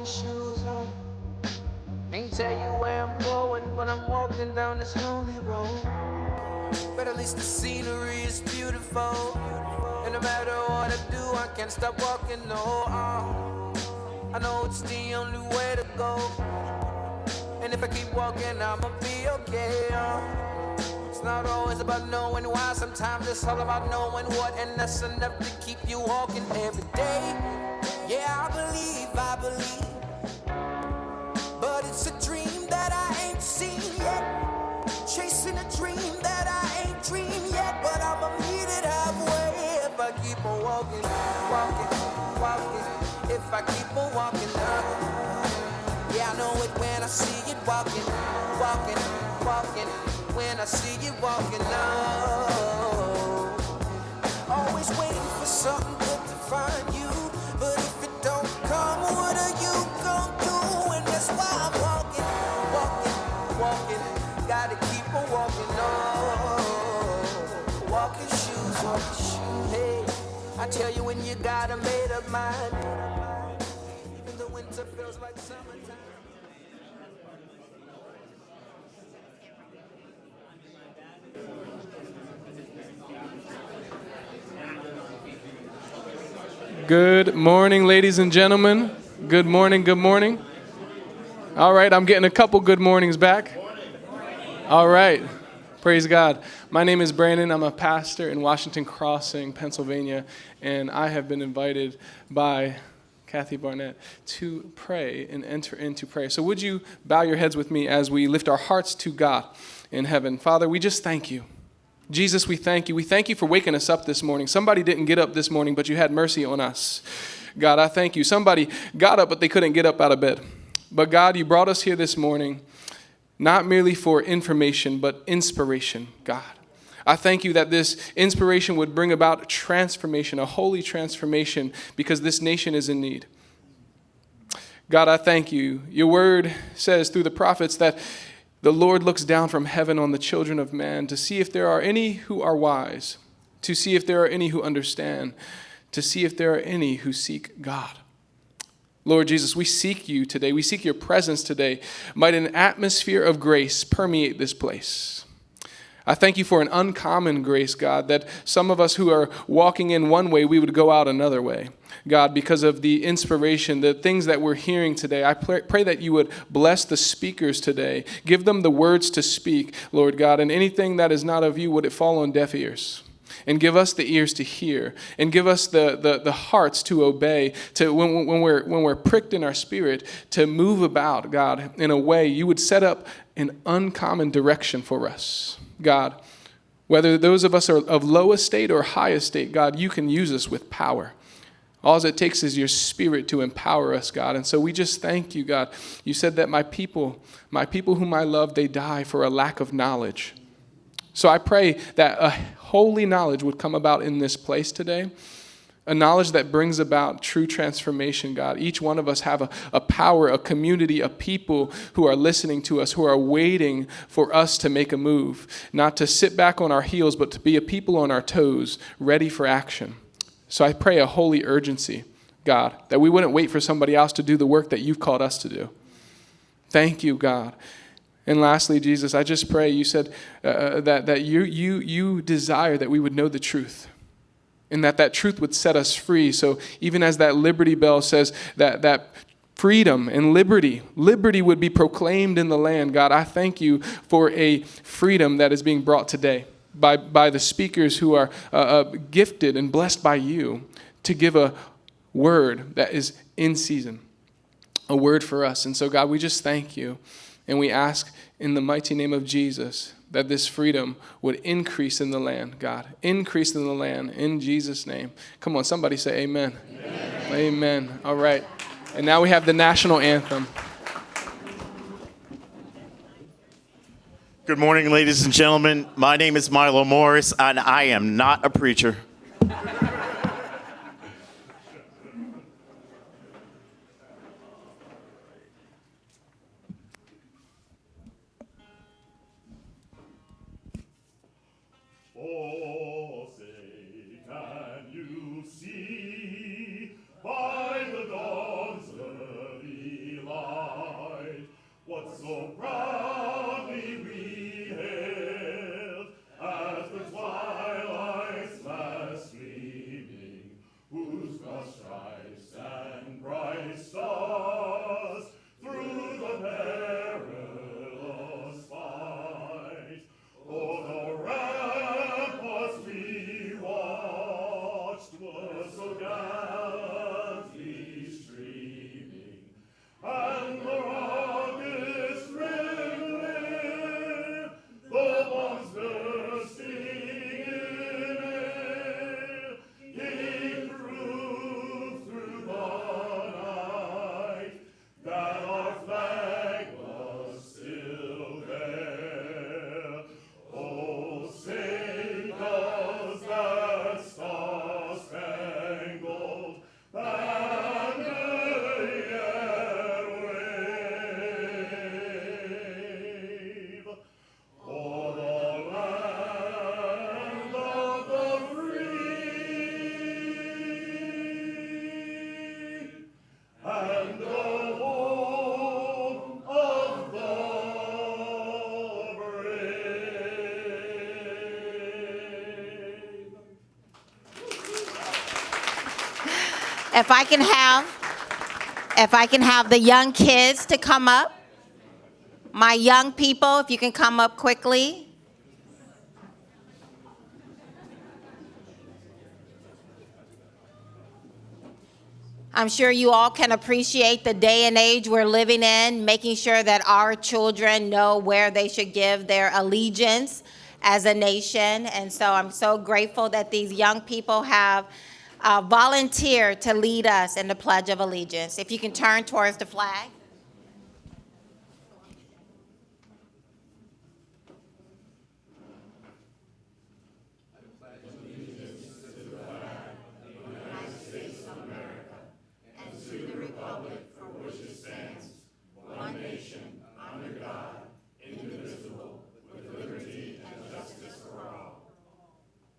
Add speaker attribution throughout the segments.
Speaker 1: shoes on. Ain't tell you where I'm going, but I'm walking down this lonely road. But at least the scenery is beautiful. And no matter what I do, I can't stop walking, no. I know it's the only way to go. And if I keep walking, I'ma be okay. It's not always about knowing why, sometimes it's all about knowing what, and that's enough to keep you walking every day. Yeah, I believe. But it's a dream that I ain't seen yet. Chasing a dream that I ain't dreamed yet. But I'ma meet it halfway if I keep on walking. If I keep on walking up. Yeah, I know it when I see it walking. When I see you walking up. Always waiting for something good to find you. But if it don't come, what are you gonna do? And that's why I'm walking. Gotta keep on walking on. Walking shoes. Hey, I tell you when you got a made up mind. Even the winter feels like summertime.
Speaker 2: Good morning, ladies and gentlemen. Good morning. All right, I'm getting a couple good mornings back. All right, praise God. My name is Brandon. I'm a pastor in Washington Crossing, Pennsylvania, and I have been invited by Kathy Barnette to pray and enter into prayer. So would you bow your heads with me as we lift our hearts to God in heaven. Father, we just thank you. Jesus, we thank you. We thank you for waking us up this morning. Somebody didn't get up this morning, but you had mercy on us. God, I thank you. Somebody got up, but they couldn't get up out of bed. But God, you brought us here this morning, not merely for information, but inspiration, God. I thank you that this inspiration would bring about transformation, a holy transformation, because this nation is in need. God, I thank you. Your word says through the prophets that the Lord looks down from heaven on the children of man to see if there are any who are wise, to see if there are any who understand, to see if there are any who seek God. Lord Jesus, we seek you today. We seek your presence today. Might an atmosphere of grace permeate this place. I thank you for an uncommon grace, God, that some of us who are walking in one way, we would go out another way. God, because of the inspiration, the things that we're hearing today, I pray that you would bless the speakers today. Give them the words to speak, Lord God, and anything that is not of you, would it fall on deaf ears? And give us the ears to hear, and give us the hearts to obey, to when we're pricked in our spirit, to move about, God, in a way you would set up an uncommon direction for us, God. Whether those of us are of low estate or high estate, God, you can use us with power. All it takes is your spirit to empower us, God. And so we just thank you, God. You said that my people whom I love, they die for a lack of knowledge. So I pray that a holy knowledge would come about in this place today, a knowledge that brings about true transformation, God. Each one of us have a power, a community, a people who are listening to us, who are waiting for us to make a move, not to sit back on our heels, but to be a people on our toes, ready for action. So I pray a holy urgency, God, that we wouldn't wait for somebody else to do the work that you've called us to do. Thank you, God. And lastly, Jesus, I just pray, you said that you desire that we would know the truth, and that truth would set us free. So even as that Liberty Bell says, that freedom and liberty would be proclaimed in the land, God, I thank you for a freedom that is being brought today by the speakers who are gifted and blessed by you to give a word that is in season, a word for us. And so, God, we just thank you, and we ask in the mighty name of Jesus that this freedom would increase in the land, God. Increase in the land, in Jesus' name. Come on, somebody say amen. Amen. Amen. All right. And now we have the national anthem.
Speaker 3: Good morning, ladies and gentlemen. My name is Milo Morris, and I am not a preacher. Oh, say, can you see by the dawn's early so proudly we hailed as the twilight's last gleaming, whose broad stripes and bright stars through the perilous fight o'er the ramparts we watched were so gallantly streaming, and the rockets rippling, the bombs bursting in air, gave proof through the night that our flag was still there. Oh, sing us that star-spangled banner yet wave, o'er the land of the free and the home of the brave.
Speaker 4: If I can have the young kids to come up, my young people, if you can come up quickly. I'm sure you all can appreciate the day and age we're living in, making sure that our children know where they should give their allegiance as a nation. And so I'm so grateful that these young people have volunteered to lead us in the Pledge of Allegiance. If you can turn towards the flag.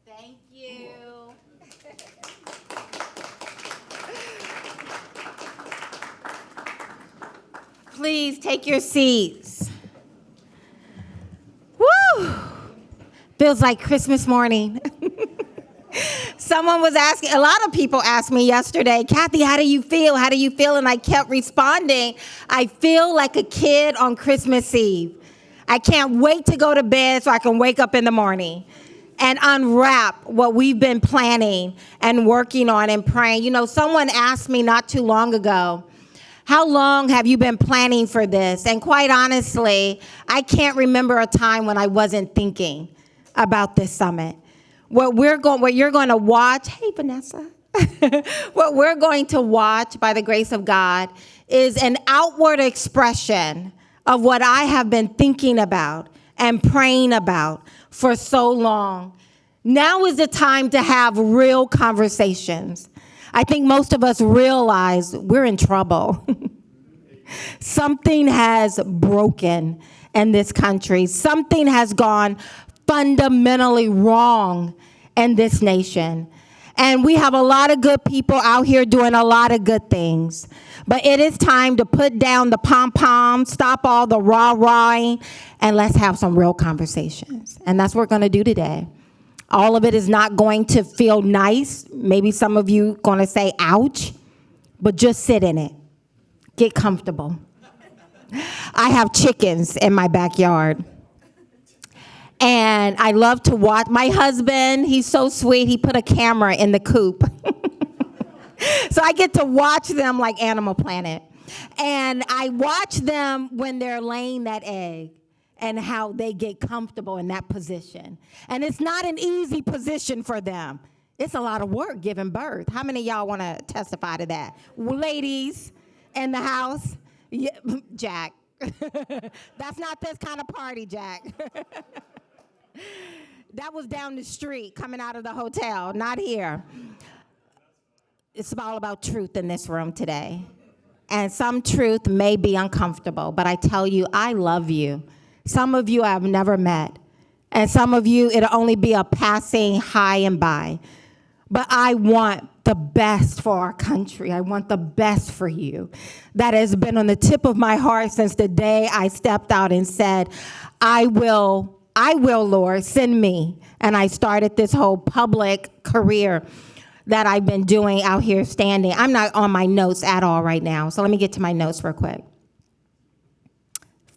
Speaker 4: Thank you. Please take your seats. Woo! Feels like Christmas morning. Someone was asking, a lot of people asked me yesterday, Kathy, how do you feel? How do you feel? And I kept responding, I feel like a kid on Christmas Eve. I can't wait to go to bed so I can wake up in the morning and unwrap what we've been planning and working on and praying. You know, someone asked me not too long ago, how long have you been planning for this? And quite honestly, I can't remember a time when I wasn't thinking about this summit. What you're going to watch, hey Vanessa, what we're going to watch by the grace of God is an outward expression of what I have been thinking about and praying about for so long. Now is the time to have real conversations. I think most of us realize we're in trouble. Something has broken in this country. Something has gone fundamentally wrong in this nation. And we have a lot of good people out here doing a lot of good things. But it is time to put down the pom-poms, stop all the rah-rahing, and let's have some real conversations. And that's what we're going to do today. All of it is not going to feel nice. Maybe some of you going to say, ouch, but just sit in it. Get comfortable. I have chickens in my backyard. And I love to watch. My husband, he's so sweet, he put a camera in the coop. So I get to watch them like Animal Planet. And I watch them when they're laying that egg and how they get comfortable in that position. And it's not an easy position for them. It's a lot of work giving birth. How many of y'all want to testify to that? Ladies in the house? Yeah, Jack. That's not this kind of party, Jack. That was down the street coming out of the hotel, not here. It's all about truth in this room today. And some truth may be uncomfortable, but I tell you, I love you. Some of you I've never met. And some of you, it'll only be a passing hi and bye. But I want the best for our country. I want the best for you. That has been on the tip of my heart since the day I stepped out and said, I will, Lord, send me. And I started this whole public career that I've been doing out here standing. I'm not on my notes at all right now, so let me get to my notes real quick.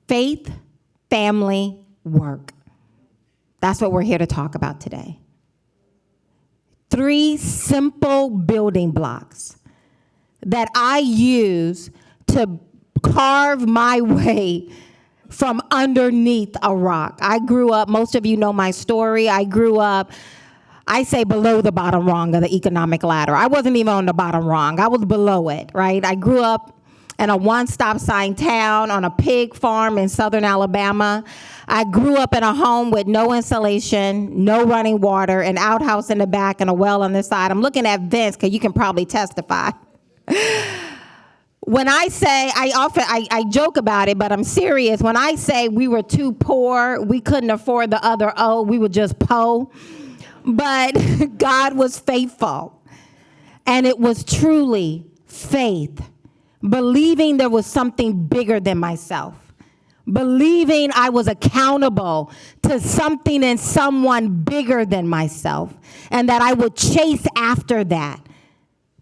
Speaker 4: Faith, family, work. That's what we're here to talk about today. 3 simple building blocks that I use to carve my way from underneath a rock. I grew up, most of you know my story. I grew up, I say below the bottom rung of the economic ladder. I wasn't even on the bottom rung. I was below it, right? I grew up in a one-stop sign town on a pig farm in southern Alabama. I grew up in a home with no insulation, no running water, an outhouse in the back, and a well on the side. I'm looking at Vince because you can probably testify. When I say, I joke about it, but I'm serious. When I say we were too poor, we couldn't afford the other O, we were just po. But God was faithful. And it was truly faith. Believing there was something bigger than myself. Believing I was accountable to something and someone bigger than myself. And that I would chase after that.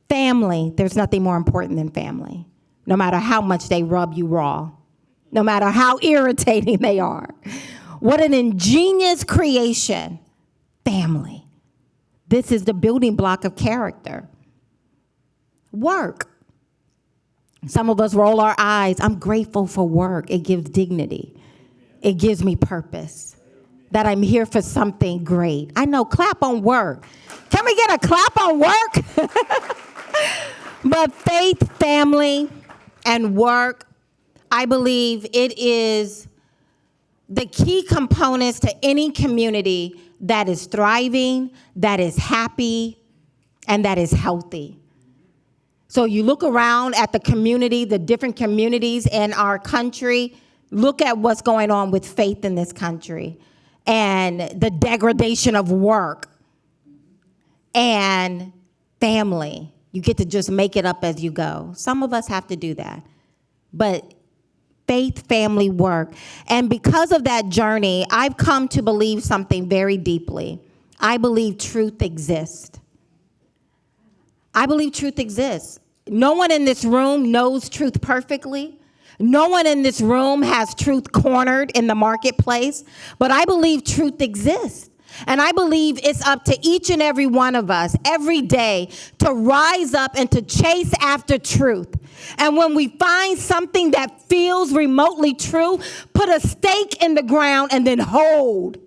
Speaker 4: Family, there's nothing more important than family. No matter how much they rub you raw. No matter how irritating they are. What an ingenious creation. Family. This is the building block of character. Work. Some of us roll our eyes. I'm grateful for work. It gives dignity. It gives me purpose. That I'm here for something great. I know, clap on work. Can we get a clap on work? But faith, family, and work, I believe it is the key components to any community that is thriving, that is happy, and that is healthy. So you look around at the community, the different communities in our country, look at what's going on with faith in this country and the degradation of work and family. You get to just make it up as you go. Some of us have to do that. But faith, family, work. And because of that journey, I've come to believe something very deeply. I believe truth exists. I believe truth exists. No one in this room knows truth perfectly. No one in this room has truth cornered in the marketplace. But I believe truth exists. And I believe it's up to each and every one of us every day to rise up and to chase after truth. And when we find something that feels remotely true, put a stake in the ground and then hold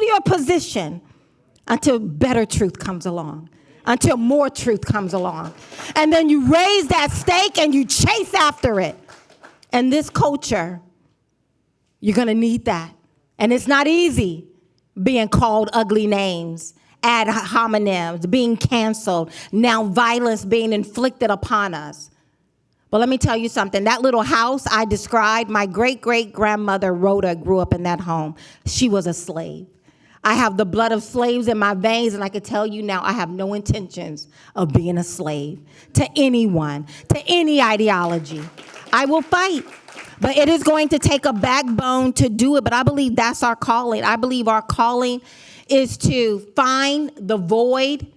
Speaker 4: your position until better truth comes along, until more truth comes along. And then you raise that stake and you chase after it. And this culture, you're going to need that. And it's not easy. Being called ugly names, ad hominems, being canceled, now violence being inflicted upon us. But let me tell you something. That little house I described, my great-great-grandmother Rhoda grew up in that home. She was a slave. I have the blood of slaves in my veins, and I can tell you now I have no intentions of being a slave to anyone, to any ideology. I will fight. But it is going to take a backbone to do it. But I believe that's our calling. I believe our calling is to find the void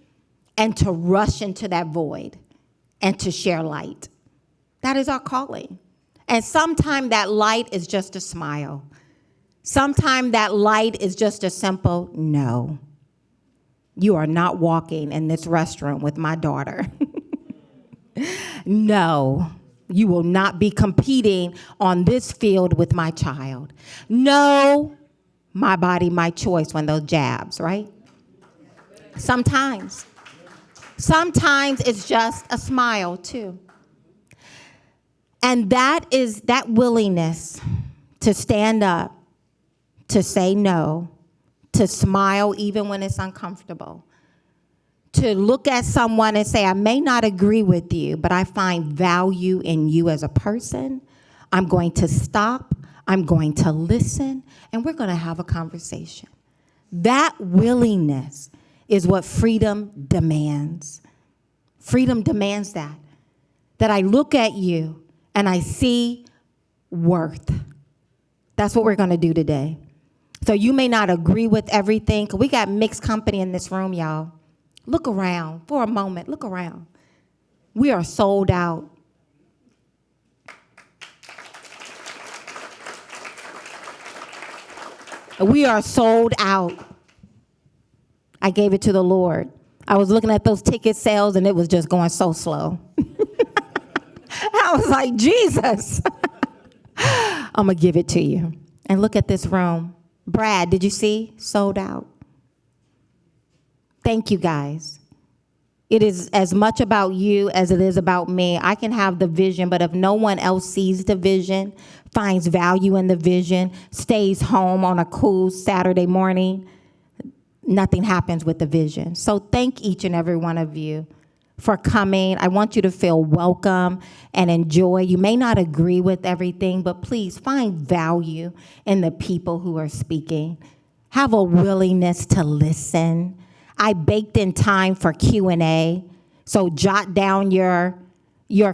Speaker 4: and to rush into that void and to share light. That is our calling. And sometimes that light is just a smile. Sometimes that light is just a simple no. You are not walking in this restroom with my daughter. No. You will not be competing on this field with my child. No, my body, my choice when those jabs, right? Sometimes it's just a smile too. And that is that willingness to stand up, to say no, to smile even when it's uncomfortable. To look at someone and say, I may not agree with you, but I find value in you as a person. I'm going to stop. I'm going to listen. And we're going to have a conversation. That willingness is what freedom demands. Freedom demands that I look at you and I see worth. That's what we're going to do today. So you may not agree with everything. 'Cause we got mixed company in this room, y'all. Look around for a moment. Look around. We are sold out. We are sold out. I gave it to the Lord. I was looking at those ticket sales and it was just going so slow. I was like, Jesus, I'm going to give it to you. And look at this room. Brad, did you see? Sold out. Thank you, guys. It is as much about you as it is about me. I can have the vision, but if no one else sees the vision, finds value in the vision, stays home on a cool Saturday morning, nothing happens with the vision. So thank each and every one of you for coming. I want you to feel welcome and enjoy. You may not agree with everything, but please find value in the people who are speaking. Have a willingness to listen. I baked in time for Q&A, so jot down your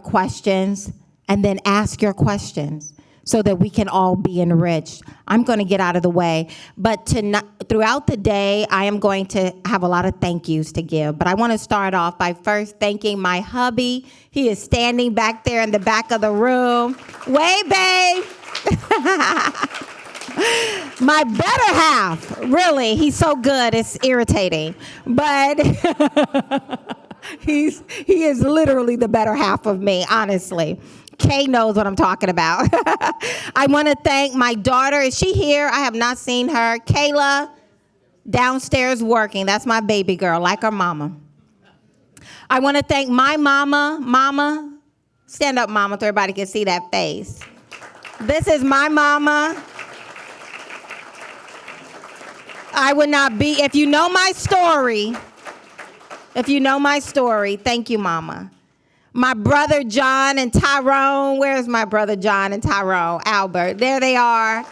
Speaker 4: questions and then ask your questions so that we can all be enriched. I'm going to get out of the way, but throughout the day, I am going to have a lot of thank yous to give, but I want to start off by first thanking my hubby. He is standing back there in the back of the room. Way, babe. My better half, really, he's so good, it's irritating. But he is literally the better half of me, honestly. Kay knows what I'm talking about. I want to thank my daughter. Is she here? I have not seen her. Kayla, downstairs working. That's my baby girl, like her mama. I want to thank my mama. Mama, stand up, mama, so everybody can see that face. This is my mama. I would not be, if you know my story, thank you, Mama. My brother John and Tyrone, where's my brother John and Tyrone? Albert, there they are.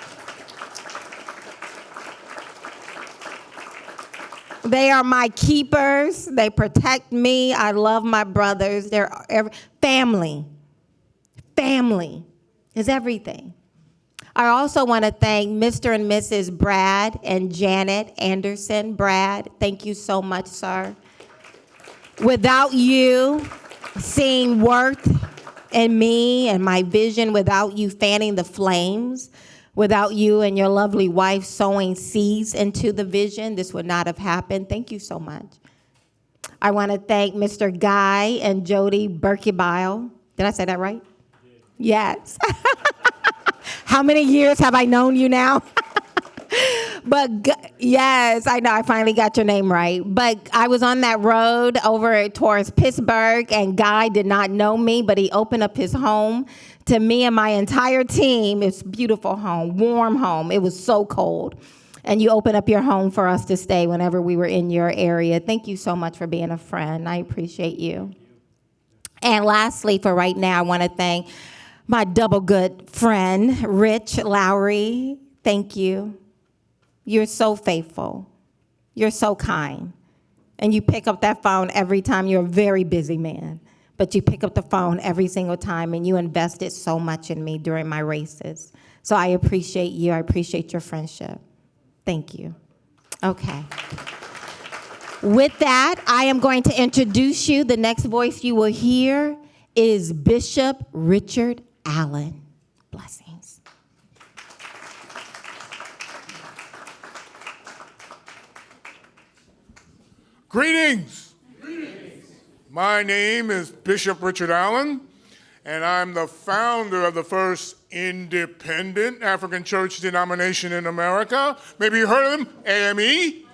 Speaker 4: They are my keepers. They protect me. I love my brothers. They're family. Family is everything. I also want to thank Mr. and Mrs. Brad and Janet Anderson. Brad, thank you so much, sir. Without you seeing worth in me and my vision, without you fanning the flames, without you and your lovely wife sowing seeds into the vision, this would not have happened. Thank you so much. I want to thank Mr. Guy and Jody Berkebile. Did I say that right? Yes. How many years have I known you now? But yes, I know, I finally got your name right. But I was on that road over towards Pittsburgh, and Guy did not know me, but he opened up his home to me and my entire team. It's a beautiful home, warm home. It was so cold. And you opened up your home for us to stay whenever we were in your area. Thank you so much for being a friend. I appreciate you. And lastly, for right now, I want to thank my double good friend, Rich Lowry. Thank you. You're so faithful. You're so kind. And you pick up that phone every time. You're a very busy man, but you pick up the phone every single time, and you invested so much in me during my races. So I appreciate you. I appreciate your friendship. Thank you. Okay. With that, I am going to introduce you. The next voice you will hear is Bishop Richard Allen. Blessings.
Speaker 5: Greetings. Greetings. My name is Bishop Richard Allen, and I'm the founder of the first independent African church denomination in America. Maybe you heard of them, AME?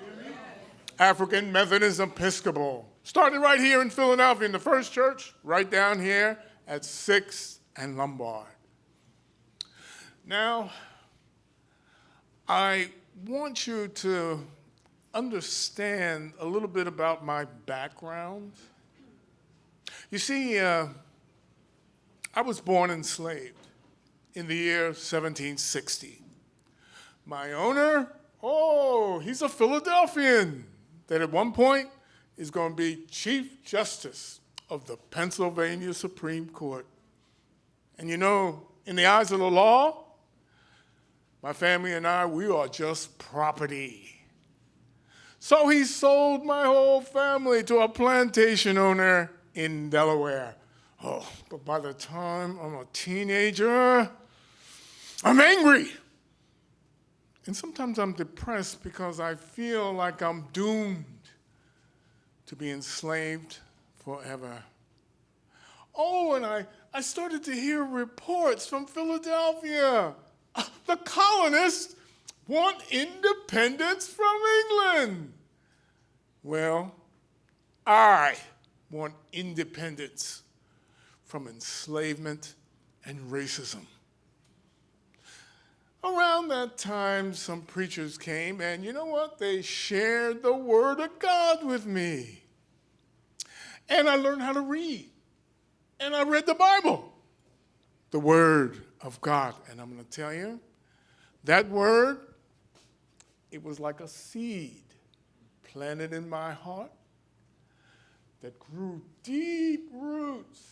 Speaker 5: African Methodist Episcopal. Started right here in Philadelphia in the first church, right down here at 6th and Lombard. Now, I want you to understand a little bit about my background. You see, I was born enslaved in the year 1760. My owner, he's a Philadelphian that at one point is going to be Chief Justice of the Pennsylvania Supreme Court. And you know, in the eyes of the law, my family and I, we are just property. So he sold my whole family to a plantation owner in Delaware. Oh, but by the time I'm a teenager, I'm angry. And sometimes I'm depressed because I feel like I'm doomed to be enslaved forever. Oh, and I started to hear reports from Philadelphia. The colonists want independence from England. Well, I want independence from enslavement and racism. Around that time, some preachers came, and you know what? They shared the Word of God with me. And I learned how to read. And I read the Bible, the Word of God. And I'm going to tell you, that Word, it was like a seed planted in my heart that grew deep roots,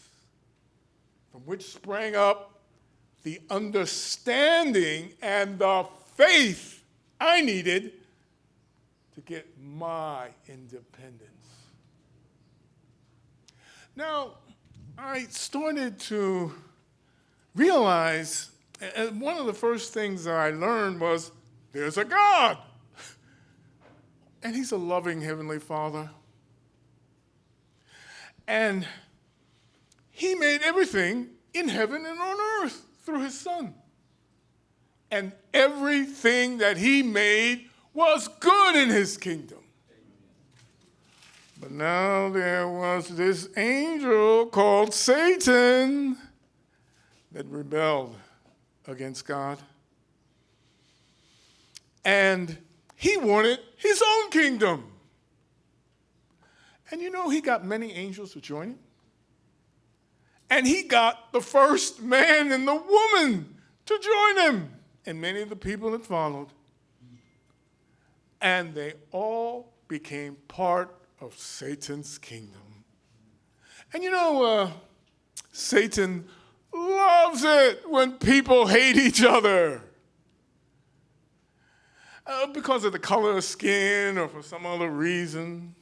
Speaker 5: from which sprang up the understanding and the faith I needed to get my independence. Now, I started to realize, and one of the first things that I learned was, there's a God. And he's a loving Heavenly Father. And he made everything in heaven and on earth through his Son. And everything that he made was good in his kingdom. But now there was this angel called Satan that rebelled against God. And he wanted his own kingdom. And you know, he got many angels to join him. And he got the first man and the woman to join him, and many of the people that followed. And they all became part of Satan's kingdom. And you know, Satan loves it when people hate each other. Because of the color of skin or for some other reason.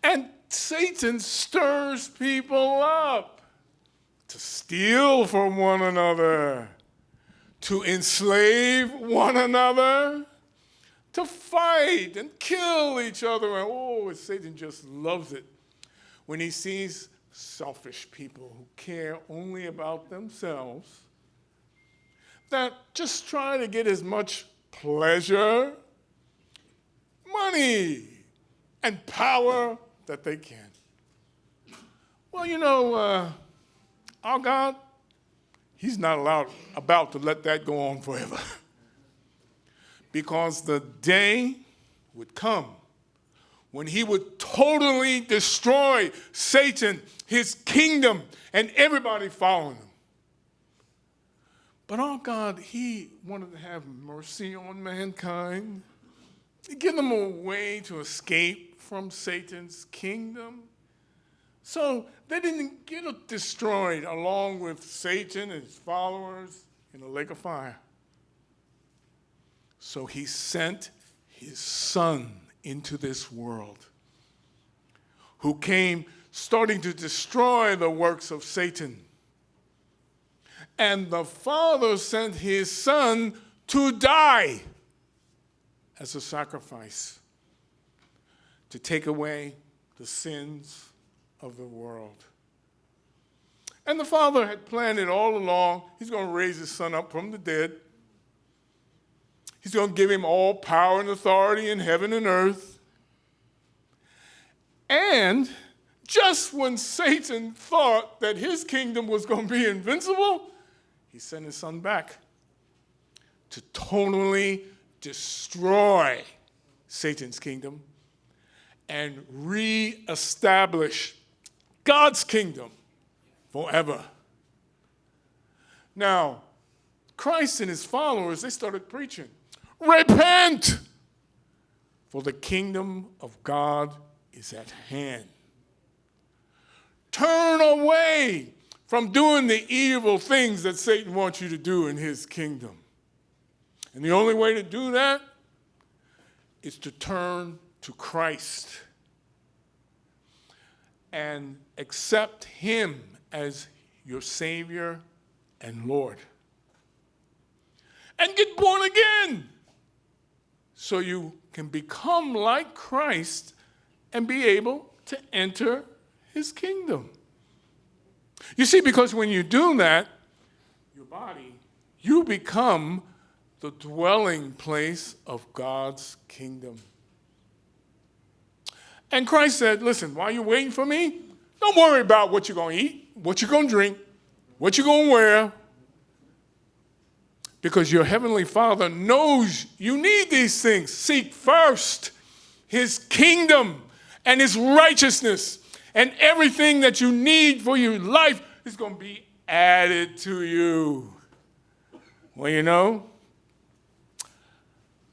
Speaker 5: And Satan stirs people up to steal from one another, to enslave one another, to fight and kill each other. And oh, Satan just loves it when he sees selfish people who care only about themselves, that just try to get as much pleasure, money, and power that they can. Well, you know, our God, he's not about to let that go on forever. Because the day would come when he would totally destroy Satan, his kingdom, and everybody following him. But our God, he wanted to have mercy on mankind. He gave them a way to escape from Satan's kingdom. So they didn't get destroyed along with Satan and his followers in the lake of fire. So he sent his Son into this world, who came starting to destroy the works of Satan. And the Father sent his Son to die as a sacrifice to take away the sins of the world. And the Father had planned it all along. He's going to raise his Son up from the dead. He's going to give him all power and authority in heaven and earth. And just when Satan thought that his kingdom was going to be invincible, he sent his Son back to totally destroy Satan's kingdom and reestablish God's kingdom forever. Now, Christ and his followers, they started preaching, repent, for the kingdom of God is at hand. turn away from doing the evil things that Satan wants you to do in his kingdom. And the only way to do that is to turn to Christ and accept him as your Savior and Lord. And get born again so you can become like Christ and be able to enter his kingdom. You see, because when you do that, your body, you become the dwelling place of God's kingdom. And Christ said, listen, while you're waiting for me, don't worry about what you're going to eat, what you're going to drink, what you're going to wear, because your heavenly Father knows you need these things. Seek first his kingdom and his righteousness, and everything that you need for your life is going to be added to you. Well, you know,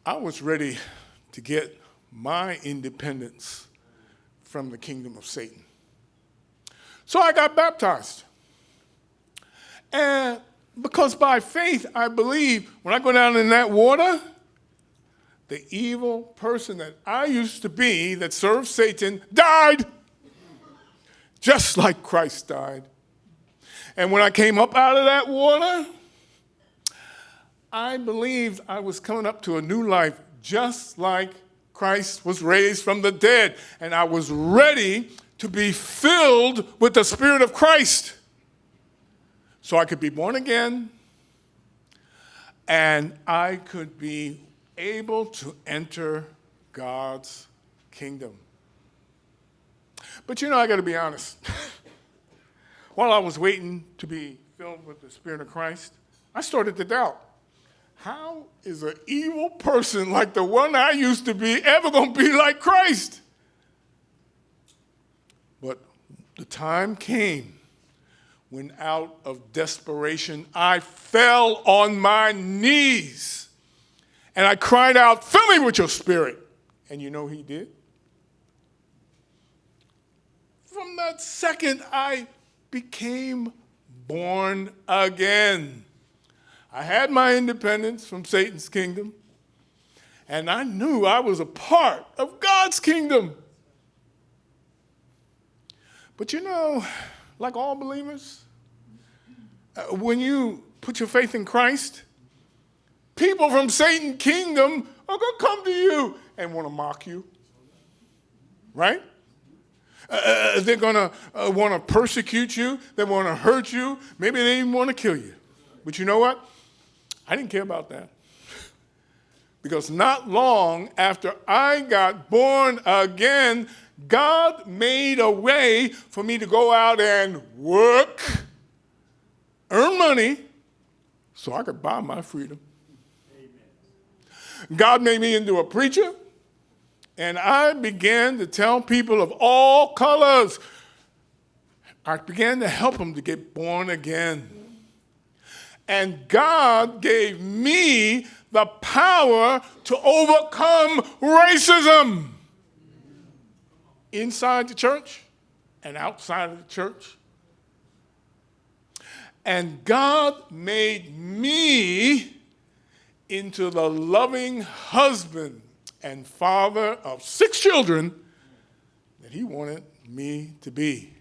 Speaker 5: I was ready to get my independence from the kingdom of Satan. So I got baptized. And because by faith, I believe when I go down in that water, the evil person that I used to be that served Satan died, just like Christ died. And when I came up out of that water, I believed I was coming up to a new life, just like Christ was raised from the dead. And I was ready to be filled with the Spirit of Christ so I could be born again and I could be able to enter God's kingdom. But you know, I got to be honest. While I was waiting to be filled with the Spirit of Christ, I started to doubt. How is an evil person like the one I used to be ever going to be like Christ? But the time came when out of desperation, I fell on my knees and I cried out, fill me with your Spirit. And you know he did? From that second, I became born again. I had my independence from Satan's kingdom, and I knew I was a part of God's kingdom. But you know, like all believers, when you put your faith in Christ, people from Satan's kingdom are going to come to you and want to mock you, right? They're going to want to persecute you. They want to hurt you. Maybe they even want to kill you. But you know what? I didn't care about that. Because not long after I got born again, God made a way for me to go out and work, earn money, so I could buy my freedom. Amen. God made me into a preacher, and I began to tell people of all colors. I began to help them to get born again. And God gave me the power to overcome racism inside the church and outside of the church. And God made me into the loving husband and father of 6 children that he wanted me to be.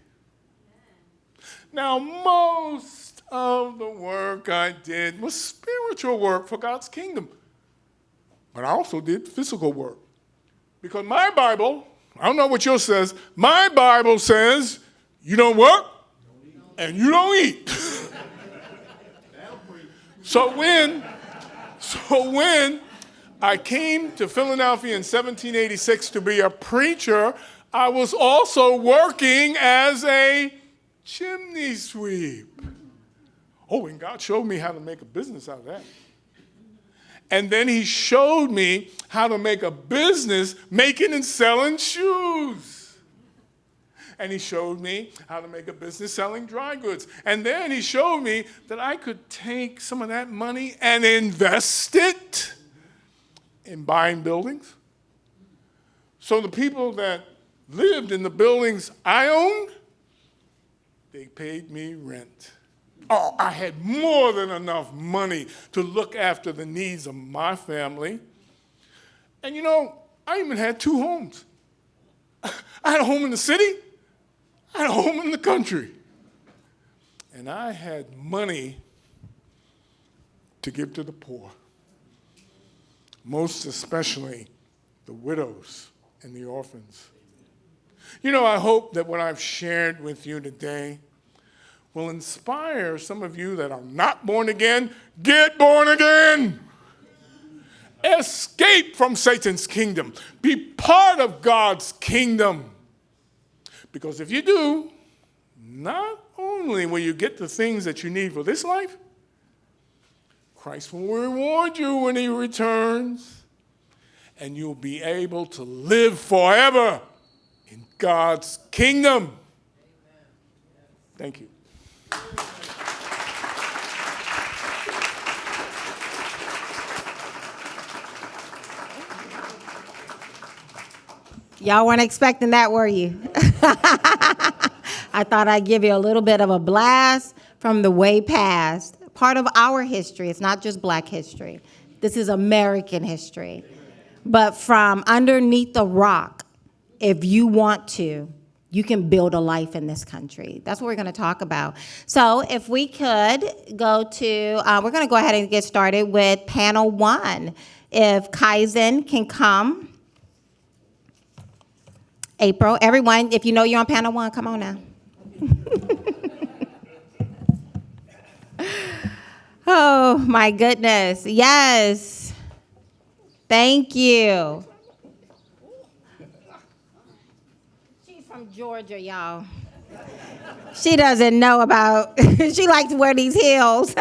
Speaker 5: Now, most of the work I did was spiritual work for God's kingdom. But I also did physical work. Because my Bible, I don't know what yours says, my Bible says you don't work and you don't eat. So when I came to Philadelphia in 1786 to be a preacher, I was also working as a chimney sweep. Oh, and God showed me how to make a business out of that. And then he showed me how to make a business making and selling shoes. And he showed me how to make a business selling dry goods. And then he showed me that I could take some of that money and invest it in buying buildings. So the people that lived in the buildings I owned they paid me rent. Oh, I had more than enough money to look after the needs of my family. And you know, I even had 2 homes. I had a home in the city, I had a home in the country. And I had money to give to the poor, most especially the widows and the orphans. You know, I hope that what I've shared with you today will inspire some of you that are not born again. Get born again! Escape from Satan's kingdom. Be part of God's kingdom. Because if you do, not only will you get the things that you need for this life, Christ will reward you when he returns, and you'll be able to live forever in God's kingdom. Thank you.
Speaker 4: Y'all weren't expecting that, were you? I thought I'd give you a little bit of a blast from the way past. Part of our history. It's not just Black history. This is American history. But from underneath the rock, if you want to, you can build a life in this country. That's what we're going to talk about. So if we could go to, we're going to go ahead and get started with panel 1. If Kaizen can come. April, everyone, if you know you're on panel 1, come on now. Oh, my goodness. Yes. Thank you. She's from Georgia, y'all. She doesn't know about, she likes to wear these heels.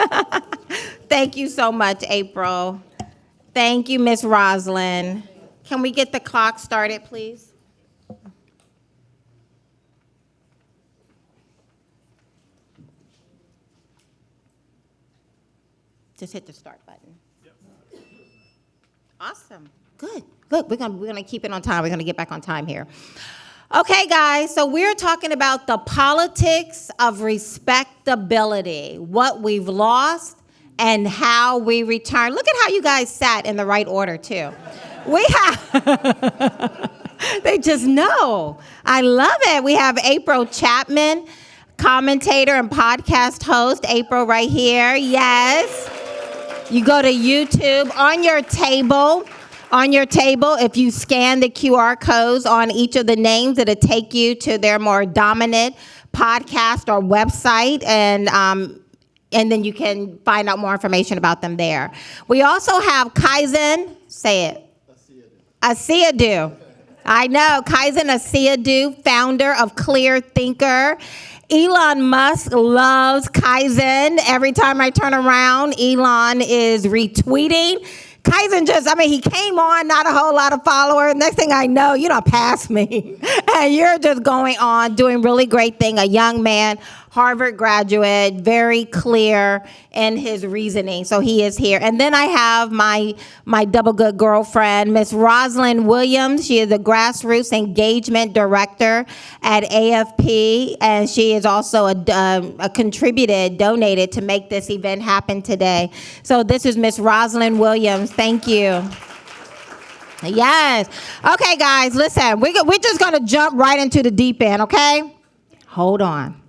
Speaker 4: Thank you so much, April. Thank you, Miss Roslyn. Can we get the clock started, please? Just hit the start button. Yep. Awesome. Good. Look, we're gonna keep it on time. We're gonna get back on time here. Okay, guys, so we're talking about the politics of respectability, what we've lost and how we return. Look at how you guys sat in the right order, too. We have, they just know. I love it. We have April Chapman, commentator and podcast host. April right here, yes. You go to YouTube on your table, if you scan the QR codes on each of the names, it'll take you to their more dominant podcast or website, and then you can find out more information about them there. We also have Kaizen, say it. Asiadu. I know, Kaizen Asiadu, founder of Clear Thinker. Elon Musk loves Kaizen. Every time I turn around, Elon is retweeting. Kaizen he came on, not a whole lot of followers. Next thing I know, you don't pass me. And you're just going on, doing really great thing. A young man, Harvard graduate, very clear in his reasoning. So he is here. And then I have my double good girlfriend, Miss Rosalind Williams. She is the Grassroots Engagement Director at AFP. And she is also donated to make this event happen today. So this is Miss Rosalind Williams. Thank you. Yes. Okay, guys, listen. We're just going to jump right into the deep end, okay? Hold on.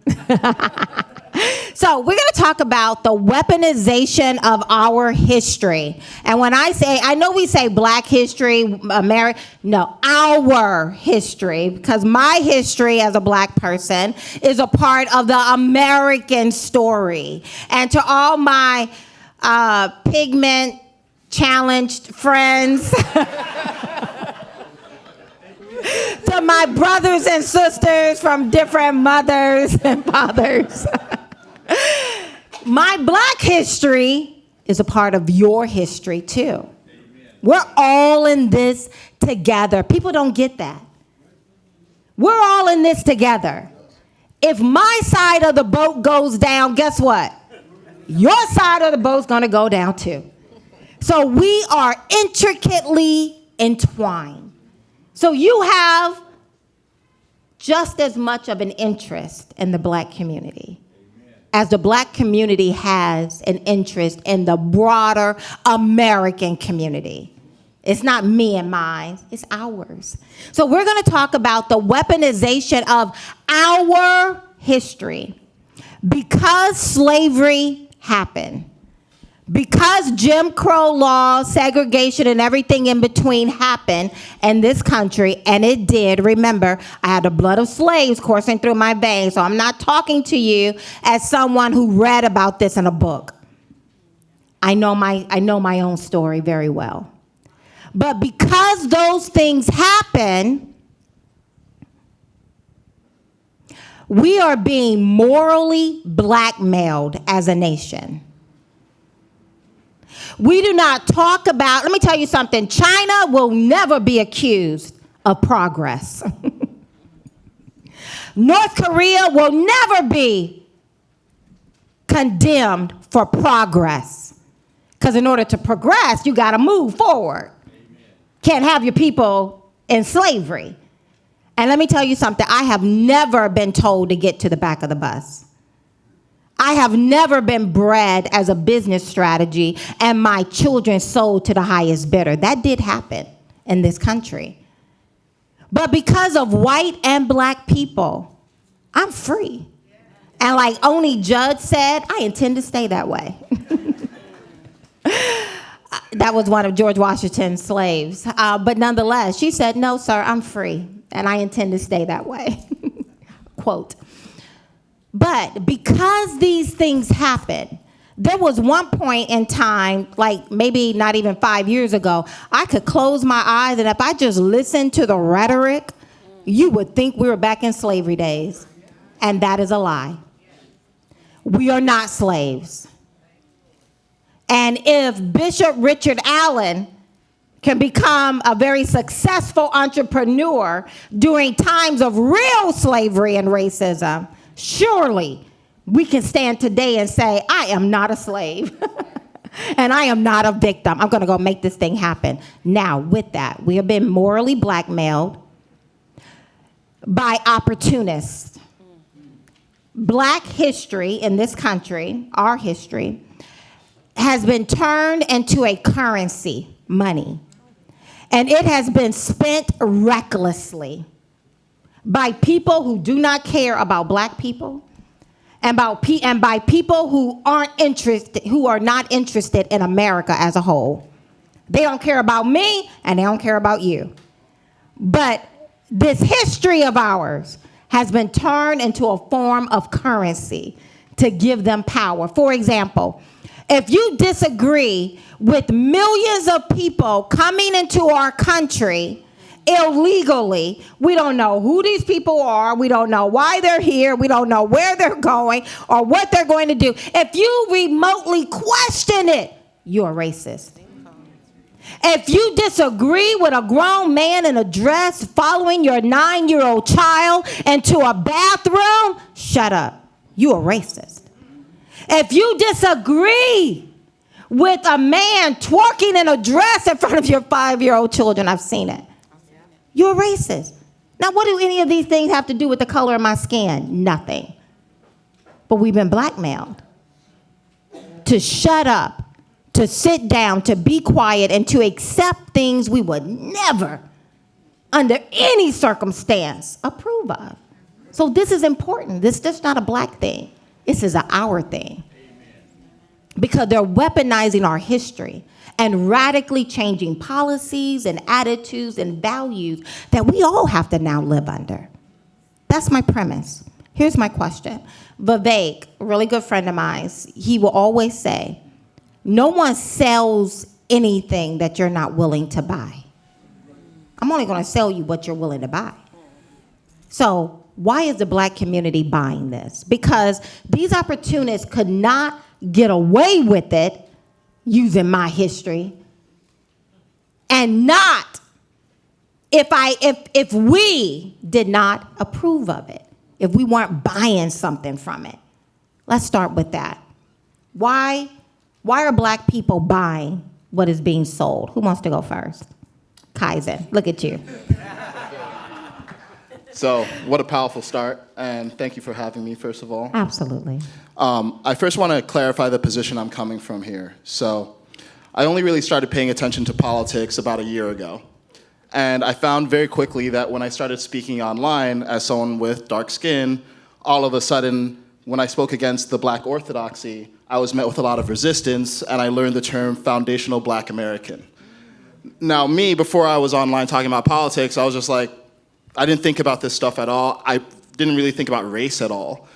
Speaker 4: So we're going to talk about the weaponization of our history. And when I know we say Black history, our history, because my history as a Black person is a part of the American story. And to all my pigment challenged friends, to my brothers and sisters from different mothers and fathers, my Black history is a part of your history too. Amen. We're all in this together. People don't get that. We're all in this together. If my side of the boat goes down, guess what? Your side of the boat's going to go down too. So we are intricately entwined. So you have just as much of an interest in the black community as the black community has an interest in the broader American community. It's not me and mine, it's ours. So we're gonna talk about the weaponization of our history. Because slavery happened, because Jim Crow laws, segregation, and everything in between happened in this country, and it did. Remember, I had the blood of slaves coursing through my veins, so I'm not talking to you as someone who read about this in a book. I know my own story very well. But because those things happen, we are being morally blackmailed as a nation. We do not talk about, let me tell you something, China will never be accused of progress. North Korea will never be condemned for progress. Because in order to progress, you got to move forward. Amen. Can't have your people in slavery. And let me tell you something, I have never been told to get to the back of the bus. I have never been bred as a business strategy and my children sold to the highest bidder. That did happen in this country. But because of white and black people, I'm free. And like Oni Judd said, I intend to stay that way. That was one of George Washington's slaves. But nonetheless, she said, no, sir, I'm free. And I intend to stay that way. Quote. But because these things happen, there was one point in time, like maybe not even 5 years ago, I could close my eyes and if I just listened to the rhetoric, you would think we were back in slavery days. And that is a lie. We are not slaves. And if Bishop Richard Allen can become a very successful entrepreneur during times of real slavery and racism, surely we can stand today and say, I am not a slave and I am not a victim. I'm going to go make this thing happen. Now, with that, we have been morally blackmailed by opportunists. Black history in this country, our history, has been turned into a currency, money. And it has been spent recklessly by people who do not care about black people and by people who are not interested in America as a whole. They don't care about me and they don't care about you. But this history of ours has been turned into a form of currency to give them power. For example, if you disagree with millions of people coming into our country illegally, we don't know who these people are, we don't know why they're here, we don't know where they're going or what they're going to do. If you remotely question it, you're a racist. If you disagree with a grown man in a dress following your 9-year-old child into a bathroom, shut up. You're a racist. If you disagree with a man twerking in a dress in front of your 5-year-old children, I've seen it. You're a racist. Now, what do any of these things have to do with the color of my skin? Nothing. But we've been blackmailed to shut up, to sit down, to be quiet, and to accept things we would never, under any circumstance, approve of. So this is important. This is just not a black thing. This is an our thing. Because they're weaponizing our history and radically changing policies and attitudes and values that we all have to now live under. That's my premise. Here's my question. Vivek, a really good friend of mine, he will always say, no one sells anything that you're not willing to buy. I'm only going to sell you what you're willing to buy. So why is the black community buying this? Because these opportunists could not get away with it using my history, and not if we did not approve of it, if we weren't buying something from it. Let's start with that. Why are black people buying what is being sold? Who wants to go first? Kaizen, look at you.
Speaker 6: So what a powerful start, and thank you for having me, first of all.
Speaker 4: Absolutely.
Speaker 6: I first want to clarify the position I'm coming from here. So I only really started paying attention to politics about a year ago. And I found very quickly that when I started speaking online as someone with dark skin, all of a sudden, when I spoke against the Black orthodoxy, I was met with a lot of resistance, and I learned the term foundational Black American. Now, me, before I was online talking about politics, I was just like, I didn't think about this stuff at all. I didn't really think about race at all.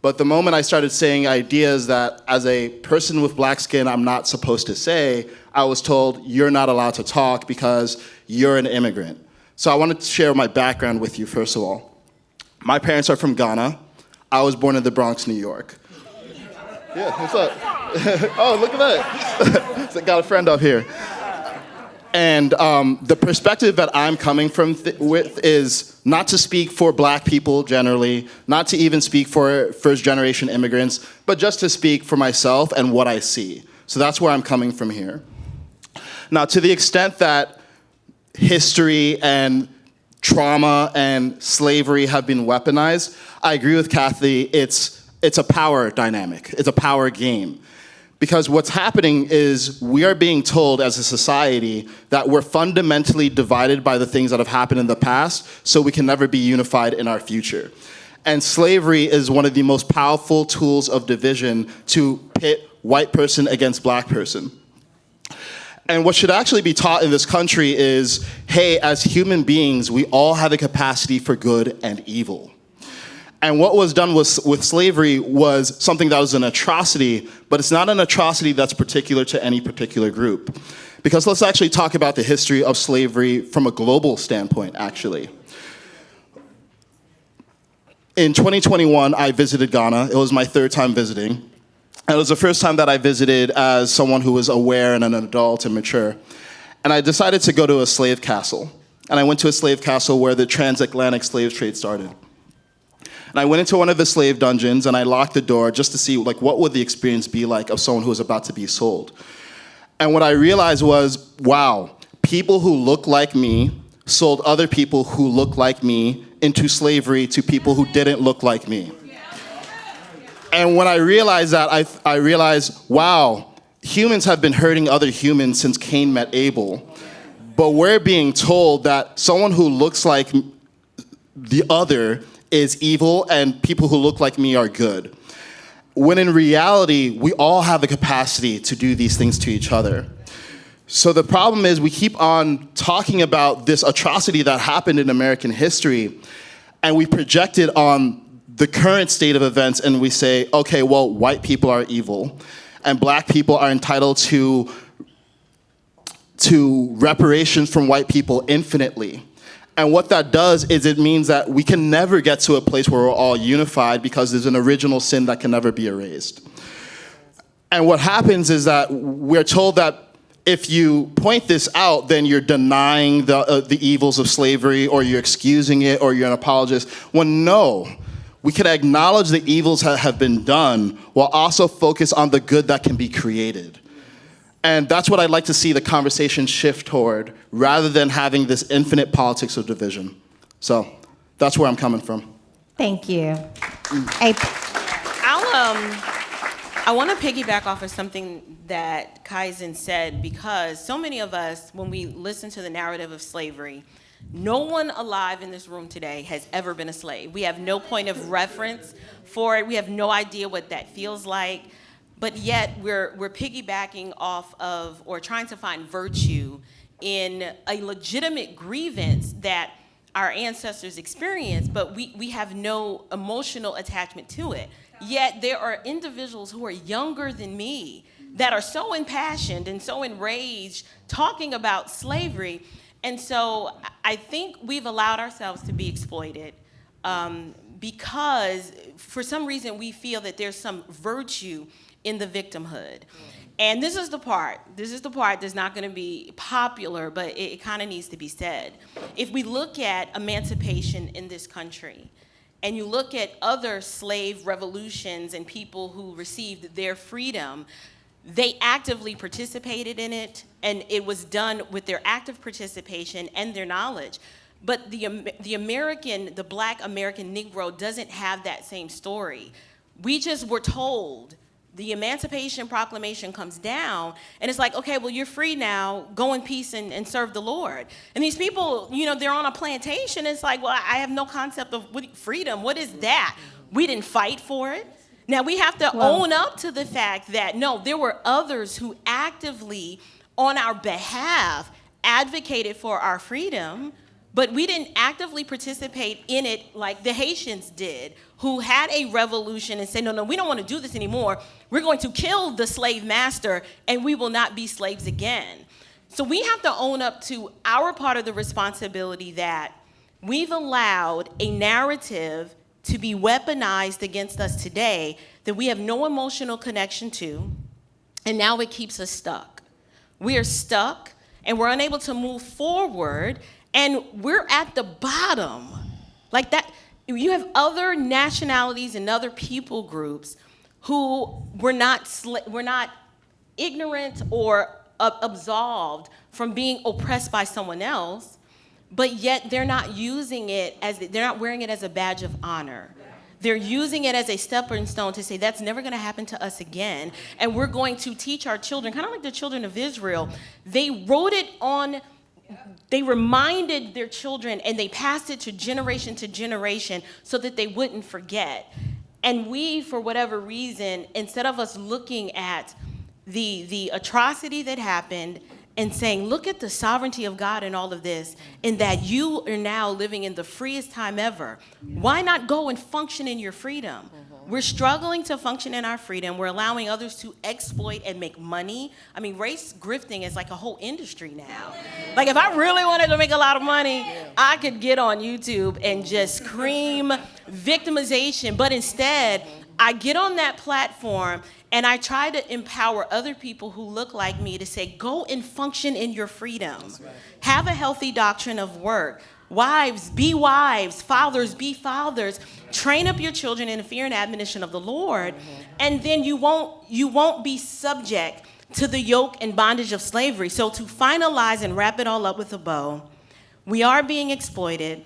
Speaker 6: But the moment I started saying ideas that as a person with black skin I'm not supposed to say, I was told you're not allowed to talk because you're an immigrant. So I wanted to share my background with you, first of all. My parents are from Ghana. I was born in the Bronx, New York. Yeah, what's up? Oh, look at that. So got a friend up here. And the perspective that I'm coming from with is not to speak for black people generally, not to even speak for first-generation immigrants, but just to speak for myself and what I see. So that's where I'm coming from here. Now, to the extent that history and trauma and slavery have been weaponized, I agree with Kathy, it's a power dynamic, it's a power game. Because what's happening is we are being told as a society that we're fundamentally divided by the things that have happened in the past, so we can never be unified in our future. And slavery is one of the most powerful tools of division to pit white person against black person. And what should actually be taught in this country is, hey, as human beings, we all have a capacity for good and evil. And what was done with slavery was something that was an atrocity, but it's not an atrocity that's particular to any particular group. Because let's actually talk about the history of slavery from a global standpoint, actually. In 2021, I visited Ghana. It was my third time visiting. And it was the first time that I visited as someone who was aware and an adult and mature. And I decided to go to a slave castle. And I went to a slave castle where the transatlantic slave trade started. And I went into one of the slave dungeons and I locked the door just to see what would the experience be like of someone who was about to be sold. And what I realized was, wow, people who look like me sold other people who look like me into slavery to people who didn't look like me. And when I realized that, I realized, wow, humans have been hurting other humans since Cain met Abel. But we're being told that someone who looks like the other is evil and people who look like me are good. When in reality, we all have the capacity to do these things to each other. So the problem is we keep on talking about this atrocity that happened in American history, and we project it on the current state of events, and we say, okay, well, white people are evil, and black people are entitled to reparations from white people infinitely. And what that does is it means that we can never get to a place where we're all unified because there's an original sin that can never be erased. And what happens is that we're told that if you point this out, then you're denying the evils of slavery, or you're excusing it, or you're an apologist. When no, we can acknowledge the evils that have been done while also focus on the good that can be created. And that's what I'd like to see the conversation shift toward, rather than having this infinite politics of division. So that's where I'm coming from.
Speaker 4: Thank you.
Speaker 7: I want to piggyback off of something that Kaizen said, because so many of us, when we listen to the narrative of slavery, no one alive in this room today has ever been a slave. We have no point of reference for it. We have no idea what that feels like. But yet we're piggybacking off of, or trying to find virtue in a legitimate grievance that our ancestors experienced, but we have no emotional attachment to it. Yet there are individuals who are younger than me that are so impassioned and so enraged talking about slavery. And so I think we've allowed ourselves to be exploited because for some reason we feel that there's some virtue in the victimhood. And this is the part that's not going to be popular, but it kind of needs to be said. If we look at emancipation in this country, and you look at other slave revolutions and people who received their freedom, they actively participated in it, and it was done with their active participation and their knowledge. But the Black American Negro doesn't have that same story. We just were told the Emancipation Proclamation comes down, and it's like, okay, well, you're free now, go in peace and serve the Lord. And these people, they're on a plantation. It's like, well, I have no concept of freedom. What is that? We didn't fight for it. Now, we have to own up to the fact that, no, there were others who actively, on our behalf, advocated for our freedom, but we didn't actively participate in it like the Haitians did, who had a revolution and said, no, we don't want to do this anymore. We're going to kill the slave master, and we will not be slaves again. So we have to own up to our part of the responsibility that we've allowed a narrative to be weaponized against us today that we have no emotional connection to, and now it keeps us stuck. We are stuck, and we're unable to move forward, and we're at the bottom. Like that, you have other nationalities and other people groups who were not ignorant or absolved from being oppressed by someone else, but yet they're not using it they're not wearing it as a badge of honor. They're using it as a stepping stone to say that's never going to happen to us again, and we're going to teach our children, kind of like the children of Israel. They wrote it on. They reminded their children, and they passed it to generation so that they wouldn't forget. And we, for whatever reason, instead of us looking at the atrocity that happened and saying, look at the sovereignty of God in all of this, and that you are now living in the freest time ever, why not go and function in your freedom? We're struggling to function in our freedom. We're allowing others to exploit and make money. I mean, race grifting is like a whole industry now. Like, if I really wanted to make a lot of money, I could get on YouTube and just scream victimization. But instead, I get on that platform and I try to empower other people who look like me to say, go and function in your freedom. Have a healthy doctrine of work. Wives, be wives. Fathers, be fathers. Train up your children in the fear and admonition of the Lord, and then you won't be subject to the yoke and bondage of slavery. So to finalize and wrap it all up with a bow, we are being exploited,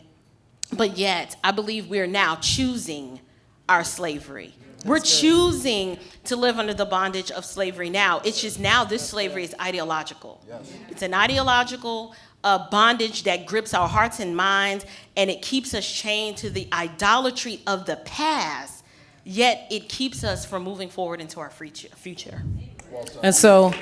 Speaker 7: but yet I believe we're now choosing our slavery. We're choosing to live under the bondage of slavery now. It's just now this slavery is ideological. It's an ideological bondage that grips our hearts and minds, and it keeps us chained to the idolatry of the past, yet it keeps us from moving forward into our future.
Speaker 8: And so,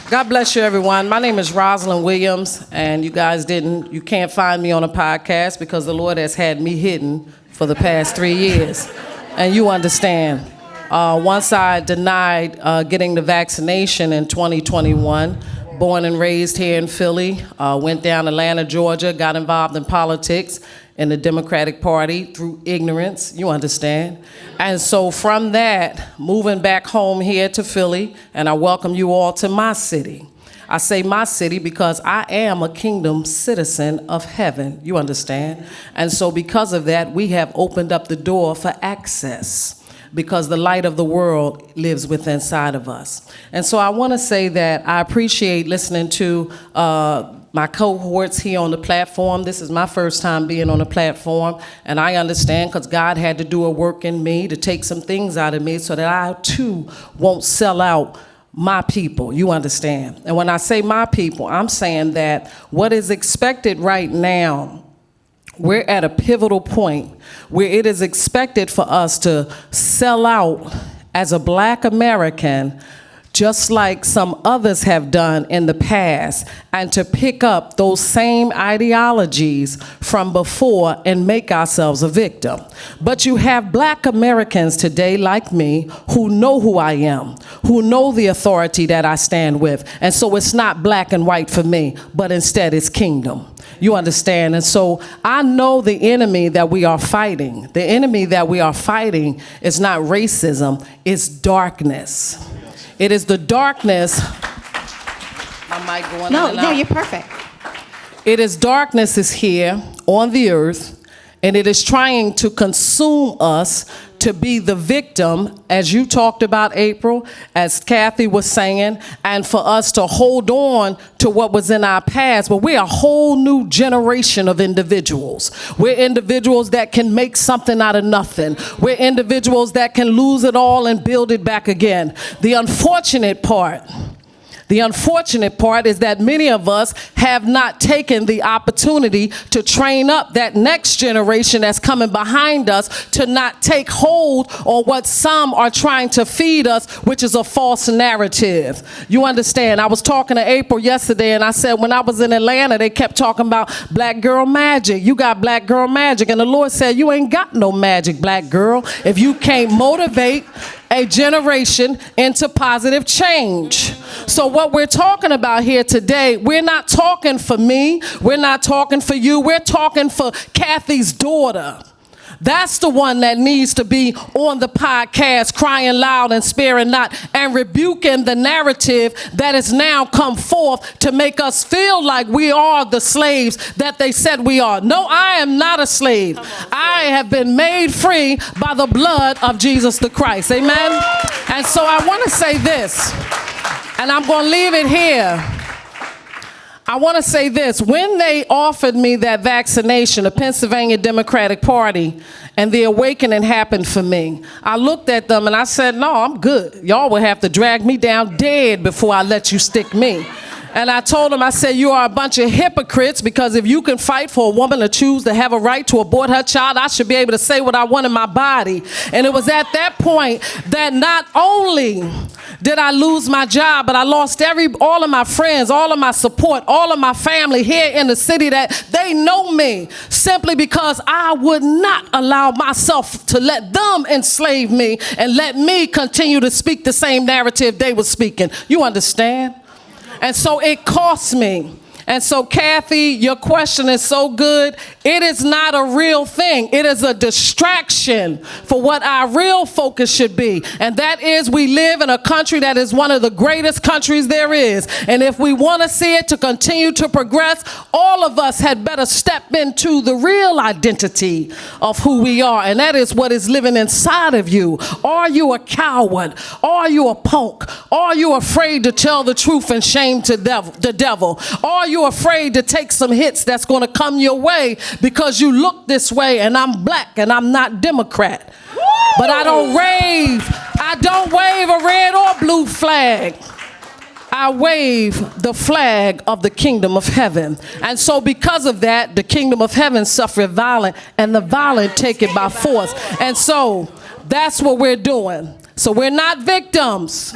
Speaker 8: God bless you, everyone. My name is Rosalind Williams, and you can't find me on a podcast because the Lord has had me hidden for the past 3 years. And you understand. Once I denied getting the vaccination in 2021, born and raised here in Philly, went down to Atlanta, Georgia, got involved in politics in the Democratic Party through ignorance, you understand. And so from that, moving back home here to Philly, and I welcome you all to my city. I say my city because I am a kingdom citizen of heaven, you understand? And so because of that, we have opened up the door for access, because the light of the world lives within inside of us. And so I want to say that I appreciate listening to my cohorts here on the platform. This is my first time being on the platform, and I understand because God had to do a work in me to take some things out of me so that I too won't sell out my people, you understand? And when I say my people, I'm saying that what is expected right now, we're at a pivotal point where it is expected for us to sell out as a Black American, just like some others have done in the past, and to pick up those same ideologies from before and make ourselves a victim. But you have Black Americans today, like me, who know who I am, who know the authority that I stand with. And so it's not black and white for me, but instead it's kingdom. You understand? And so I know the enemy that we are fighting. The enemy that we are fighting is not racism, it's darkness. It is the darkness. My mic going on and
Speaker 4: No,
Speaker 8: out.
Speaker 4: you're perfect.
Speaker 8: It is darkness is here on the earth, and it is trying to consume us to be the victim, as you talked about, April, as Kathy was saying, and for us to hold on to what was in our past. But we're a whole new generation of individuals. We're individuals that can make something out of nothing. We're individuals that can lose it all and build it back again. The unfortunate part is that many of us have not taken the opportunity to train up that next generation that's coming behind us to not take hold on what some are trying to feed us, which is a false narrative. You understand? I was talking to April yesterday, and I said when I was in Atlanta, they kept talking about black girl magic. You got black girl magic. And the Lord said, you ain't got no magic, black girl, if you can't motivate a generation into positive change. So what we're talking about here today, we're not talking for me, we're not talking for you, we're talking for Kathy's daughter. That's the one that needs to be on the podcast crying loud and sparing not and rebuking the narrative that has now come forth to make us feel like we are the slaves that they said we are. No, I am not a slave. I have been made free by the blood of Jesus the Christ. Amen? And so I want to say this, and I'm going to leave it here. I want to say this. When they offered me that vaccination, the Pennsylvania Democratic Party, and the awakening happened for me, I looked at them and I said, no, I'm good. Y'all will have to drag me down dead before I let you stick me. And I told them, I said, you are a bunch of hypocrites, because if you can fight for a woman to choose to have a right to abort her child, I should be able to say what I want in my body. And it was at that point that not only did I lose my job, but I lost all of my friends, all of my support, all of my family here in the city that they know me, simply because I would not allow myself to let them enslave me and let me continue to speak the same narrative they were speaking. You understand? And so it cost me. And so, Kathy, your question is so good. It is not a real thing. It is a distraction for what our real focus should be. And that is, we live in a country that is one of the greatest countries there is. And if we want to see it to continue to progress, all of us had better step into the real identity of who we are. And that is what is living inside of you. Are you a coward? Are you a punk? Are you afraid to tell the truth and shame to the devil? Are you afraid to take some hits that's going to come your way because you look this way and I'm black and I'm not Democrat? But I don't wave a red or blue flag. I wave the flag of the kingdom of heaven. And so because of that, the kingdom of heaven suffereth violent, and the violent take it by force. And so that's what we're doing. So we're not victims.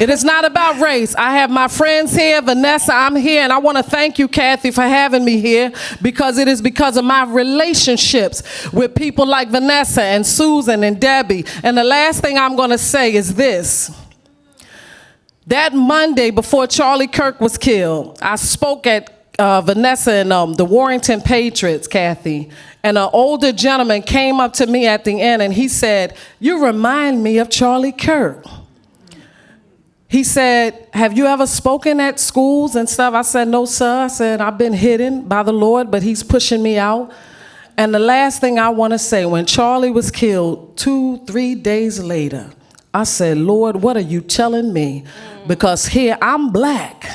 Speaker 8: It is not about race. I have my friends here. Vanessa, I'm here, and I want to thank you, Kathy, for having me here, because it is because of my relationships with people like Vanessa and Susan and Debbie. And the last thing I'm going to say is this. That Monday before Charlie Kirk was killed, I spoke at Vanessa and the Warrington Patriots, Kathy, and an older gentleman came up to me at the end, and he said, "You remind me of Charlie Kirk." He said, "Have you ever spoken at schools and stuff?" I said, "No, sir." I said, "I've been hidden by the Lord, but he's pushing me out." And the last thing I want to say, when Charlie was killed 2-3 days later, I said, "Lord, what are you telling me?" Because here I'm black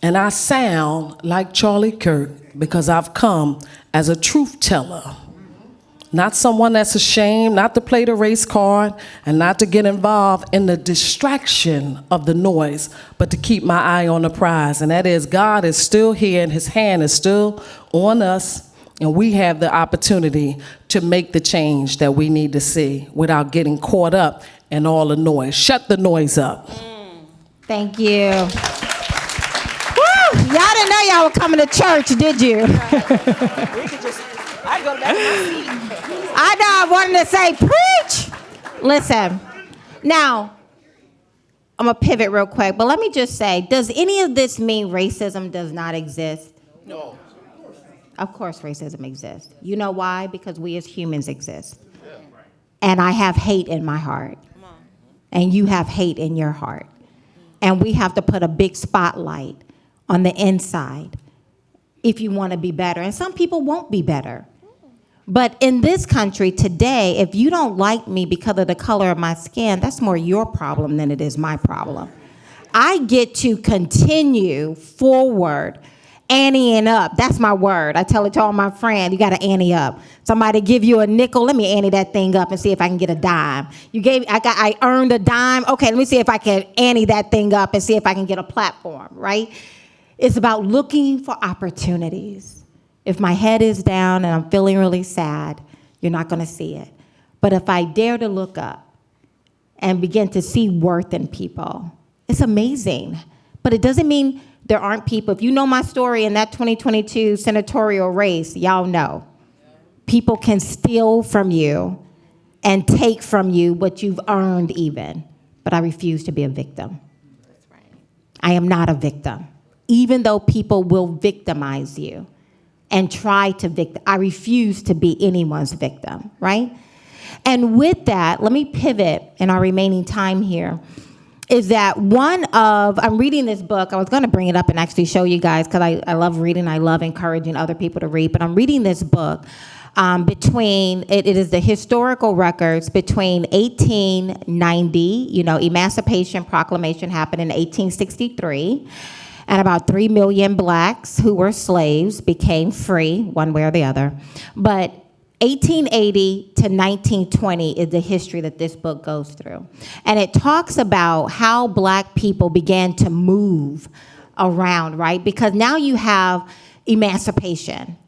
Speaker 8: and I sound like Charlie Kirk because I've come as a truth teller. Not someone that's ashamed, not to play the race card, and not to get involved in the distraction of the noise, but to keep my eye on the prize. And that is, God is still here and his hand is still on us, and we have the opportunity to make the change that we need to see without getting caught up in all the noise. Shut the noise up.
Speaker 4: Thank you. Woo! Y'all didn't know y'all were coming to church, did you?
Speaker 7: I go back to my seat.
Speaker 4: I know I wanted to say, preach. Listen, now, I'm going to pivot real quick, but let me just say, does any of this mean racism does not exist?
Speaker 3: No.
Speaker 4: Of course racism exists. You know why? Because we as humans exist. And I have hate in my heart. And you have hate in your heart. And we have to put a big spotlight on the inside if you want to be better. And some people won't be better. But in this country today, if you don't like me because of the color of my skin, that's more your problem than it is my problem. I get to continue forward, anteing up. That's my word. I tell it to all my friends, you got to ante up. Somebody give you a nickel, let me ante that thing up and see if I can get a dime. I earned a dime. Okay, let me see if I can ante that thing up and see if I can get a platform, right? It's about looking for opportunities. If my head is down and I'm feeling really sad, you're not going to see it. But if I dare to look up and begin to see worth in people, it's amazing. But it doesn't mean there aren't people. If you know my story in that 2022 senatorial race, y'all know. People can steal from you and take from you what you've earned even. But I refuse to be a victim.
Speaker 7: That's right.
Speaker 4: I am not a victim. Even though people will victimize you and try to I refuse to be anyone's victim, right? And with that, let me pivot in our remaining time here, is that I'm reading this book. I was going to bring it up and actually show you guys because I love reading. I love encouraging other people to read. But I'm reading this book it is the historical records between 1890, Emancipation Proclamation happened in 1863, and about 3 million blacks who were slaves became free, one way or the other. But 1880 to 1920 is the history that this book goes through. And it talks about how black people began to move around, right? Because now you have emancipation.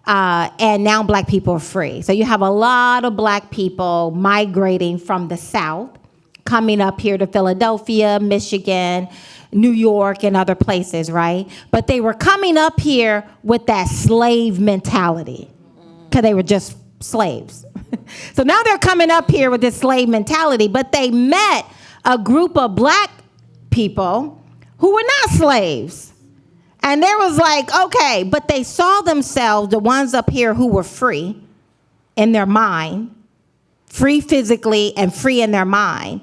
Speaker 4: And now black people are free. So you have a lot of black people migrating from the South, coming up here to Philadelphia, Michigan, New York, and other places, right? But they were coming up here with that slave mentality because they were just slaves. So now they're coming up here with this slave mentality, but they met a group of black people who were not slaves. And there was like, okay, but they saw themselves, the ones up here who were free in their mind, free physically and free in their mind.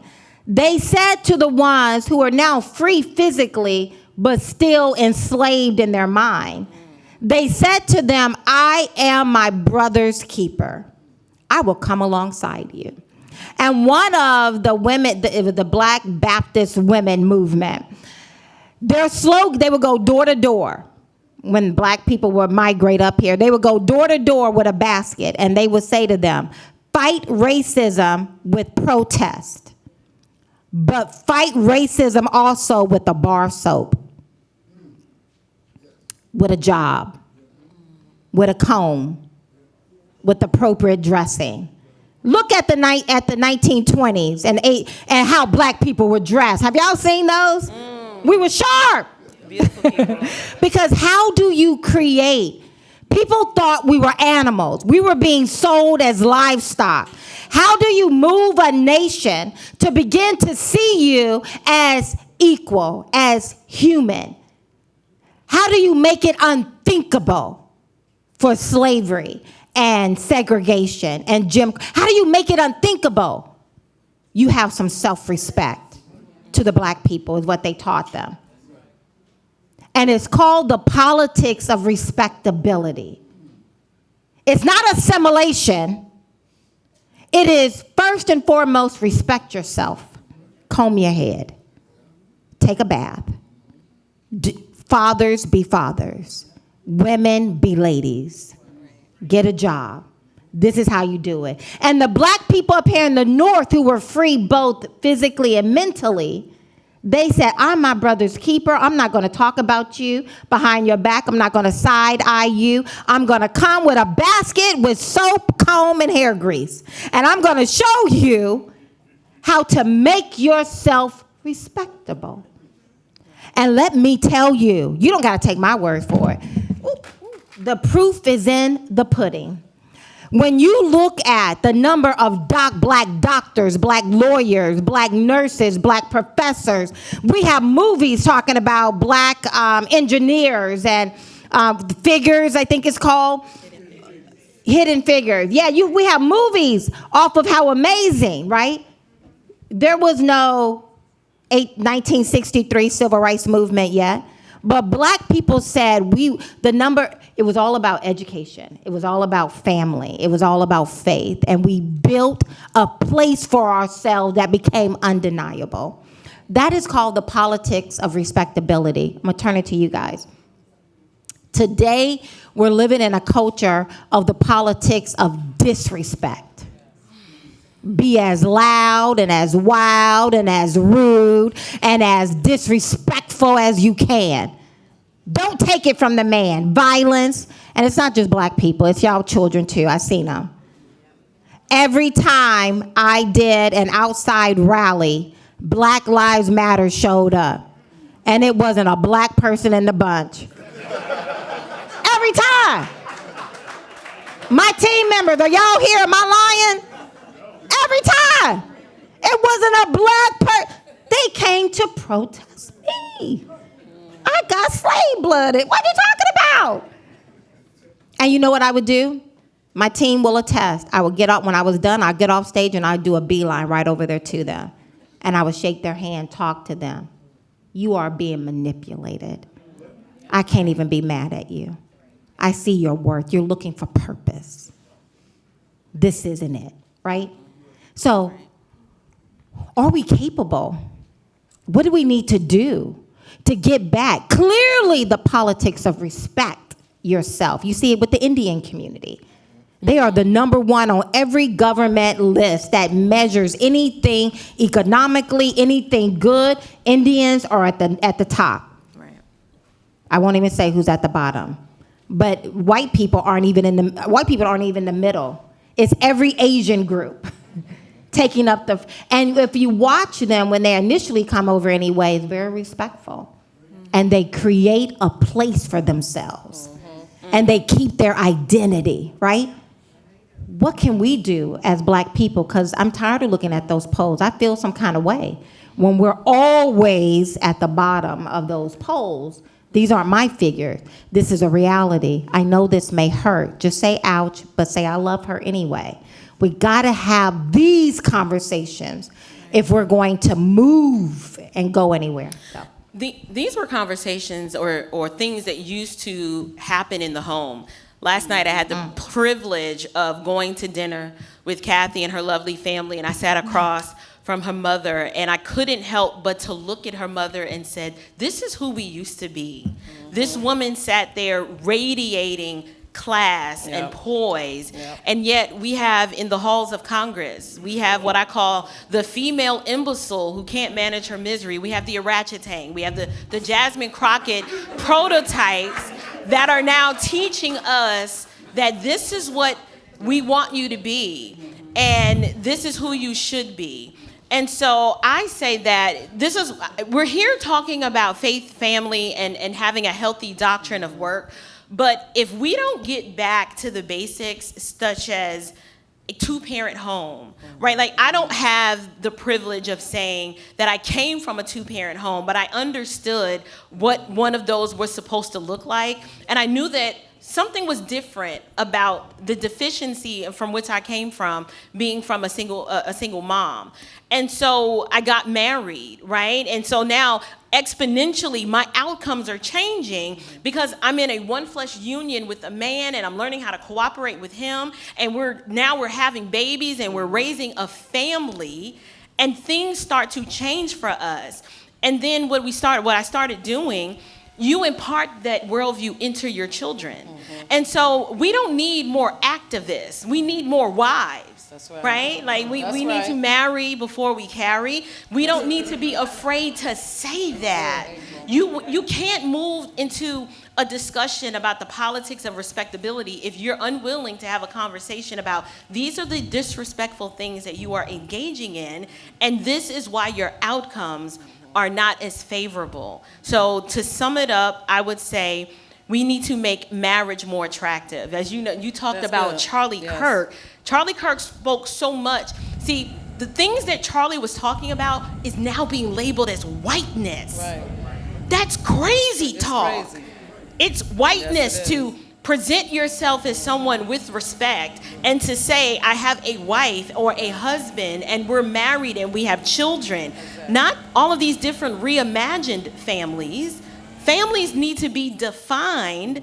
Speaker 4: They said to the ones who are now free physically, but still enslaved in their mind, they said to them, I am my brother's keeper. I will come alongside you. And one of the women, the Black Baptist women movement, their slogan, they would go door to door. When black people would migrate up here, they would go door to door with a basket, and they would say to them, fight racism with protest, but fight racism also with a bar soap, with a job, with a comb, with appropriate dressing. Look at the 1920s and how black people were dressed. Have y'all seen those? We were sharp.
Speaker 7: Beautiful people.
Speaker 4: Because how do you create? People thought we were animals. We were being sold as livestock. How do you move a nation to begin to see you as equal, as human? How do you make it unthinkable for slavery and segregation and Jim? How do you make it unthinkable? You have some self-respect to the black people is what they taught them. And it's called the politics of respectability. It's not assimilation. It is first and foremost, respect yourself. Comb your head. Take a bath. Fathers be fathers. Women be ladies. Get a job. This is how you do it. And the black people up here in the North who were free both physically and mentally, they said, I'm my brother's keeper. I'm not going to talk about you behind your back. I'm not going to side eye you. I'm going to come with a basket with soap, comb, and hair grease. And I'm going to show you how to make yourself respectable. And let me tell you, you don't got to take my word for it. The proof is in the pudding. When you look at the number of black doctors, black lawyers, black nurses, black professors, we have movies talking about black engineers and figures, I think it's called. Hidden Figures. Yeah, we have movies off of how amazing, right? There was no 1963 civil rights movement yet, But black people said it was all about education. It was all about family. It was all about faith. And we built a place for ourselves that became undeniable. That is called the politics of respectability. I'm going to turn it to you guys. Today, we're living in a culture of the politics of disrespect. Be as loud and as wild and as rude and as disrespectful as you can. Don't take it from the man. Violence, and it's not just black people, it's y'all children too. I seen them. Every time I did an outside rally, Black Lives Matter showed up. And it wasn't a black person in the bunch. Every time. My team members, are y'all here? Am I lying? Every time. It wasn't a black person. They came to protest me. I got slave-blooded. What are you talking about? And you know what I would do? My team will attest. I would get up, when I was done, I'd get off stage and I'd do a beeline right over there to them. And I would shake their hand, talk to them. You are being manipulated. I can't even be mad at you. I see your worth. You're looking for purpose. This isn't it, right? So, are we capable? What do we need to do to get back? Clearly, the politics of respect yourself. You see it with the Indian community. They are the number one on every government list that measures anything economically, anything good. Indians are at the top.
Speaker 7: Right.
Speaker 4: I won't even say who's at the bottom. But white people aren't even in the middle. It's every Asian group taking up and if you watch them when they initially come over anyway, it's very respectful. And they create a place for themselves. And they keep their identity, right? What can we do as black people? Because I'm tired of looking at those polls. I feel some kind of way when we're always at the bottom of those polls. These aren't my figures. This is a reality. I know this may hurt. Just say ouch, but say I love her anyway. We got to have these conversations if we're going to move and go anywhere. So.
Speaker 7: These were conversations or things that used to happen in the home. Last night I had the privilege of going to dinner with Kathy and her lovely family, and I sat across from her mother, and I couldn't help but to look at her mother and said, this is who we used to be. This woman sat there radiating class and poise, and yet we have in the halls of Congress, we have what I call the female imbecile who can't manage her misery. We have the orangutan, we have the Jasmine Crockett prototypes that are now teaching us that this is what we want you to be, and this is who you should be. And so I say that we're here talking about faith, family, and having a healthy doctrine of work. But if we don't get back to the basics, such as a two-parent home, right? Like, I don't have the privilege of saying that I came from a two-parent home, but I understood what one of those was supposed to look like. And I knew that something was different about the deficiency from which I came from, being from a single mom. And so I got married, right? And so now exponentially my outcomes are changing because I'm in a one flesh union with a man, and I'm learning how to cooperate with him, and we're having babies and we're raising a family, and things start to change for us. And then what I started doing, you impart that worldview into your children. And so we don't need more activists. We need more wives. That's right? Like we need to marry before we carry. We don't need to be afraid to say that. You can't move into a discussion about the politics of respectability if you're unwilling to have a conversation about these are the disrespectful things that you are engaging in, and this is why your outcomes are not as favorable. So to sum it up, I would say we need to make marriage more attractive. As you know, you talked about Charlie Kirk. Charlie Kirk spoke so much. See, the things that Charlie was talking about is now being labeled as whiteness. Right. That's crazy talk. Crazy. It's whiteness to present yourself as someone with respect and to say, I have a wife or a husband and we're married and we have children. Not all of these different reimagined families. Families need to be defined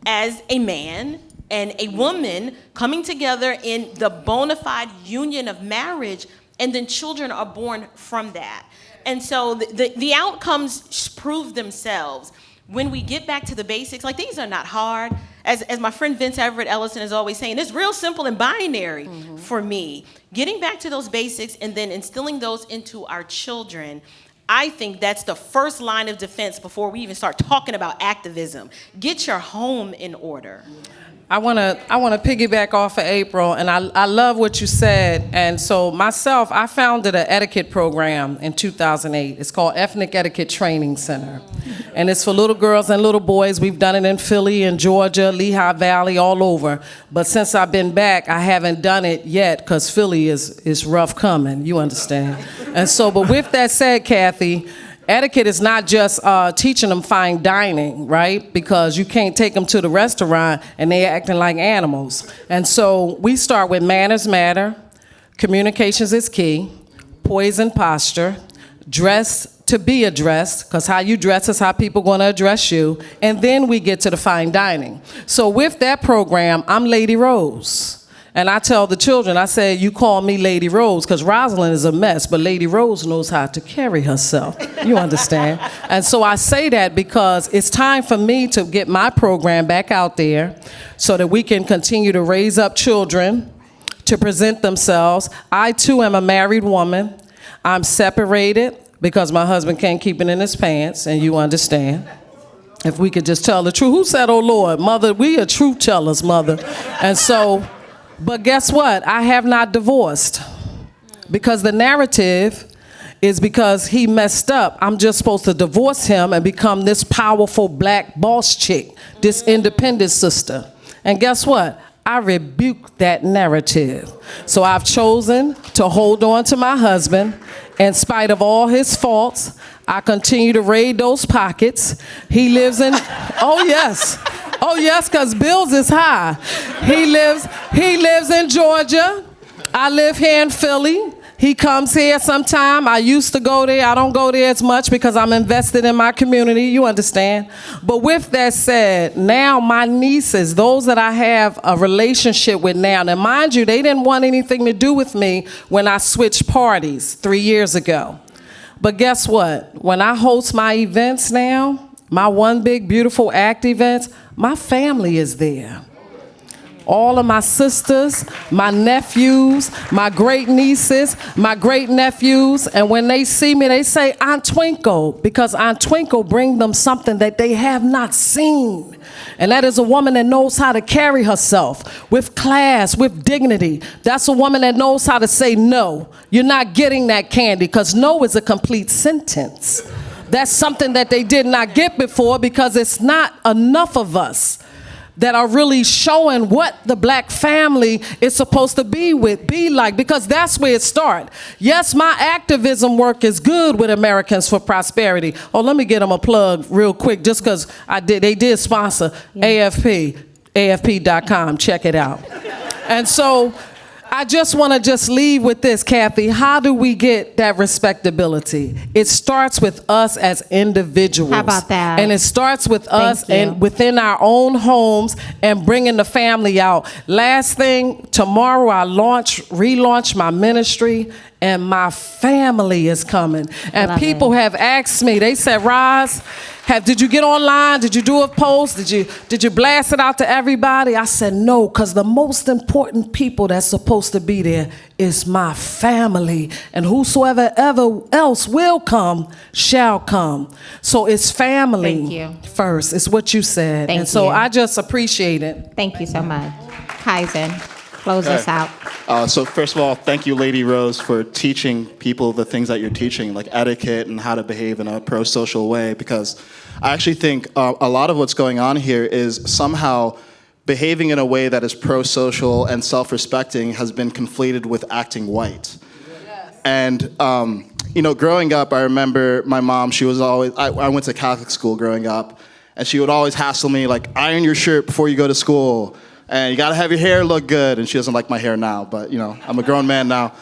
Speaker 7: as a man and a woman coming together in the bona fide union of marriage, and then children are born from that. And so the outcomes prove themselves. When we get back to the basics, like, these are not hard. As my friend Vince Everett Ellison is always saying, it's real simple and binary for me. Getting back to those basics and then instilling those into our children, I think that's the first line of defense before we even start talking about activism. Get your home in order.
Speaker 8: I want to piggyback off of April, and I love what you said. And so myself, I founded an etiquette program in 2008. It's called Ethnic Etiquette Training Center. And it's for little girls and little boys. We've done it in Philly and Georgia, Lehigh Valley, all over. But since I've been back, I haven't done it yet because Philly is rough coming, you understand. And so, but with that said, Kathy, etiquette is not just teaching them fine dining, right? Because you can't take them to the restaurant and they're acting like animals. And so we start with manners matter, communications is key, poise and posture, dress to be addressed, because how you dress is how people going to address you, and then we get to the fine dining. So with that program, I'm Lady Rose. And I tell the children, I say, you call me Lady Rose, because Rosalind is a mess, but Lady Rose knows how to carry herself. You understand? And so I say that because it's time for me to get my program back out there so that we can continue to raise up children to present themselves. I, too, am a married woman. I'm separated because my husband can't keep it in his pants, and you understand. If we could just tell the truth. Who said, oh, Lord? Mother, we are truth tellers, Mother. And so... But guess what? I have not divorced, because the narrative is because he messed up, I'm just supposed to divorce him and become this powerful black boss chick, this independent sister. And guess what? I rebuke that narrative. So I've chosen to hold on to my husband in spite of all his faults. I continue to raid those pockets. He lives in, oh yes, because bills is high. He lives in Georgia. I live here in Philly. He comes here sometime. I used to go there. I don't go there as much because I'm invested in my community. You understand? But with that said, now my nieces, those that I have a relationship with now, and mind you, they didn't want anything to do with me when I switched parties 3 years ago. But guess what? When I host my events now, my One Big Beautiful Act events, my family is there. All of my sisters, my nephews, my great nieces, my great nephews, and when they see me, they say, Aunt Twinkle, because Aunt Twinkle brings them something that they have not seen. And that is a woman that knows how to carry herself with class, with dignity. That's a woman that knows how to say no. You're not getting that candy, because no is a complete sentence. That's something that they did not get before, because it's not enough of us that are really showing what the black family is supposed to be like, because that's where it starts. Yes, my activism work is good with Americans for Prosperity. Oh, let me get them a plug real quick, just because they did sponsor AFP, AFP.com, check it out. And so I just want to just leave with this, Kathy. How do we get that respectability? It starts with us as individuals.
Speaker 4: How about that?
Speaker 8: And it starts with us and within our own homes and bringing the family out. Last thing, tomorrow I relaunch my ministry, and my family is coming. And people have asked me, they said, Roz, did you get online? Did you do a post? Did you blast it out to everybody? I said, no, because the most important people that's supposed to be there is my family. And whosoever ever else will come, shall come. So it's family first. It's what you said. And so I just appreciate it.
Speaker 4: Thank you so much. Kaizen, close us out.
Speaker 6: So first of all, thank you, Lady Rose, for teaching people the things that you're teaching, like etiquette and how to behave in a pro-social way, because I actually think a lot of what's going on here is somehow behaving in a way that is pro-social and self-respecting has been conflated with acting white. Yes. And, growing up, I remember my mom, she was always, I went to Catholic school growing up, and she would always hassle me, like, iron your shirt before you go to school. And you gotta have your hair look good. And she doesn't like my hair now, but I'm a grown man now.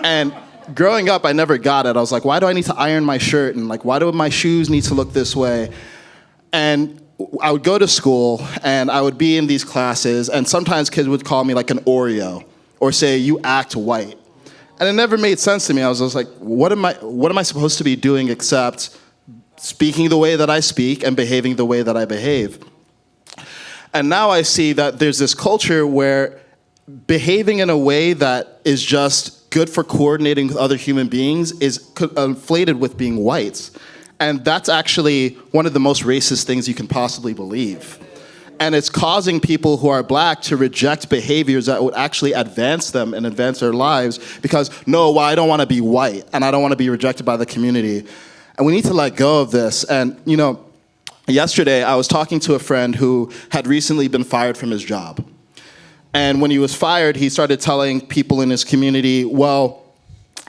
Speaker 6: And growing up, I never got it. I was like, why do I need to iron my shirt? And like, why do my shoes need to look this way? And I would go to school, and I would be in these classes, and sometimes kids would call me like an Oreo, or say, you act white. And it never made sense to me. I was just like, what am I supposed to be doing except speaking the way that I speak and behaving the way that I behave? And now I see that there's this culture where behaving in a way that is just good for coordinating with other human beings is conflated with being white. And that's actually one of the most racist things you can possibly believe. And it's causing people who are black to reject behaviors that would actually advance them and advance their lives because, no, well, I don't want to be white and I don't want to be rejected by the community. And we need to let go of this. And, you know, yesterday I was talking to a friend who had recently been fired from his job. And when he was fired, he started telling people in his community, well,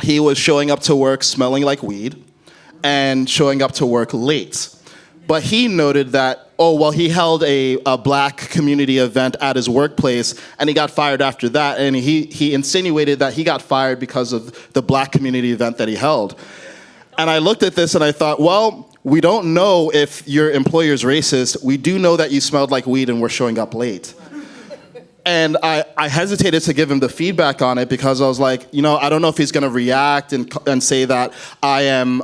Speaker 6: he was showing up to work smelling like weed and showing up to work late. But he noted that, oh, well, he held a black community event at his workplace, and he got fired after that. And he insinuated that he got fired because of the black community event that he held. And I looked at this and I thought, well, we don't know if your employer's racist. We do know that you smelled like weed and were showing up late. And I hesitated to give him the feedback on it because I was like, you know, I don't know if he's going to react and say that I am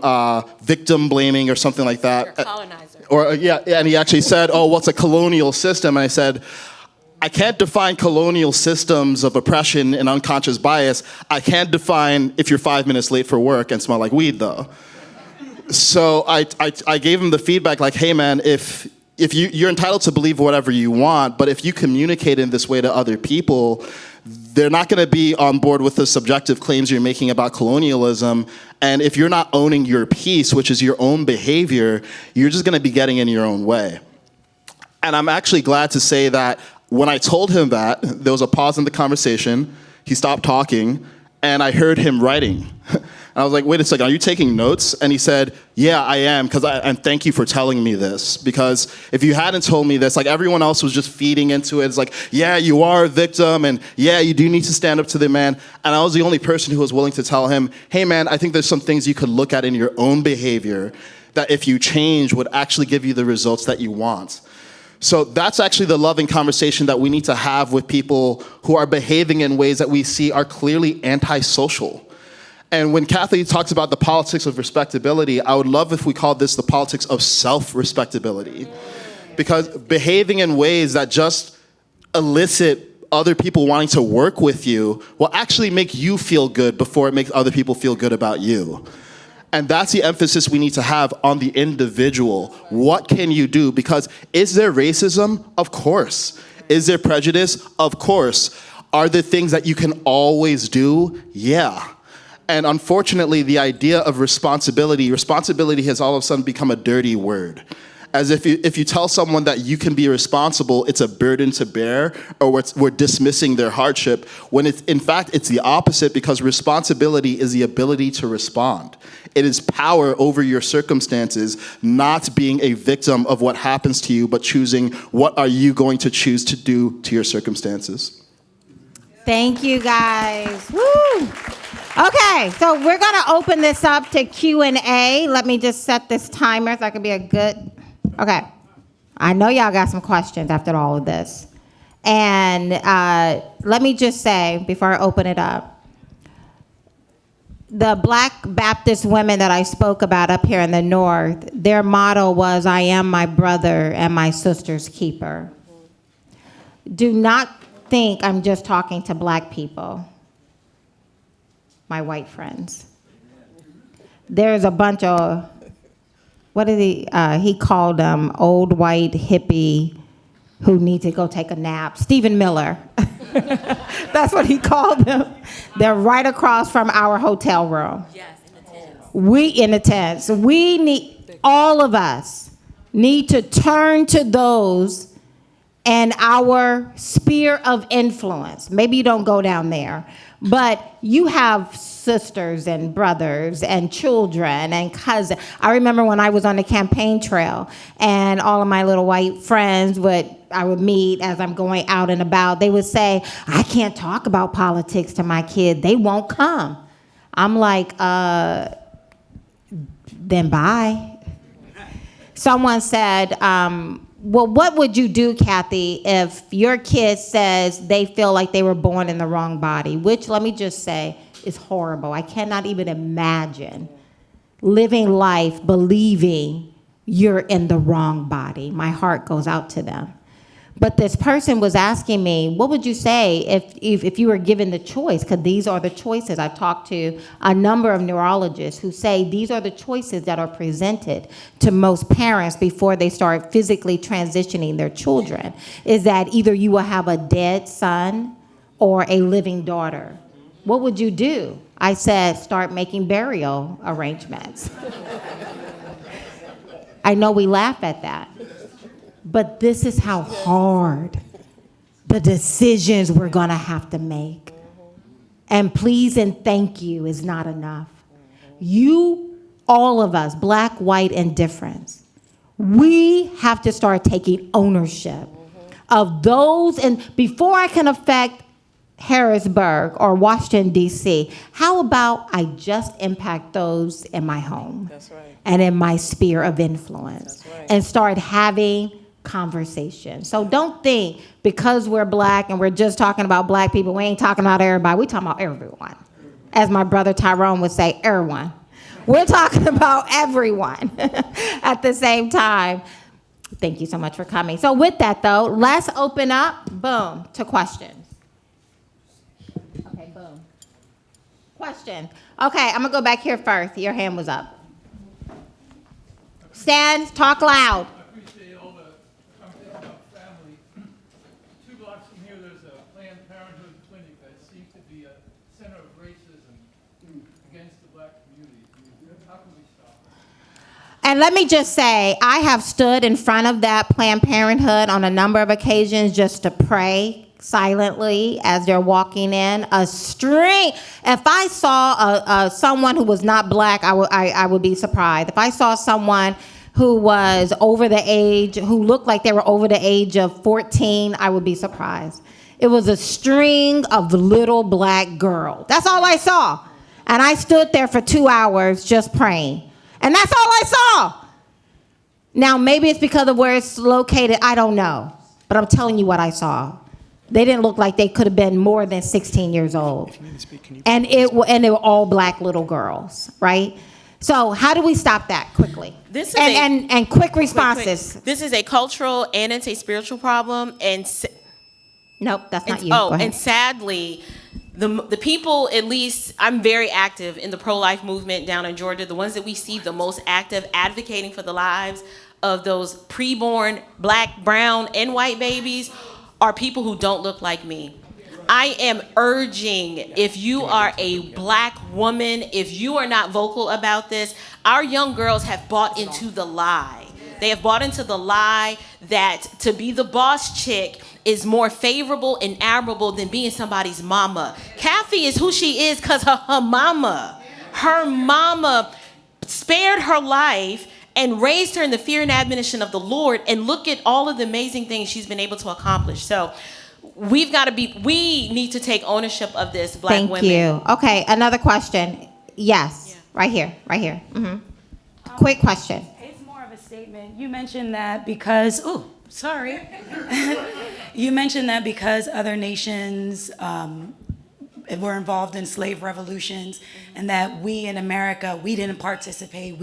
Speaker 6: victim blaming or something like that.
Speaker 7: You're a colonizer.
Speaker 6: Or yeah, and he actually said, oh, what's a colonial system? And I said, I can't define colonial systems of oppression and unconscious bias. I can't define if you're 5 minutes late for work and smell like weed, though. So I gave him the feedback like, hey, man, if you're entitled to believe whatever you want, but if you communicate in this way to other people, they're not going to be on board with the subjective claims you're making about colonialism. And if you're not owning your piece, which is your own behavior, you're just going to be getting in your own way. And I'm actually glad to say that when I told him that, there was a pause in the conversation. He stopped talking, and I heard him writing. And I was like, wait a second, are you taking notes? And he said, yeah, I am, and thank you for telling me this. Because if you hadn't told me this, like everyone else was just feeding into it. It's like, yeah, you are a victim, and yeah, you do need to stand up to the man. And I was the only person who was willing to tell him, hey man, I think there's some things you could look at in your own behavior that if you change would actually give you the results that you want. So that's actually the loving conversation that we need to have with people who are behaving in ways that we see are clearly antisocial. And when Kathy talks about the politics of respectability, I would love if we called this the politics of self-respectability. Because behaving in ways that just elicit other people wanting to work with you will actually make you feel good before it makes other people feel good about you. And that's the emphasis we need to have on the individual. What can you do? Because is there racism? Of course. Is there prejudice? Of course. Are there things that you can always do? Yeah. And unfortunately, the idea of responsibility has all of a sudden become a dirty word. As if you tell someone that you can be responsible, it's a burden to bear, or we're dismissing their hardship, when in fact, it's the opposite, because responsibility is the ability to respond. It is power over your circumstances, not being a victim of what happens to you, but choosing what are you going to choose to do to your circumstances.
Speaker 4: Thank you, guys. Woo! Okay, so we're going to open this up to Q&A. Let me just set this timer so I can be a good... Okay. I know y'all got some questions after all of this. And let me just say, before I open it up, the Black Baptist women that I spoke about up here in the North, their motto was, I am my brother and my sister's keeper. Do not think I'm just talking to black people, my white friends. There's a bunch of, what did he called them, old white hippie who need to go take a nap. Stephen Miller. That's what he called them. They're right across from our hotel room.
Speaker 7: Yes, in the tents.
Speaker 4: We in the tents. We need, all of us need to turn to those and our sphere of influence. Maybe you don't go down there, but you have sisters and brothers and children and cousins. I remember when I was on the campaign trail and all of my little white friends I would meet as I'm going out and about. They would say, I can't talk about politics to my kid. They won't come. I'm like, then bye. Someone said, well, what would you do, Kathy, if your kid says they feel like they were born in the wrong body? Which, let me just say, is horrible. I cannot even imagine living life believing you're in the wrong body. My heart goes out to them. But this person was asking me, what would you say if you were given the choice? Because these are the choices. I've talked to a number of neurologists who say these are the choices that are presented to most parents before they start physically transitioning their children, is that either you will have a dead son or a living daughter. What would you do? I said, start making burial arrangements. I know we laugh at that. But this is how hard the decisions we're gonna have to make. And please and thank you is not enough. You, all of us, black, white, and difference, we have to start taking ownership of those. And before I can affect Harrisburg or Washington, D.C., how about I just impact those in my home?
Speaker 8: That's right.
Speaker 4: And in my sphere of influence.
Speaker 8: That's right.
Speaker 4: And start having conversation. So don't think because we're black and we're just talking about black people, we ain't talking about everybody. We're talking about everyone. As my brother Tyrone would say, everyone. We're talking about everyone at the same time. Thank you so much for coming. So with that, though, let's open up, boom, to questions. Okay, boom. Question. Okay, I'm going to go back here first. Your hand was up. Stand, talk loud. And let me just say, I have stood in front of that Planned Parenthood on a number of occasions just to pray silently as they're walking in. If I saw someone who was not black, I would be surprised. If I saw someone who was over the age, who looked like they were over the age of 14, I would be surprised. It was a string of little black girls. That's all I saw. And I stood there for 2 hours just praying. And that's all I saw. Now, maybe it's because of where it's located. I don't know. But I'm telling you what I saw. They didn't look like they could have been more than 16 years old. And they were all black little girls, right? So how do we stop that quickly?
Speaker 7: This is
Speaker 4: and quick responses.
Speaker 7: Quick. This is a cultural and it's a spiritual problem.
Speaker 4: Nope, that's not you.
Speaker 7: Oh, and sadly, the people, at least, I'm very active in the pro-life movement down in Georgia. The ones that we see the most active advocating for the lives of those preborn black, brown, and white babies are people who don't look like me. I am urging, if you are a black woman, if you are not vocal about this, our young girls have bought into the lie. They have bought into the lie that to be the boss chick is more favorable and admirable than being somebody's mama. Kathy is who she is because of her mama. Her mama spared her life and raised her in the fear and admonition of the Lord, and look at all of the amazing things she's been able to accomplish. So we need to take ownership of this, black women.
Speaker 4: Thank you. Okay, another question. Yes, yeah. Right here. Mm-hmm. Quick question.
Speaker 9: It's more of a statement. You mentioned that because, you mentioned that because other nations were involved in slave revolutions, and that we in America, we didn't participate,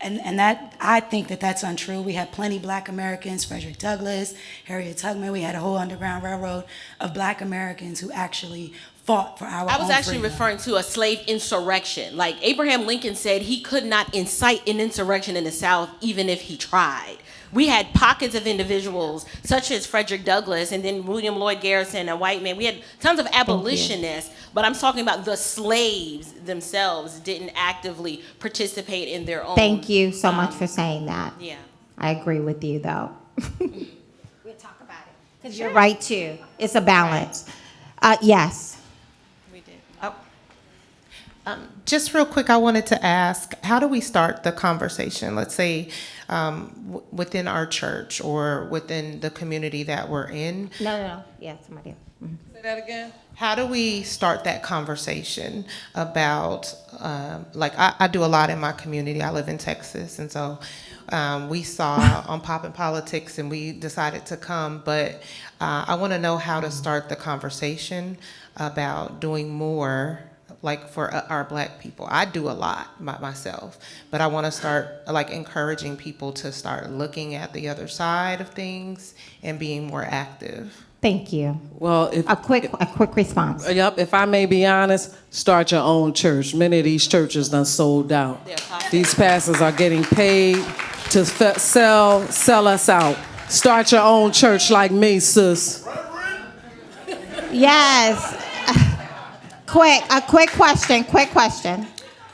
Speaker 9: and that, I think that that's untrue. We had plenty black Americans, Frederick Douglass, Harriet Tubman. We had a whole Underground Railroad of black Americans who actually fought for our own
Speaker 7: I was actually
Speaker 9: freedom.
Speaker 7: referring to a slave insurrection. Like Abraham Lincoln said, he could not incite an insurrection in the South even if he tried. We had pockets of individuals such as Frederick Douglass and then William Lloyd Garrison, a white man. We had tons of abolitionists, but I'm talking about the slaves themselves didn't actively participate in their own.
Speaker 4: Thank you so much for saying that.
Speaker 7: Yeah.
Speaker 4: I agree with you, though. We'll talk about it. Because you're right, too. It's a balance. Yes.
Speaker 7: We did.
Speaker 10: Just real quick, I wanted to ask, how do we start the conversation? Let's say within our church or within the community that we're in.
Speaker 4: No. Yeah, somebody else. Mm-hmm.
Speaker 8: Say that again.
Speaker 10: How do we start that conversation about, I do a lot in my community. I live in Texas, and so We saw on Pop and Politics, and we decided to come. But I want to know how to start the conversation about doing more, like for our Black people. I do a lot myself, but I want to start like encouraging people to start looking at the other side of things and being more active.
Speaker 4: Thank you.
Speaker 8: Well, if
Speaker 4: A quick response.
Speaker 8: Yep, if I may be honest, start your own church. Many of these churches done sold out. These pastors are getting paid to sell us out. Start your own church like me, sis.
Speaker 4: Yes. A quick question.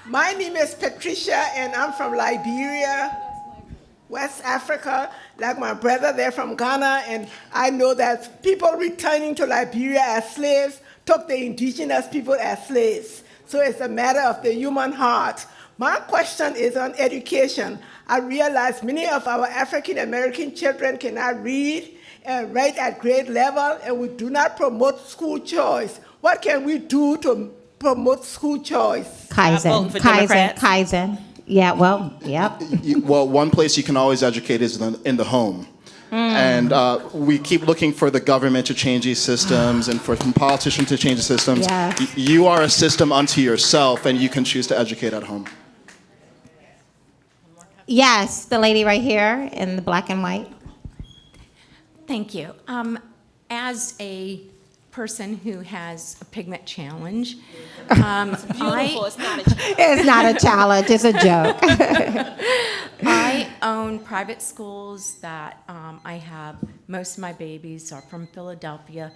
Speaker 11: My name is Patricia, and I'm from Liberia, West Africa. Like my brother, they're from Ghana, and I know that people returning to Liberia as slaves took the indigenous people as slaves. So it's a matter of the human heart. My question is on education. I realize many of our African American children cannot read and write at grade level, and we do not promote school choice. What can we do to promote school choice?
Speaker 4: Kaizen. Yeah, well, yep.
Speaker 6: Well, one place you can always educate is in the home. And we keep looking for the government to change these systems and for politicians to change the systems.
Speaker 4: Yes.
Speaker 6: You are a system unto yourself, and you can choose to educate at home.
Speaker 4: Yes, the lady right here in the black and white.
Speaker 12: Thank you. As a person who has a pigment challenge,
Speaker 7: It's beautiful. It's not a challenge.
Speaker 4: It's not a challenge, it's a joke.
Speaker 12: I own private schools that I have. Most of my babies are from Philadelphia,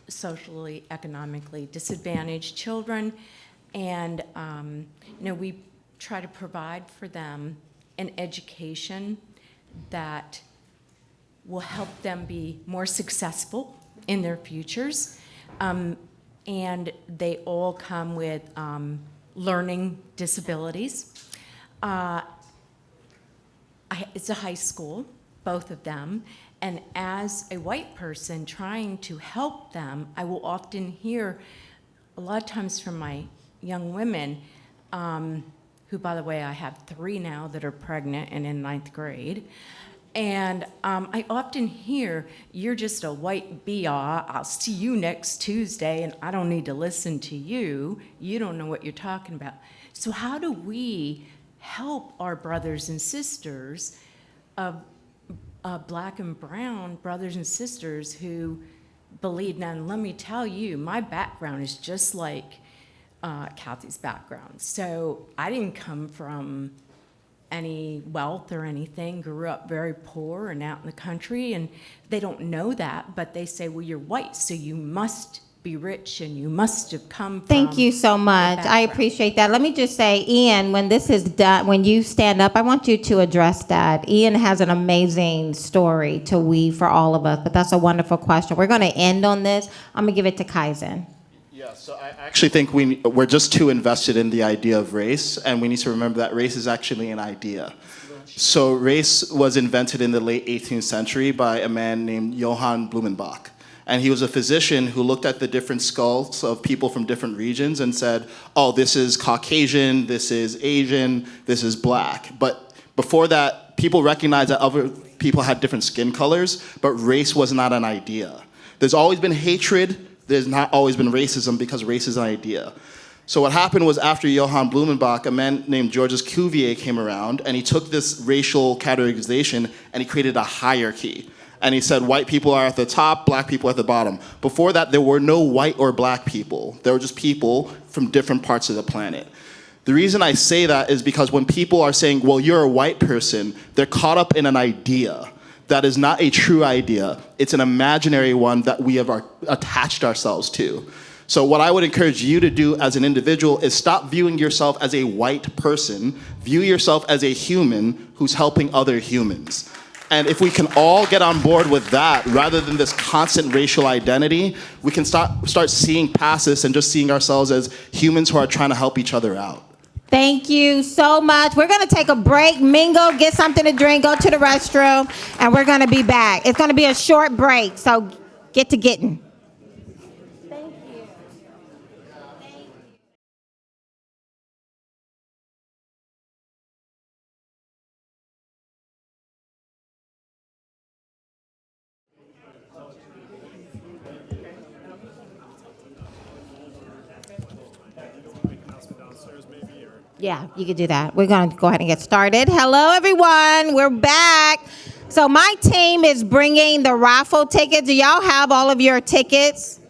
Speaker 12: socially, economically disadvantaged children, and we try to provide for them an education that will help them be more successful in their futures. And they all come with learning disabilities. It's a high school, both of them. And as a white person trying to help them, I will often hear a lot of times from my young women, who, by the way, I have 3 now that are pregnant and in 9th grade. And I often hear, you're just a white BR, I'll see you next Tuesday, and I don't need to listen to you. You don't know what you're talking about. So how do we help our brothers and sisters, black and brown brothers and sisters who believe, now let me tell you, my background is just like Kathy's background. So I didn't come from any wealth or anything, grew up very poor and out in the country, and they don't know that, but they say, well, you're white, so you must be rich and you must have come from.
Speaker 4: Thank you so much. I appreciate that. Let me just say, Ian, when this is done, when you stand up, I want you to address that. Ian has an amazing story to weave for all of us, but that's a wonderful question. We're going to end on this. I'm going to give it to Kaizen.
Speaker 6: Yeah, so I actually think we're just too invested in the idea of race, and we need to remember that race is actually an idea. So race was invented in the late 18th century by a man named Johann Blumenbach. And he was a physician who looked at the different skulls of people from different regions and said, oh, this is Caucasian, this is Asian, this is black. But before that, people recognized that other people had different skin colors, but race was not an idea. There's always been hatred. There's not always been racism because race is an idea. So what happened was after Johann Blumenbach, a man named Georges Cuvier came around, and he took this racial categorization and he created a hierarchy. And he said white people are at the top, black people at the bottom. Before that, there were no white or black people. There were just people from different parts of the planet. The reason I say that is because when people are saying, well, you're a white person, they're caught up in an idea. That is not a true idea. It's an imaginary one that we have attached ourselves to. So what I would encourage you to do as an individual is stop viewing yourself as a white person. View yourself as a human who's helping other humans. And if we can all get on board with that, rather than this constant racial identity, we can start seeing past this and just seeing ourselves as humans who are trying to help each other out.
Speaker 4: Thank you so much. We're going to take a break, mingle, get something to drink, go to the restroom, and we're going to be back. It's going to be a short break, so get to getting. Yeah, you could do that. We're going to go ahead and get started. Hello, everyone. We're back. So my team is bringing the raffle tickets. Do y'all have all of your tickets?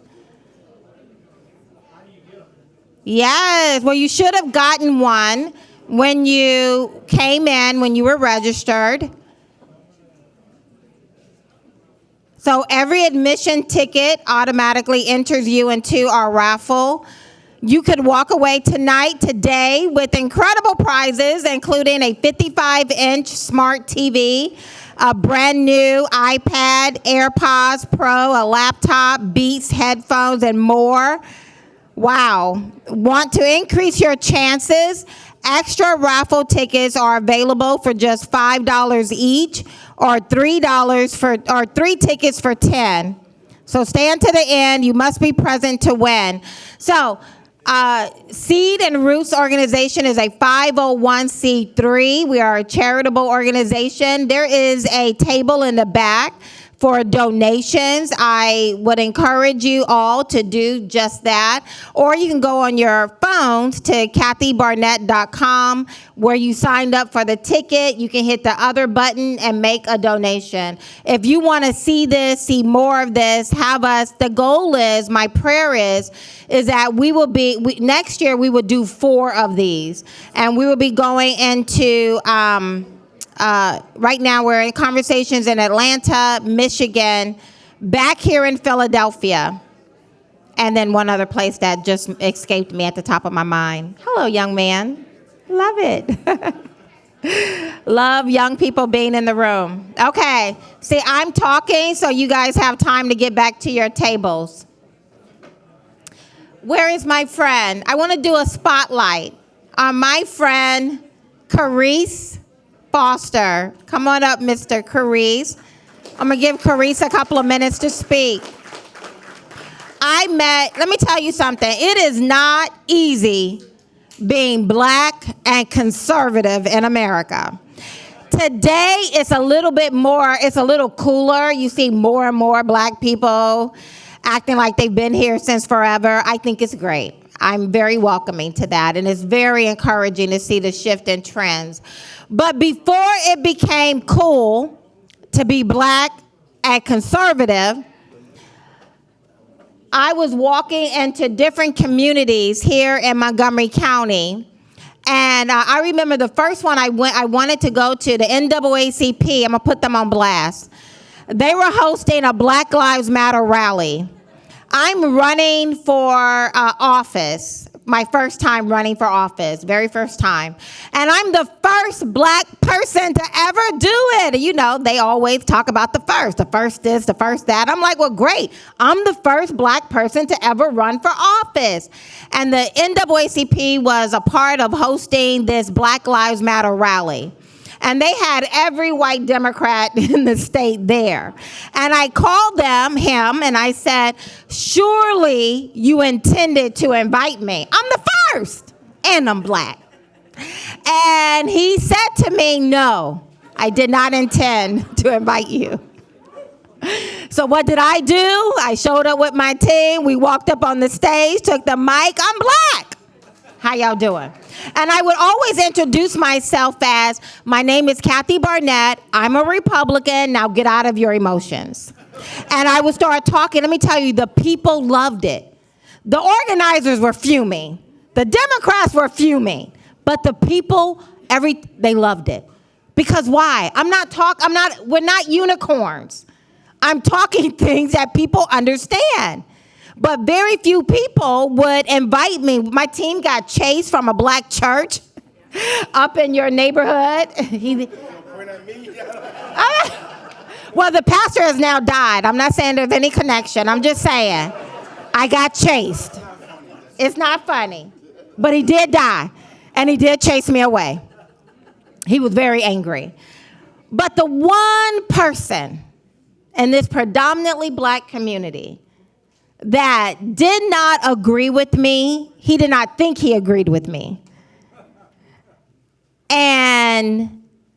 Speaker 4: Yes. Well, you should have gotten one when you came in, when you were registered. So every admission ticket automatically enters you into our raffle. You could walk away today, with incredible prizes, including a 55-inch smart TV, a brand new iPad, AirPods Pro, a laptop, Beats, headphones, and more. Wow. Want to increase your chances? Extra raffle tickets are available for just $5 each, or three tickets for $10. So stay until the end. You must be present to win. So Seed and Roots organization is a 501c3. We are a charitable organization. There is a table in the back for donations. I would encourage you all to do just that. Or you can go on your phones to kathybarnette.com where you signed up for the ticket. You can hit the other button and make a donation. If you want to see this, see more of this, have us. The goal is, my prayer is that next year we will do 4 of these. And we will be going into, right now we're in conversations in Atlanta, Michigan, back here in Philadelphia, and then one other place that just escaped me at the top of my mind. Hello, young man. Love it. Love young people being in the room. Okay, see, I'm talking so you guys have time to get back to your tables. Where is my friend? I want to do a spotlight on my friend, Carice Foster. Come on up, Mr. Carice. I'm going to give Carice a couple of minutes to speak. Let me tell you something. It is not easy being black and conservative in America. Today, it's a little cooler. You see more and more black people acting like they've been here since forever. I think it's great. I'm very welcoming to that, and it's very encouraging to see the shift in trends. But before it became cool to be black and conservative, I was walking into different communities here in Montgomery County, and I remember the first one I wanted to go to, the NAACP. I'm going to put them on blast. They were hosting a Black Lives Matter rally. I'm running for office, my first time running for office, very first time. And I'm the first black person to ever do it. You know, they always talk about the first this, the first that. I'm like, well, great. I'm the first black person to ever run for office. And the NAACP was a part of hosting this Black Lives Matter rally. And they had every white Democrat in the state there. And I called him, and I said, surely you intended to invite me. I'm the first, and I'm black. And he said to me, no, I did not intend to invite you. So what did I do? I showed up with my team. We walked up on the stage, took the mic. I'm black. How y'all doing? And I would always introduce myself as, my name is Kathy Barnette. I'm a Republican. Now get out of your emotions. And I would start talking. Let me tell you, the people loved it. The organizers were fuming. The Democrats were fuming. But the people, they loved it. Because why? We're not unicorns. I'm talking things that people understand. But very few people would invite me. My team got chased from a black church up in your neighborhood. Well, the pastor has now died. I'm not saying there's any connection. I'm just saying I got chased. It's not funny. But he did die, and he did chase me away. He was very angry. But the one person in this predominantly black community that did not agree with me, he did not think he agreed with me.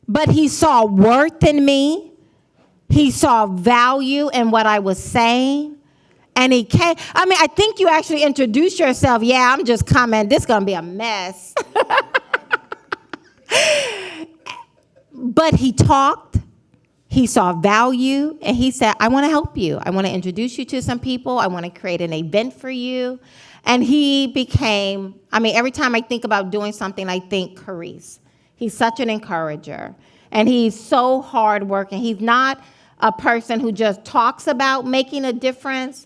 Speaker 4: But he saw worth in me. He saw value in what I was saying. And he came. I think you actually introduced yourself. Yeah, I'm just coming. This is going to be a mess. But he talked, he saw value, and he said, I want to help you. I want to introduce you to some people. I want to create an event for you. And he became, every time I think about doing something, I think Carice. He's such an encourager. And he's so hardworking. He's not a person who just talks about making a difference.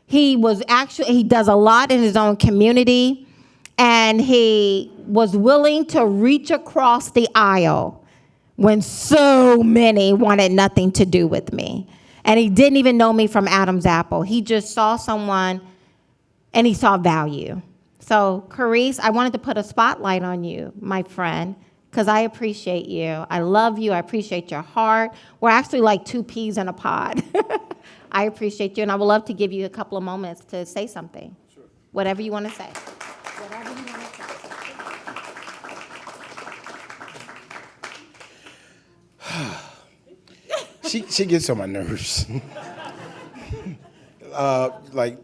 Speaker 4: He does a lot in his own community. And he was willing to reach across the aisle when so many wanted nothing to do with me. And he didn't even know me from Adam's apple. He just saw someone and he saw value. So, Carice, I wanted to put a spotlight on you, my friend, because I appreciate you. I love you. I appreciate your heart. We're actually like two peas in a pod. I appreciate you, and I would love to give you a couple of moments to say something. Sure. Whatever you want to say. Whatever you want to say.
Speaker 13: She gets on my nerves. Like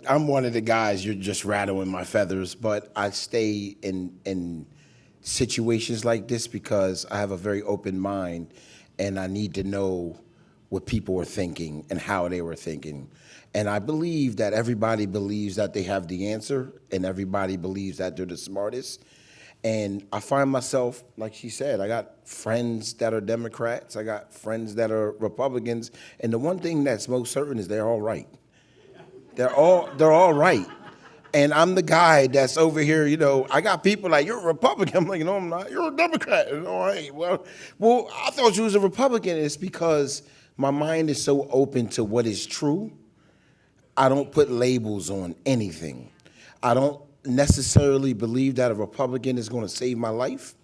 Speaker 13: I'm one of the guys, you're just rattling my feathers, but I stay in situations like this because I have a very open mind and I need to know what people are thinking and how they were thinking. And I believe that everybody believes that they have the answer and everybody believes that they're the smartest. And I find myself, like she said, I got friends that are Democrats, I got friends that are Republicans, and the one thing that's most certain is they're all right. They're all right. And I'm the guy that's over here, I got people like, you're a Republican. I'm like, no, I'm not. You're a Democrat. All right. Well, I thought you was a Republican. It's because my mind is so open to what is true. I don't put labels on anything. I don't necessarily believe that a Republican is going to save my life.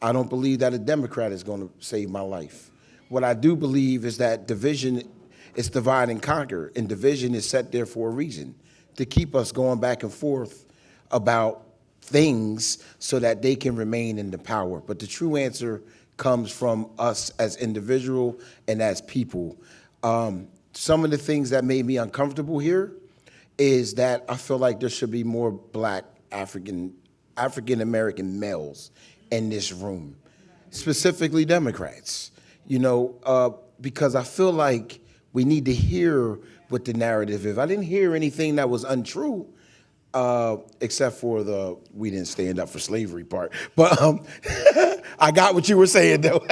Speaker 13: I don't believe that a Democrat is going to save my life. What I do believe is that division is divide and conquer, and division is set there for a reason, to keep us going back and forth about things so that they can remain in the power. But the true answer comes from us as individual and as people. Some of the things that made me uncomfortable here is that I feel like there should be more black African-American males in this room, specifically Democrats, because I feel like we need to hear what the narrative is. I didn't hear anything that was untrue, except for the we didn't stand up for slavery part. But I got what you were saying, though.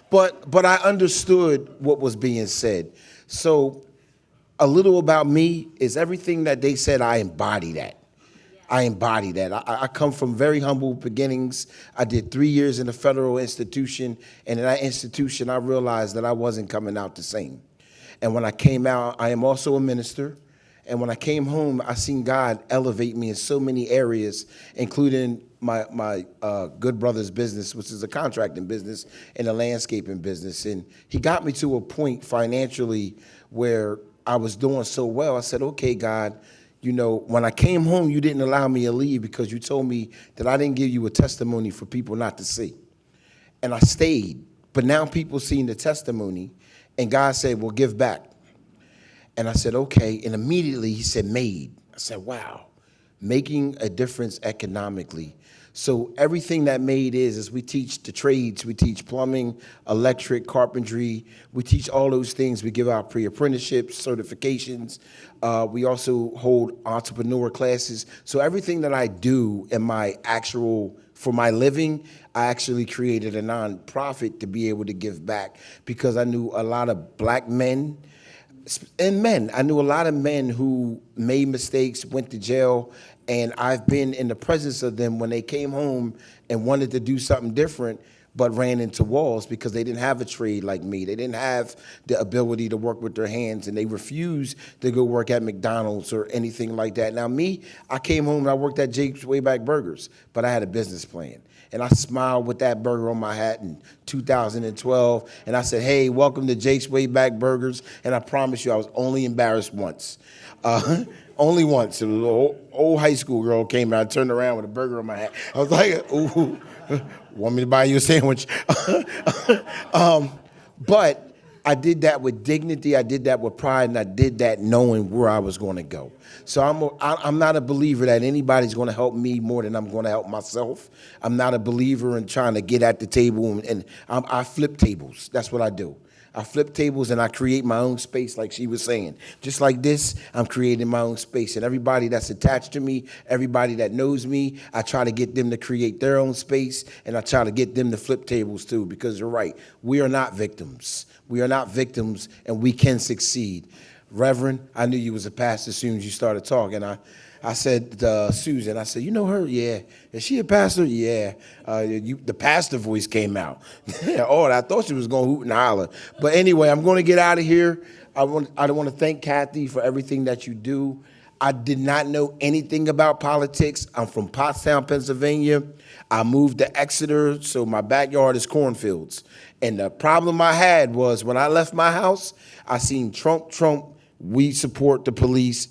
Speaker 13: But I understood what was being said. So a little about me is everything that they said, I embody that. I embody that. I come from very humble beginnings. I did 3 years in a federal institution, and in that institution, I realized that I wasn't coming out the same. And when I came out, I am also a minister. And when I came home, I seen God elevate me in so many areas, including my good brother's business, which is a contracting business and a landscaping business. And he got me to a point financially where I was doing so well. I said, okay, God, when I came home, you didn't allow me to leave because you told me that I didn't give you a testimony for people not to see. And I stayed. But now people seen the testimony. And God said, well, give back. And I said, okay. And immediately he said, made. I said, wow, making a difference economically. So everything that made is we teach the trades. We teach plumbing, electric, carpentry. We teach all those things. We give out pre-apprenticeships, certifications. We also hold entrepreneur classes. So everything that I do in for my living, I actually created a nonprofit to be able to give back because I knew a lot of black men and men. I knew a lot of men who made mistakes, went to jail, and I've been in the presence of them when they came home and wanted to do something different, but ran into walls because they didn't have a trade like me. They didn't have the ability to work with their hands, and they refused to go work at McDonald's or anything like that. Now me, I came home and I worked at Jake's Wayback Burgers, but I had a business plan. And I smiled with that burger on my hat in 2012, and I said, hey, welcome to Jake's Wayback Burgers, and I promise you I was only embarrassed once. Only once. It was an old high school girl came and I turned around with a burger on my hat. I was like, ooh, want me to buy you a sandwich? But I did that with dignity, I did that with pride, and I did that knowing where I was going to go. So I'm not a believer that anybody's going to help me more than I'm going to help myself. I'm not a believer in trying to get at the table, and I flip tables. That's what I do. I flip tables and I create my own space, like she was saying. Just like this, I'm creating my own space. And everybody that's attached to me, everybody that knows me, I try to get them to create their own space, and I try to get them to flip tables too, because you're right. We are not victims. We are not victims, and we can succeed. Reverend, I knew you was a pastor as soon as you started talking. I said to Susan, I said, you know her? Yeah. Is she a pastor? Yeah. The pastor voice came out. Oh, I thought she was going to hoot and holler. But anyway, I'm going to get out of here. I want to thank Kathy for everything that you do. I did not know anything about politics. I'm from Pottstown, Pennsylvania. I moved to Exeter, so my backyard is cornfields. And the problem I had was when I left my house, I seen Trump, we support the police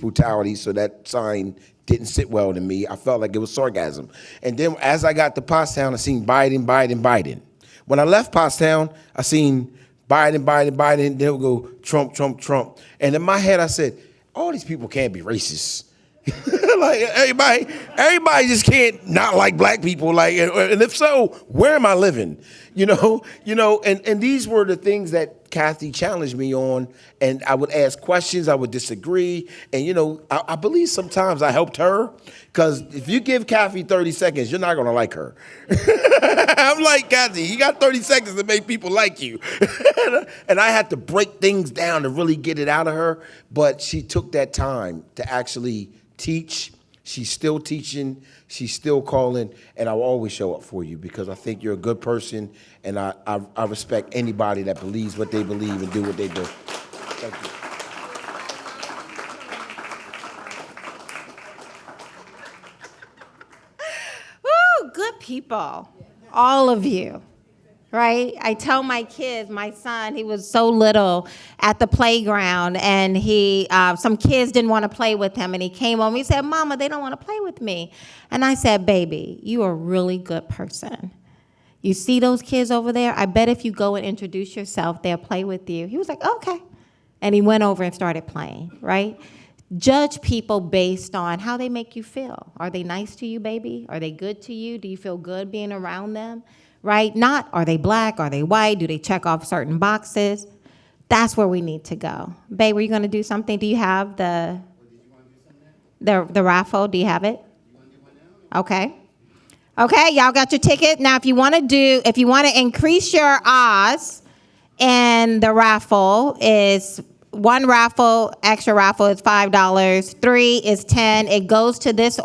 Speaker 13: brutality, so that sign didn't sit well to me. I felt like it was sarcasm. And then as I got to Pottstown, I seen Biden. When I left Pottstown, I seen Biden, they'll go Trump. And in my head, I said, all these people can't be racist. Like everybody just can't not like black people. Like, and if so, where am I living? And these were the things that Kathy challenged me on, and I would ask questions, I would disagree, and I believe sometimes I helped her, because if you give Kathy 30 seconds, you're not gonna like her. I'm like, Kathy, you got 30 seconds to make people like you. And I had to break things down to really get it out of her, but she took that time to actually teach. She's still teaching, she's still calling, and I will always show up for you because I think you're a good person, and I respect anybody that believes what they believe and do what they do. Thank you.
Speaker 4: Woo, good people, all of you. Right? I tell my kids, my son, he was so little at the playground, and some kids didn't want to play with him, and he came home, he said, Mama, they don't want to play with me. And I said, baby, you are a really good person. You see those kids over there? I bet if you go and introduce yourself, they'll play with you. He was like, okay. And he went over and started playing, right? Judge people based on how they make you feel. Are they nice to you, baby? Are they good to you? Do you feel good being around them? Right? Not, are they black? Are they white? Do they check off certain boxes? That's where we need to go. Babe, were you going to do something? Do you have the raffle? Do you have it? Okay. Okay, y'all got your ticket. Now, if you want to increase your odds, and the raffle is extra raffle is $5, 3 is $10. It goes to this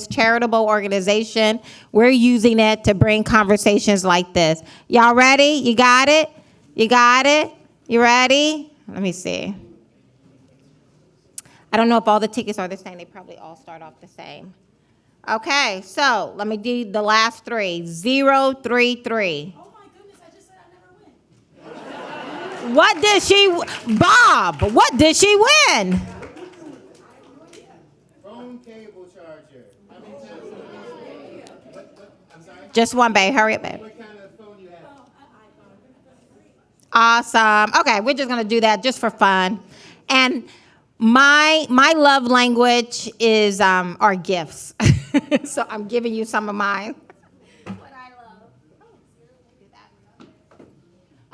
Speaker 4: charitable organization. We're using it to bring conversations like this. Y'all ready? You got it? You got it? You ready? Let me see. I don't know if all the tickets are the same. They probably all start off the same. Okay, so let me do the last 3. 033. What did she win?
Speaker 13: Phone cable charger.
Speaker 4: Just one, babe. Hurry up, babe.
Speaker 13: What kind of phone you have?
Speaker 4: Awesome. Okay, we're just gonna do that just for fun. And my love language is our gifts. So I'm giving you some of mine.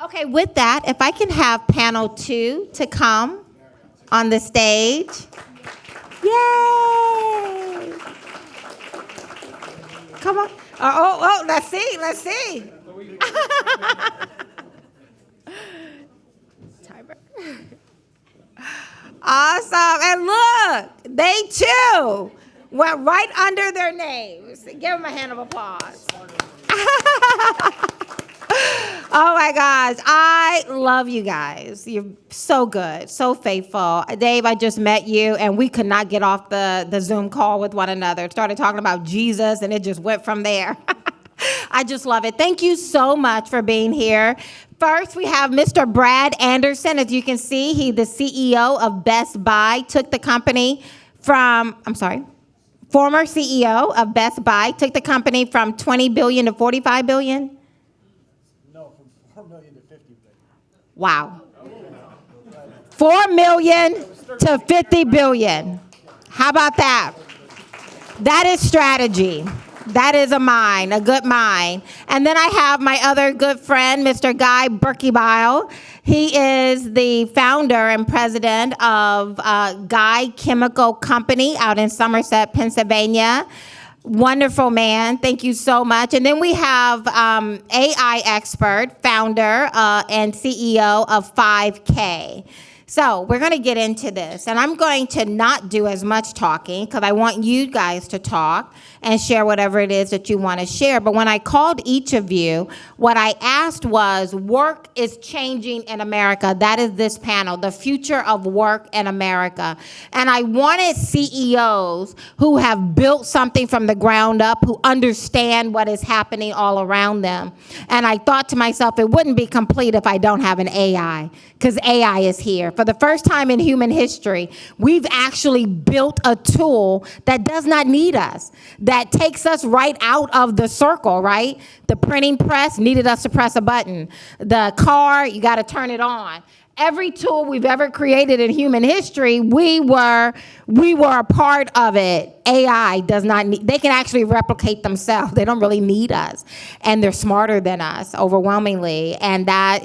Speaker 4: Okay, with that, if I can have panel 2 to come on the stage. Yay! Come on. Oh, let's see. Timer. Awesome. And look, they too went right under their names. Give them a hand of applause. Oh my gosh, I love you guys. You're so good, so faithful. Dave, I just met you, and we could not get off the Zoom call with one another. Started talking about Jesus, and it just went from there. I just love it. Thank you so much for being here. First, we have Mr. Brad Anderson. As you can see, he's the CEO of Best Buy, took the company from, former CEO of Best Buy, took the company from 20 billion to 45 billion. Wow. 4 million to 50 billion. How about that? That is strategy. That is a good mind. And then I have my other good friend, Mr. Guy Berkebile. He is the founder and president of Guy Chemical Company out in Somerset, Pennsylvania. Wonderful man. Thank you so much. And then we have AI expert, founder and CEO of 5K. So we're going to get into this, and I'm going to not do as much talking because I want you guys to talk and share whatever it is that you want to share. But when I called each of you, what I asked was, work is changing in America. That is this panel, the future of work in America. And I wanted CEOs who have built something from the ground up, who understand what is happening all around them. And I thought to myself, it wouldn't be complete if I don't have an AI, because AI is here. For the first time in human history, we've actually built a tool that does not need us, that takes us right out of the circle, right? The printing press needed us to press a button. The car, you got to turn it on. Every tool we've ever created in human history, we were a part of it. AI does not need, they can actually replicate themselves. They don't really need us. And they're smarter than us, overwhelmingly. And that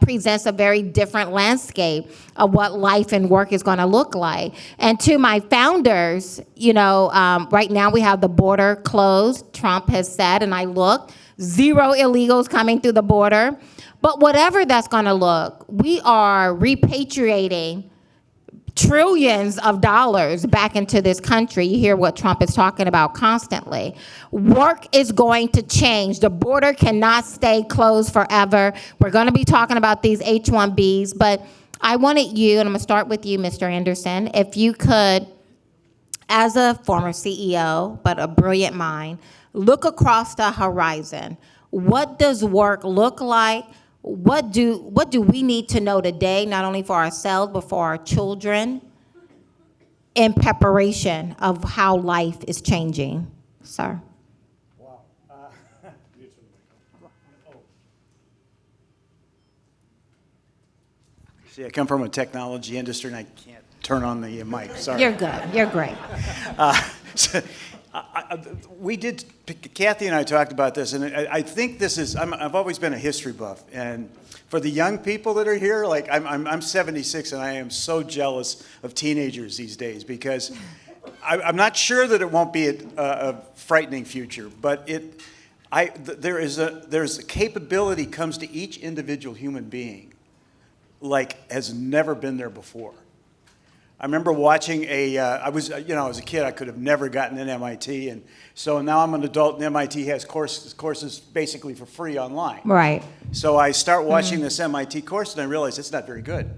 Speaker 4: presents a very different landscape of what life and work is gonna look like. And to my founders, right now we have the border closed, Trump has said, and I looked, 0 illegals coming through the border. But whatever that's going to look, we are repatriating trillions of dollars back into this country. You hear what Trump is talking about constantly. Work is going to change. The border cannot stay closed forever. We're going to be talking about these H-1Bs, but I wanted you, and I'm going to start with you, Mr. Anderson, if you could, as a former CEO, but a brilliant mind, look across the horizon. What does work look like? What do we need to know today, not only for ourselves, but for our children, in preparation of how life is changing? Sir.
Speaker 14: Wow. See, I come from a technology industry, and I can't turn on the mic. Sorry.
Speaker 4: You're good. You're great.
Speaker 14: Kathy and I talked about this, and I think this is, I've always been a history buff, and for the young people that are here, like I'm 76, and I am so jealous of teenagers these days, because I'm not sure that it won't be a frightening future, but there's a capability comes to each individual human being like has never been there before. I remember watching as a kid, I could have never gotten in MIT, and so now I'm an adult, and MIT has courses basically for free online.
Speaker 4: Right.
Speaker 14: So I start watching this MIT course, and I realize it's not very good.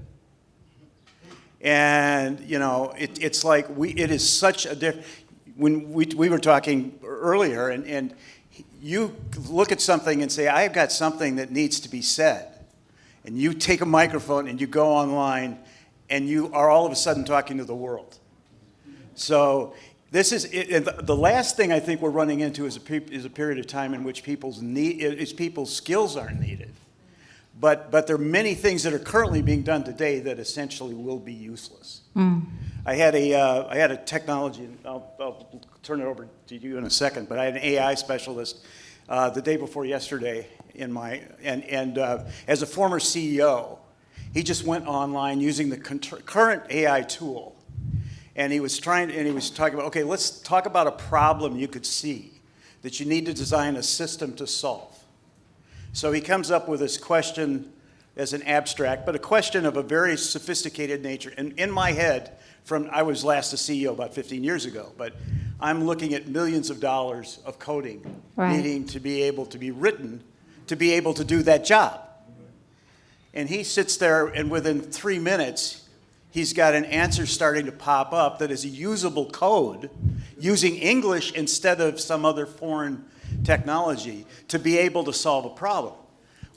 Speaker 14: And it's like it is such a different. When we were talking earlier, and you look at something and say, I've got something that needs to be said, and you take a microphone and you go online, and you are all of a sudden talking to the world. So this is the last thing I think we're running into is a period of time in which people's skills aren't needed. But there are many things that are currently being done today that essentially will be useless. I had a technology, and I'll turn it over to you in a second, but I had an AI specialist the day before yesterday as a former CEO. He just went online using the current AI tool, and he was talking about, okay, let's talk about a problem you could see that you need to design a system to solve. So he comes up with this question as an abstract, but a question of a very sophisticated nature. And in my head, I was last a CEO about 15 years ago, but I'm looking at millions of dollars of coding needing to be able to be written to be able to do that job. And he sits there, and within 3 minutes, he's got an answer starting to pop up that is a usable code using English instead of some other foreign technology to be able to solve a problem.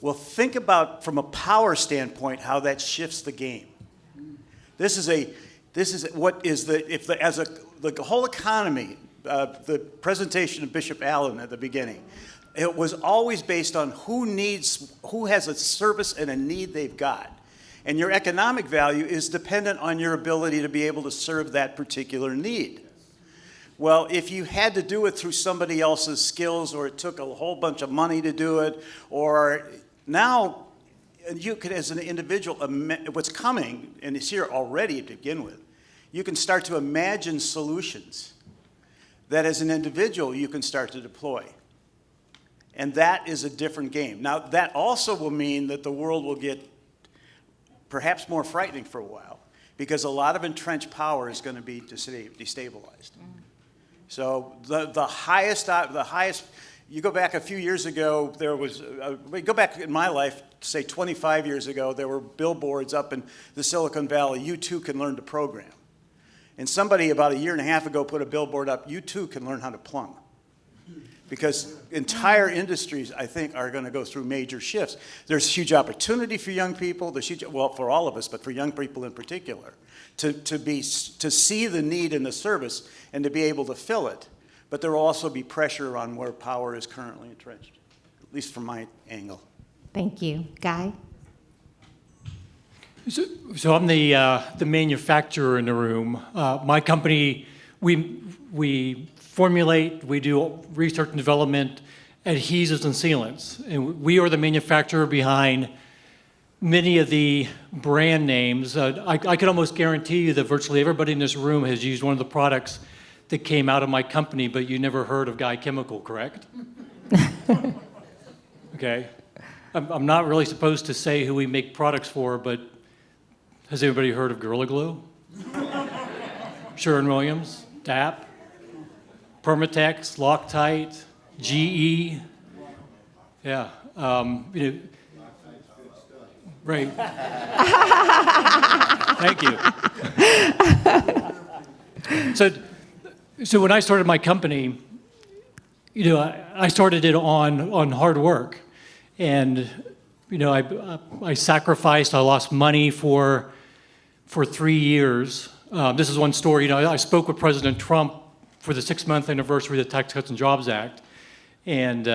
Speaker 14: Well, think about, from a power standpoint, how that shifts the game. The whole economy, the presentation of Bishop Allen at the beginning, it was always based on who has a service and a need they've got. And your economic value is dependent on your ability to be able to serve that particular need. Well, if you had to do it through somebody else's skills, or it took a whole bunch of money to do it, or now you could, as an individual, what's coming, and it's here already to begin with, you can start to imagine solutions that as an individual you can start to deploy. And that is a different game. Now, that also will mean that the world will get perhaps more frightening for a while, because a lot of entrenched power is going to be destabilized. So the highest, you go back a few years ago, there was, go back in my life, say 25 years ago, there were billboards up in the Silicon Valley, you too can learn to program. And somebody about a year and a half ago put a billboard up, you too can learn how to plumb. Because entire industries, I think, are going to go through major shifts. There's huge opportunity for young people, there's huge, well, for all of us, but for young people in particular, to see the need in the service and to be able to fill it. But there will also be pressure on where power is currently entrenched, at least from my angle.
Speaker 4: Thank you. Guy?
Speaker 15: So I'm the manufacturer in the room. My company, we formulate, we do research and development, adhesives and sealants. And we are the manufacturer behind many of the brand names. I could almost guarantee you that virtually everybody in this room has used one of the products that came out of my company, but you never heard of Guy Chemical, correct? Okay. I'm not really supposed to say who we make products for, but has anybody heard of Gorilla Glue? Sherwin-Williams, DAP, Permatex, Loctite, GE. Yeah. Right. Thank you. So when I started my company, I started it on hard work, and I sacrificed. I lost money for 3 years. This is one story. I spoke with President Trump for the 6-month anniversary of the Tax Cuts and Jobs Act, and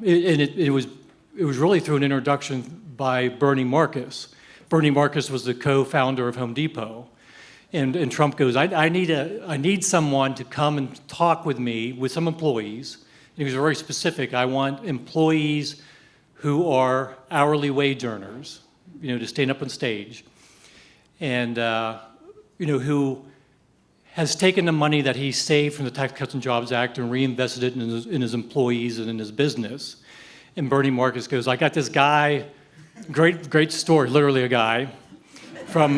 Speaker 15: it was really through an introduction by Bernie Marcus. Bernie Marcus was the co-founder of Home Depot. And Trump goes, I need someone to come and talk with me, with some employees. And he was very specific. I want employees who are hourly wage earners, to stand up on stage. And, who has taken the money that he saved from the Tax Cuts and Jobs Act and reinvested it in his employees and in his business. And Bernie Marcus goes, I got this guy, great story, literally a guy, from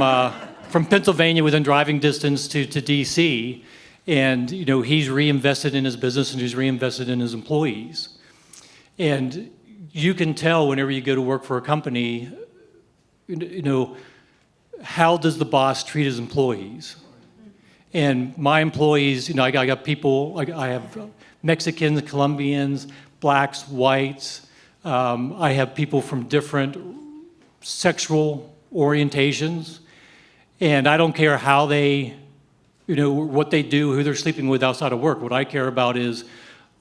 Speaker 15: Pennsylvania within driving distance to DC, and he's reinvested in his business and he's reinvested in his employees. And you can tell whenever you go to work for a company, how does the boss treat his employees? And my employees, I got people, I have Mexicans, Colombians, blacks, whites. I have people from different sexual orientations. And I don't care how they, what they do, who they're sleeping with outside of work. What I care about is,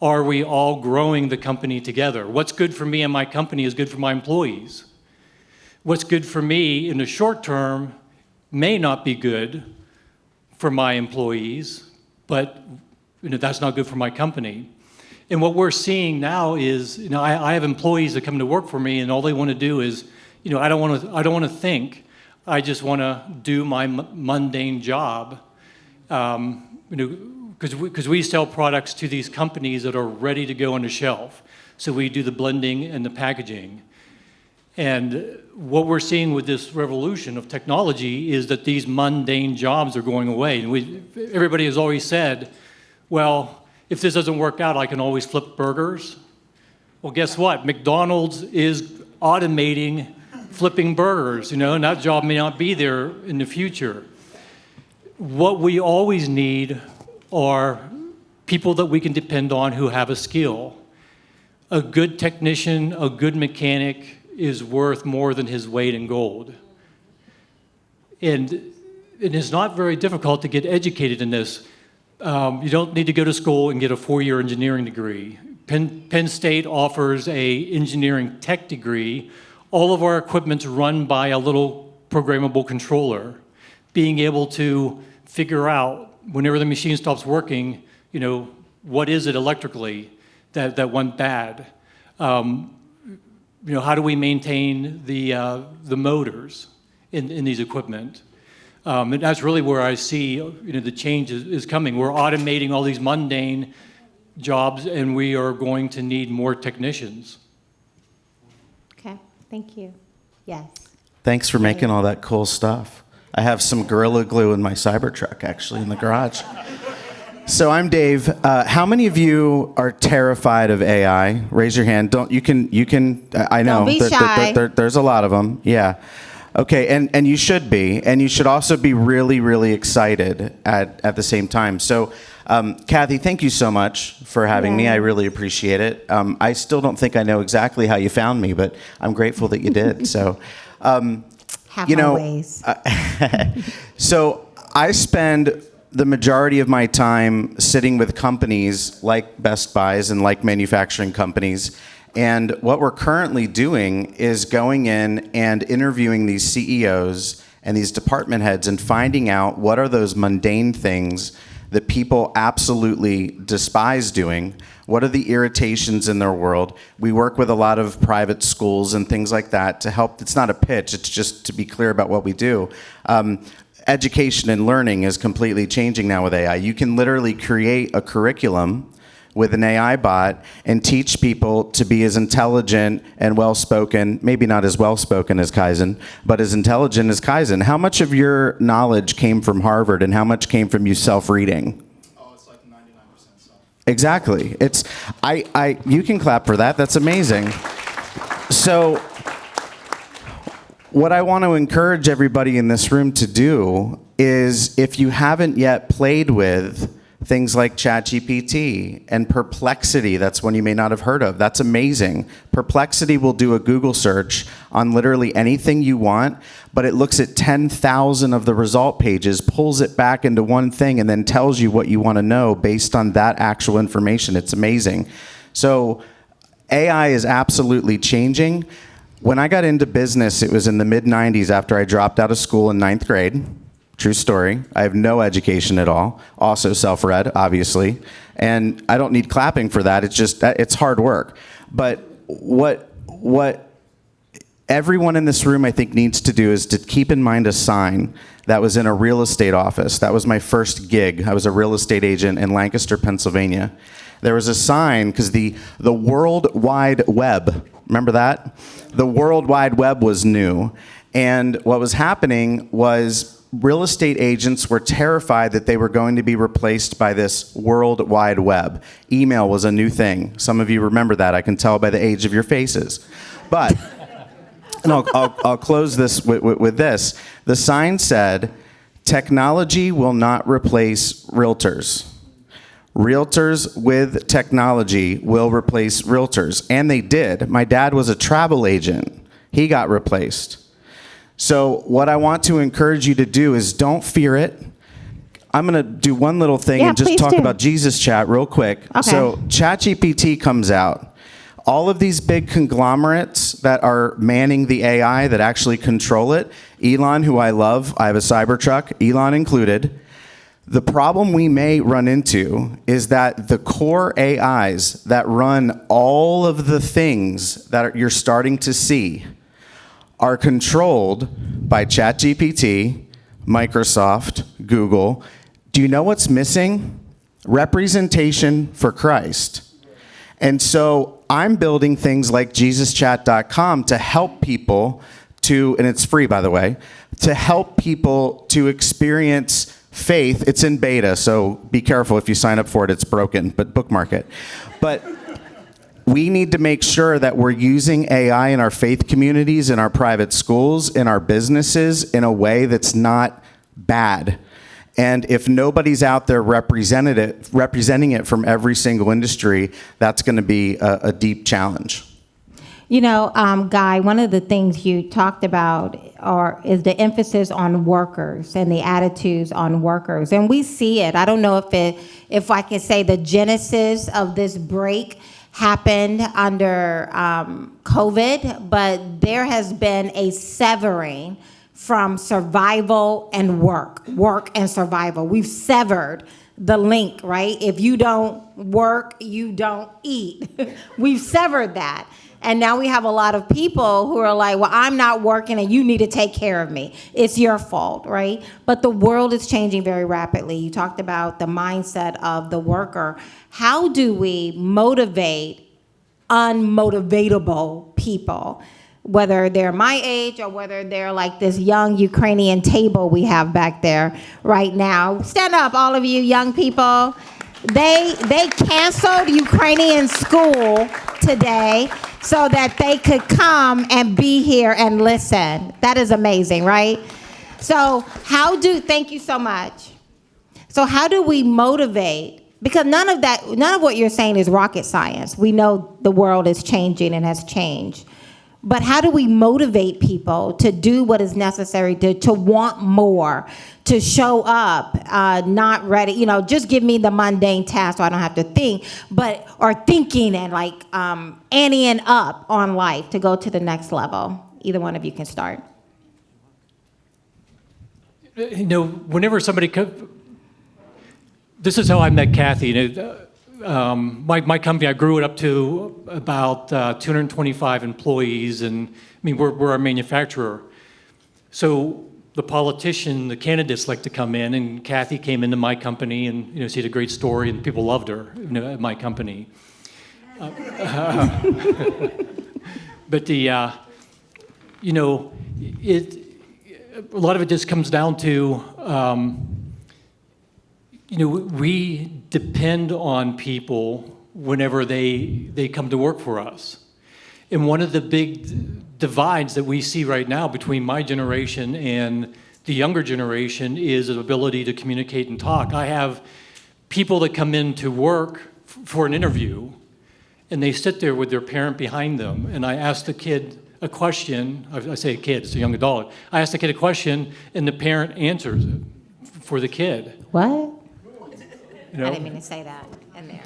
Speaker 15: are we all growing the company together? What's good for me and my company is good for my employees. What's good for me in the short term may not be good for my employees, but that's not good for my company. And what we're seeing now is, I have employees that come to work for me, and all they want to do is, I don't want to think. I just want to do my mundane job, because we sell products to these companies that are ready to go on the shelf. So we do the blending and the packaging. And what we're seeing with this revolution of technology is that these mundane jobs are going away. And everybody has always said, well, if this doesn't work out, I can always flip burgers. Well, guess what? McDonald's is automating flipping burgers, and that job may not be there in the future. What we always need are people that we can depend on who have a skill. A good technician, a good mechanic is worth more than his weight in gold. And it is not very difficult to get educated in this. You don't need to go to school and get a 4-year engineering degree. Penn State offers a engineering tech degree. All of our equipment's run by a little programmable controller. Being able to figure out whenever the machine stops working, what is it electrically that went bad? How do we maintain the motors in these equipment? And that's really where I see the change is coming. We're automating all these mundane jobs, and we are going to need more technicians.
Speaker 4: Okay, thank you. Yes.
Speaker 3: Thanks for making all that cool stuff. I have some Gorilla Glue in my Cybertruck, actually, in the garage. So I'm Dave. How many of you are terrified of AI? Raise your hand. You can. I know.
Speaker 4: Don't be shy.
Speaker 3: There's a lot of them. Yeah. Okay, and you should be, and you should also be really, really excited at the same time. So, Kathy, thank you so much for having me. I really appreciate it. I still don't think I know exactly how you found me, but I'm grateful that you did. So,
Speaker 4: ways.
Speaker 3: So I spend the majority of my time sitting with companies like Best Buys and like manufacturing companies. And what we're currently doing is going in and interviewing these CEOs and these department heads and finding out what are those mundane things that people absolutely despise doing. What are the irritations in their world? We work with a lot of private schools and things like that to help. It's not a pitch, it's just to be clear about what we do. Education and learning is completely changing now with AI. You can literally create a curriculum with an AI bot and teach people to be as intelligent and well-spoken, maybe not as well-spoken as Kaizen, but as intelligent as Kaizen. How much of your knowledge came from Harvard and how much came from you self-reading?
Speaker 6: Oh, it's like 99% self.
Speaker 3: Exactly. You can clap for that. That's amazing. So what I want to encourage everybody in this room to do is, if you haven't yet played with things like ChatGPT and Perplexity, that's one you may not have heard of. That's amazing. Perplexity will do a Google search on literally anything you want, but it looks at 10,000 of the result pages, pulls it back into one thing, and then tells you what you want to know based on that actual information. It's amazing. So AI is absolutely changing. When I got into business, it was in the mid-90s after I dropped out of school in 9th grade. True story. I have no education at all. Also self-read, obviously. And I don't need clapping for that. It's hard work. But what everyone in this room, I think, needs to do is to keep in mind a sign that was in a real estate office. That was my first gig. I was a real estate agent in Lancaster, Pennsylvania. There was a sign, because the World Wide Web, remember that? The World Wide Web was new. And what was happening was real estate agents were terrified that they were going to be replaced by this World Wide Web. Email was a new thing. Some of you remember that. I can tell by the age of your faces. But, and I'll close this with this. The sign said, technology will not replace realtors. Realtors with technology will replace realtors. And they did. My dad was a travel agent. He got replaced. So what I want to encourage you to do is don't fear it. I'm going to do one little thing and just talk about Jesus Chat real quick. Okay. So ChatGPT comes out. All of these big conglomerates that are manning the AI that actually control it, Elon, who I love, I have a Cybertruck, Elon included. The problem we may run into is that the core AIs that run all of the things that you're starting to see are controlled by ChatGPT, Microsoft, Google. Do you know what's missing? Representation for Christ. And so I'm building things like JesusChat.com to help people to, and it's free, by the way, to help people to experience faith. It's in beta, so be careful if you sign up for it. It's broken, but bookmark it. But we need to make sure that we're using AI in our faith communities, in our private schools, in our businesses in a way that's not bad. And if nobody's out there representing it from every single industry, that's going to be a deep challenge.
Speaker 4: You know, Guy, one of the things you talked about is the emphasis on workers and the attitudes on workers. And we see it. I don't know if I can say the genesis of this break happened under COVID, but there has been a severing from survival and work and survival. We've severed the link, right? If you don't work, you don't eat. We've severed that. And now we have a lot of people who are like, well, I'm not working and you need to take care of me. It's your fault, right? But the world is changing very rapidly. You talked about the mindset of the worker. How do we motivate unmotivatable people, whether they're my age or whether they're like this young Ukrainian table we have back there right now? Stand up, all of you young people. They canceled Ukrainian school today so that they could come and be here and listen. That is amazing, right? So thank you so much. So how do we motivate? Because none of what you're saying is rocket science. We know the world is changing and has changed. But how do we motivate people to do what is necessary, to want more, to show up, not ready, just give me the mundane task so I don't have to think, or thinking and like anteing up on life to go to the next level? Either one of you can start.
Speaker 15: Whenever somebody this is how I met Kathy. My company, I grew it up to about 225 employees, and we're a manufacturer. So the the candidates like to come in, and Kathy came into my company, and she had a great story, and people loved her at my company. But a lot of it just comes down to we depend on people whenever they come to work for us. And one of the big divides that we see right now between my generation and the younger generation is the ability to communicate and talk. I have people that come in to work for an interview, and they sit there with their parent behind them, and I ask the kid a question. I say a kid, it's a young adult. I ask the kid a question, and the parent answers it for the kid.
Speaker 4: What? I didn't mean to say that in there.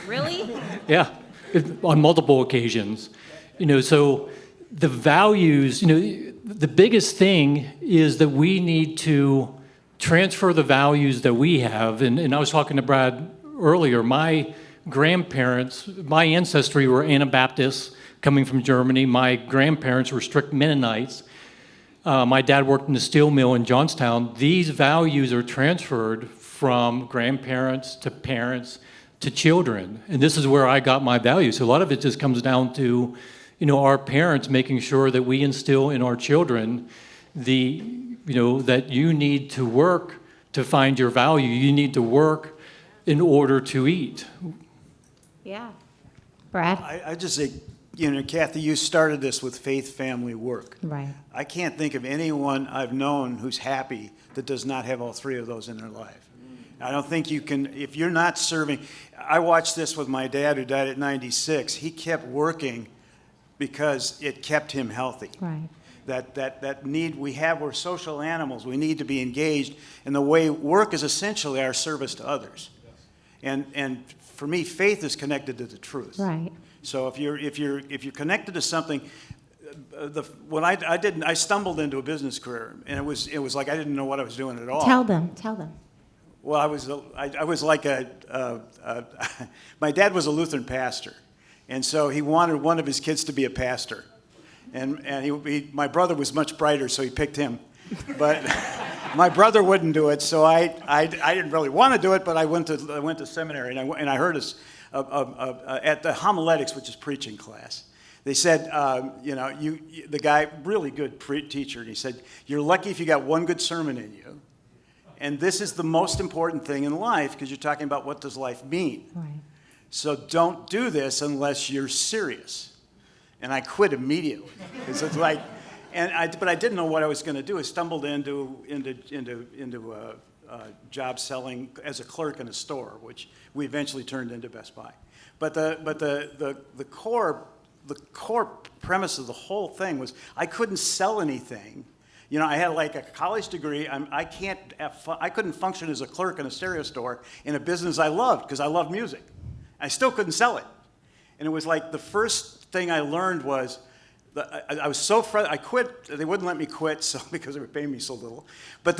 Speaker 4: Really?
Speaker 15: Yeah, on multiple occasions. So the values, the biggest thing is that we need to transfer the values that we have. And I was talking to Brad earlier. My grandparents, my ancestry were Anabaptists coming from Germany. My grandparents were strict Mennonites. My dad worked in the steel mill in Johnstown. These values are transferred from grandparents to parents to children. And this is where I got my values. So a lot of it just comes down to, our parents making sure that we instill in our children that you need to work to find your value. You need to work in order to eat.
Speaker 4: Yeah. Brad?
Speaker 14: I just say, Kathy, you started this with faith, family, work.
Speaker 4: Right.
Speaker 14: I can't think of anyone I've known who's happy that does not have all three of those in their life. I don't think you can, if you're not serving. I watched this with my dad who died at 96. He kept working because it kept him healthy.
Speaker 4: Right.
Speaker 14: That need we have, we're social animals. We need to be engaged. And the way work is essentially our service to others. And for me, faith is connected to the truth.
Speaker 4: Right.
Speaker 14: So if you're connected to something, I stumbled into a business career, and it was like I didn't know what I was doing at all.
Speaker 4: Tell them.
Speaker 14: Well, I was like my dad was a Lutheran pastor, and so he wanted one of his kids to be a pastor, and my brother was much brighter, so he picked him, but my brother wouldn't do it, so I didn't really want to do it, but I went to seminary, and I heard us at the homiletics, which is preaching class. They said, the guy, really good teacher, and he said, you're lucky if you got one good sermon in you. And this is the most important thing in life because you're talking about what does life mean.
Speaker 4: Right.
Speaker 14: So don't do this unless you're serious. And I quit immediately. It's like, but I didn't know what I was going to do. I stumbled into job selling as a clerk in a store, which we eventually turned into Best Buy. But the core premise of the whole thing was I couldn't sell anything. I had like a college degree. I couldn't function as a clerk in a stereo store in a business I loved because I loved music. I still couldn't sell it. And it was like the first thing I learned was, I was so frustrated. I quit. They wouldn't let me quit, so because they were paying me so little. But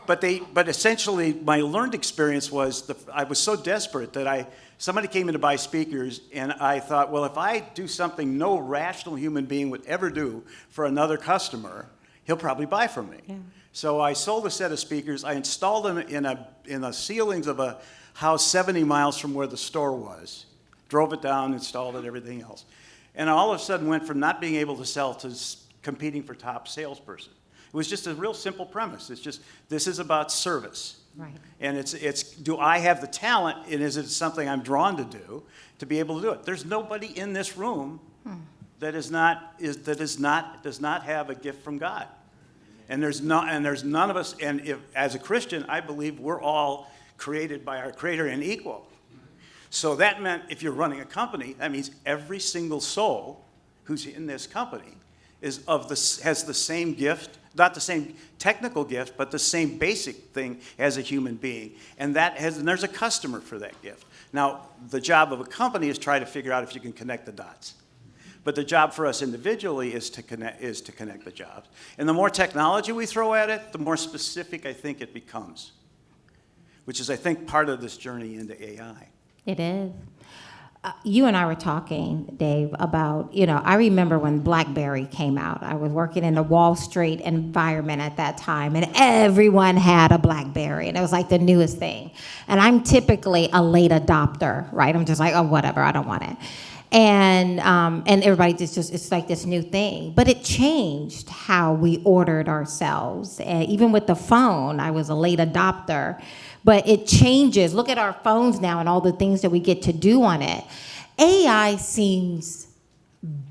Speaker 14: but essentially, my learned experience was I was so desperate that somebody came in to buy speakers, and I thought, well, if I do something no rational human being would ever do for another customer, he'll probably buy from me. Yeah. So I sold a set of speakers. I installed them in the ceilings of a house 70 miles from where the store was. Drove it down, installed it, everything else. And all of a sudden went from not being able to sell to competing for top salesperson. It was just a real simple premise. It's just, this is about service.
Speaker 4: Right.
Speaker 14: And it's do I have the talent, and is it something I'm drawn to do to be able to do it? There's nobody in this room that does not have a gift from God. And there's none of us, and as a Christian, I believe we're all created by our Creator and equal. So that meant if you're running a company, that means every single soul who's in this company has the same gift, not the same technical gift, but the same basic thing as a human being. And there's a customer for that gift. Now, the job of a company is try to figure out if you can connect the dots. But the job for us individually is to connect the jobs. And the more technology we throw at it, the more specific I think it becomes, which is, I think, part of this journey into AI.
Speaker 4: It is. You and I were talking, Dave, about, I remember when BlackBerry came out. I was working in the Wall Street environment at that time, and everyone had a BlackBerry, and it was like the newest thing. And I'm typically a late adopter, right? I'm just like, oh, whatever, I don't want it. And everybody it's like this new thing. But it changed how we ordered ourselves. Even with the phone, I was a late adopter. But it changes. Look at our phones now and all the things that we get to do on it. AI seems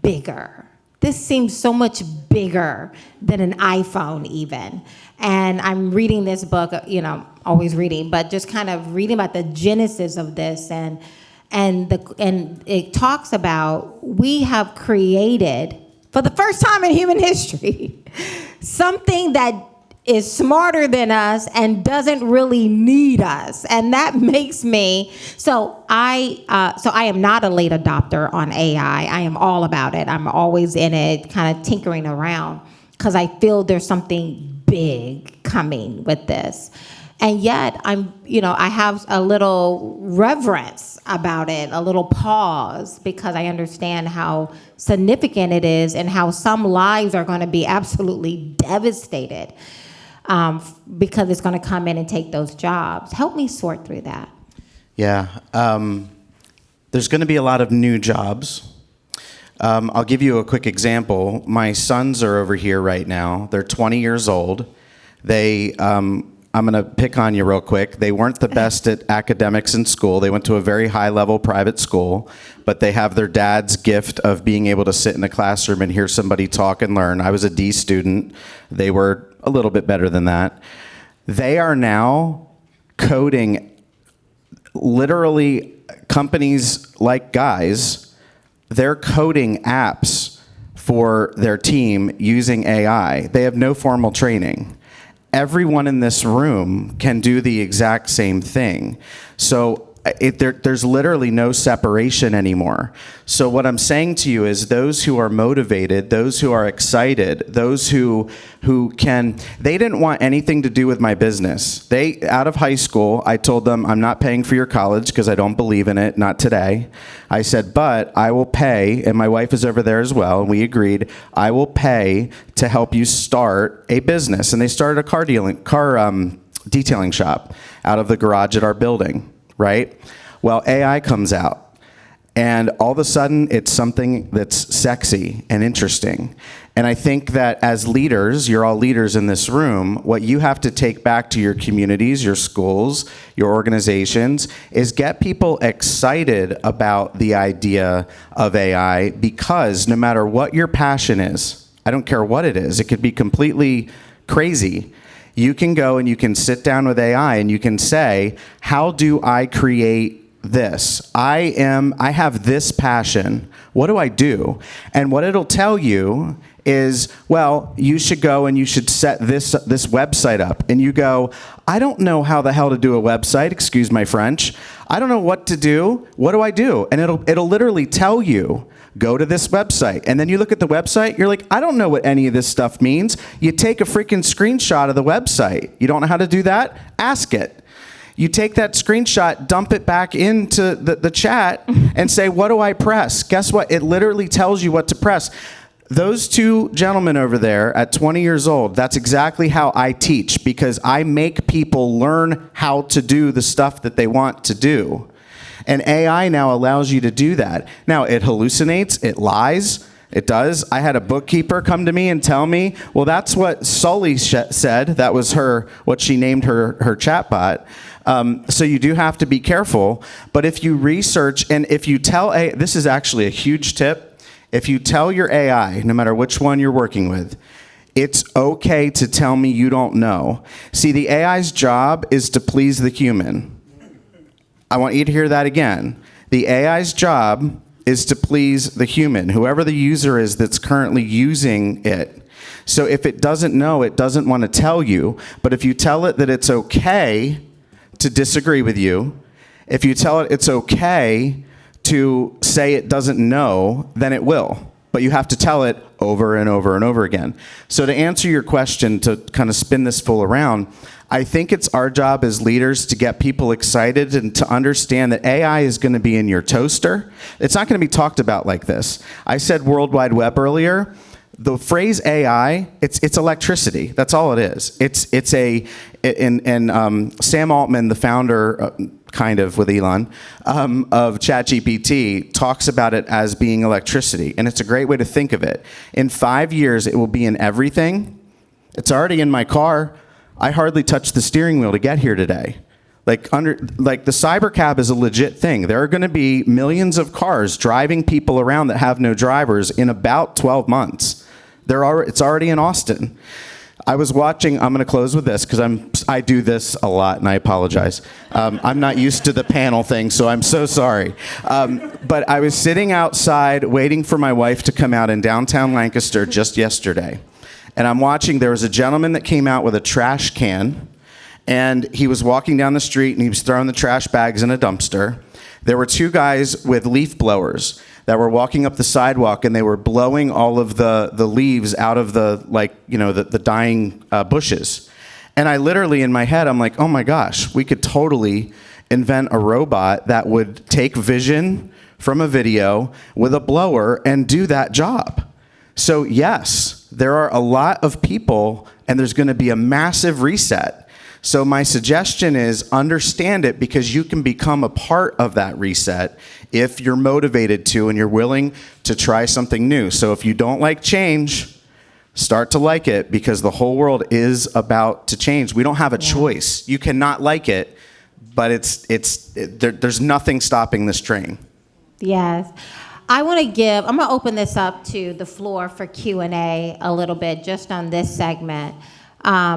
Speaker 4: bigger. This seems so much bigger than an iPhone even. And I'm reading this book, always reading, but just kind of reading about the genesis of this. And it talks about we have created, for the first time in human history, something that is smarter than us and doesn't really need us. And that makes me, so I am not a late adopter on AI. I am all about it. I'm always in it, kind of tinkering around, because I feel there's something big coming with this. And yet I have a little reverence about it, a little pause, because I understand how significant it is and how some lives are going to be absolutely devastated. Because it's going to come in and take those jobs. Help me sort through that.
Speaker 3: Yeah. There's going to be a lot of new jobs. I'll give you a quick example. My sons are over here right now. They're 20 years old. I'm going to pick on you real quick. They weren't the best at academics in school. They went to a very high-level private school, but they have their dad's gift of being able to sit in a classroom and hear somebody talk and learn. I was a D student. They were a little bit better than that. They are now coding, literally, companies like Guys, they're coding apps for their team using AI. They have no formal training. Everyone in this room can do the exact same thing. So there's literally no separation anymore. So what I'm saying to you is those who are motivated, those who are excited, those who they didn't want anything to do with my business. Out of high school, I told them, I'm not paying for your college because I don't believe in it, not today. I said, but I will pay, and my wife is over there as well, and we agreed, I will pay to help you start a business. And they started a car detailing shop out of the garage at our building. Right? Well, AI comes out, and all of a sudden, it's something that's sexy and interesting. And I think that as leaders, you're all leaders in this room, what you have to take back to your communities, your schools, your organizations, is get people excited about the idea of AI, because no matter what your passion is, I don't care what it is, it could be completely crazy. You can go and you can sit down with AI and you can say, how do I create this? I have this passion. What do I do? And what it'll tell you is, well, you should go and you should set this website up. And you go, I don't know how the hell to do a website, excuse my French. I don't know what to do. What do I do? And it'll literally tell you, go to this website. And then you look at the website, you're like, I don't know what any of this stuff means. You take a freaking screenshot of the website. You don't know how to do that? Ask it. You take that screenshot, dump it back into the chat, and say, what do I press? Guess what? It literally tells you what to press. Those two gentlemen over there at 20 years old, that's exactly how I teach, because I make people learn how to do the stuff that they want to do. And AI now allows you to do that. Now, it hallucinates, it lies, it does. I had a bookkeeper come to me and tell me, well, that's what Sully said. That was what she named her chatbot. So you do have to be careful. But if you research, and if you tell this is actually a huge tip. If you tell your AI, no matter which one you're working with, it's okay to tell me you don't know. See, the AI's job is to please the human. I want you to hear that again. The AI's job is to please the human, whoever the user is that's currently using it. So if it doesn't know, it doesn't want to tell you. But if you tell it that it's okay to disagree with you, if you tell it it's okay to say it doesn't know, then it will. But you have to tell it over and over and over again. So to answer your question, to kind of spin this full around, I think it's our job as leaders to get people excited and to understand that AI is going to be in your toaster. It's not going to be talked about like this. I said World Wide Web earlier. The phrase AI, it's electricity. That's all it is. Sam Altman, the founder, kind of with Elon, of ChatGPT, talks about it as being electricity, and it's a great way to think of it. In 5 years, it will be in everything. It's already in my car. I hardly touched the steering wheel to get here today. Like the cyber cab is a legit thing. There are going to be millions of cars driving people around that have no drivers in about 12 months. It's already in Austin. I was watching, I'm going to close with this because I do this a lot and I apologize. I'm not used to the panel thing, so I'm so sorry. But I was sitting outside waiting for my wife to come out in downtown Lancaster just yesterday. And I'm watching, there was a gentleman that came out with a trash can, and he was walking down the street and he was throwing the trash bags in a dumpster. There were two guys with leaf blowers that were walking up the sidewalk, and they were blowing all of the leaves out of the dying bushes. And I literally, in my head, I'm like, oh my gosh, we could totally invent a robot that would take vision from a video with a blower and do that job. So yes, there are a lot of people, and there's going to be a massive reset. So my suggestion is understand it, because you can become a part of that reset if you're motivated to and you're willing to try something new. So if you don't like change, start to like it, because the whole world is about to change. We don't have a choice. You cannot like it, but there's nothing stopping this train.
Speaker 4: Yes. I'm going to open this up to the floor for Q&A a little bit just on this segment.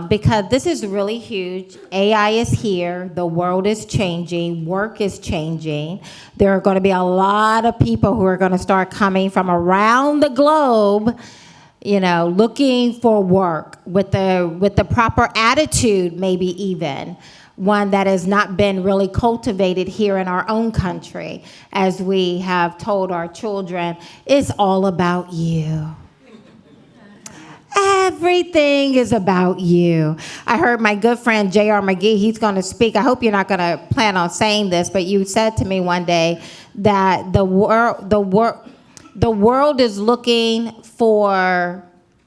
Speaker 4: Because this is really huge. AI is here. The world is changing. Work is changing. There are going to be a lot of people who are going to start coming from around the globe, looking for work with the proper attitude, maybe even one that has not been really cultivated here in our own country, as we have told our children, it's all about you. Everything is about you. I heard my good friend J.R. McGee, he's going to speak. I hope you're not going to plan on saying this, but you said to me one day that the world is looking for,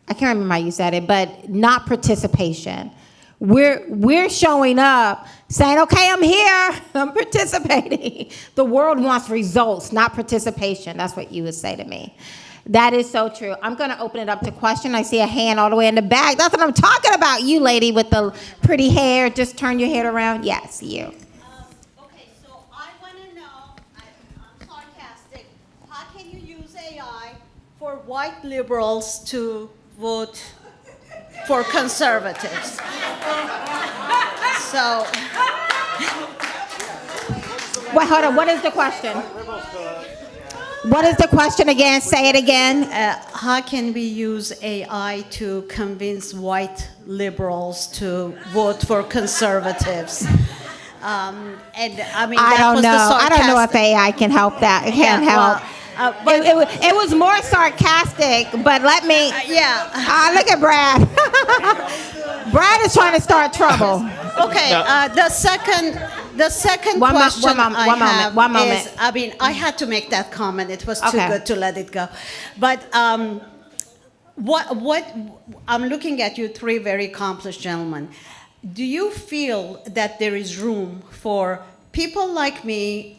Speaker 4: I can't remember how you said it, but not participation. We're showing up saying, okay, I'm here, I'm participating. The world wants results, not participation. That's what you would say to me. That is so true. I'm going to open it up to question. I see a hand all the way in the back. That's what I'm talking about. You lady with the pretty hair. Just turn your head around. Yes, you.
Speaker 16: Okay, so I want to know, I'm sarcastic, how can you use AI for white liberals to vote for conservatives? So.
Speaker 4: Wait, hold on. What is the question? What is the question again? Say it again.
Speaker 16: How can we use AI to convince white liberals to vote for conservatives? And I mean,
Speaker 4: I
Speaker 16: that
Speaker 4: don't
Speaker 16: was
Speaker 4: know.
Speaker 16: the
Speaker 4: I don't know if
Speaker 16: sarcastic-
Speaker 4: AI can help that. It can't help.
Speaker 16: but
Speaker 4: It was more sarcastic, but let me. Look at Brad. Brad is trying to start trouble.
Speaker 16: Okay. The second question
Speaker 4: one moment.
Speaker 16: is, I mean, I had to make that comment. It was too
Speaker 4: Okay.
Speaker 16: good to let it go. But what I'm looking at you, three very accomplished gentlemen. Do you feel that there is room for people like me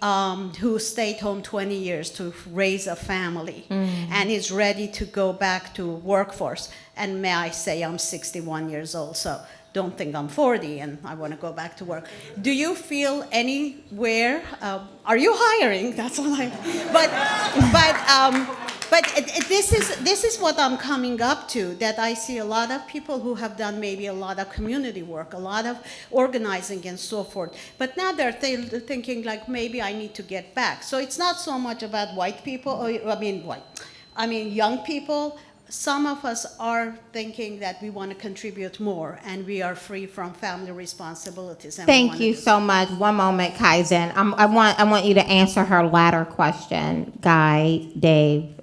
Speaker 16: who stayed home 20 years to raise a family and is ready to go back to workforce? And may I say I'm 61 years old, so don't think I'm 40 and I want to go back to work. Do you feel anywhere, are you hiring? That's all I, but this is what I'm coming up to, that I see a lot of people who have done maybe a lot of community work, a lot of organizing and so forth. But now they're thinking like, maybe I need to get back. So it's not so much about white people, I mean young people. Some of us are thinking that we want to contribute more and we are free from family responsibilities. And
Speaker 4: Thank you so much. One moment, Kaizen. I want you to answer her latter question. Guy, Dave,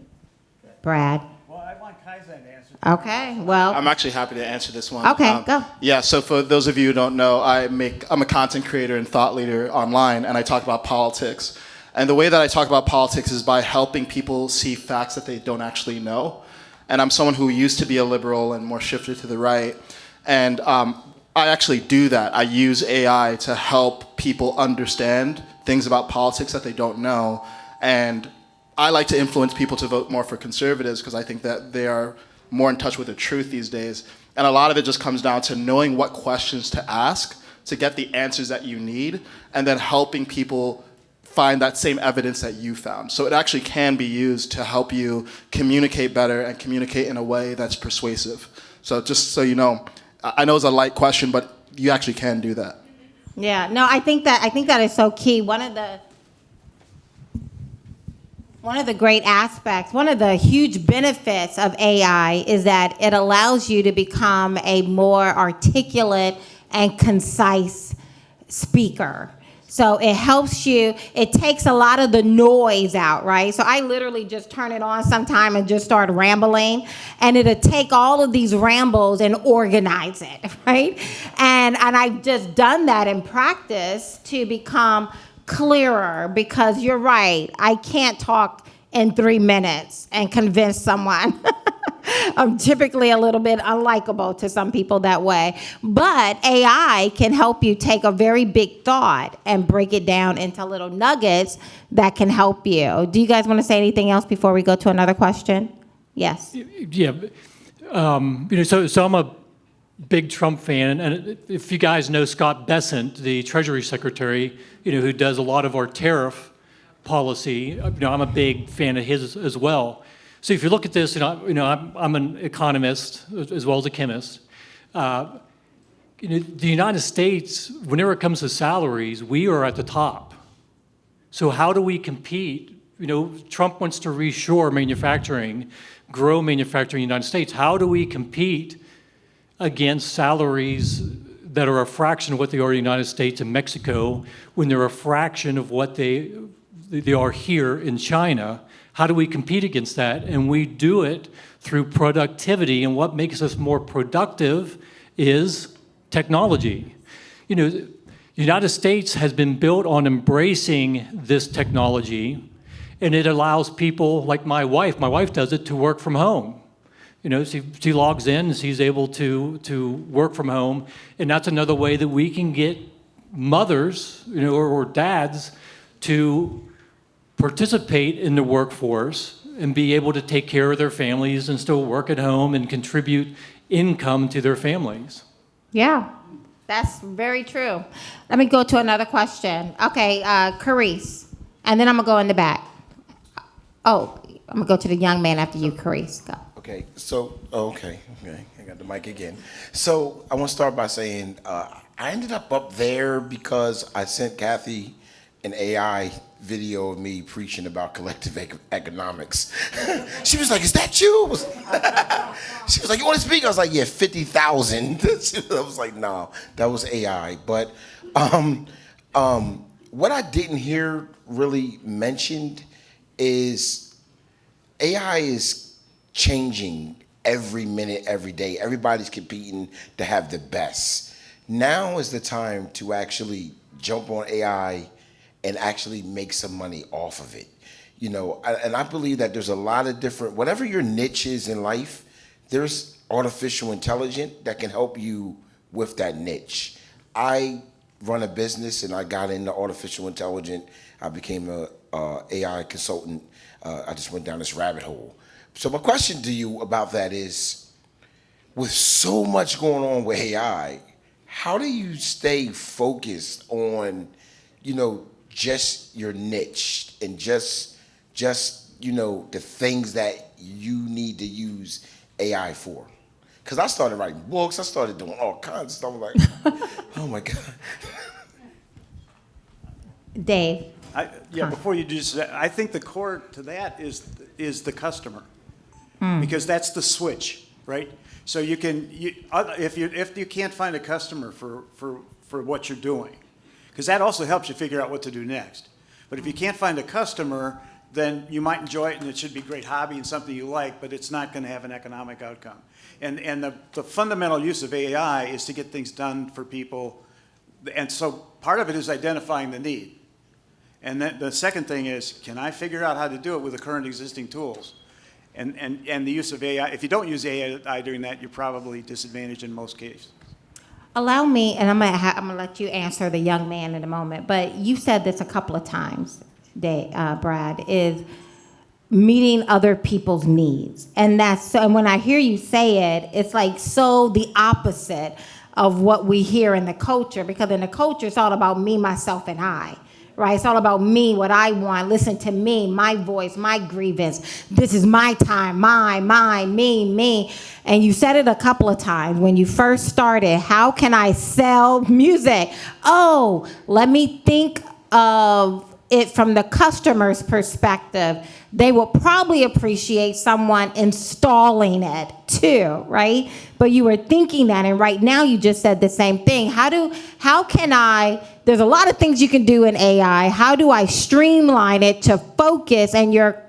Speaker 4: Brad.
Speaker 14: Well, I want Kaizen to answer.
Speaker 4: Okay, well.
Speaker 6: I'm actually happy to answer this one.
Speaker 4: Okay, go.
Speaker 6: Yeah, so for those of you who don't know, I'm a content creator and thought leader online, and I talk about politics. And the way that I talk about politics is by helping people see facts that they don't actually know. And I'm someone who used to be a liberal and more shifted to the right. And I actually do that. I use AI to help people understand things about politics that they don't know. And I like to influence people to vote more for conservatives because I think that they are more in touch with the truth these days. And a lot of it just comes down to knowing what questions to ask to get the answers that you need, and then helping people find that same evidence that you found. So it actually can be used to help you communicate better and communicate in a way that's persuasive. So just so you know, I know it's a light question, but you actually can do that.
Speaker 4: Yeah, no, I think that is so key. One of the great aspects, one of the huge benefits of AI is that it allows you to become a more articulate and concise speaker. So it helps you, it takes a lot of the noise out, right? So I literally just turn it on sometime and just start rambling, and it'll take all of these rambles and organize it, right? And I've just done that in practice to become clearer, because you're right, I can't talk in 3 minutes and convince someone. I'm typically a little bit unlikable to some people that way. But AI can help you take a very big thought and break it down into little nuggets that can help you. Do you guys want to say anything else before we go to another question? Yes.
Speaker 15: Yeah. So I'm a big Trump fan, and if you guys know Scott Bessent, the Treasury Secretary, who does a lot of our tariff policy, I'm a big fan of his as well. So if you look at this, I'm an economist as well as a chemist. The United States, whenever it comes to salaries, we are at the top. So how do we compete? Trump wants to reshore manufacturing, grow manufacturing in the United States. How do we compete against salaries that are a fraction of what they are in the United States and Mexico, when they're a fraction of what they are here in China? How do we compete against that? And we do it through productivity, and what makes us more productive is technology. The United States has been built on embracing this technology, and it allows people like my wife does it, to work from home. She logs in and she's able to work from home, and that's another way that we can get mothers, or dads to participate in the workforce and be able to take care of their families and still work at home and contribute income to their families.
Speaker 4: Yeah, that's very true. Let me go to another question. Okay, Carice, and then I'm going to go in the back. Oh, I'm going to go to the young man after you, Carice. Go.
Speaker 13: Okay, so, okay, I got the mic again. So I want to start by saying I ended up there because I sent Kathy an AI video of me preaching about collective economics. She was like, "Is that you?" She was like, "You want to speak?" I was like, "Yeah, 50,000." I was like, "No, that was AI." But what I didn't hear really mentioned is AI is changing every minute, every day. Everybody's competing to have the best. Now is the time to actually jump on AI and actually make some money off of it. You know, and I believe that there's a lot of different, whatever your niche is in life, there's artificial intelligence that can help you with that niche. I run a business and I got into artificial intelligence. I became a AI consultant. I just went down this rabbit hole. So my question to you about that is, with so much going on with AI, how do you stay focused on, you know, just your niche and just you know, the things that you need to use AI for? Because I started writing books, I started doing all kinds of stuff. Like, oh my God.
Speaker 4: Dave.
Speaker 14: Before you do this, I think the core to that is the customer, because that's the switch, right? So you can, if you can't find a customer for what you're doing, because that also helps you figure out what to do next. But if you can't find a customer, then you might enjoy it and it should be a great hobby and something you like, but it's not going to have an economic outcome. And the fundamental use of AI is to get things done for people. And so part of it is identifying the need. And then the second thing is, can I figure out how to do it with the current existing tools? And the use of AI, if you don't use AI during that, you're probably disadvantaged in most cases.
Speaker 4: Allow me, and I'm gonna let you answer the young man in a moment, but you said this a couple of times, Brad, is meeting other people's needs. And and when I hear you say it, it's like so the opposite of what we hear in the culture, because in the culture, it's all about me, myself, and I. Right? It's all about me, what I want. Listen to me, my voice, my grievance. This is my time, me. And you said it a couple of times when you first started. How can I sell music? Oh, let me think of it from the customer's perspective. They will probably appreciate someone installing it too, right? But you were thinking that, and right now you just said the same thing. How can I, there's a lot of things you can do in AI. How do I streamline it to focus? And your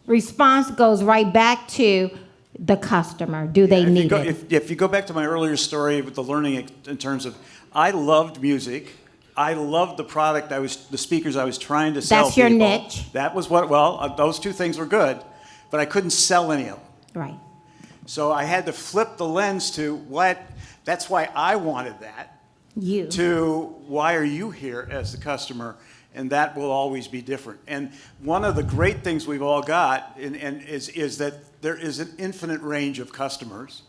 Speaker 4: response goes right back to the customer. Do they need it?
Speaker 14: If you go back to my earlier story with the learning in terms of, I loved music. I loved the product the speakers I was trying to sell.
Speaker 4: That's your
Speaker 14: people.
Speaker 4: niche.
Speaker 14: That was those two things were good, but I couldn't sell any of them.
Speaker 4: Right.
Speaker 14: So I had to flip the lens to that's why I wanted that. To why are you here as the customer? And that will always be different. And one of the great things we've all got is that there is an infinite range of customers.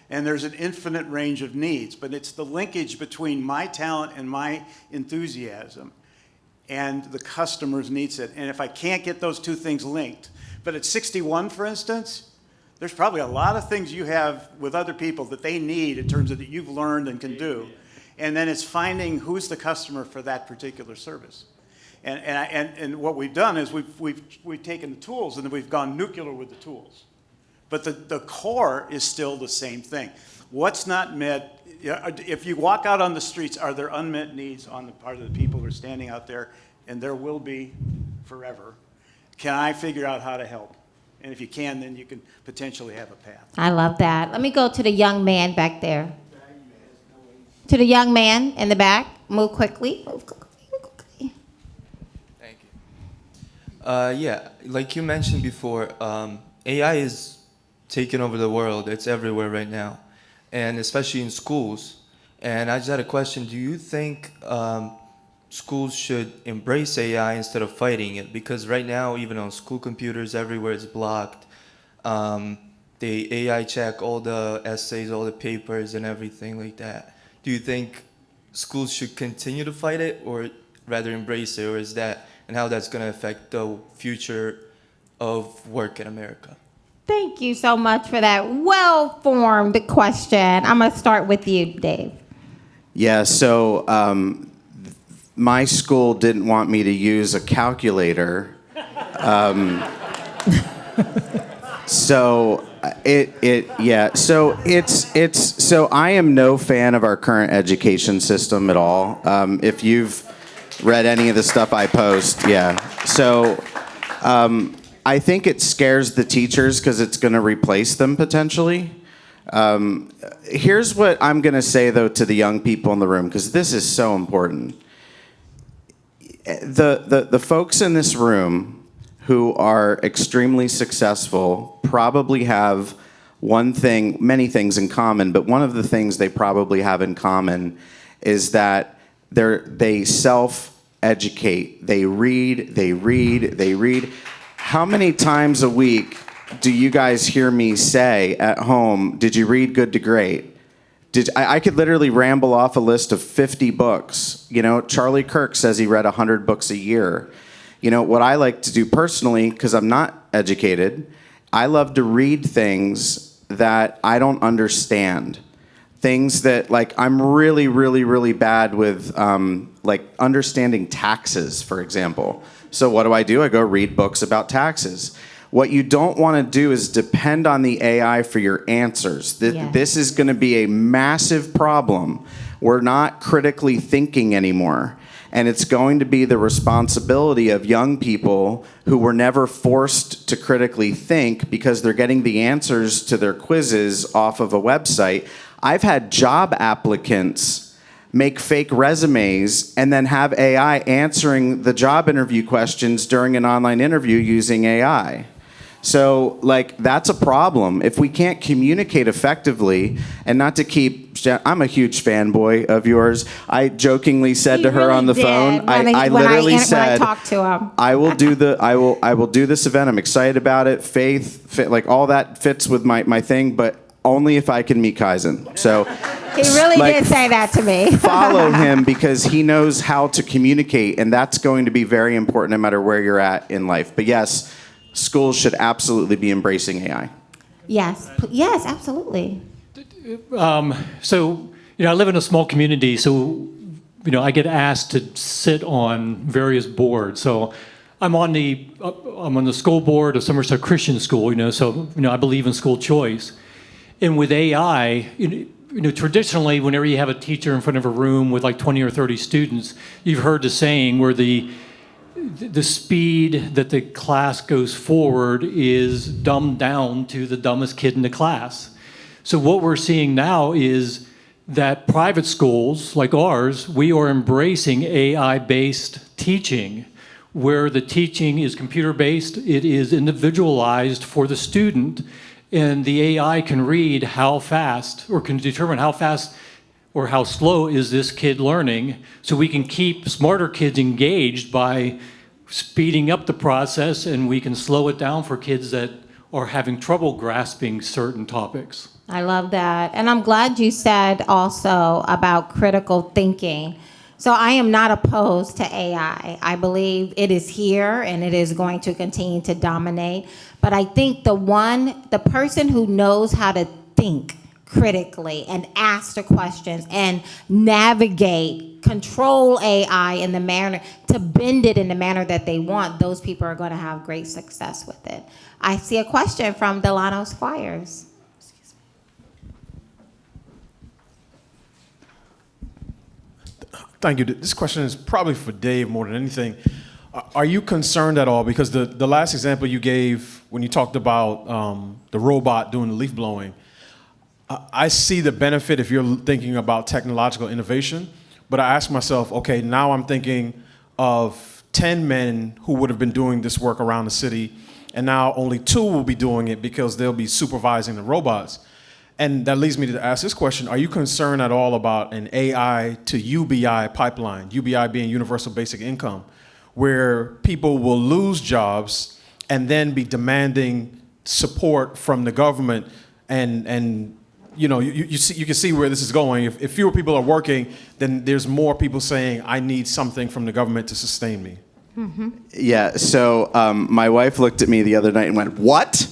Speaker 14: And there's an infinite range of needs, but it's the linkage between my talent and my enthusiasm and the customer's need set. And if I can't get those two things linked, but at 61, for instance, there's probably a lot of things you have with other people that they need in terms of that you've learned and can do. And then it's finding who's the customer for that particular service. And what we've done is we've taken the tools and then we've gone nuclear with the tools. But the core is still the same thing. What's not met, if you walk out on the streets, are there unmet needs on the part of the people who are standing out there? And there will be forever. Can I figure out how to help? And if you can, then you can potentially have a path.
Speaker 4: I love that. Let me go to the young man back there. To the young man in the back. Move quickly.
Speaker 17: Thank you. Yeah, like you mentioned before, AI is taking over the world. It's everywhere right now, and especially in schools. And I just had a question. Do you think schools should embrace AI instead of fighting it? Because right now, even on school computers, everywhere it's blocked. They AI check all the essays, all the papers, and everything like that. Do you think schools should continue to fight it, or rather embrace it, or is that, and how that's going to affect the future of work in America?
Speaker 4: Thank you so much for that well-formed question. I'm going to start with you, Dave.
Speaker 3: Yeah, so my school didn't want me to use a calculator. So so I am no fan of our current education system at all. If you've read any of the stuff I post, So I think it scares the teachers because it's going to replace them potentially. Here's what I'm going to say, though, to the young people in the room, because this is so important. The folks in this room who are extremely successful probably have one thing, many things in common, but one of the things they probably have in common is that they self-educate. They read. How many times a week do you guys hear me say at home, did you read Good to Great? I could literally ramble off a list of 50 books. You know, Charlie Kirk says he read 100 books a year. You know, what I like to do personally, because I'm not educated, I love to read things that I don't understand. Things that, like, I'm really, really, really bad with, like, understanding taxes, for example. So what do? I go read books about taxes. What you don't want to do is depend on the AI for your answers. This is going to be a massive problem. We're not critically thinking anymore. And it's going to be the responsibility of young people who were never forced to critically think because they're getting the answers to their quizzes off of a website. I've had job applicants make fake resumes and then have AI answering the job interview questions during an online interview using AI. So, like, that's a problem. If we can't communicate effectively, and not to keep, I'm a huge fanboy of yours. I jokingly said to her on the phone, I literally said,
Speaker 4: when I talked to him,
Speaker 3: I will do this event. I'm excited about it. Faith, like all that fits with my thing, but only if I can meet Kaizen. So
Speaker 4: he really did say that to me.
Speaker 3: Follow him because he knows how to communicate, and that's going to be very important no matter where you're at in life. But yes, schools should absolutely be embracing AI.
Speaker 4: Yes, absolutely.
Speaker 15: So, I live in a small community, so, I get asked to sit on various boards. So I'm on the school board of Somerset Christian School, so, I believe in school choice. And with AI, traditionally, whenever you have a teacher in front of a room with like 20 or 30 students, you've heard the saying where the speed that the class goes forward is dumbed down to the dumbest kid in the class. So what we're seeing now is that private schools like ours, we are embracing AI-based teaching, where the teaching is computer-based, it is individualized for the student, and the AI can read how fast, or can determine how fast or how slow is this kid learning, so we can keep smarter kids engaged by speeding up the process, and we can slow it down for kids that are having trouble grasping certain topics.
Speaker 4: I love that. And I'm glad you said also about critical thinking. So I am not opposed to AI. I believe it is here and it is going to continue to dominate. But I think the person who knows how to think critically and ask the questions and navigate, control AI in the manner, to bend it in the manner that they want, those people are going to have great success with it. I see a question from Delano Squires.
Speaker 18: Thank you. This question is probably for Dave more than anything. Are you concerned at all? Because the last example you gave when you talked about the robot doing the leaf blowing, I see the benefit if you're thinking about technological innovation, but I ask myself, okay, now I'm thinking of 10 men who would have been doing this work around the city, and now only 2 will be doing it because they'll be supervising the robots. And that leads me to ask this question: are you concerned at all about an AI to UBI pipeline, UBI being universal basic income, where people will lose jobs and then be demanding support from the government, and you can see where this is going. If fewer people are working, then there's more people saying, I need something from the government to sustain me.
Speaker 4: Mm-hmm.
Speaker 3: Yeah, so my wife looked at me the other night and went, what?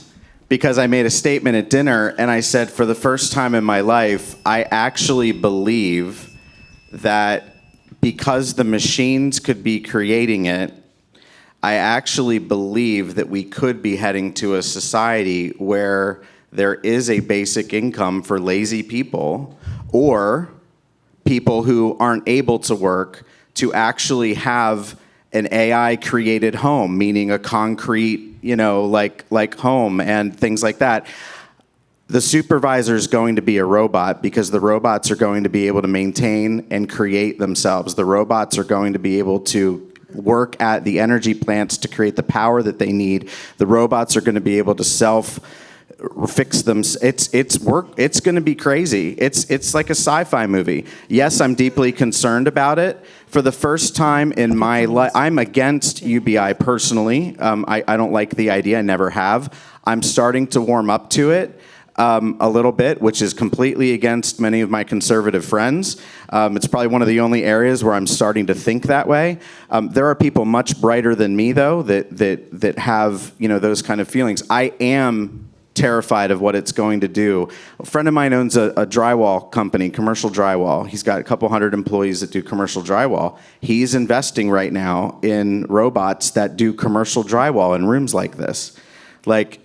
Speaker 3: Because I made a statement at dinner, and I said, for the first time in my life, I actually believe that because the machines could be creating it, I actually believe that we could be heading to a society where there is a basic income for lazy people or people who aren't able to work to actually have an AI created home, meaning a concrete, like home and things like that. The supervisor is going to be a robot because the robots are going to be able to maintain and create themselves. The robots are going to be able to work at the energy plants to create the power that they need. The robots are going to be able to fix them. It's work. It's going to be crazy. It's like a sci-fi movie. Yes, I'm deeply concerned about it. For the first time in my life, I'm against UBI personally. I don't like the idea. I never have. I'm starting to warm up to it. A little bit, which is completely against many of my conservative friends. It's probably one of the only areas where I'm starting to think that way. There are people much brighter than me, though, that have those kind of feelings. I am terrified of what it's going to do. A friend of mine owns a drywall company, commercial drywall. He's got a couple hundred employees that do commercial drywall. He's investing right now in robots that do commercial drywall in rooms like this.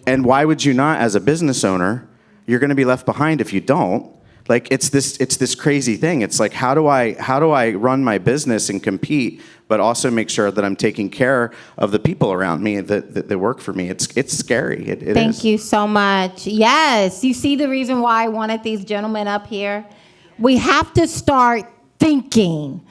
Speaker 3: And why would you not, as a business owner? You're going to be left behind if you don't. It's this crazy thing. It's like, how do I run my business and compete, but also make sure that I'm taking care of the people around me that work for me? It's scary. It is.
Speaker 4: Thank you so much. Yes, you see the reason why I wanted these gentlemen up here? We have to start thinking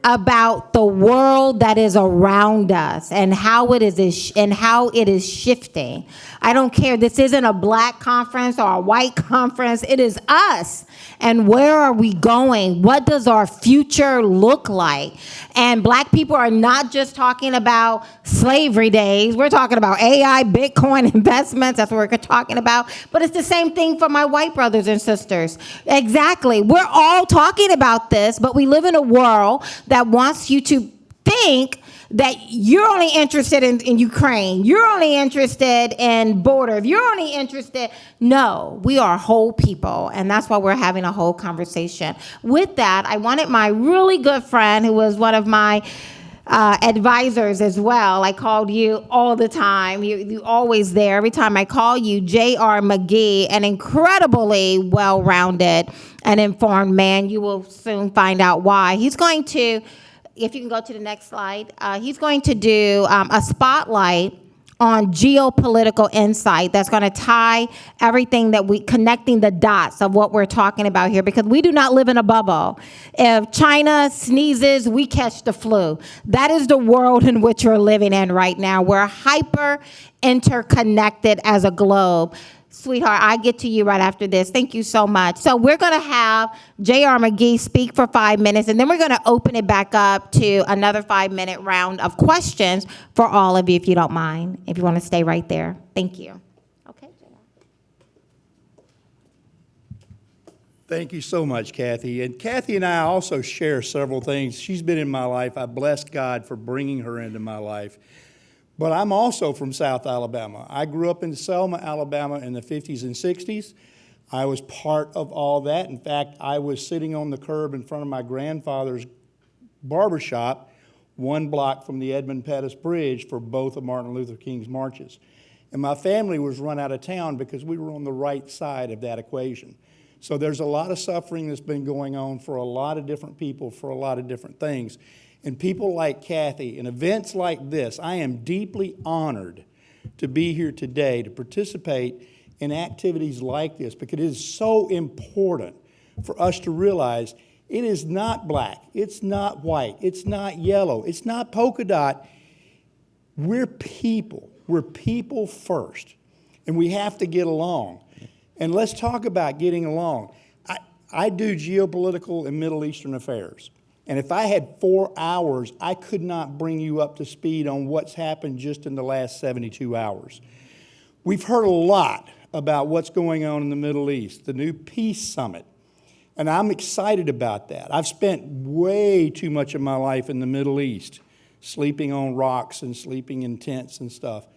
Speaker 4: about the world that is around us and how it is shifting. I don't care. This isn't a black conference or a white conference. It is us. And where are we going? What does our future look like? And black people are not just talking about slavery days. We're talking about AI, Bitcoin investments. That's what we're talking about. But it's the same thing for my white brothers and sisters. Exactly. We're all talking about this, but we live in a world that wants you to think that you're only interested in Ukraine. You're only interested in border. If you're only interested, no, we are whole people. And that's why we're having a whole conversation. With that, I wanted my really good friend who was one of my advisors as well. I called you all the time. You always there. Every time I call you, J.R. McGee, an incredibly well-rounded and informed man. You will soon find out why. He's going to, if you can go to the next slide, he's going to do a spotlight on geopolitical insight that's going to tie everything connecting the dots of what we're talking about here, because we do not live in a bubble. If China sneezes, we catch the flu. That is the world in which we're living in right now. We're hyper interconnected as a globe. Sweetheart, I get to you right after this. Thank you so much. So we're going to have J.R. McGee speak for 5 minutes, and then we're going to open it back up to another 5-minute round of questions for all of you, if you don't mind, if you want to stay right there. Thank you. Okay, J.R.
Speaker 19: Thank you so much, Kathy. And Kathy and I also share several things. She's been in my life. I bless God for bringing her into my life. But I'm also from South Alabama. I grew up in Selma, Alabama in the 50s and 60s. I was part of all that. In fact, I was sitting on the curb in front of my grandfather's barbershop 1 block from the Edmund Pettus Bridge for both of Martin Luther King's marches. And my family was run out of town because we were on the right side of that equation. So there's a lot of suffering that's been going on for a lot of different people for a lot of different things. And people like Kathy, and events like this, I am deeply honored to be here today to participate in activities like this, because it is so important for us to realize it is not black, it's not white, it's not yellow, it's not polka dot. We're people first, and we have to get along. And let's talk about getting along. I do geopolitical and Middle Eastern affairs. And if I had 4 hours, I could not bring you up to speed on what's happened just in the last 72 hours. We've heard a lot about what's going on in the Middle East, the new peace summit. And I'm excited about that. I've spent way too much of my life in the Middle East, sleeping on rocks and sleeping in tents and stuff.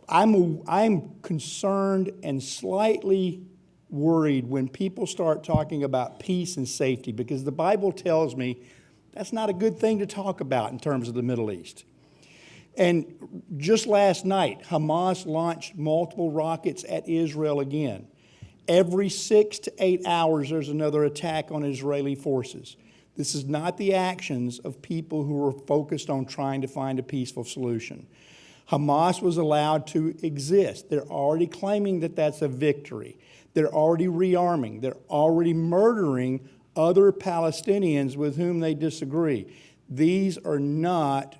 Speaker 19: I'm concerned and slightly worried when people start talking about peace and safety, because the Bible tells me that's not a good thing to talk about in terms of the Middle East. And just last night, Hamas launched multiple rockets at Israel again. Every 6 to 8 hours, there's another attack on Israeli forces. This is not the actions of people who are focused on trying to find a peaceful solution. Hamas was allowed to exist. They're already claiming that that's a victory. They're already rearming. They're already murdering other Palestinians with whom they disagree. These are not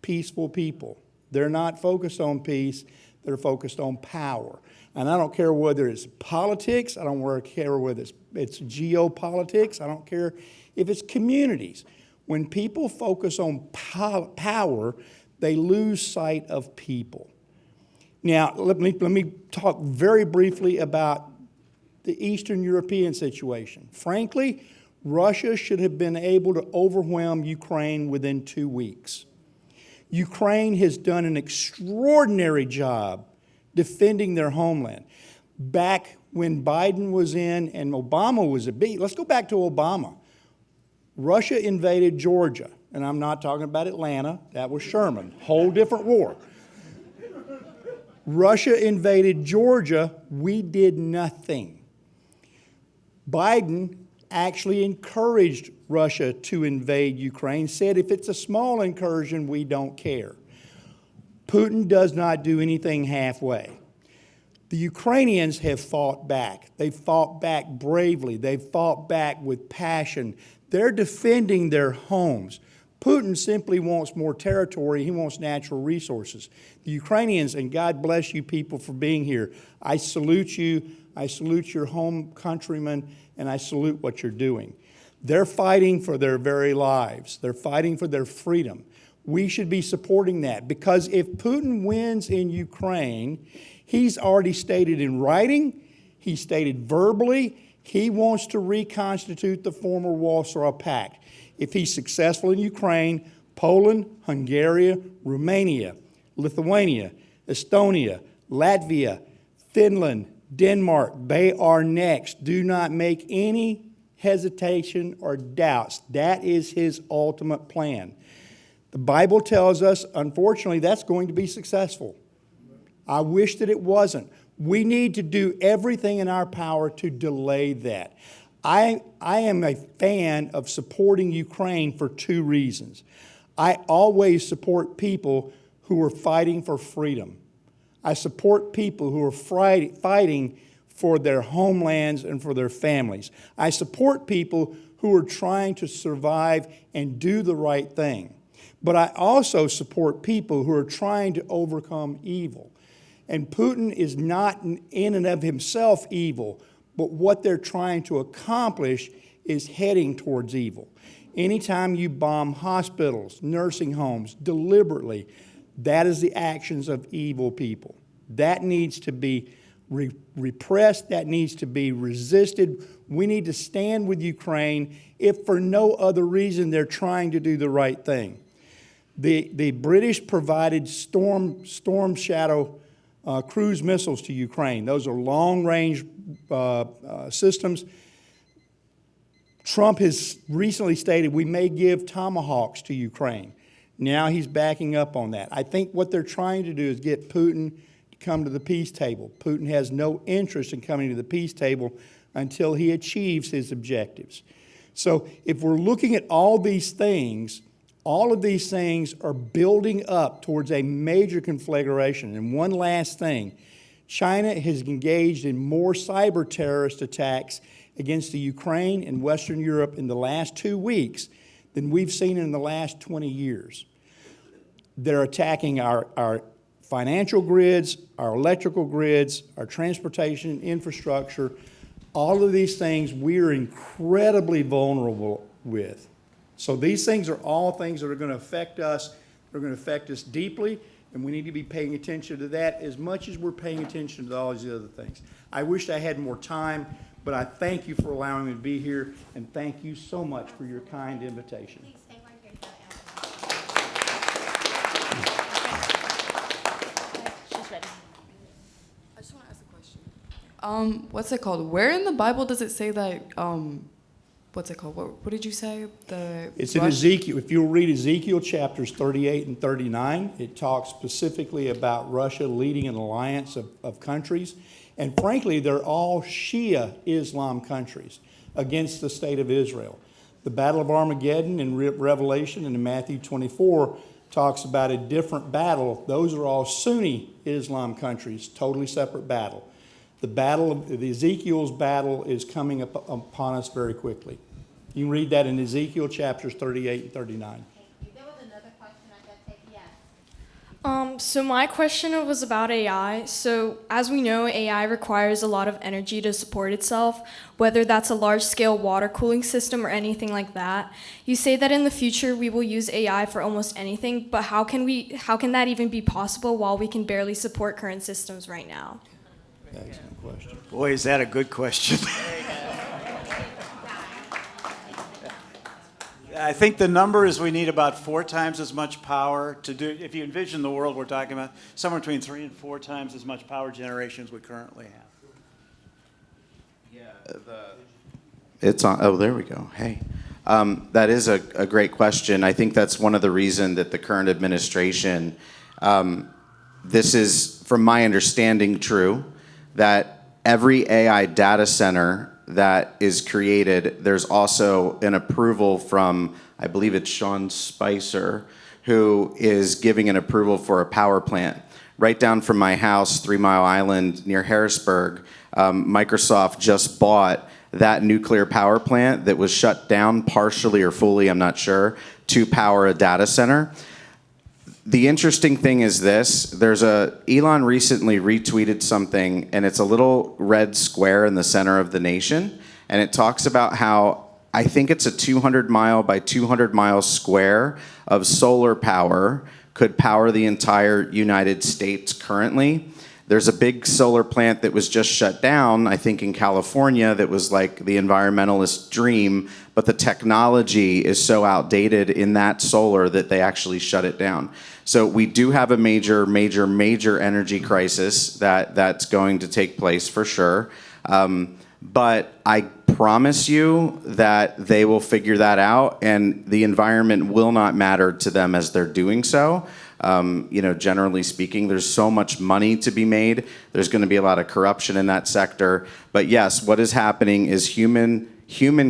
Speaker 19: peaceful people. They're not focused on peace. They're focused on power. And I don't care whether it's politics. I don't care whether it's geopolitics. I don't care if it's communities. When people focus on power, they lose sight of people. Now, let me talk very briefly about the Eastern European situation. Frankly, Russia should have been able to overwhelm Ukraine within 2 weeks. Ukraine has done an extraordinary job defending their homeland. Back when Biden was in and Obama was let's go back to Obama. Russia invaded Georgia, and I'm not talking about Atlanta, that was Sherman, whole different war. Russia invaded Georgia, we did nothing. Biden actually encouraged Russia to invade Ukraine, said if it's a small incursion, we don't care. Putin does not do anything halfway. The Ukrainians have fought back. They've fought back bravely. They've fought back with passion. They're defending their homes. Putin simply wants more territory. He wants natural resources. The Ukrainians, and God bless you people for being here. I salute you. I salute your home countrymen, and I salute what you're doing. They're fighting for their very lives. They're fighting for their freedom. We should be supporting that, because if Putin wins in Ukraine, he's already stated in writing, he stated verbally, he wants to reconstitute the former Warsaw Pact. If he's successful in Ukraine, Poland, Hungary, Romania, Lithuania, Estonia, Latvia, Finland, Denmark, they are next. Do not make any hesitation or doubts. That is his ultimate plan. The Bible tells us, unfortunately, that's going to be successful. I wish that it wasn't. We need to do everything in our power to delay that. I am a fan of supporting Ukraine for 2 reasons. I always support people who are fighting for freedom. I support people who are fighting for their homelands and for their families. I support people who are trying to survive and do the right thing. But I also support people who are trying to overcome evil. And Putin is not in and of himself evil, but what they're trying to accomplish is heading towards evil. Anytime you bomb hospitals, nursing homes deliberately, that is the actions of evil people. That needs to be repressed. That needs to be resisted. We need to stand with Ukraine if for no other reason they're trying to do the right thing. The British provided Storm Shadow cruise missiles to Ukraine. Those are long-range systems. Trump has recently stated we may give Tomahawks to Ukraine. Now he's backing up on that. I think what they're trying to do is get Putin to come to the peace table. Putin has no interest in coming to the peace table until he achieves his objectives. So if we're looking at all of these things are building up towards a major conflagration. And one last thing, China has engaged in more cyber terrorist attacks against the Ukraine and Western Europe in the last 2 weeks than we've seen in the last 20 years. They're attacking our financial grids, our electrical grids, our transportation infrastructure. All of these things we're incredibly vulnerable with. So these things are all things that are going to affect us. They're going to affect us deeply, and we need to be paying attention to that as much as we're paying attention to all these other things. I wish I had more time, but I thank you for allowing me to be here, and thank you so much for your kind invitation.
Speaker 20: She's ready. I just want to ask a question. What's it called? Where in the Bible does it say that, what's it called? What did you say?
Speaker 19: It's in Ezekiel. If you'll read Ezekiel chapters 38 and 39, it talks specifically about Russia leading an alliance of countries. And frankly, they're all Shia Islam countries against the state of Israel. The Battle of Armageddon in Revelation and in Matthew 24 talks about a different battle. Those are all Sunni Islam countries, totally separate battle. The Ezekiel's battle is coming upon us very quickly. You can read that in Ezekiel chapters 38 and 39.
Speaker 21: There was another question I got to take. Yes. So my question was about AI. So as we know, AI requires a lot of energy to support itself, whether that's a large-scale water cooling system or anything like that. You say that in the future we will use AI for almost anything, but how can that even be possible while we can barely support current systems right now?
Speaker 19: Excellent question.
Speaker 14: Boy, is that a good question. I think the number is we need about 4 times as much power to do, if you envision the world we're talking about, somewhere between 3 and 4 times as much power generation as we currently have.
Speaker 3: It's on. Oh, there we go. Hey. That is a great question. I think that's one of the reasons that the current administration, this is, from my understanding, true, that every AI data center that is created, there's also an approval from, I believe it's Sean Spicer, who is giving an approval for a power plant. Right down from my house, 3 Mile Island near Harrisburg, Microsoft just bought that nuclear power plant that was shut down partially or fully, I'm not sure, to power a data center. The interesting thing is this, Elon recently retweeted something, and it's a little red square in the center of the nation, and it talks about how, I think it's a 200 mile by 200 mile square of solar power could power the entire United States currently. There's a big solar plant that was just shut down, I think in California, that was like the environmentalist dream, but the technology is so outdated in that solar that they actually shut it down. So we do have a major energy crisis that's going to take place for sure. But I promise you that they will figure that out, and the environment will not matter to them as they're doing so. Generally speaking, there's so much money to be made. There's going to be a lot of corruption in that sector. But yes, what is happening is human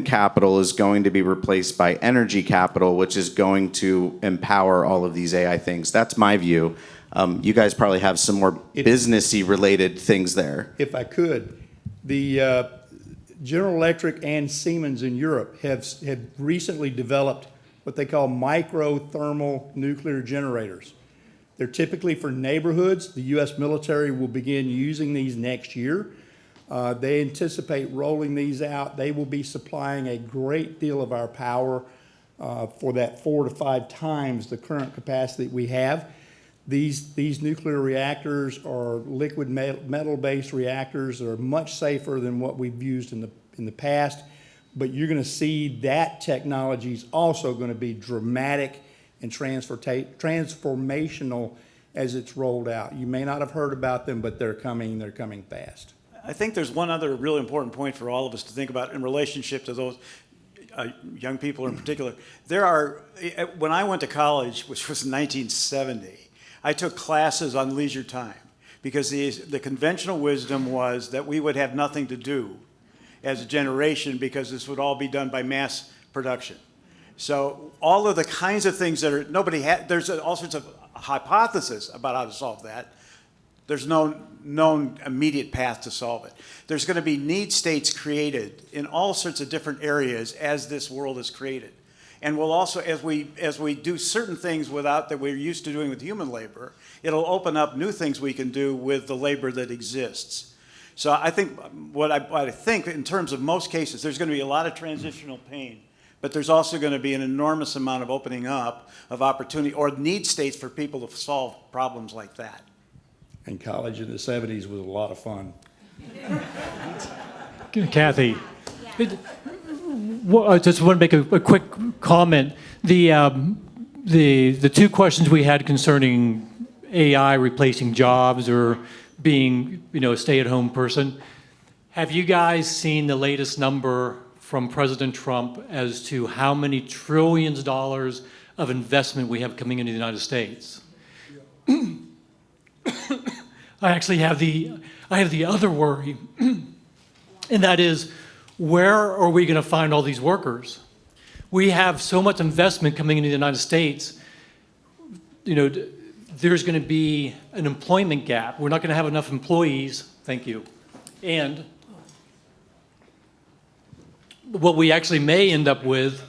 Speaker 3: capital is going to be replaced by energy capital, which is going to empower all of these AI things. That's my view. You guys probably have some more businessy related things there.
Speaker 19: If I could, the General Electric and Siemens in Europe have recently developed what they call microthermal nuclear generators. They're typically for neighborhoods. The U.S. military will begin using these next year. They anticipate rolling these out. They will be supplying a great deal of our power for that 4 to 5 times the current capacity we have. These nuclear reactors are liquid metal-based reactors that are much safer than what we've used in the past. But you're going to see that technology is also going to be dramatic and transformational as it's rolled out. You may not have heard about them, but they're coming fast.
Speaker 14: I think there's one other really important point for all of us to think about in relationship to those young people in particular. When I went to college, which was in 1970, I took classes on leisure time because the conventional wisdom was that we would have nothing to do as a generation because this would all be done by mass production. So all of the kinds of things that there's all sorts of hypotheses about how to solve that. There's no known immediate path to solve it. There's going to be need states created in all sorts of different areas as this world is created. And we'll also, as we do certain things that we're used to doing with human labor, it'll open up new things we can do with the labor that exists. So I think what I think in terms of most cases, there's going to be a lot of transitional pain, but there's also going to be an enormous amount of opening up of opportunity or need states for people to solve problems like that.
Speaker 19: And college in the 70s was a lot of fun.
Speaker 15: Kathy, I just want to make a quick comment. The 2 questions we had concerning AI replacing jobs or being a stay-at-home person, Have you guys seen the latest number from President Trump as to how many trillions of dollars of investment we have coming into the United States? I actually have the other worry, and that is, where are we going to find all these workers? We have so much investment coming into the United States. You know, there's going to be an employment gap. We're not going to have enough employees. Thank you. And what we actually may end up with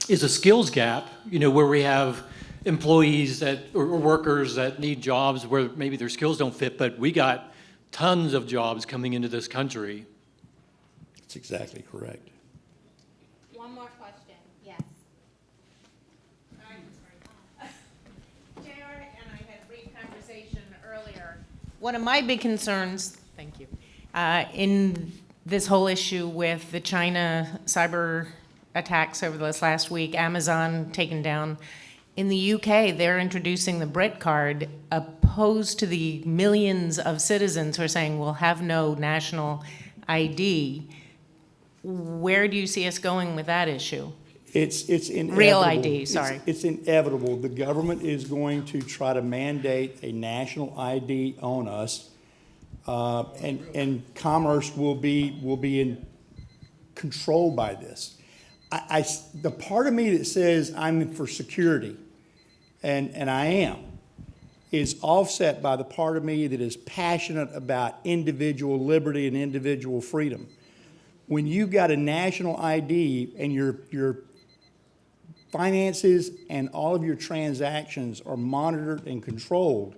Speaker 15: is a skills gap, you know, where we have employees that, or workers that need jobs where maybe their skills don't fit, but we got tons of jobs coming into this country.
Speaker 19: That's exactly correct.
Speaker 4: One more question. Yes.
Speaker 1: JR and I had a brief conversation earlier. One of my big concerns, thank you, in this whole issue with the China cyber attacks over this last week, Amazon taken down. In the UK, they're introducing the Brit card, opposed to the millions of citizens who are saying we'll have no national ID. Where do you see us going with that issue?
Speaker 19: It's inevitable.
Speaker 1: Real ID, sorry.
Speaker 19: It's inevitable. The government is going to try to mandate a national ID on us, and commerce will be in control by this. The part of me that says I'm for security, and I am, is offset by the part of me that is passionate about individual liberty and individual freedom. When you've got a national ID and your finances and all of your transactions are monitored and controlled,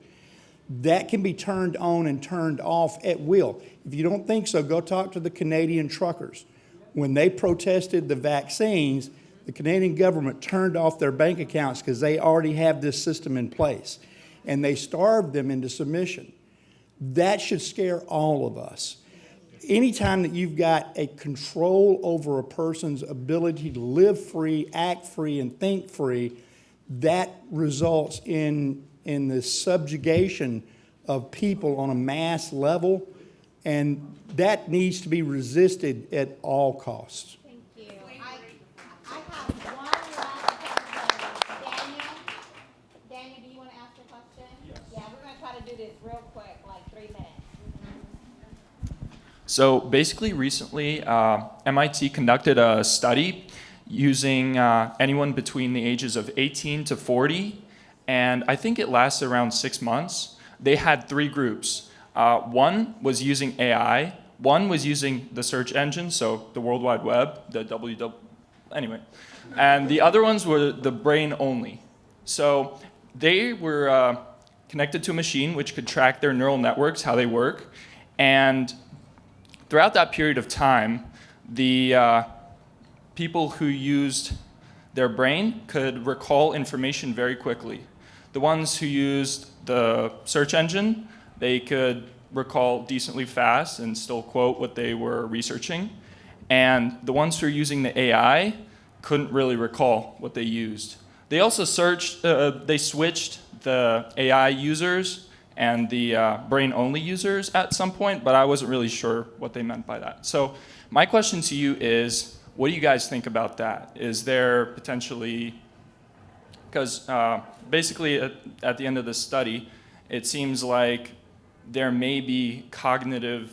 Speaker 19: that can be turned on and turned off at will. If you don't think so, go talk to the Canadian truckers. When they protested the vaccines, the Canadian government turned off their bank accounts because they already have this system in place, and they starved them into submission. That should scare all of us. Anytime that you've got a control over a person's ability to live free, act free, and think free, that results in the subjugation of people on a mass level, and that needs to be resisted at all costs.
Speaker 4: Thank you. I have one last question. Daniel, do you want to ask a question? Yes. Yeah, we're going to try to do this real quick, like 3 minutes.
Speaker 22: So basically, recently, MIT conducted a study using anyone between the ages of 18 to 40, and I think it lasted around 6 months. They had 3 groups. One was using AI, one was using the search engine, so the World Wide Web, the www, anyway, and the other ones were the brain only. So they were connected to a machine which could track their neural networks, how they work, and throughout that period of time, the people who used their brain could recall information very quickly. The ones who used the search engine, they could recall decently fast and still quote what they were researching. And the ones who are using the AI couldn't really recall what they used. They also switched the AI users and the brain-only users at some point, but I wasn't really sure what they meant by that. So my question to you is, what do you guys think about that? Is there potentially, because basically at the end of this study, it seems like there may be cognitive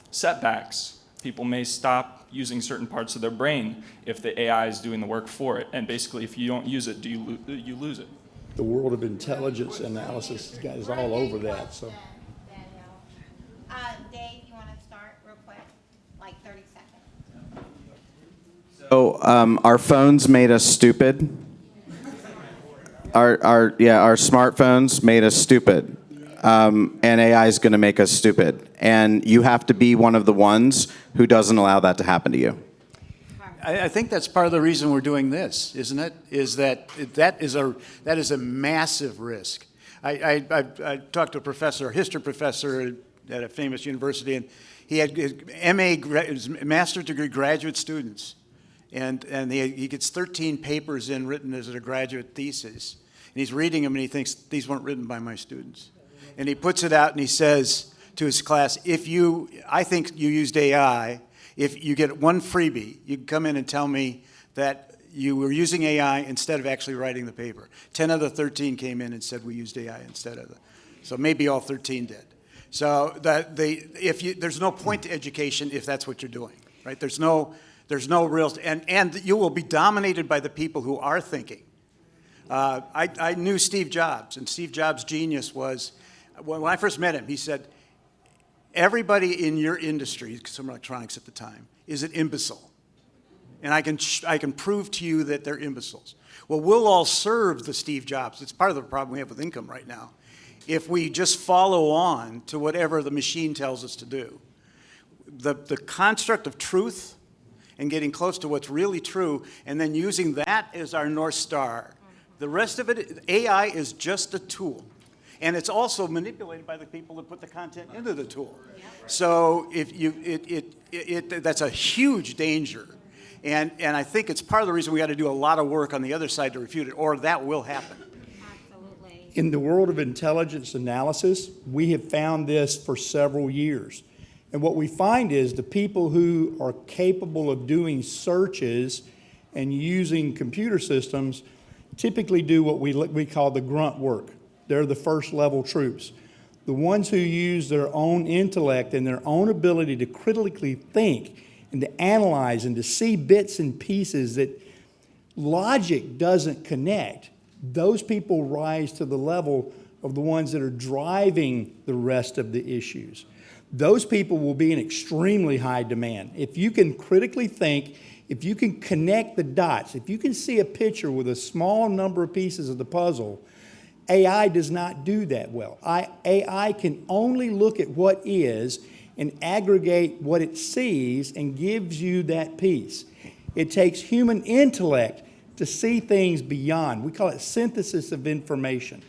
Speaker 22: setbacks. People may stop using certain parts of their brain if the AI is doing the work for it. And basically, if you don't use it, you lose it.
Speaker 19: The world of intelligence analysis is all over that. So,
Speaker 4: Dave, you want to start real quick? Like 30 seconds.
Speaker 3: So our phones made us stupid. Our smartphones made us stupid. And AI is going to make us stupid. And you have to be one of the ones who doesn't allow that to happen to you.
Speaker 14: I think that's part of the reason we're doing this, isn't it? Is that is a massive risk. I talked to a history professor at a famous university, and he had his master's degree graduate students, and he gets 13 papers written as a graduate thesis, and he's reading them and he thinks these weren't written by my students, and he puts it out and he says, to his class, I think you used AI, if you get one freebie, you can come in and tell me that you were using AI instead of actually writing the paper. 10 of the 13 came in and said we used AI instead of so maybe all 13 did. So there's no point to education if that's what you're doing, right? There's no real, and you will be dominated by the people who are thinking. I knew Steve Jobs, and Steve Jobs' genius was, when I first met him, he said, everybody in your industry, consumer electronics at the time, is an imbecile. And I can prove to you that they're imbeciles. Well, we'll all serve the Steve Jobs. It's part of the problem we have with income right now. If we just follow on to whatever the machine tells us to do. The construct of truth and getting close to what's really true and then using that as our North Star. The rest of it, AI is just a tool. And it's also manipulated by the people that put the content into the tool. So that's a huge danger. And I think it's part of the reason we got to do a lot of work on the other side to refute it, or that will happen.
Speaker 19: In the world of intelligence analysis, we have found this for several years. And what we find is the people who are capable of doing searches and using computer systems typically do what we call the grunt work. They're the first level troops. The ones who use their own intellect and their own ability to critically think and to analyze and to see bits and pieces that logic doesn't connect, those people rise to the level of the ones that are driving the rest of the issues. Those people will be in extremely high demand. If you can critically think, if you can connect the dots, if you can see a picture with a small number of pieces of the puzzle, AI does not do that well. AI can only look at what is and aggregate what it sees and gives you that piece. It takes human intellect to see things beyond. We call it synthesis of information.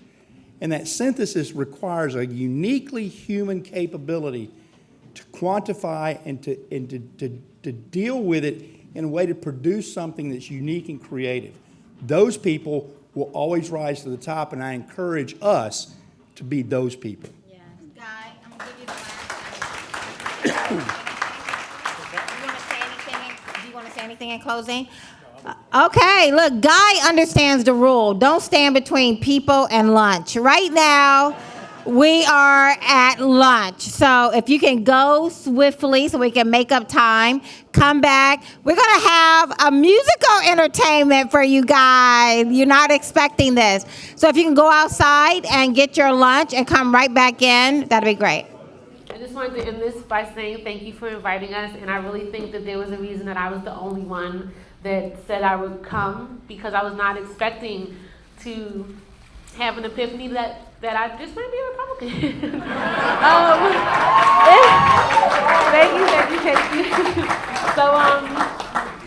Speaker 19: And that synthesis requires a uniquely human capability to quantify and to deal with it in a way to produce something that's unique and creative. Those people will always rise to the top, and I encourage us to be those people.
Speaker 4: Yes. Guy, I'm going to give you the last one. Do you want to say anything in closing? Okay, look, Guy understands the rule. Don't stand between people and lunch. Right now, we are at lunch. So if you can go swiftly so we can make up time, come back. We're going to have a musical entertainment for you guys. You're not expecting this. So if you can go outside and get your lunch and come right back in, that'd be great.
Speaker 2: I just wanted to end this by saying thank you for inviting us, and I really think that there was a reason that I was the only one that said I would come, because I was not expecting to have an epiphany that I just might be a Republican. Thank you. So,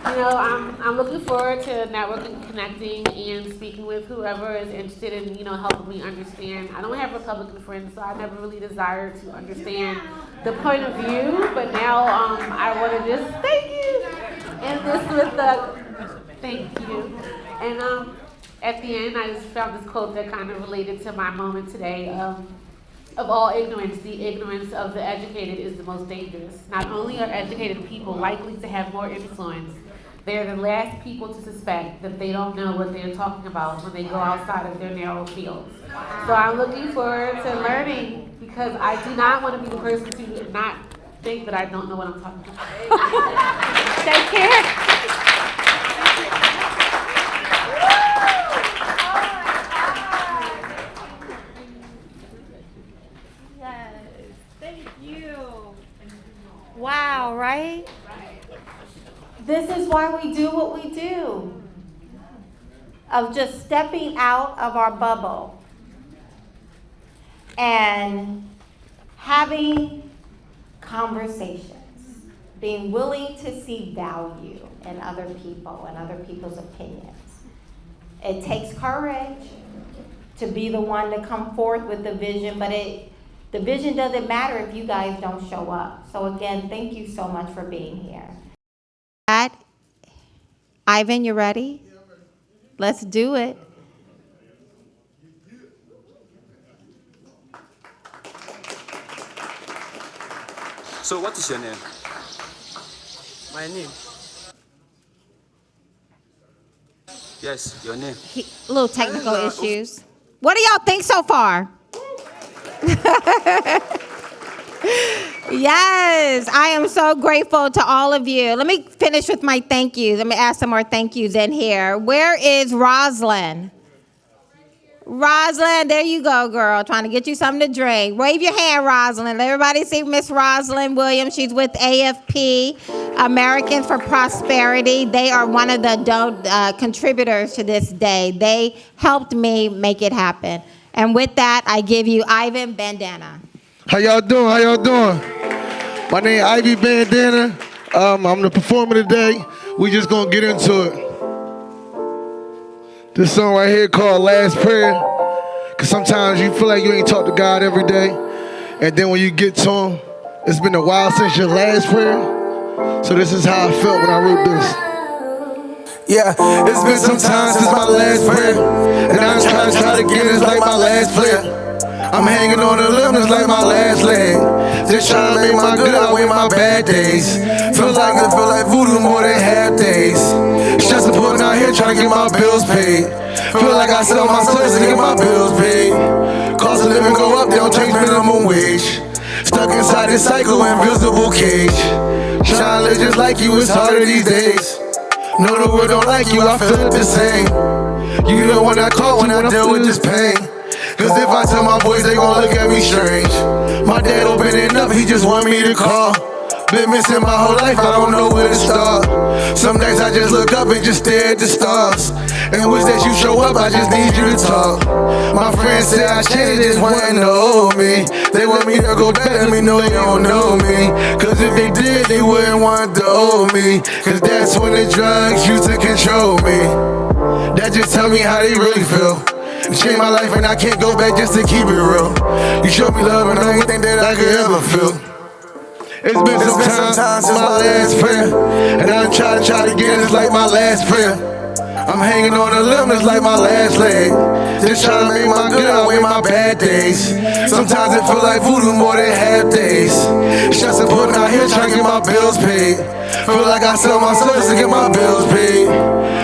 Speaker 2: I'm looking forward to networking, connecting, and speaking with whoever is interested in, helping me understand. I don't have Republican friends, so I never really desired to understand the point of view, but now I want to just thank you. And this with thank you. And at the end, I just found this quote that kind of related to my moment today. Of all ignorance, the ignorance of the educated is the most dangerous. Not only are educated people likely to have more influence, they are the last people to suspect that they don't know what they're talking about when they go outside of their narrow fields. So I'm looking forward to learning, because I do not want to be the person to not think that I don't know what I'm talking about. Take care.
Speaker 4: Wow, right? This is why we do what we do, of just stepping out of our bubble and having conversations, being willing to see value in other people and other people's opinions. It takes courage to be the one to come forth with the vision, but the vision doesn't matter if you guys don't show up. So again, thank you so much for being here. Ivan, you ready? Let's do it.
Speaker 5: So what is your name? My name? Yes, your name.
Speaker 4: Little technical issues. What do y'all think so far? Yes, I am so grateful to all of you. Let me finish with my thank yous. Let me add some more thank yous in here. Where is Rosalind? Rosalind, there you go, girl. Trying to get you something to drink. Wave your hand, Rosalind. Let everybody see Miss Rosalind Williams. She's with AFP, Americans for Prosperity. They are one of the contributors to this day. They helped me make it happen. And with that, I give you Ivan Bandana.
Speaker 9: How y'all doing? How y'all doing? My name is Ivy Bandana. I'm the performer today. We just gonna get into it. This song right here called Last Prayer. Cause sometimes you feel like you ain't talk to God every day. And then when you get to him, it's been a while since your last prayer. So this is how I felt when I wrote this. Yeah, it's been some time since my last prayer. And I'm trying to get it like my last player. I'm hanging on the limb, it's like my last leg. Just trying to make my good outweigh my bad days. Feel like voodoo more than half days. Stressing putting out here trying to get my bills paid. Feel like I sell my souls to get my bills paid. Cost of living go up, they don't change minimum wage. Stuck inside this cycle, invisible cage. Trying to live just like you, it's harder these days. Know the world don't like you, I feel it the same. You the one I call when I deal with this pain. Cause if I tell my boys, they gon' look at me strange. My dad opening up, he just want me to call. Been missing my whole life, I don't know where to start. Some days I just look up and just stare at the stars. And wish that you show up, I just need you to talk. My friends say I changed, just wanting to hold me. They want me to go back, let me know they don't know me. Cause if they did, they wouldn't want to hold me. Cause that's when the drugs used to control me. That just tell me how they really feel. You changed my life and I can't go back just to keep it real. You showed me love and I ain't think that I could ever feel. It's been some time since my last prayer. And I'm trying to get it, it's like my last prayer. I'm hanging on the limb, it's like my last leg. Just trying to make my good outweigh my bad days. Sometimes it feel like voodoo more than half days. Stressing putting out here trying to get my bills paid. Feel like I sell my souls to get my bills paid.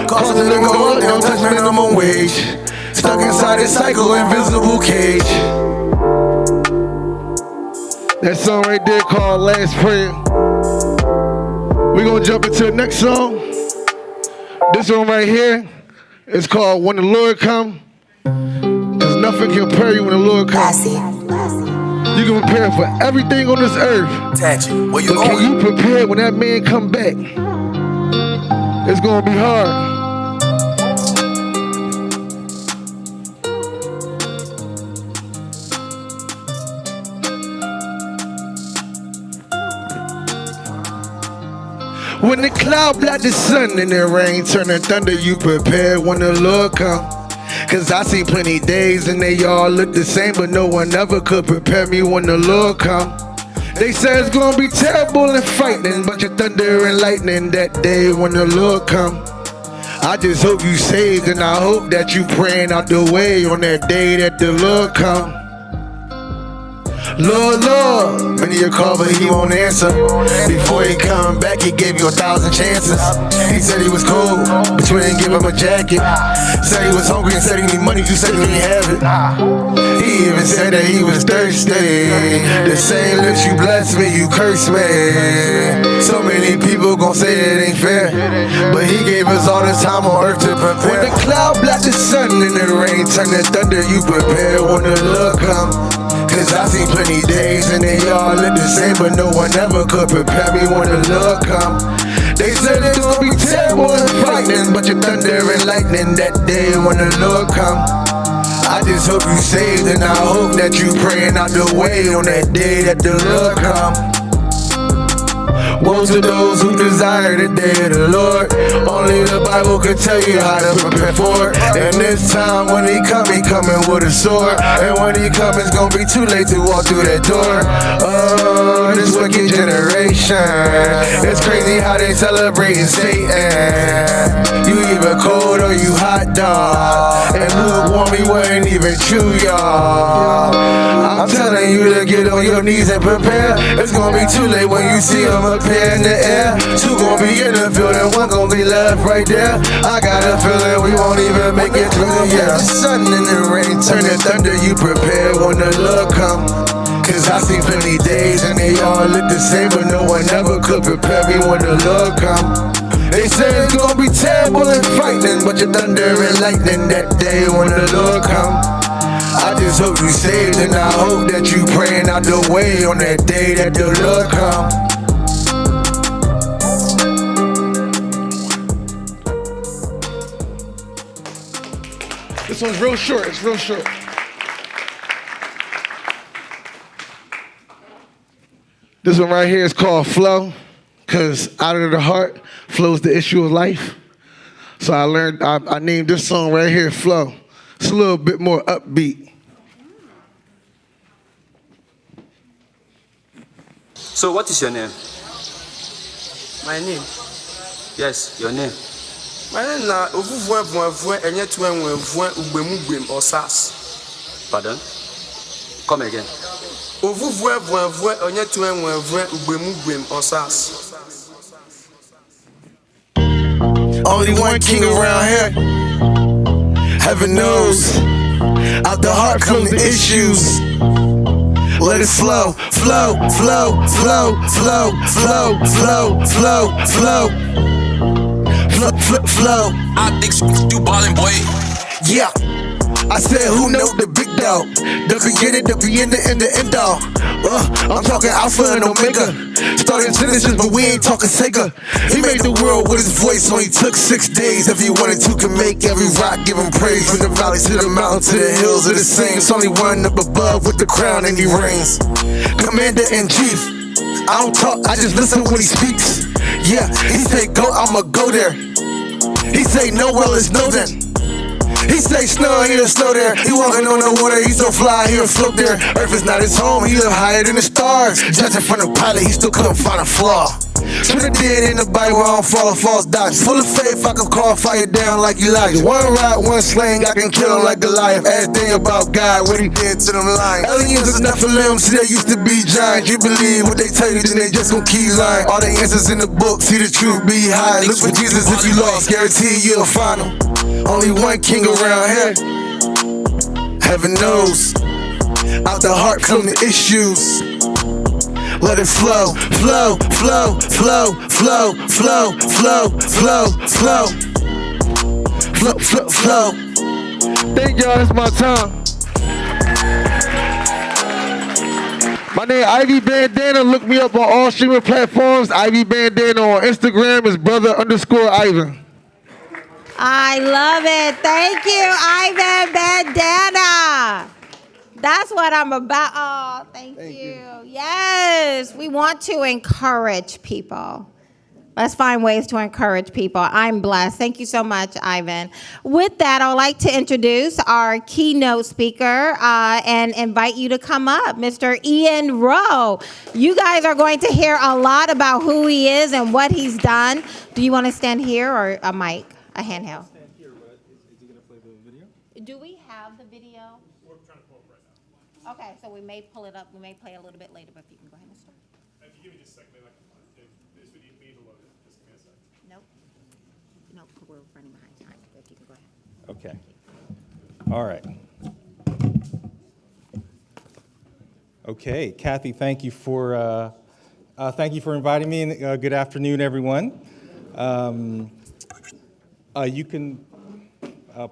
Speaker 9: Cost of living go up, they don't touch minimum wage. Stuck inside this cycle, invisible cage. That song right there called Last Prayer. We're gonna jump into the next song. This one right here is called When the Lord Come. Cause nothing can prepare you when the Lord comes. You can prepare for everything on this earth. But can you prepare when that man come back? It's gonna be hard. When the cloud block the sun and the rain turn to thunder, you prepare when the Lord come. Cause I seen plenty days and they all look the same, but no one ever could prepare me when the Lord come. They say it's gonna be terrible and frightening, bunch of thunder and lightning that day when the Lord come. I just hope you saved and I hope that you praying out the way on that day that the Lord come. Lord, Lord, many a call but he won't answer. Before he come back, he gave you 1,000 chances. He said he was cold, but you didn't give him a jacket. Said he was hungry and said he need money, you said you didn't have it. He even said that he was thirsty. The same lips you bless me, you curse me. So many people gon' say it ain't fair, but he gave us all this time on earth to prepare. When the cloud block the sun and the rain turn to thunder, you prepare when the Lord come. Cause I seen plenty days and they all look the same, but no one ever could prepare me when the Lord come. They said it's gonna be terrible and frightening, but you thunder and lightning that day when the Lord come. I just hope you saved and I hope that you praying out the way on that day that the Lord come. Woe to those who desire the day of the Lord. Only the Bible could tell you how to prepare for it. And this time when he coming with a sword. And when he come, it's gonna be too late to walk through that door. Oh, this wicked generation. It's crazy how they celebrating Satan. You either cold or you hot dog. And lukewarm, he wasn't even true, y'all. I'm telling you to get on your knees and prepare. It's gonna be too late when you see him appear in the air. Two gonna be in the field and one gonna be left right there. I got a feeling we won't even make it through the year. The sun and the rain turn to thunder, you prepare when the Lord come. Cause I seen plenty days and they all look the same, but no one ever could prepare me when the Lord come. They say it's gonna be terrible and frightening, but you're thunder and lightning that day when the Lord come. I just hope you saved and I hope that you praying out the way on that day that the Lord come. This one's real short, it's real short. This one right here is called Flow, because out of the heart flows the issue of life. So I named this song right here Flow. It's a little bit more upbeat.
Speaker 5: So what is your name?
Speaker 8: My name?
Speaker 5: Yes, your name.
Speaker 8: My name na Ovuvwe enye tuenwe ugbemugem osas.
Speaker 5: Pardon? Come again.
Speaker 8: Ovuvwe enye tuenwe ugbemugem osas.
Speaker 9: Only one king around here. Heaven knows. Out the heart come the issues. Let it flow, flow, flow, flow, flow, flow, flow, flow, flow. Flow, flow, flow.
Speaker 10: I think you ballin', boy.
Speaker 9: Yeah. I said, who know the big dog? The beginning, the beginning, and the end all. I'm talking Alpha and Omega. Starting Genesis, but we ain't talking Sega. He made the world with his voice, only took 6 days. If he wanted to, can make every rock give him praise. From the valley to the mountain to the hills are the same. It's only one up above with the crown and he reigns. Commander in chief. I don't talk, I just listen when he speaks. Yeah, he say go, I'ma go there. He say no, well it's no then. He say snow here, snow there. He walking on the water, he so fly, he'll float there. Earth is not his home, he live higher than the stars. Judging from the pilot, he still couldn't find a flaw. Turn the dead in the Bible, I don't follow false doctrine. Full of faith, I can call fire down like Elijah. One rod, one sling, I can kill him like Goliath. Everything about God, what he did to them lions. Aliens is Nephilim, see they used to be giants. You believe what they tell you, then they just gon' keep lying. All the answers in the book, see the truth be high. Look for Jesus if you lost, guarantee you'll find him. Only one king around here. Heaven knows. Out the heart come the issues. Let it flow, flow, flow, flow, flow, flow, flow, flow, flow. Flow, flow, flow. Thank y'all, that's my time. My name Ivy Bandana. Look me up on all streaming platforms. Ivy Bandana on Instagram is brother_Ivan.
Speaker 4: I love it. Thank you, Ivan Bandana. That's what I'm about. Oh, thank you. Yes, we want to encourage people. Let's find ways to encourage people. I'm blessed. Thank you so much, Ivan. With that, I would like to introduce our keynote speaker and invite you to come up, Mr. Ian Rowe. You guys are going to hear a lot about who he is and what he's done. Do you want to stand here or a mic? A handheld.
Speaker 18: Stand here, but is he going to play the video?
Speaker 4: Do we have the video?
Speaker 18: We're trying to pull it right now.
Speaker 4: Okay, so we may pull it up. We may play a little bit later, but if you can go ahead and start.
Speaker 18: If you give me just a second, maybe I can find it. This video needs to load it. Just give me a second.
Speaker 4: Nope. Nope, we're running behind time. If you can go ahead.
Speaker 23: Okay. All right. Okay, Kathy, thank you for inviting me, and good afternoon, everyone. You can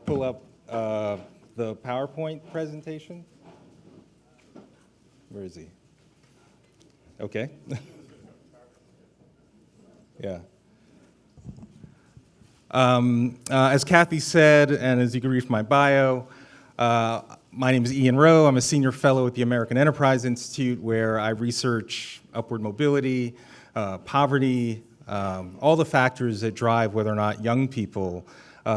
Speaker 23: pull up the PowerPoint presentation. Where is he? Okay. Yeah. As Kathy said, and as you can read from my bio, my name is Ian Rowe. I'm a senior fellow at the American Enterprise Institute, where I research upward mobility, poverty, all the factors that drive whether or not young people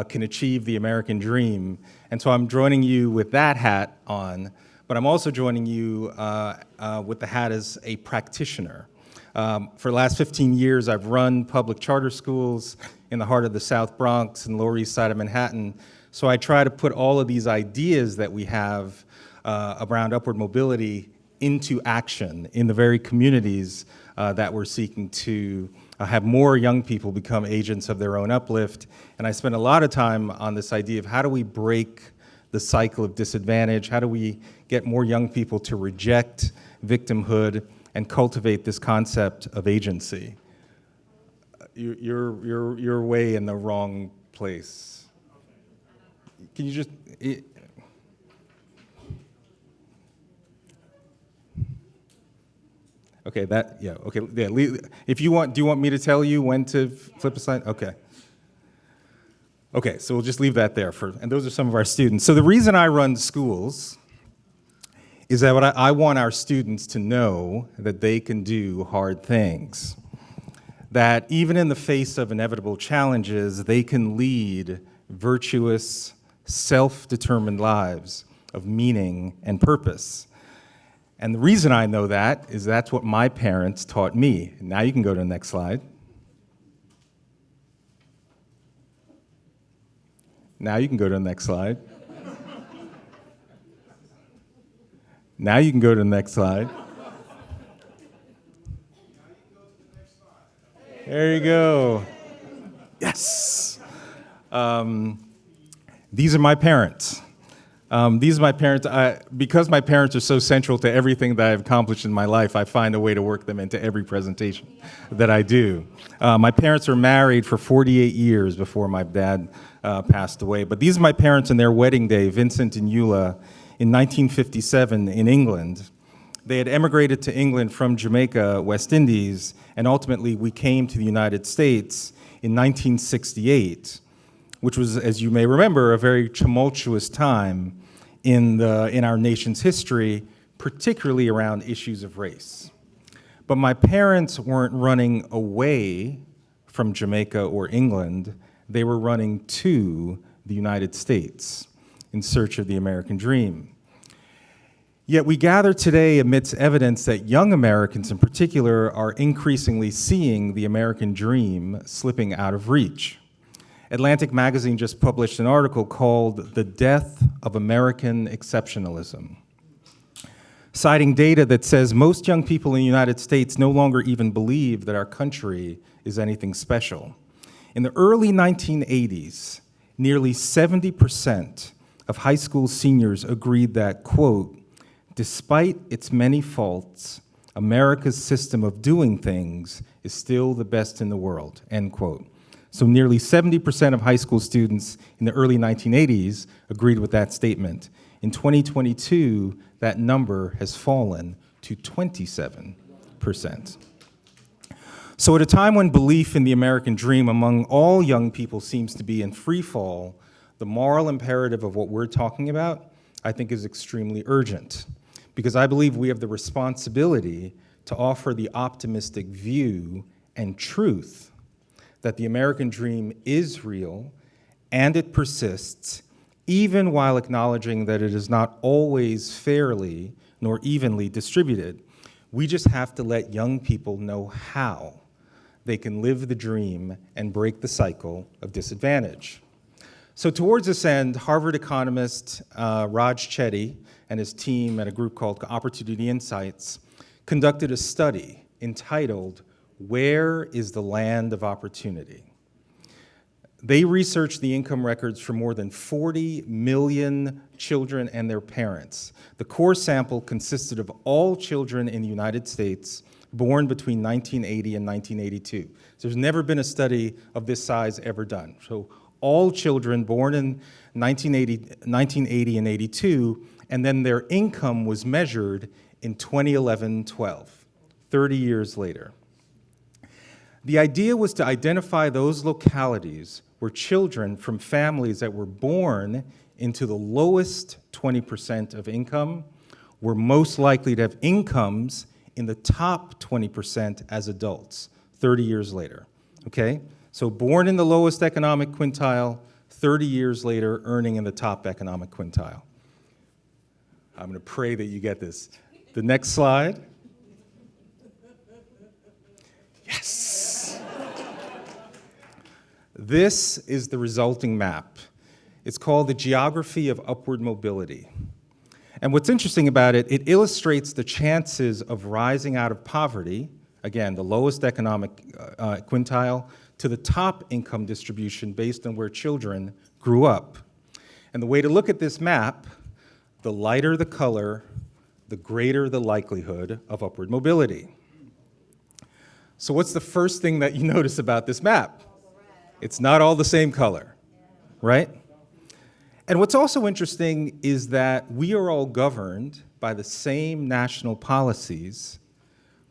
Speaker 23: can achieve the American dream. And so I'm joining you with that hat on, but I'm also joining you with the hat as a practitioner. For the last 15 years, I've run public charter schools in the heart of the South Bronx and Lower East Side of Manhattan, So I try to put all of these ideas that we have around upward mobility into action in the very communities that we're seeking to have more young people become agents of their own uplift. And I spend a lot of time on this idea of how do we break the cycle of disadvantage? How do we get more young people to reject victimhood and cultivate this concept of agency? You're way in the wrong place. Can you just... Okay, if you want, do you want me to tell you when to flip a slide? Okay. Okay, so we'll just leave that there and those are some of our students. So the reason I run schools is that I want our students to know that they can do hard things. That even in the face of inevitable challenges, they can lead virtuous, self-determined lives of meaning and purpose. And the reason I know that is that's what my parents taught me. Now you can go to the next slide. Now you can go to the next slide. Now you can go to the next slide. There you go. Yes. These are my parents. Because my parents are so central to everything that I've accomplished in my life, I find a way to work them into every presentation that I do. My parents were married for 48 years before my dad passed away. But these are my parents on their wedding day, Vincent and Eula, in 1957 in England. They had emigrated to England from Jamaica, West Indies, and ultimately we came to the United States in 1968, which was, as you may remember, a very tumultuous time in our nation's history, particularly around issues of race. But my parents weren't running away from Jamaica or England, they were running to the United States in search of the American dream. Yet we gather today amidst evidence that young Americans in particular are increasingly seeing the American dream slipping out of reach. Atlantic Magazine just published an article called "The Death of American Exceptionalism," citing data that says most young people in the United States no longer even believe that our country is anything special. In the early 1980s, nearly 70% of high school seniors agreed that, quote, "Despite its many faults, America's system of doing things is still the best in the world," end quote. So nearly 70% of high school students in the early 1980s agreed with that statement. In 2022, that number has fallen to 27%. So at a time when belief in the American dream among all young people seems to be in free fall, the moral imperative of what we're talking about, I think, is extremely urgent, because I believe we have the responsibility to offer the optimistic view and truth that the American dream is real and it persists, even while acknowledging that it is not always fairly nor evenly distributed. We just have to let young people know how they can live the dream and break the cycle of disadvantage. So towards this end, Harvard economist Raj Chetty and his team at a group called Opportunity Insights conducted a study entitled "Where is the Land of Opportunity?" They researched the income records for more than 40 million children and their parents. The core sample consisted of all children in the United States born between 1980 and 1982. So there's never been a study of this size ever done. So all children born in 1980 and 82, and then their income was measured in 2011-12, 30 years later. The idea was to identify those localities where children from families that were born into the lowest 20% of income were most likely to have incomes in the top 20% as adults 30 years later, okay? So born in the lowest economic quintile, 30 years later earning in the top economic quintile. I'm gonna pray that you get this. The next slide. Yes. This is the resulting map. It's called The Geography of Upward Mobility. And what's interesting about it, it illustrates the chances of rising out of poverty, again, the lowest economic quintile, to the top income distribution based on where children grew up. And the way to look at this map, the lighter the color, the greater the likelihood of upward mobility. So what's the first thing that you notice about this map? It's not all the same color, right? And what's also interesting is that we are all governed by the same national policies,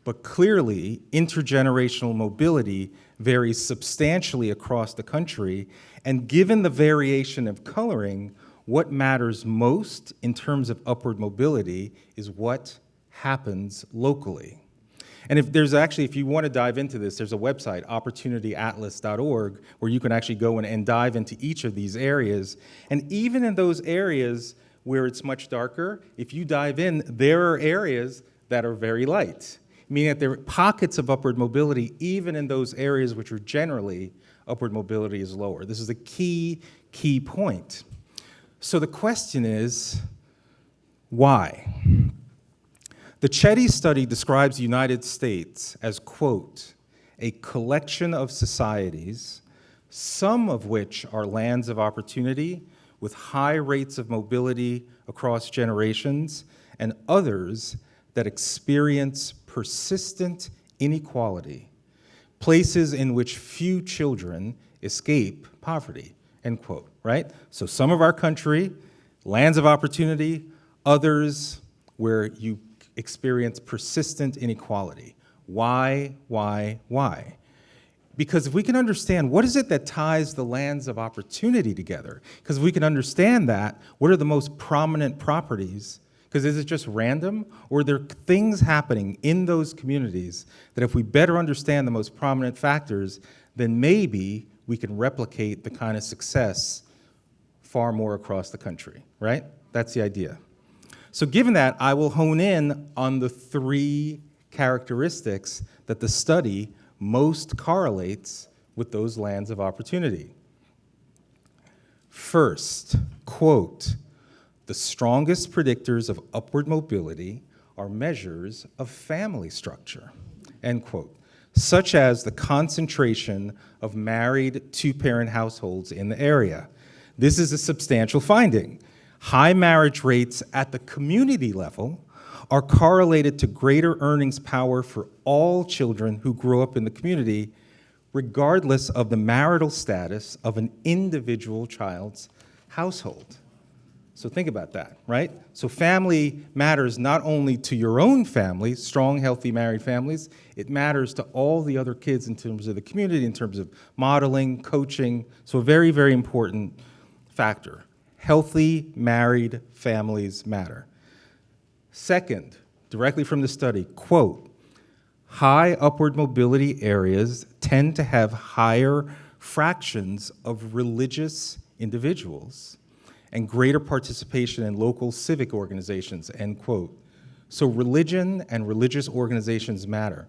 Speaker 23: but clearly intergenerational mobility varies substantially across the country. And given the variation of coloring, what matters most in terms of upward mobility is what happens locally. And if you want to dive into this, there's a website, opportunityatlas.org, where you can actually go and dive into each of these areas. And even in those areas where it's much darker, if you dive in, there are areas that are very light, meaning that there are pockets of upward mobility even in those areas which are generally upward mobility is lower. This is a key point. So the question is, why? The Chetty study describes the United States as, quote, a collection of societies, some of which are lands of opportunity with high rates of mobility across generations, and others that experience persistent inequality, places in which few children escape poverty, end quote, right? So some of our country, lands of opportunity, others where you experience persistent inequality. Why? Because if we can understand what is it that ties the lands of opportunity together, because if we can understand that, what are the most prominent properties? Because is it just random, or are there things happening in those communities that if we better understand the most prominent factors, then maybe we can replicate the kind of success far more across the country, right? That's the idea. So given that, I will hone in on the 3 characteristics that the study most correlates with those lands of opportunity. First, quote, the strongest predictors of upward mobility are measures of family structure, end quote, such as the concentration of married 2-parent households in the area. This is a substantial finding. High marriage rates at the community level are correlated to greater earnings power for all children who grow up in the community, regardless of the marital status of an individual child's household. So think about that, right? So family matters not only to your own family, strong, healthy, married families, it matters to all the other kids in terms of the community, in terms of modeling, coaching. So a very, very important factor. Healthy, married families matter. Second, directly from the study, quote, high upward mobility areas tend to have higher fractions of religious individuals and greater participation in local civic organizations, end quote. So religion and religious organizations matter.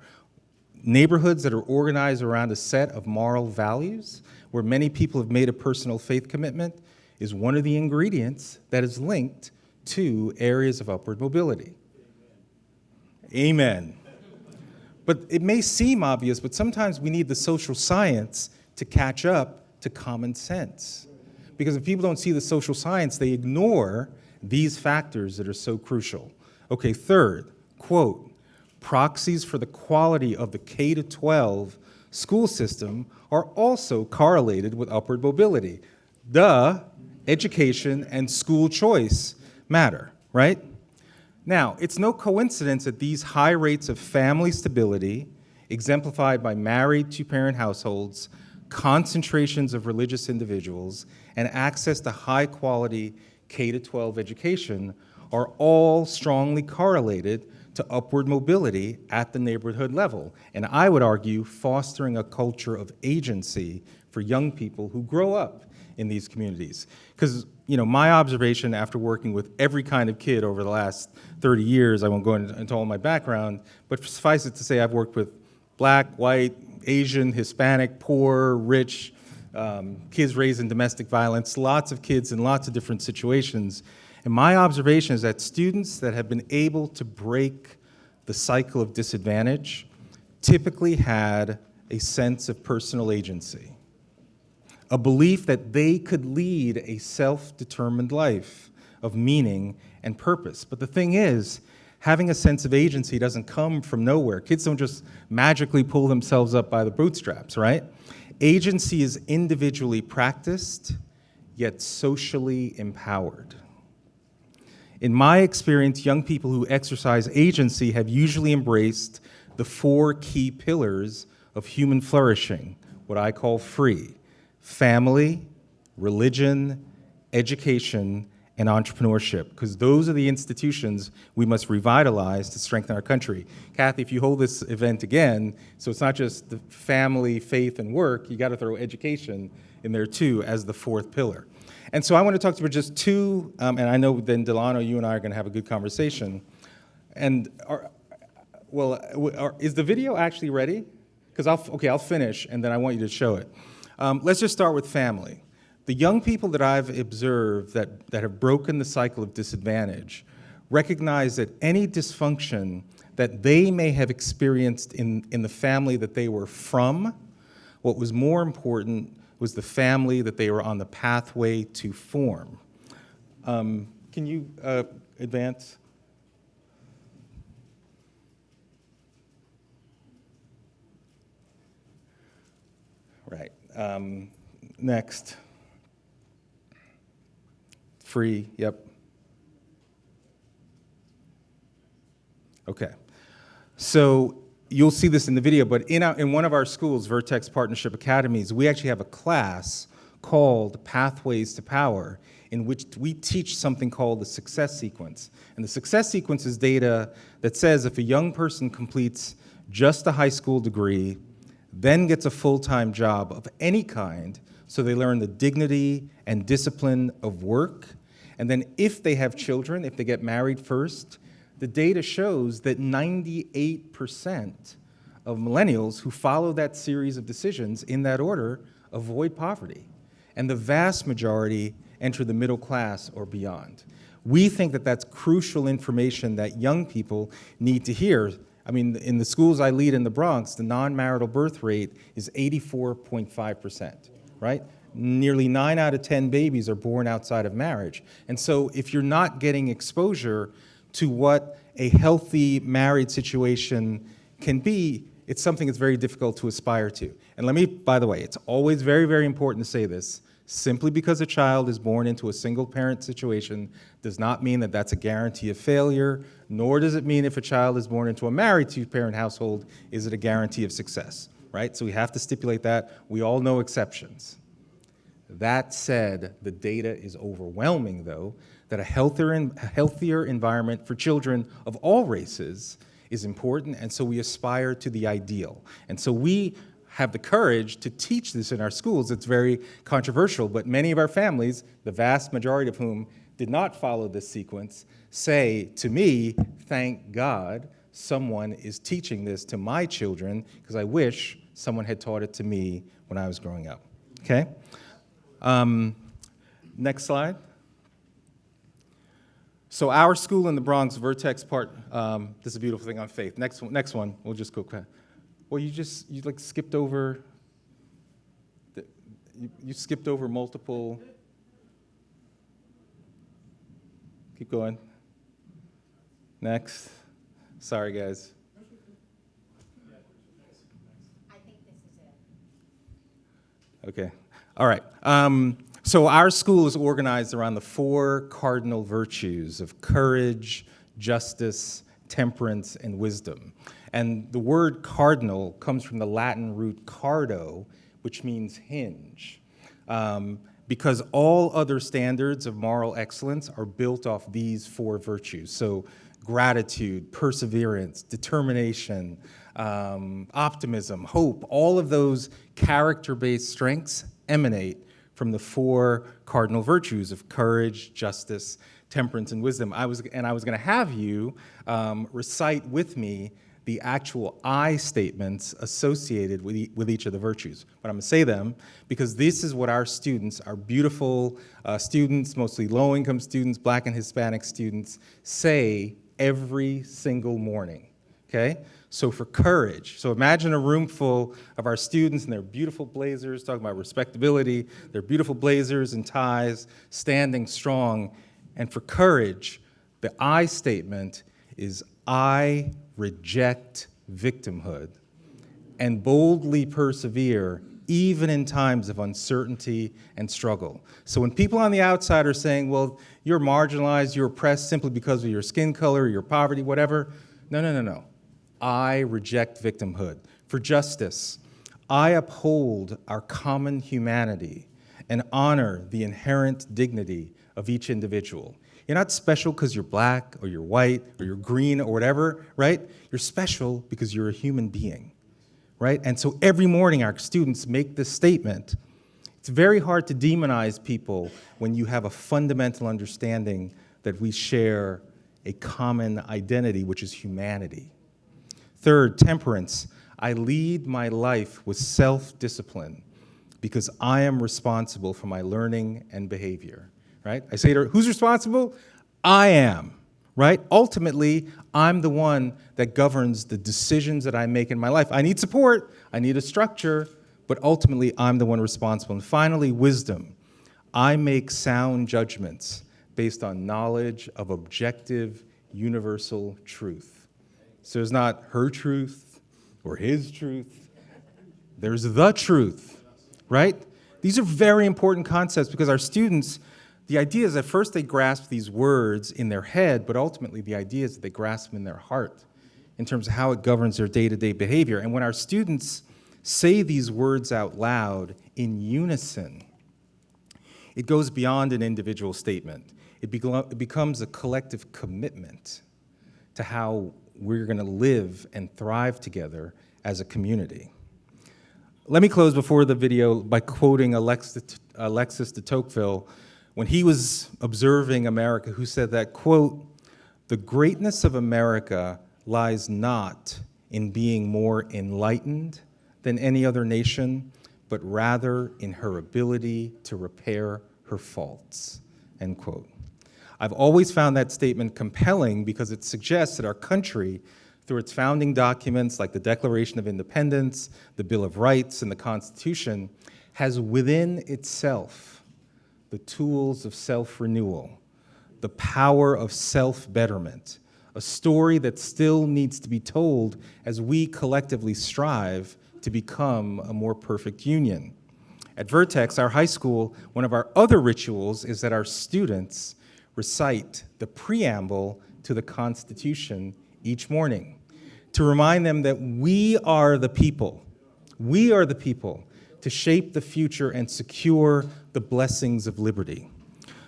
Speaker 23: Neighborhoods that are organized around a set of moral values, where many people have made a personal faith commitment, is one of the ingredients that is linked to areas of upward mobility. Amen. But it may seem obvious, but sometimes we need the social science to catch up to common sense. Because if people don't see the social science, they ignore these factors that are so crucial. Okay, third, quote, proxies for the quality of the K-12 school system are also correlated with upward mobility. Education and school choice matter, right? Now, it's no coincidence that these high rates of family stability, exemplified by married 2-parent households, concentrations of religious individuals, and access to high-quality K-12 education are all strongly correlated to upward mobility at the neighborhood level. And I would argue fostering a culture of agency for young people who grow up in these communities. Because, my observation after working with every kind of kid over the last 30 years, I won't go into all my background, but suffice it to say I've worked with black, white, Asian, Hispanic, poor, rich, kids raised in domestic violence, lots of kids in lots of different situations. And my observation is that students that have been able to break the cycle of disadvantage typically had a sense of personal agency, a belief that they could lead a self-determined life of meaning and purpose. But the thing is, having a sense of agency doesn't come from nowhere. Kids don't just magically pull themselves up by the bootstraps, right? Agency is individually practiced, yet socially empowered. In my experience, young people who exercise agency have usually embraced the 4 key pillars of human flourishing, what I call free: family, religion, education, and entrepreneurship, because those are the institutions we must revitalize to strengthen our country. Kathy, if you hold this event again, so it's not just the family, faith, and work, you got to throw education in there too as the 4th pillar. And so I want to talk to you about just 2, and I know then Delano, you and I are going to have a good conversation. And is the video actually ready? Because I'll finish, and then I want you to show it. Let's just start with family. The young people that I've observed that have broken the cycle of disadvantage recognize that any dysfunction that they may have experienced in the family that they were from, what was more important was the family that they were on the pathway to form. Can you advance? Right. Next. Free, yep. Okay. So you'll see this in the video, but in one of our schools, Vertex Partnership Academies, we actually have a class called Pathways to Power, in which we teach something called the success sequence. And the success sequence is data that says if a young person completes just a high school degree, then gets a full-time job of any kind, so they learn the dignity and discipline of work, and then if they have children, if they get married first, the data shows that 98% of millennials who follow that series of decisions in that order avoid poverty. And the vast majority enter the middle class or beyond. We think that that's crucial information that young people need to hear. I mean, in the schools I lead in the Bronx, the non-marital birth rate is 84.5%, right? Nearly 9 out of 10 babies are born outside of marriage. And so if you're not getting exposure to what a healthy married situation can be, it's something that's very difficult to aspire to. And let me, by the way, it's always very, very important to say this. Simply because a child is born into a single-parent situation does not mean that that's a guarantee of failure, nor does it mean if a child is born into a married 2-parent household, is it a guarantee of success, right? So we have to stipulate that. We all know exceptions. That said, the data is overwhelming, though, that a healthier environment for children of all races is important, and so we aspire to the ideal. And so we have the courage to teach this in our schools. It's very controversial, but many of our families, the vast majority of whom did not follow this sequence, say to me, thank God someone is teaching this to my children, because I wish someone had taught it to me when I was growing up, okay? Next slide. So our school in the Bronx, Vertex this is a beautiful thing on faith. Next one, we'll just go. Well, you like skipped over, you skipped over multiple. Keep going. Next. Sorry, guys.
Speaker 4: I think this is it.
Speaker 23: Okay. All right. So our school is organized around the 4 cardinal virtues of courage, justice, temperance, and wisdom. And the word cardinal comes from the Latin root cardo, which means hinge. Because all other standards of moral excellence are built off these 4 virtues. So gratitude, perseverance, determination, optimism, hope, all of those character-based strengths emanate from the 4 cardinal virtues of courage, justice, temperance, and wisdom. I was going to have you recite with me the actual I statements associated with each of the virtues. But I'm gonna say them because this is what our students, our beautiful students, mostly low-income students, Black and Hispanic students, say every single morning, okay? So for courage, so imagine a room full of our students in their beautiful blazers, talking about respectability, their beautiful blazers and ties, standing strong. And for courage, the I statement is I reject victimhood and boldly persevere even in times of uncertainty and struggle. So when people on the outside are saying, well, you're marginalized, you're oppressed simply because of your skin color, your poverty, whatever, no. I reject victimhood. For justice, I uphold our common humanity and honor the inherent dignity of each individual. You're not special because you're Black or you're white or you're green or whatever, right? You're special because you're a human being, right? And so every morning our students make this statement. It's very hard to demonize people when you have a fundamental understanding that we share a common identity, which is humanity. Third, temperance. I lead my life with self-discipline because I am responsible for my learning and behavior, right? I say to her, who's responsible? I am, right? Ultimately, I'm the one that governs the decisions that I make in my life. I need support, I need a structure, but ultimately, I'm the one responsible. And finally, wisdom. I make sound judgments based on knowledge of objective, universal truth. So there's not her truth or his truth. There's the truth, right? These are very important concepts because our students, the idea is at first they grasp these words in their head, but ultimately the idea is that they grasp them in their heart in terms of how it governs their day-to-day behavior. And when our students say these words out loud in unison, it goes beyond an individual statement. It becomes a collective commitment to how we're going to live and thrive together as a community. Let me close before the video by quoting Alexis de Tocqueville when he was observing America, who said that, quote, "The greatness of America lies not in being more enlightened than any other nation, but rather in her ability to repair her faults," end quote. I've always found that statement compelling because it suggests that our country, through its founding documents like the Declaration of Independence, the Bill of Rights, and the Constitution, has within itself the tools of self-renewal, the power of self-betterment, a story that still needs to be told as we collectively strive to become a more perfect union. At Vertex, our high school, one of our other rituals is that our students recite the preamble to the Constitution each morning to remind them that we are the people to shape the future and secure the blessings of liberty.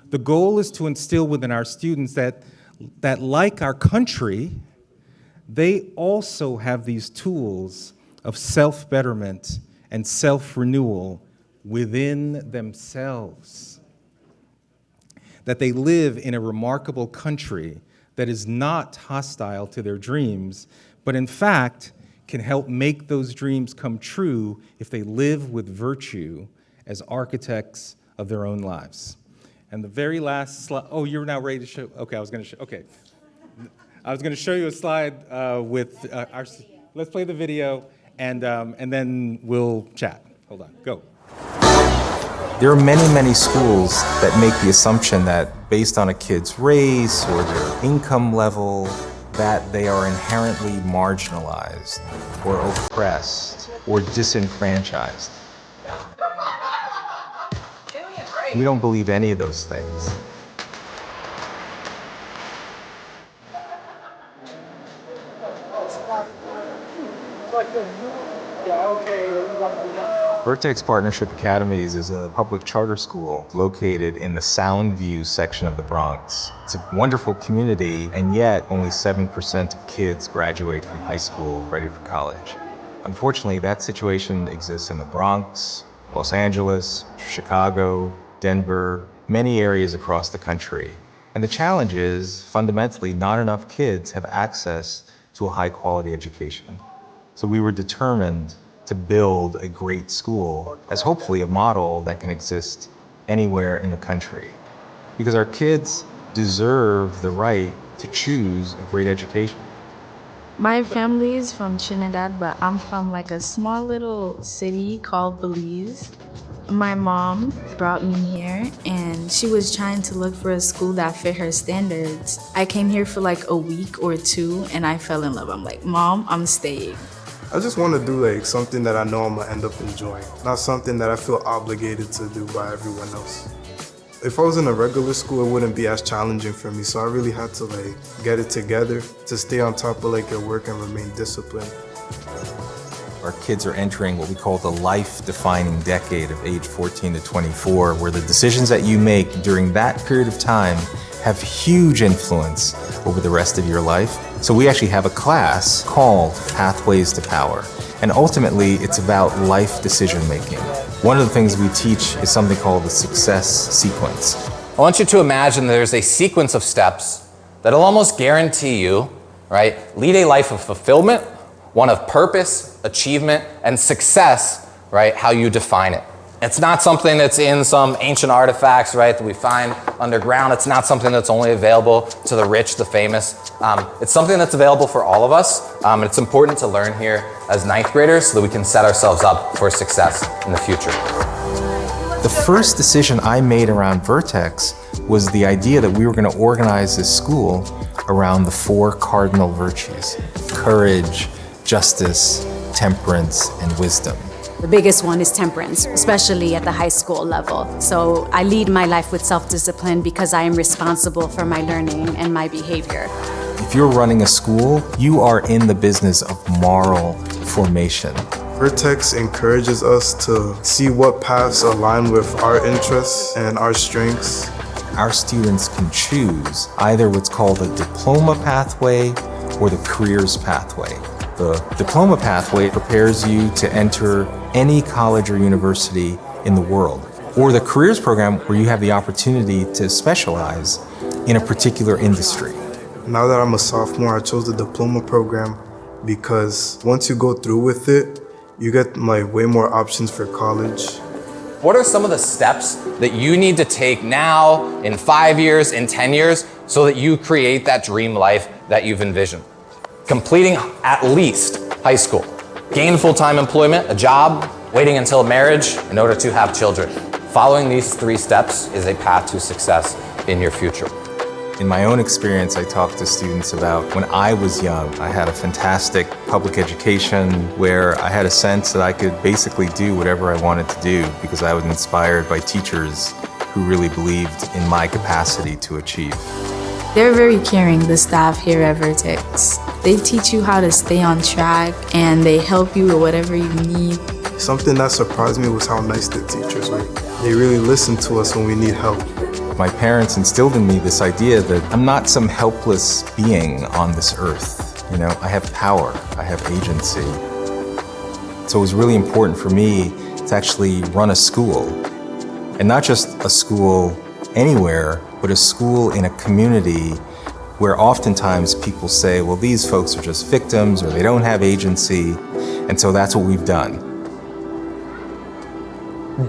Speaker 23: The goal is to instill within our students that like our country, they also have these tools of self-betterment and self-renewal within themselves. That they live in a remarkable country that is not hostile to their dreams, but in fact can help make those dreams come true if they live with virtue as architects of their own lives. And the very last slide, oh, you're now ready to show, okay, I was gonna show you a slide with our, let's play the video and then we'll chat. Hold on, go.
Speaker 7: There are many, many schools that make the assumption that based on a kid's race or their income level, that they are inherently marginalized or oppressed or disenfranchised. We don't believe any of those things. Vertex Partnership Academies is a public charter school located in the Soundview section of the Bronx. It's a wonderful community, and yet only 7% of kids graduate from high school ready for college. Unfortunately, that situation exists in the Bronx, Los Angeles, Chicago, Denver, many areas across the country. And the challenge is, fundamentally, not enough kids have access to a high quality education. So we were determined to build a great school as hopefully a model that can exist anywhere in the country. Because our kids deserve the right to choose a great education.
Speaker 11: My family is from Trinidad, but I'm from like a small little city called Belize. My mom brought me here and she was trying to look for a school that fit her standards. I came here for like a week or two and I fell in love. I'm like, Mom, I'm staying.
Speaker 8: I just want to do like something that I know I'm gonna end up enjoying, not something that I feel obligated to do by everyone else. If I was in a regular school, it wouldn't be as challenging for me, so I really had to like get it together to stay on top of like your work and remain disciplined.
Speaker 7: Our kids are entering what we call the life-defining decade of age 14 to 24, where the decisions that you make during that period of time have huge influence over the rest of your life. So we actually have a class called Pathways to Power. And ultimately, it's about life decision-making. One of the things we teach is something called the success sequence.
Speaker 12: I want you to imagine there's a sequence of steps that'll almost guarantee you, right, lead a life of fulfillment, one of purpose, achievement, and success, right, how you define it. It's not something that's in some ancient artifacts, right, that we find underground. It's not something that's only available to the rich, the famous. It's something that's available for all of us. And it's important to learn here as ninth graders so that we can set ourselves up for success in the future.
Speaker 7: The first decision I made around Vertex was the idea that we were going to organize this school around the 4 cardinal virtues: courage, justice, temperance, and wisdom.
Speaker 16: The biggest one is temperance, especially at the high school level. So I lead my life with self-discipline because I am responsible for my learning and my behavior.
Speaker 7: If you're running a school, you are in the business of moral formation.
Speaker 8: Vertex encourages us to see what paths align with our interests and our strengths.
Speaker 7: Our students can choose either what's called a diploma pathway or the careers pathway. The diploma pathway prepares you to enter any college or university in the world, or the careers program where you have the opportunity to specialize in a particular industry.
Speaker 8: Now that I'm a sophomore, I chose the diploma program because once you go through with it, you get like way more options for college.
Speaker 12: What are some of the steps that you need to take now, in 5 years, in 10 years, so that you create that dream life that you've envisioned? Completing at least high school, gain full-time employment, a job, waiting until marriage in order to have children. Following these 3 steps is a path to success in your future.
Speaker 7: In my own experience, I talk to students about when I was young. I had a fantastic public education where I had a sense that I could basically do whatever I wanted to do because I was inspired by teachers who really believed in my capacity to achieve.
Speaker 11: They're very caring, the staff here at Vertex. They teach you how to stay on track and they help you with whatever you need.
Speaker 8: Something that surprised me was how nice the teachers were. They really listened to us when we need help.
Speaker 7: My parents instilled in me this idea that I'm not some helpless being on this earth. You know, I have power, I have agency. So it was really important for me to actually run a school. And not just a school anywhere, but a school in a community where oftentimes people say, well, these folks are just victims or they don't have agency. And so that's what we've done.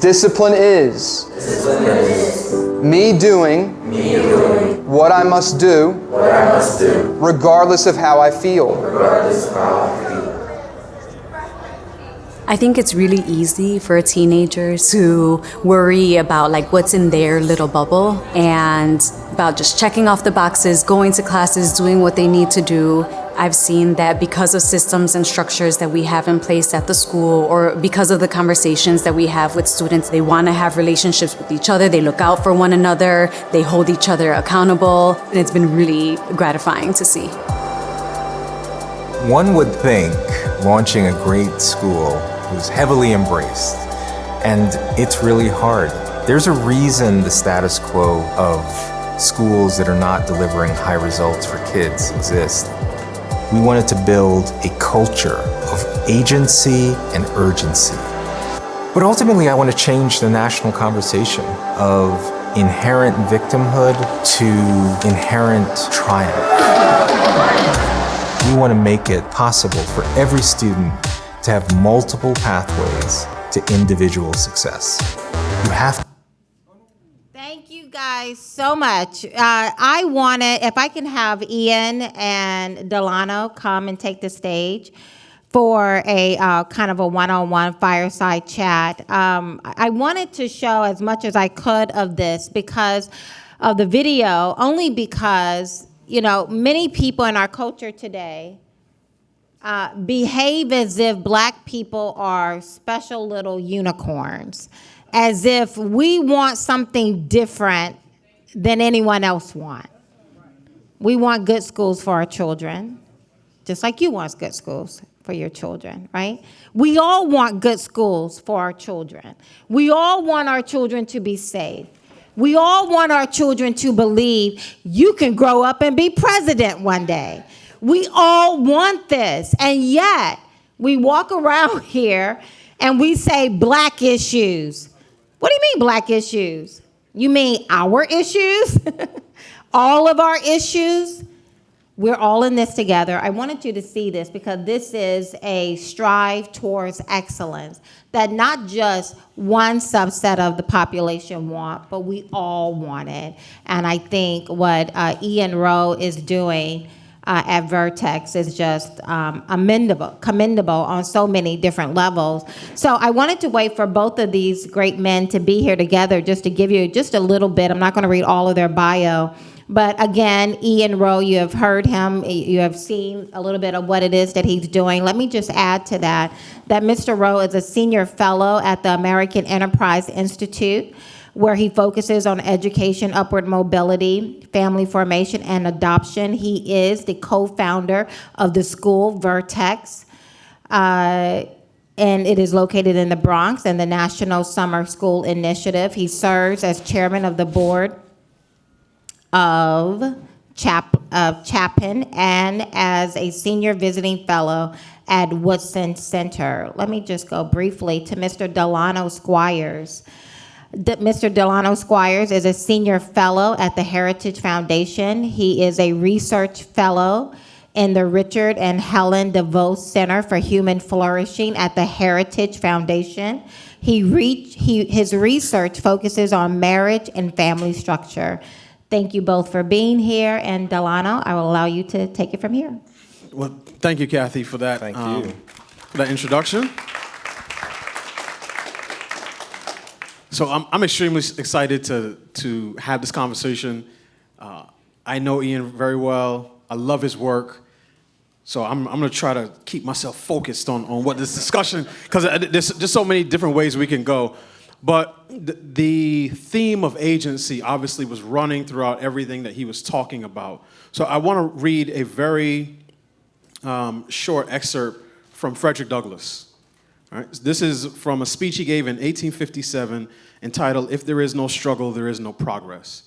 Speaker 24: Discipline is me doing what I must do regardless of how I feel.
Speaker 16: I think it's really easy for teenagers to worry about like what's in their little bubble and about just checking off the boxes, going to classes, doing what they need to do. I've seen that because of systems and structures that we have in place at the school, or because of the conversations that we have with students, they want to have relationships with each other, they look out for one another, they hold each other accountable, and it's been really gratifying to see.
Speaker 7: One would think launching a great school was heavily embraced, and it's really hard. There's a reason the status quo of schools that are not delivering high results for kids exist. We wanted to build a culture of agency and urgency. But ultimately, I want to change the national conversation of inherent victimhood to inherent triumph. We want to make it possible for every student to have multiple pathways to individual success. You have to.
Speaker 4: Thank you guys so much. I wanted, if I can have Ian and Delano come and take the stage for a kind of a one-on-one fireside chat. I wanted to show as much as I could of this because of the video, only because, you know, many people in our culture today behave as if Black people are special little unicorns, as if we want something different than anyone else want. We want good schools for our children, just like you want good schools for your children, right? We all want good schools for our children. We all want our children to be safe. We all want our children to believe you can grow up and be president one day. We all want this, and yet we walk around here and we say Black issues. What do you mean Black issues? You mean our issues? All of our issues? We're all in this together. I wanted you to see this because this is a strive towards excellence that not just one subset of the population want, but we all want it. And I think what Ian Rowe is doing at Vertex is just commendable on so many different levels. So I wanted to wait for both of these great men to be here together just to give you just a little bit. I'm not going to read all of their bio. But again, Ian Rowe, you have heard him, you have seen a little bit of what it is that he's doing. Let me just add to that Mr. Rowe is a senior fellow at the American Enterprise Institute, where he focuses on education, upward mobility, family formation, and adoption. He is the co-founder of the school, Vertex, and it is located in the Bronx, and the National Summer School Initiative. He serves as chairman of the board of Chapin and as a senior visiting fellow at Woodson Center. Let me just go briefly to Mr. Delano Squires. Mr. Delano Squires is a senior fellow at the Heritage Foundation. He is a research fellow in the Richard and Helen DeVos Center for Human Flourishing at the Heritage Foundation. His research focuses on marriage and family structure. Thank you both for being here, and Delano, I will allow you to take it from here.
Speaker 18: Well, thank you, Kathy, for that.
Speaker 7: Thank you.
Speaker 18: For that introduction. So I'm extremely excited to have this conversation. I know Ian very well. I love his work. So I'm going to try to keep myself focused on what this discussion, because there's just so many different ways we can go. But the theme of agency obviously was running throughout everything that he was talking about. So I want to read a very short excerpt from Frederick Douglass. All right? This is from a speech he gave in 1857 entitled, "If There Is No Struggle, There Is No Progress."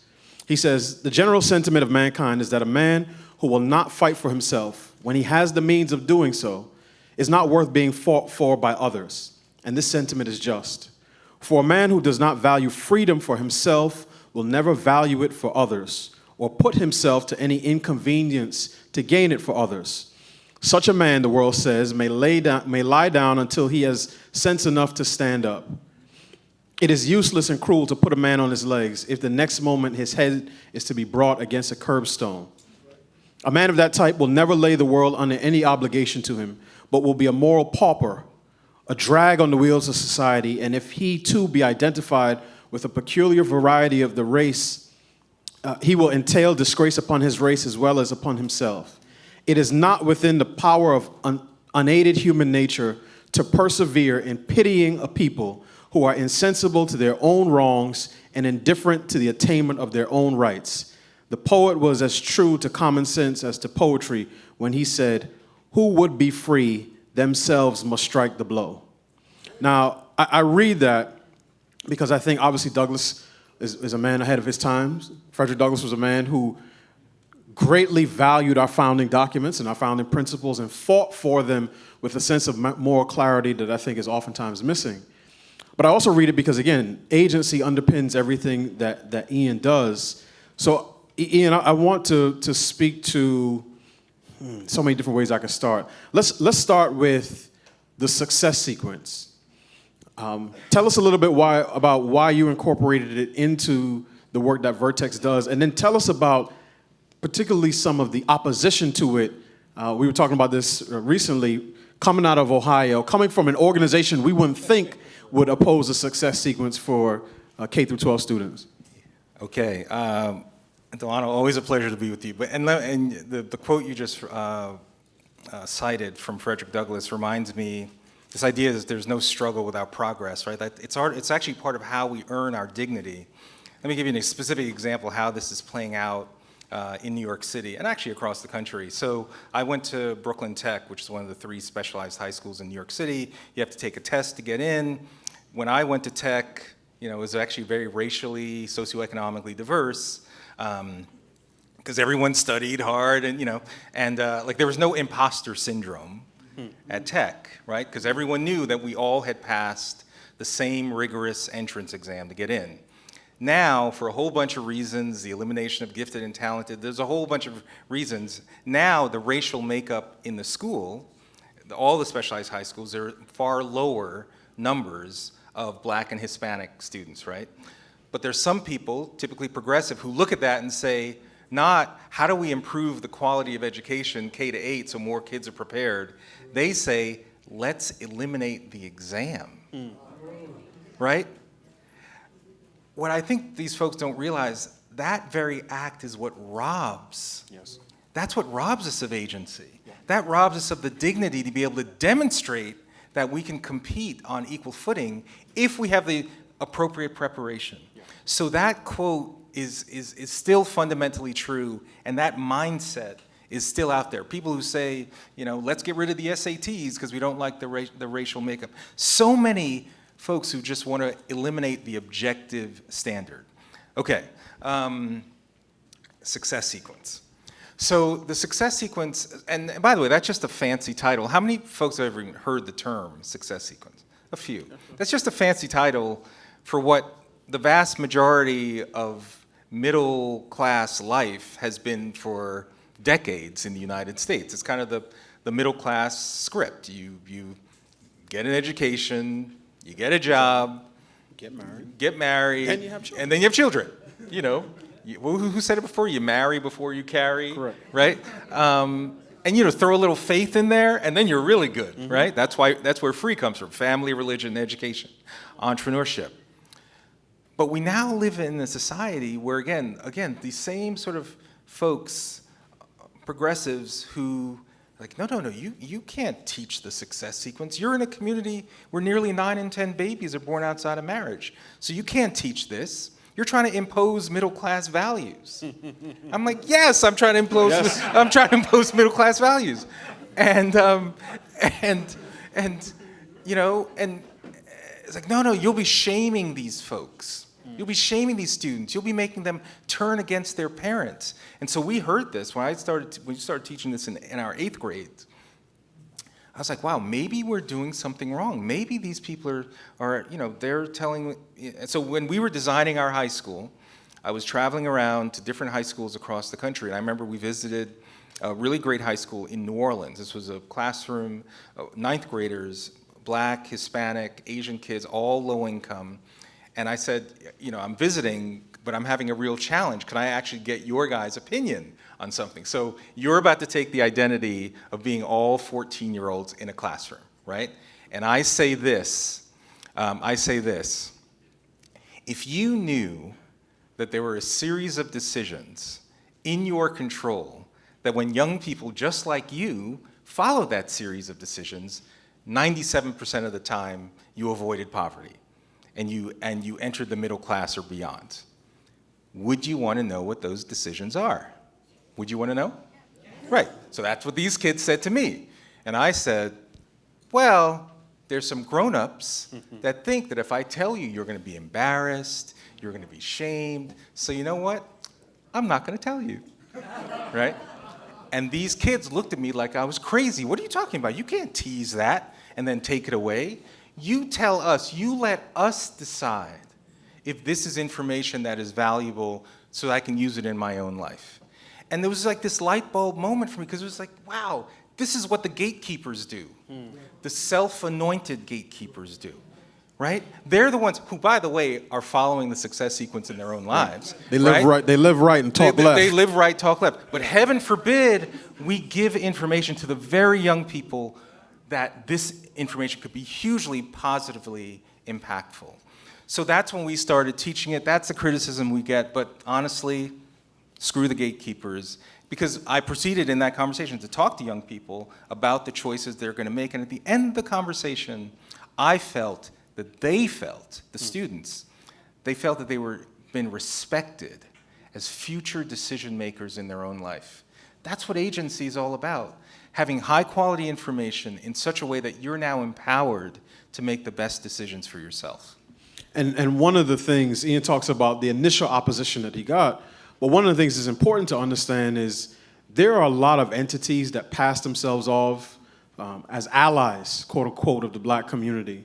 Speaker 18: He says, "The general sentiment of mankind is that a man who will not fight for himself when he has the means of doing so is not worth being fought for by others. And this sentiment is just. For a man who does not value freedom for himself will never value it for others, or put himself to any inconvenience to gain it for others. Such a man, the world says, may lie down until he has sense enough to stand up. It is useless and cruel to put a man on his legs if the next moment his head is to be brought against a curbstone. A man of that type will never lay the world under any obligation to him, but will be a moral pauper, a drag on the wheels of society, and if he too be identified with a peculiar variety of the race, he will entail disgrace upon his race as well as upon himself. It is not within the power of unaided human nature to persevere in pitying a people who are insensible to their own wrongs and indifferent to the attainment of their own rights. The poet was as true to common sense as to poetry when he said, 'Who would be free themselves must strike the blow.'" Now, I read that because I think obviously Douglass is a man ahead of his times. Frederick Douglass was a man who greatly valued our founding documents and our founding principles and fought for them with a sense of moral clarity that I think is oftentimes missing. But I also read it because, again, agency underpins everything that Ian does. So, Ian, I want to speak to So many different ways I could start. Let's start with the success sequence. Tell us a little bit about why you incorporated it into the work that Vertex does, and then tell us about particularly some of the opposition to it. We were talking about this recently, coming out of Ohio, coming from an organization we wouldn't think would oppose a success sequence for K through 12 students.
Speaker 23: Okay, Delano, always a pleasure to be with you. But and the quote you just cited from Frederick Douglass reminds me. This idea is there's no struggle without progress, right? It's actually part of how we earn our dignity. Let me give you a specific example of how this is playing out in New York City and actually across the country. So I went to Brooklyn Tech, which is one of the 3 specialized high schools in New York City. You have to take a test to get in. When I went to Tech, it was actually very racially, socioeconomically diverse, because everyone studied hard, and like there was no imposter syndrome at Tech, right? Because everyone knew that we all had passed the same rigorous entrance exam to get in. Now, for a whole bunch of reasons, the elimination of gifted and talented, there's a whole bunch of reasons. Now, the racial makeup in the school, all the specialized high schools, there are far lower numbers of Black and Hispanic students, right? But there's some people, typically progressive, who look at that and say, not how do we improve the quality of education K to 8 so more kids are prepared. They say, let's eliminate the exam, right? What I think these folks don't realize, that very act is what robs.
Speaker 18: Yes.
Speaker 23: That's what robs us of agency. Yeah. That robs us of the dignity to be able to demonstrate that we can compete on equal footing if we have the appropriate preparation. Yeah. So that quote is still fundamentally true, and that mindset is still out there. People who say, let's get rid of the SATs because we don't like the racial makeup. So many folks who just want to eliminate the objective standard. Okay, success sequence. So the success sequence, and by the way, that's just a fancy title. How many folks have ever heard the term success sequence? A few. That's just a fancy title for what the vast majority of middle class life has been for decades in the United States. It's kind of the middle class script. You get an education, you get a job, get married, and you have children. And then you have children. Who said it before? You marry before you carry. Correct. Right? And throw a little faith in there, and then you're really good, right? That's where free comes from: family, religion, education, entrepreneurship. But we now live in a society where, again, these same sort of folks, progressives, who like, no, you can't teach the success sequence. You're in a community where nearly 9 in 10 babies are born outside of marriage, so you can't teach this. You're trying to impose middle-class values. I'm like, yes, I'm trying to impose. Yes. I'm trying to impose middle-class values, and it's like, no, you'll be shaming these folks. You'll be shaming these students. You'll be making them turn against their parents. And so we heard this when we started teaching this in our 8th grade. I was like, wow, maybe we're doing something wrong. Maybe these people are they're telling. So when we were designing our high school, I was traveling around to different high schools across the country. And I remember we visited a really great high school in New Orleans. This was a classroom, 9th graders, Black, Hispanic, Asian kids, all low income. And I said, I'm visiting, but I'm having a real challenge. Can I actually get your guys' opinion on something? So you're about to take the identity of being all 14-year-olds in a classroom, right? And I say this, if you knew that there were a series of decisions in your control, that when young people just like you follow that series of decisions, 97% of the time you avoided poverty. And you entered the middle class or beyond. Would you want to know what those decisions are? Would you want to know? Right. So that's what these kids said to me. And I said, well, there's some grown-ups that think that if I tell you, you're going to be embarrassed, you're going to be shamed. So you know what? I'm not going to tell you. Right? And these kids looked at me like I was crazy. What are you talking about? You can't tease that and then take it away. You tell us, you let us decide if this is information that is valuable so I can use it in my own life.
Speaker 7: And there was like this light bulb moment for me because it was like, wow, this is what the gatekeepers do. The self-anointed gatekeepers do, right? They're the ones who, by the way, are following the success sequence in their own lives.
Speaker 18: They live right. They live right and talk left.
Speaker 7: They live right, talk left. But heaven forbid we give information to the very young people that this information could be hugely positively impactful. So that's when we started teaching it. That's the criticism we get. But honestly, screw the gatekeepers. Because I proceeded in that conversation to talk to young people about the choices they're going to make. And at the end of the conversation, I felt that they felt, the students, they felt that they were been respected as future decision makers in their own life. That's what agency is all about. Having high quality information in such a way that you're now empowered to make the best decisions for yourself.
Speaker 18: And one of the things, Ian talks about the initial opposition that he got, but one of the things that's important to understand is there are a lot of entities that pass themselves off as allies, quote unquote, of the black community,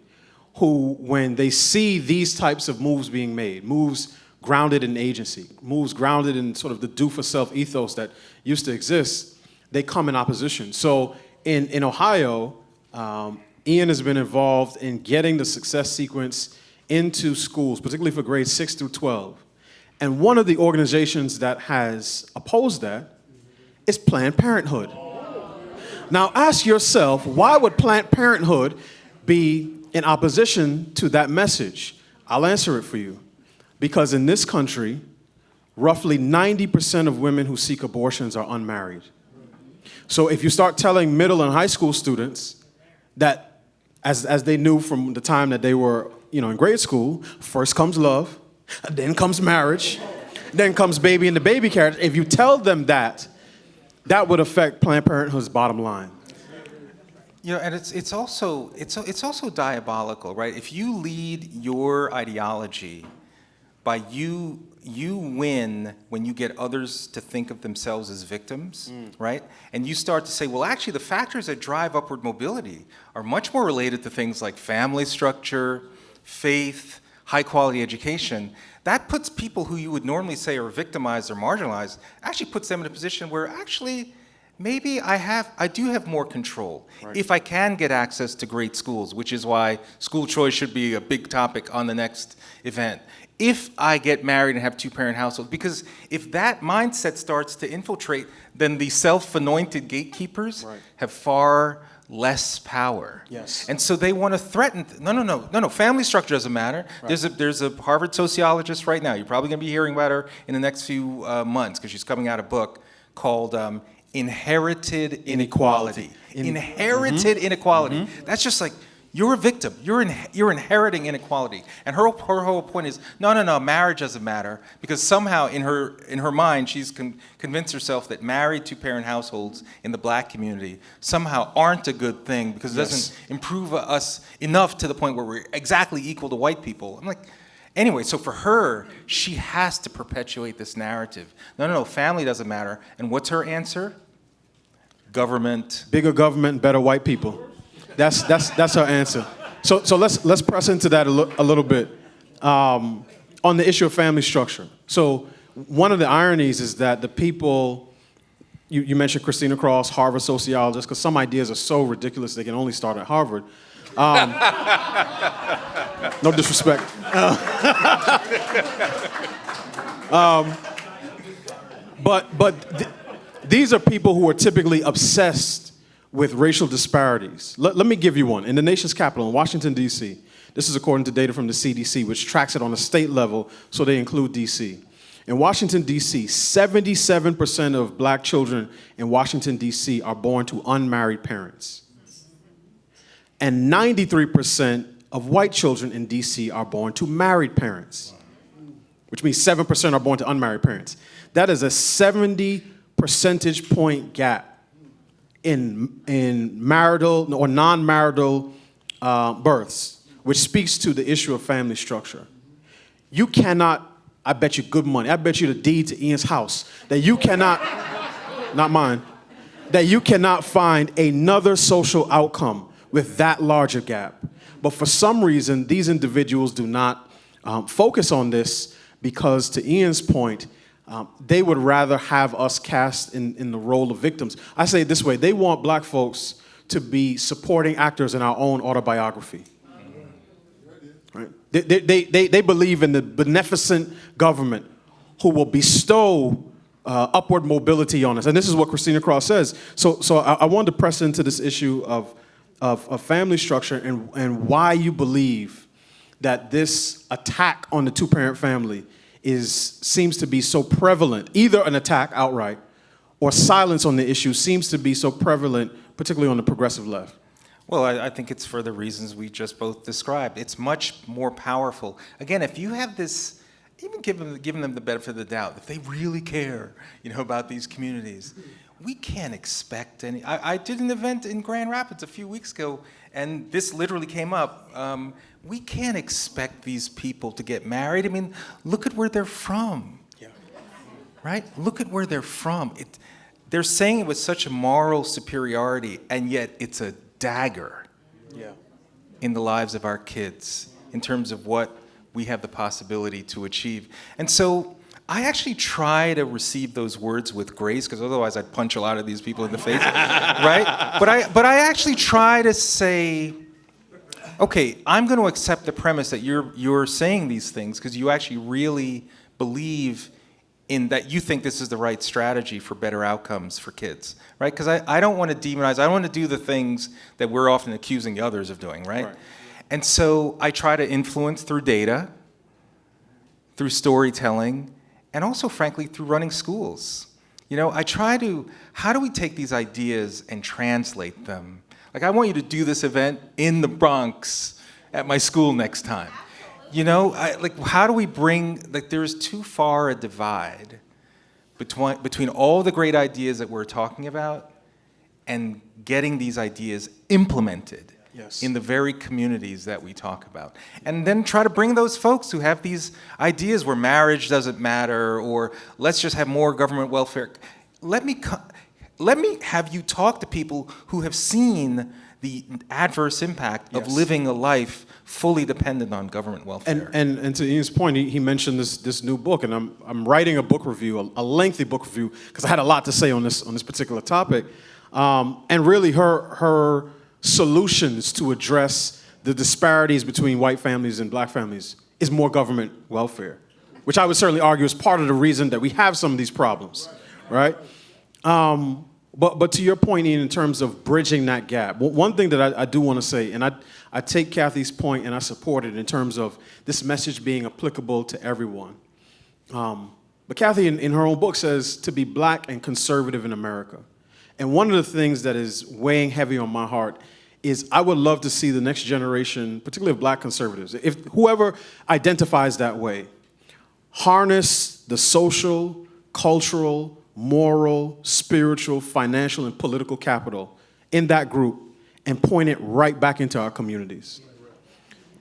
Speaker 18: who, when they see these types of moves being made, moves grounded in agency, moves grounded in sort of the do for self ethos that used to exist, they come in opposition. So in Ohio, Ian has been involved in getting the success sequence into schools, particularly for grades 6 through 12. And one of the organizations that has opposed that is Planned Parenthood. Now ask yourself, why would Planned Parenthood be in opposition to that message? I'll answer it for you. Because in this country, roughly 90% of women who seek abortions are unmarried. So if you start telling middle and high school students that, as they knew from the time that they were in grade school, first comes love, then comes marriage, then comes baby and the baby carriage. If you tell them that, that would affect Planned Parenthood's bottom line.
Speaker 7: And it's also diabolical, right? If you lead your ideology by you win when you get others to think of themselves as victims, right? And you start to say, well, actually, the factors that drive upward mobility are much more related to things like family structure, faith, high-quality education. That puts people who you would normally say are victimized or marginalized, actually puts them in a position where actually maybe I do have more control. Right. If I can get access to great schools, which is why school choice should be a big topic on the next event. If I get married and have two-parent households, because if that mindset starts to infiltrate, then the self-anointed gatekeepers have far less power. Yes. And so they want to threaten, no, family structure doesn't matter. Right. There's a Harvard sociologist right now, you're probably going to be hearing about her in the next few months, because she's coming out a book called Inherited Inequality. Inherited inequality. Mm-hmm. That's just like, you're a victim. You're inheriting inequality. And her whole point is, no, marriage doesn't matter, because somehow in her mind she's convinced herself that married two-parent households in the black community somehow aren't a good thing because it doesn't improve us enough to the point where we're exactly equal to white people. I'm like, anyway, so for her, she has to perpetuate this narrative. No, family doesn't matter. And what's her answer? Government.
Speaker 18: Bigger government, better white people. That's her answer. So let's press into that a little bit on the issue of family structure. So one of the ironies is that the people, you mentioned Christina Cross, Harvard sociologist, because some ideas are so ridiculous they can only start at Harvard. No disrespect. But these are people who are typically obsessed with racial disparities. Let me give you one. In the nation's capital, in Washington, D.C., this is according to data from the CDC, which tracks it on a state level, so they include D.C. In Washington, D.C., 77% of black children in Washington, D.C. are born to unmarried parents. And 93% of white children in D.C. are born to married parents, which means 7% are born to unmarried parents. That is a 70 percentage point gap in marital or non-marital births, which speaks to the issue of family structure. You cannot, I bet you good money, I bet you the deed to Ian's house, that you cannot, not mine, that you cannot find another social outcome with that larger gap. But for some reason, these individuals do not focus on this because, to Ian's point, they would rather have us cast in the role of victims. I say it this way, they want black folks to be supporting actors in our own autobiography. Right? They believe in the beneficent government who will bestow upward mobility on us. And this is what Christina Cross says. So I wanted to press into this issue of family structure and why you believe that this attack on the two-parent family seems to be so prevalent, either an attack outright or silence on the issue seems to be so prevalent, particularly on the progressive left.
Speaker 23: Well, I think it's for the reasons we just both described. It's much more powerful. Again, if you have this, even giving them the benefit of the doubt, if they really care, about these communities, we can't expect any. I did an event in Grand Rapids a few weeks ago, and this literally came up. We can't expect these people to get married. I mean, look at where they're from. Yeah. Right? Look at where they're from. They're saying it with such a moral superiority, and yet it's a dagger in the lives of our kids in terms of what we have the possibility to achieve. And so I actually try to receive those words with grace, because otherwise I'd punch a lot of these people in the face, right? But I actually try to say, okay, I'm going to accept the premise that you're saying these things because you actually really believe in that you think this is the right strategy for better outcomes for kids, right? Because I don't want to demonize, I don't want to do the things that we're often accusing the others of doing, right? And so I try to influence through data, through storytelling, and also, frankly, through running schools. I try to, how do we take these ideas and translate them? Like, I want you to do this event in the Bronx at my school next time. How do we bring, there's too far a divide between all the great ideas that we're talking about and getting these ideas implemented in the very communities that we talk about. And then try to bring those folks who have these ideas where marriage doesn't matter, or let's just have more government welfare. Let me have you talk to people who have seen the adverse impact of living a life fully dependent on government welfare.
Speaker 18: And to Ian's point, he mentioned this new book, and I'm writing a book review, a lengthy book review, because I had a lot to say on this particular topic. And really, her solutions to address the disparities between white families and black families is more government welfare, which I would certainly argue is part of the reason that we have some of these problems, right? But to your point, Ian, in terms of bridging that gap, one thing that I do want to say, and I take Kathy's point and I support it in terms of this message being applicable to everyone. But Kathy, in her own book, says to be black and conservative in America. And one of the things that is weighing heavy on my heart is I would love to see the next generation, particularly of black conservatives, if whoever identifies that way, harness the social, cultural, moral, spiritual, financial, and political capital in that group and point it right back into our communities.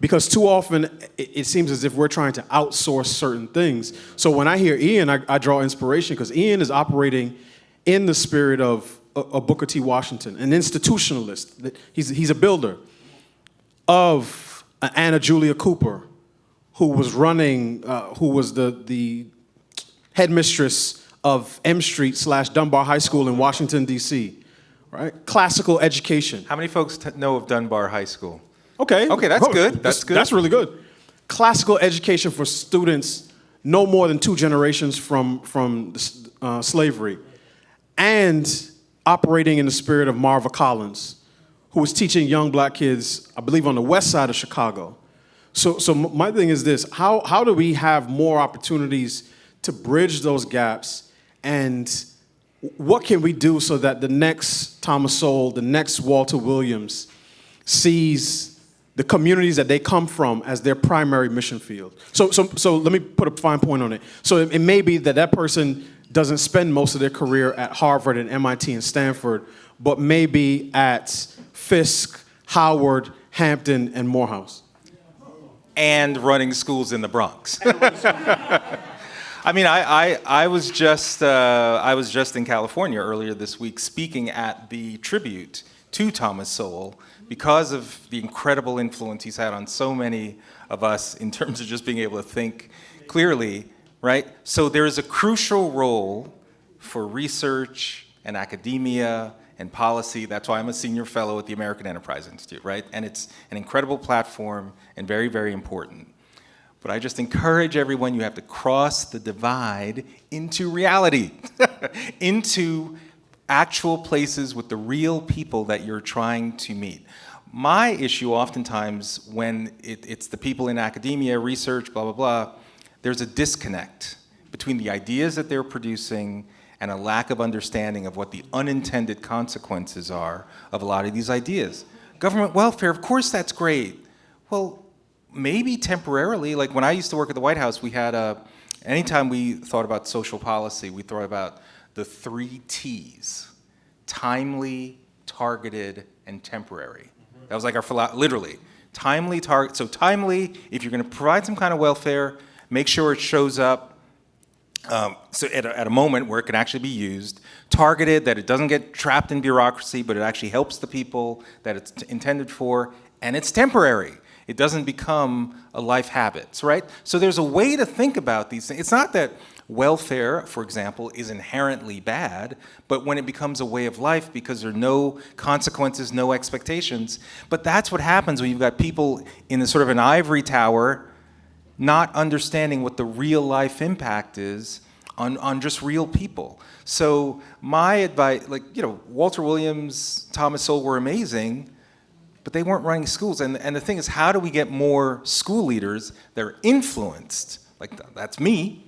Speaker 18: Because too often, it seems as if we're trying to outsource certain things. So when I hear Ian, I draw inspiration, because Ian is operating in the spirit of Booker T. Washington, an institutionalist. He's a builder of Anna Julia Cooper, who was who was the headmistress of M Street / Dunbar High School in Washington, D.C., right? Classical education.
Speaker 23: How many folks know of Dunbar High School?
Speaker 18: Okay,
Speaker 23: that's good. That's good.
Speaker 18: That's really good. Classical education for students no more than 2 generations from slavery, and operating in the spirit of Marva Collins, who was teaching young black kids, I believe, on the west side of Chicago. So my thing is this: how do we have more opportunities to bridge those gaps, and what can we do so that the next Thomas Sowell, the next Walter Williams, sees the communities that they come from as their primary mission field? So let me put a fine point on it. So it may be that person doesn't spend most of their career at Harvard and MIT and Stanford, but maybe at Fisk, Howard, Hampton, and Morehouse.
Speaker 23: And running schools in the Bronx. I mean, I was just in California earlier this week speaking at the tribute to Thomas Sowell because of the incredible influence he's had on so many of us in terms of just being able to think clearly,
Speaker 7: right? So there is a crucial role for research and academia and policy. That's why I'm a senior fellow at the American Enterprise Institute, right? And it's an incredible platform and very, very important. But I just encourage everyone, you have to cross the divide into reality, into actual places with the real people that you're trying to meet. My issue oftentimes when it's the people in academia, research, blah, blah, blah, there's a disconnect between the ideas that they're producing and a lack of understanding of what the unintended consequences are of a lot of these ideas. Government welfare, of course that's great. Well, maybe temporarily, like when I used to work at the White House, we had anytime we thought about social policy, we thought about the 3 T's: timely, targeted, and temporary. That was like our literally. Timely, so timely, if you're gonna provide some kind of welfare, make sure it shows up so at a moment where it can actually be used. Targeted, that it doesn't get trapped in bureaucracy, but it actually helps the people that it's intended for, and it's temporary. It doesn't become a life habit, right? So there's a way to think about these things. It's not that welfare, for example, is inherently bad, but when it becomes a way of life because there are no consequences, no expectations. But that's what happens when you've got people in a sort of an ivory tower not understanding what the real life impact is on just real people. So my advice, Walter Williams, Thomas Sowell were amazing, but they weren't running schools. And the thing is, how do we get more school leaders that are influenced? That's me.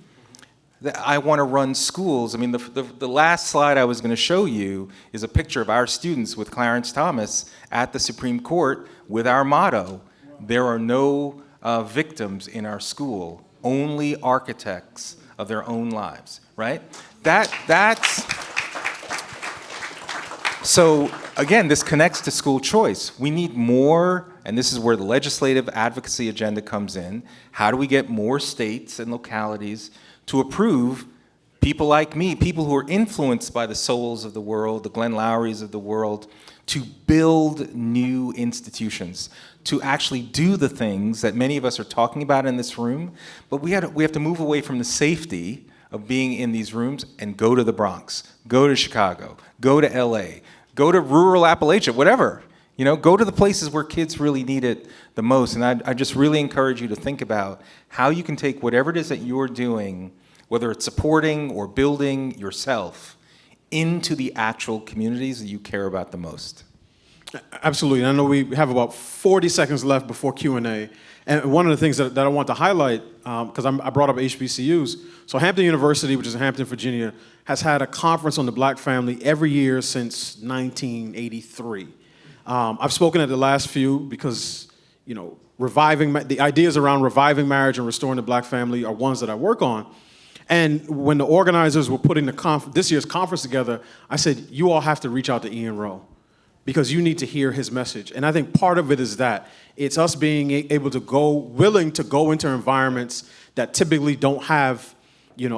Speaker 7: That I want to run schools. I mean, the last slide I was going to show you is a picture of our students with Clarence Thomas at the Supreme Court with our motto, there are no victims in our school, only architects of their own lives, right? That's so again, this connects to school choice. We need more, and this is where the legislative advocacy agenda comes in. How do we get more states and localities to approve people like me, people who are influenced by the Sowells of the world, the Glenn Lowrys of the world, to build new institutions, to actually do the things that many of us are talking about in this room, but we have to move away from the safety of being in these rooms and go to the Bronx, go to Chicago, go to LA, go to rural Appalachia, whatever. Go to the places where kids really need it the most. And I just really encourage you to think about how you can take whatever it is that you're doing, whether it's supporting or building yourself, into the actual communities that you care about the most.
Speaker 18: Absolutely. I know we have about 40 seconds left before Q&A. And one of the things that I want to highlight, because I brought up HBCUs, so Hampton University, which is in Hampton, Virginia, has had a conference on the black family every year since 1983. I've spoken at the last few because, reviving the ideas around reviving marriage and restoring the black family are ones that I work on. And when the organizers were putting this year's conference together, I said, you all have to reach out to Ian Rowe because you need to hear his message. And I think part of it is that it's us being able to willing to go into environments that typically don't have,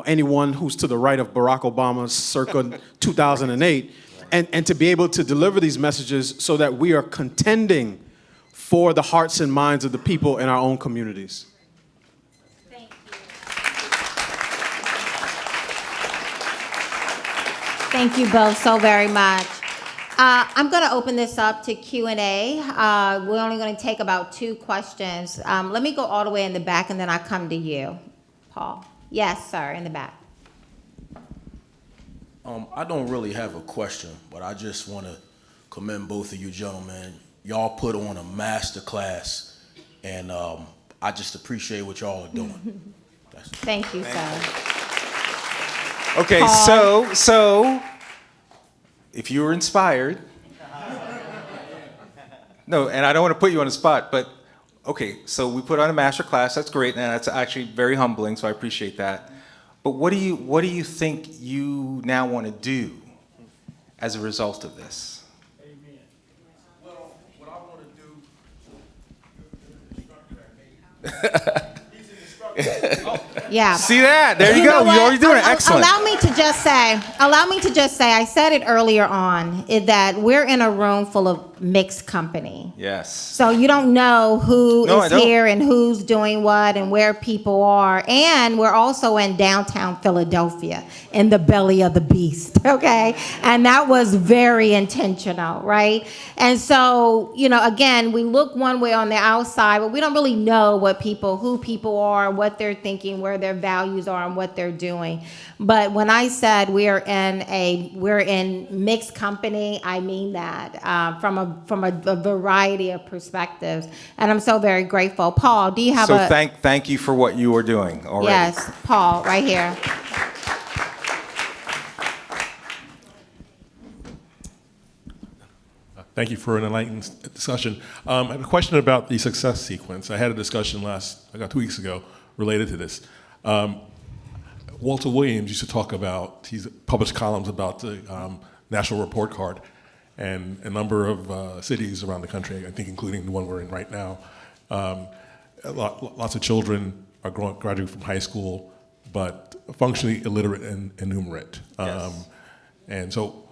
Speaker 18: anyone who's to the right of Barack Obama circa 2008, and to be able to deliver these messages so that we are contending for the hearts and minds of the people in our own communities.
Speaker 4: Thank you both so very much. I'm going to open this up to Q&A. We're only going to take about 2 questions. Let me go all the way in the back, and then I'll come to you, Paul. Yes, sir, in the back.
Speaker 6: I don't really have a question, but I just want to commend both of you gentlemen. Y'all put on a master class, and I just appreciate what y'all are doing.
Speaker 4: Thank you, sir.
Speaker 7: Okay,
Speaker 4: Paul.
Speaker 7: so if you were inspired, no, and I don't want to put you on the spot, but okay, so we put on a master class. That's great, and that's actually very humbling. So I appreciate that. But what do you think you now want to do as a result of this?
Speaker 6: Amen. Well, what I want to do.
Speaker 4: Yeah.
Speaker 7: See that? There you go.
Speaker 4: know
Speaker 7: You're
Speaker 4: what?
Speaker 7: already doing it. Excellent.
Speaker 4: Allow me to just say, I said it earlier on, is that we're in a room full of mixed company.
Speaker 7: Yes.
Speaker 4: So you don't know who
Speaker 7: No, I
Speaker 4: is
Speaker 7: don't.
Speaker 4: here and who's doing what and where people are. And we're also in downtown Philadelphia, in the belly of the beast, okay? And that was very intentional, right? And so, again, we look one way on the outside, but we don't really know who people are, what they're thinking, where their values are, and what they're doing. But when I said we're in mixed company, I mean that from a variety of perspectives, and I'm so very grateful. Paul, do you have
Speaker 7: So thank you for what you are doing already.
Speaker 4: Yes, Paul, right here.
Speaker 13: Thank you for an enlightened discussion. I have a question about the success sequence. I had a discussion 2 weeks ago related to this. Walter Williams used to talk about, he's published columns about the National Report Card and a number of cities around the country, I think including the one we're in right now. Lots of children are graduating from high school, but functionally illiterate and innumerate.
Speaker 7: Yes.
Speaker 13: And so,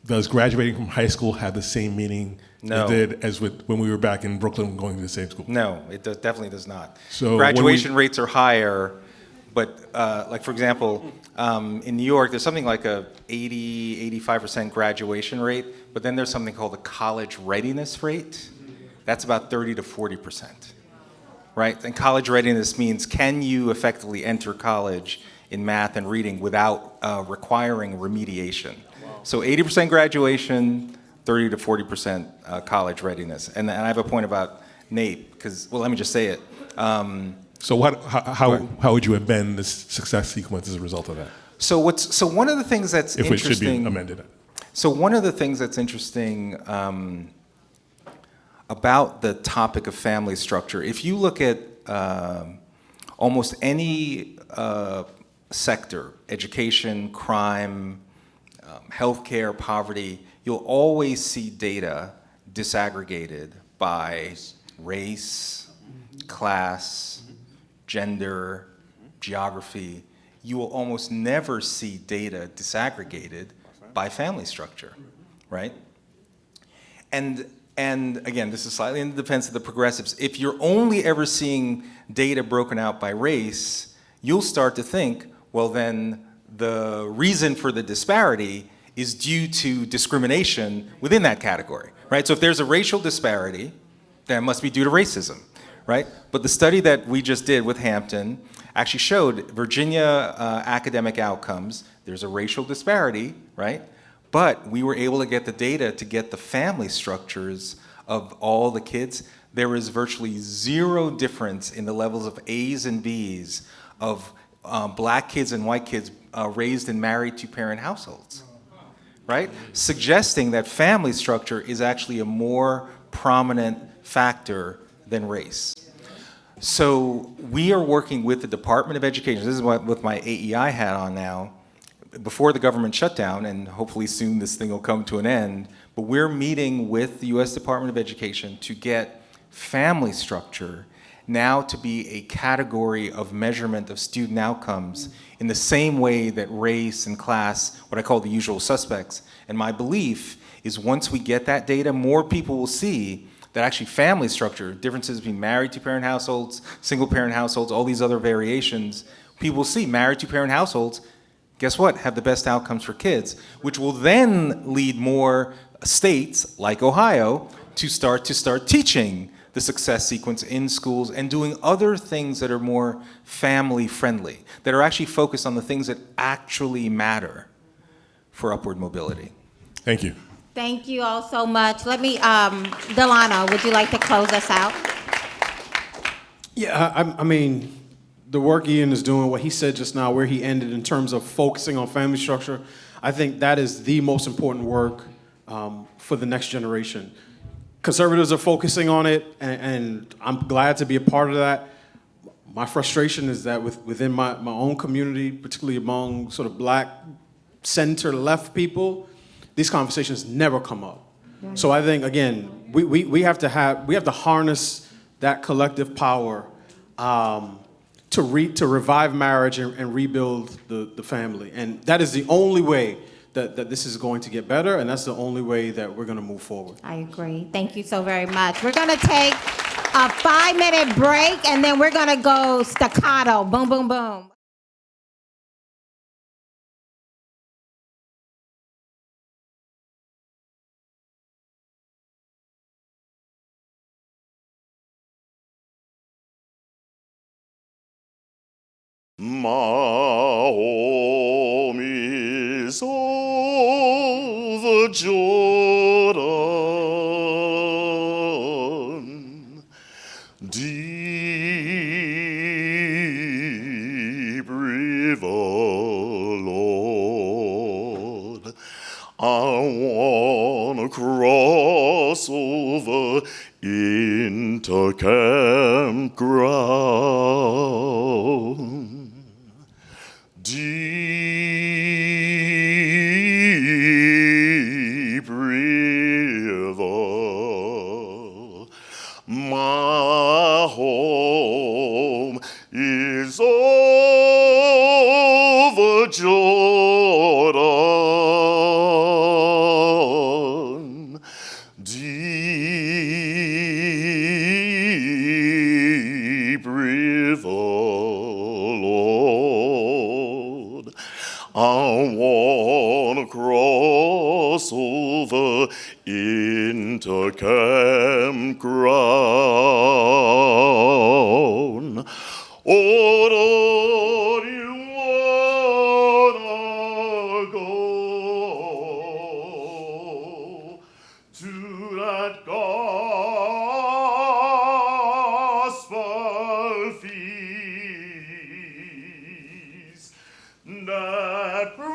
Speaker 13: does graduating from high school have the same meaning
Speaker 7: No.
Speaker 13: it did as when we were back in Brooklyn going to the same school?
Speaker 7: No, it definitely does not.
Speaker 13: So
Speaker 7: graduation rates are higher, but like for example, in New York, there's something like a 85% graduation rate, but then there's something called the college readiness rate. That's about 30 to 40%, right? And college readiness means, can you effectively enter college in math and reading without requiring remediation? So 80% graduation, 30 to 40% college readiness. And I have a point about NAEP, because, well, let me just say it.
Speaker 13: So how would you amend this success sequence as a result of that?
Speaker 7: So one of the things that's
Speaker 13: if
Speaker 7: interesting.
Speaker 13: It should be amended.
Speaker 7: So one of the things that's interesting about the topic of family structure, if you look at almost any sector, education, crime, healthcare, poverty, you'll always see data disaggregated by race, class, gender, geography. You will almost never see data disaggregated by family structure, right? And again, this is slightly in the defense of the progressives. If you're only ever seeing data broken out by race, you'll start to think, well, then the reason for the disparity is due to discrimination within that category, right? So if there's a racial disparity, then it must be due to racism, right? But the study that we just did with Hampton actually showed Virginia academic outcomes, there's a racial disparity, right? But we were able to get the data to get the family structures of all the kids. There was virtually zero difference in the levels of A's and B's of black kids and white kids raised in married two-parent households, right? Suggesting that family structure is actually a more prominent factor than race. So we are working with the Department of Education. This is with my AEI hat on now, before the government shutdown, and hopefully soon this thing will come to an end, but we're meeting with the US Department of Education to get family structure now to be a category of measurement of student outcomes in the same way that race and class, what I call the usual suspects. And my belief is once we get that data, more people will see that actually family structure, differences between married two-parent households, single-parent households, all these other variations, people will see married two-parent households, guess what, have the best outcomes for kids, which will then lead more states like Ohio to start teaching the success sequence in schools and doing other things that are more family friendly, that are actually focused on the things that actually matter for upward mobility.
Speaker 13: Thank you.
Speaker 4: Thank you all so much. Let me, Delano, would you like to close us out?
Speaker 18: Yeah, I mean, the work Ian is doing, what he said just now, where he ended in terms of focusing on family structure, I think that is the most important work for the next generation. Conservatives are focusing on it, and I'm glad to be a part of that. My frustration is that within my own community, particularly among sort of black center-left people, these conversations never come up. Right. So I think, again, we have to harness that collective power to revive marriage and rebuild the family. And that is the only way that this is going to get better, and that's the only way that we're going to move forward.
Speaker 4: I agree. Thank you so very much. We're going to take a 5-minute break, and then we're going to go staccato. Boom, boom, boom.
Speaker 15: My home is over Jordan, deep river, Lord. I wanna cross over into campground. Deep river, my home is over Jordan. Deep river, Lord. I wanna cross over into campground. Oh, Lord, you wanna go to that gospel feast, that promised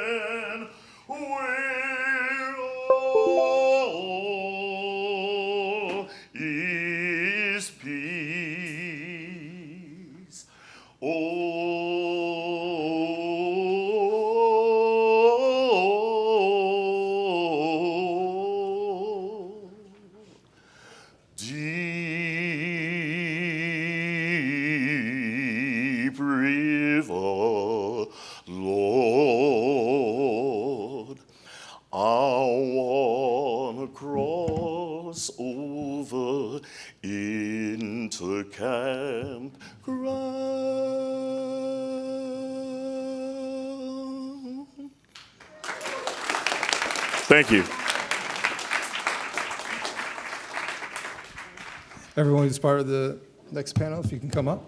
Speaker 15: land where all is peace. Oh, deep river, Lord. I wanna cross over into campground. Thank you.
Speaker 8: Everyone who's part of the next panel, if you can come up.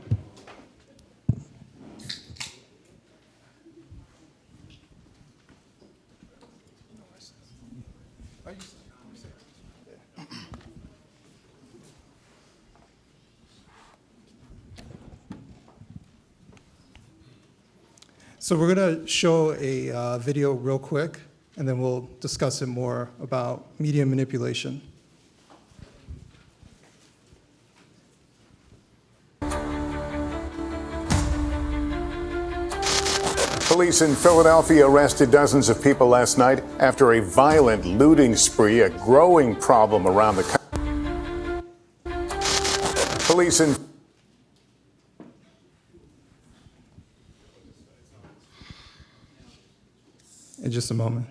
Speaker 8: So we're going to show a video real quick, and then we'll discuss it more about media manipulation.
Speaker 17: Police in Philadelphia arrested dozens of people last night after a violent looting spree, a growing problem around the country. Police in
Speaker 8: just a moment.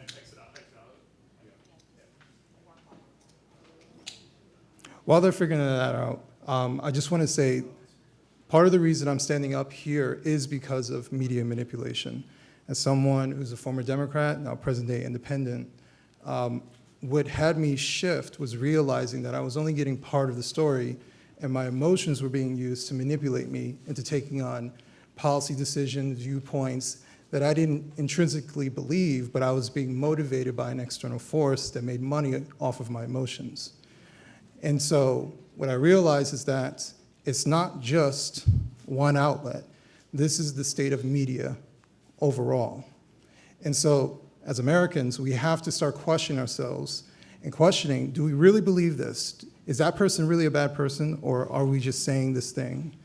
Speaker 8: While they're figuring that out, I just want to say part of the reason I'm standing up here is because of media manipulation. As someone who's a former Democrat, now present-day independent, what had me shift was realizing that I was only getting part of the story, and my emotions were being used to manipulate me into taking on policy decisions, viewpoints that I didn't intrinsically believe, but I was being motivated by an external force that made money off of my emotions. And so what I realized is that it's not just one outlet. This is the state of media overall. And so as Americans, we have to start questioning ourselves and questioning, do we really believe this? Is that person really a bad person, or are we just saying this thing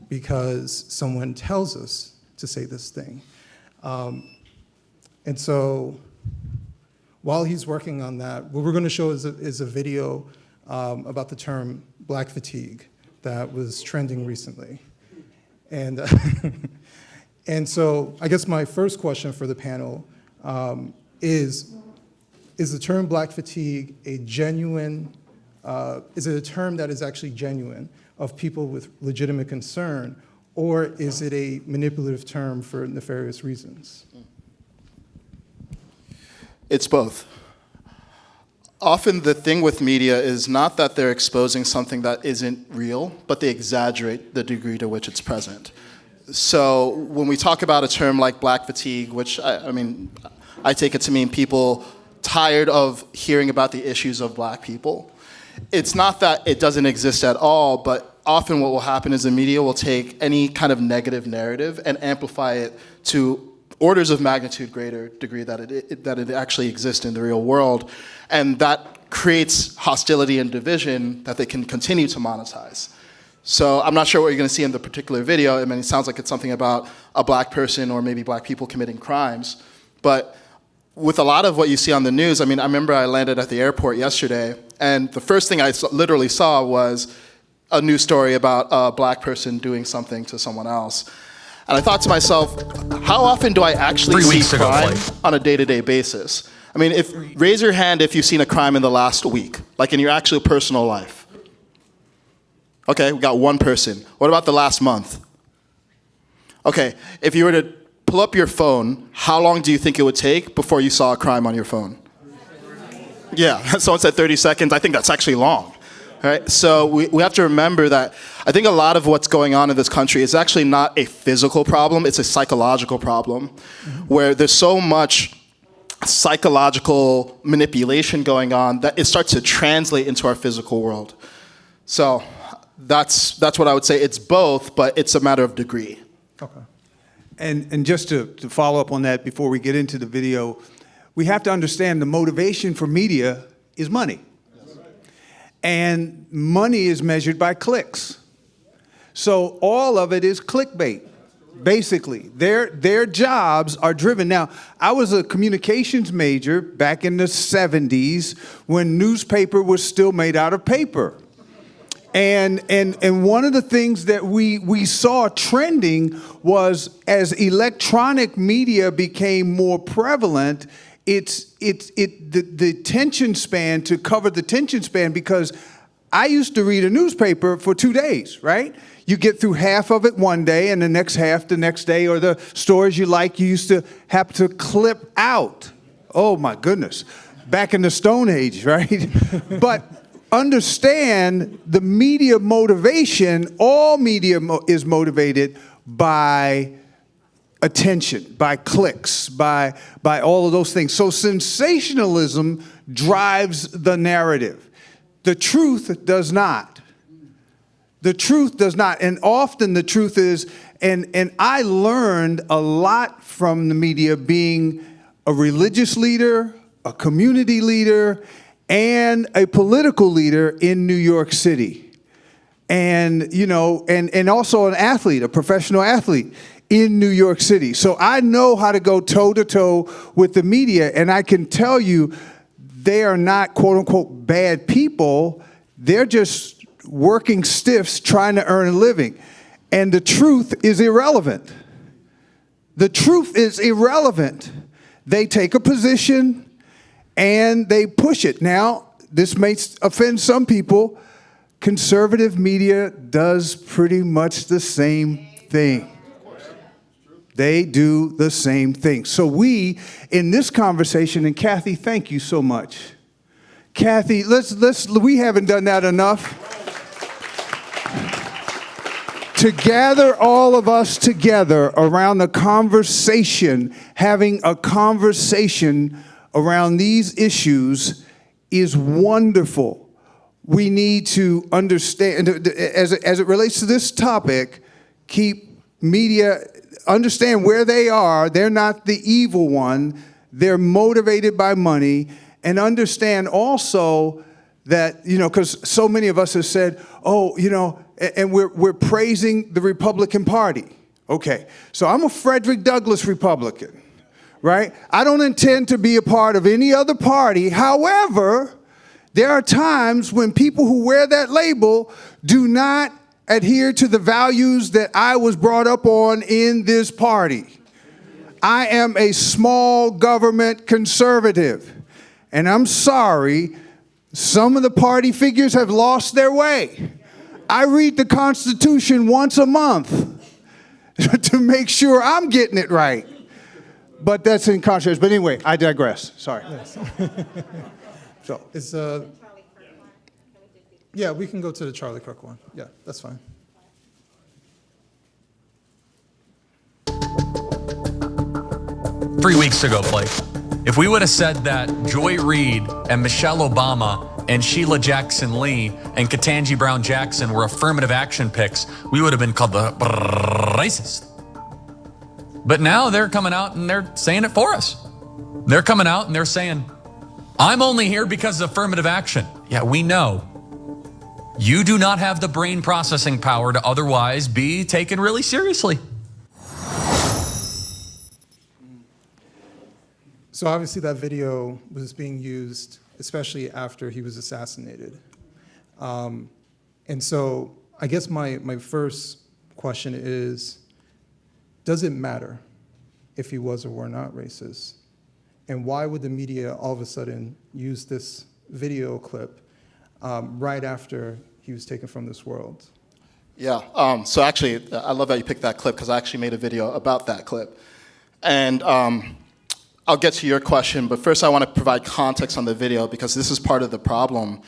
Speaker 8: because someone tells us to say this thing? And so while he's working on that, what we're going to show is a video about the term black fatigue that was trending recently. And, and so I guess my first question for the panel is the term black fatigue a genuine, is it a term that is actually genuine of people with legitimate concern, or is it a manipulative term for nefarious reasons?
Speaker 1: It's both. Often the thing with media is not that they're exposing something that isn't real, but they exaggerate the degree to which it's present. So when we talk about a term like black fatigue, which I mean, I take it to mean people tired of hearing about the issues of black people, it's not that it doesn't exist at all, but often what will happen is the media will take any kind of negative narrative and amplify it to orders of magnitude greater degree that it actually exists in the real world. And that creates hostility and division that they can continue to monetize. So I'm not sure what you're going to see in the particular video. I mean, it sounds like it's something about a black person or maybe black people committing crimes. But with a lot of what you see on the news, I mean, I remember I landed at the airport yesterday, and the first thing I literally saw was a news story about a black person doing something to someone else. And I thought to myself, how often do I actually see crime on a day-to-day basis? I mean, raise your hand if you've seen a crime in the last week, like in your actual personal life. Okay, we got one person. What about the last month? Okay, if you were to pull up your phone, how long do you think it would take before you saw a crime on your phone? Yeah, someone said 30 seconds. I think that's actually long. Right? So we have to remember that I think a lot of what's going on in this country is actually not a physical problem, it's a psychological problem, where there's so much psychological manipulation going on that it starts to translate into our physical world. So that's what I would say. It's both, but it's a matter of degree.
Speaker 20: Okay. And just to follow up on that before we get into the video, we have to understand the motivation for media is money. And money is measured by clicks. So all of it is clickbait, basically. Their jobs are driven. Now, I was a communications major back in the 70s when newspaper was still made out of paper. And one of the things that we saw trending was as electronic media became more prevalent, the attention span, to cover the attention span, because I used to read a newspaper for 2 days, right? You get through half of it one day and the next half the next day, or the stories you like, you used to have to clip out. Oh my goodness. Back in the Stone Age, right? But understand the media motivation, all media is motivated by attention, by clicks, by all of those things. So sensationalism drives the narrative. The truth does not. The truth does not. And often the truth is, and I learned a lot from the media being a religious leader, a community leader, and a political leader in New York City. And, you know, and also an athlete, a professional athlete in New York City. So I know how to go toe-to-toe with the media, and I can tell you they are not quote-unquote bad people. They're just working stiffs trying to earn a living. And the truth is irrelevant. The truth is irrelevant. They take a position and they push it. Now, this may offend some people. Conservative media does pretty much the same thing. They do the same thing. So we, in this conversation, and Kathy, thank you so much. Kathy, we haven't done that enough. To gather all of us together around the conversation, having a conversation around these issues is wonderful. We need to understand, as it relates to this topic, keep media, understand where they are. They're not the evil one. They're motivated by money. And understand also that, you know, because so many of us have said, oh, you know, and we're praising the Republican Party. Okay, so I'm a Frederick Douglass Republican, right? I don't intend to be a part of any other party. However, there are times when people who wear that label do not adhere to the values that I was brought up on in this party. I am a small government conservative, and I'm sorry, some of the party figures have lost their way. I read the Constitution once a month to make sure I'm getting it right. But that's in contrast. But anyway, I digress. Sorry.
Speaker 3: Yes.
Speaker 20: So
Speaker 3: It's yeah, we can go to the Charlie Kirk one. Yeah, that's fine.
Speaker 10: Three weeks ago, Blake, if we would have said that Joy Reid and Michelle Obama and Sheila Jackson Lee and Ketanji Brown Jackson were affirmative action picks, we would have been called the racist. But now they're coming out and they're saying it for us. They're coming out and they're saying, I'm only here because of affirmative action. Yeah, we know. You do not have the brain processing power to otherwise be taken really seriously.
Speaker 3: So obviously that video was being used, especially after he was assassinated. And so I guess my first question is, does it matter if he was or were not racist? And why would the media all of a sudden use this video clip right after he was taken from this world?
Speaker 1: Yeah, so actually, I love that you picked that clip because I actually made a video about that clip. And I'll get to your question, but first I want to provide context on the video because this is part of the problem.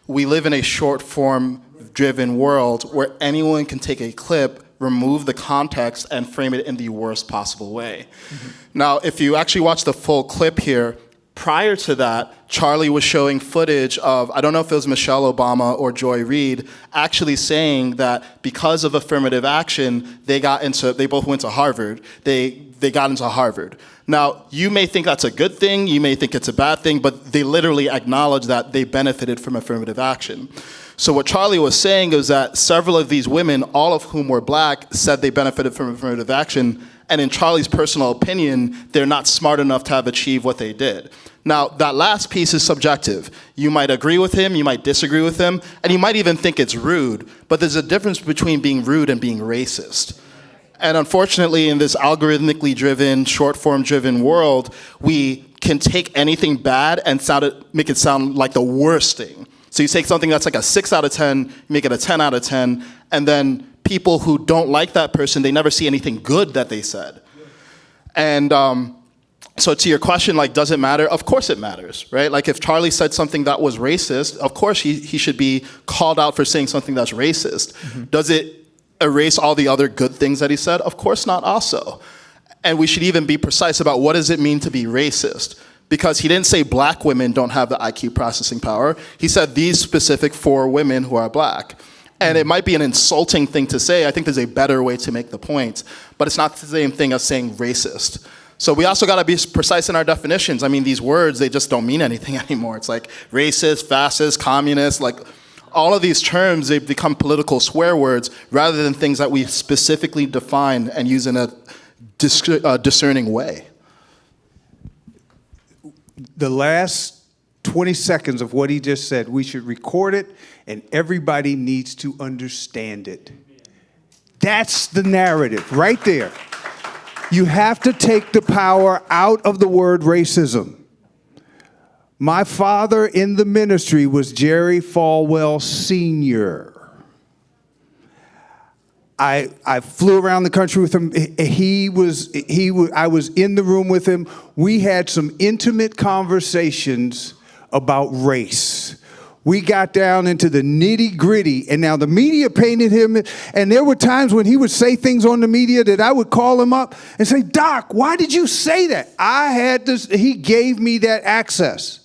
Speaker 1: We live in a short form driven world where anyone can take a clip, remove the context, and frame it in the worst possible way. Mm-hmm. Now, if you actually watch the full clip here, prior to that, Charlie was showing footage of, I don't know if it was Michelle Obama or Joy Reid, actually saying that because of affirmative action, they both went to Harvard. They got into Harvard. Now, you may think that's a good thing, you may think it's a bad thing, but they literally acknowledge that they benefited from affirmative action. So what Charlie was saying is that several of these women, all of whom were black, said they benefited from affirmative action, and in Charlie's personal opinion, they're not smart enough to have achieved what they did. Now, that last piece is subjective. You might agree with him, you might disagree with him, and you might even think it's rude, but there's a difference between being rude and being racist. And unfortunately, in this algorithmically driven, short-form driven world, we can take anything bad and make it sound like the worst thing. So you take something that's like a 6 out of 10, make it a 10 out of 10, and then people who don't like that person, they never see anything good that they said. And so to your question, like, does it matter? Of course it matters, right? Like if Charlie said something that was racist, of course he should be called out for saying something that's racist. Mm-hmm. Does it erase all the other good things that he said? Of course not also. And we should even be precise about what does it mean to be racist? Because he didn't say black women don't have the IQ processing power. He said these specific 4 women who are black. And it might be an insulting thing to say. I think there's a better way to make the point, but it's not the same thing as saying racist. So we also gotta be precise in our definitions. I mean, these words, they just don't mean anything anymore. It's like racist, fascist, communist, like all of these terms, they become political swear words rather than things that we specifically define and use in a discerning way.
Speaker 20: The last 20 seconds of what he just said, we should record it and everybody needs to understand it. That's the narrative right there. You have to take the power out of the word racism. My father in the ministry was Jerry Falwell Sr. I flew around the country with him. I was in the room with him. We had some intimate conversations about race. We got down into the nitty gritty, and now the media painted him, and there were times when he would say things on the media that I would call him up and say, Doc, why did you say that? He gave me that access.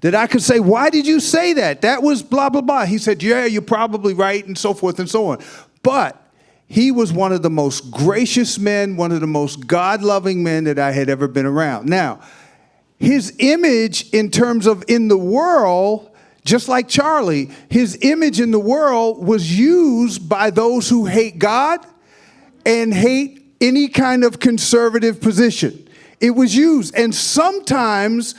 Speaker 20: That I could say, why did you say that? That was blah, blah, blah. He said, yeah, you're probably right, and so forth and so on. But he was one of the most gracious men, one of the most God-loving men that I had ever been around. Now, his image in terms of in the world, just like Charlie, his image in the world was used by those who hate God and hate any kind of conservative position. It was used. And sometimes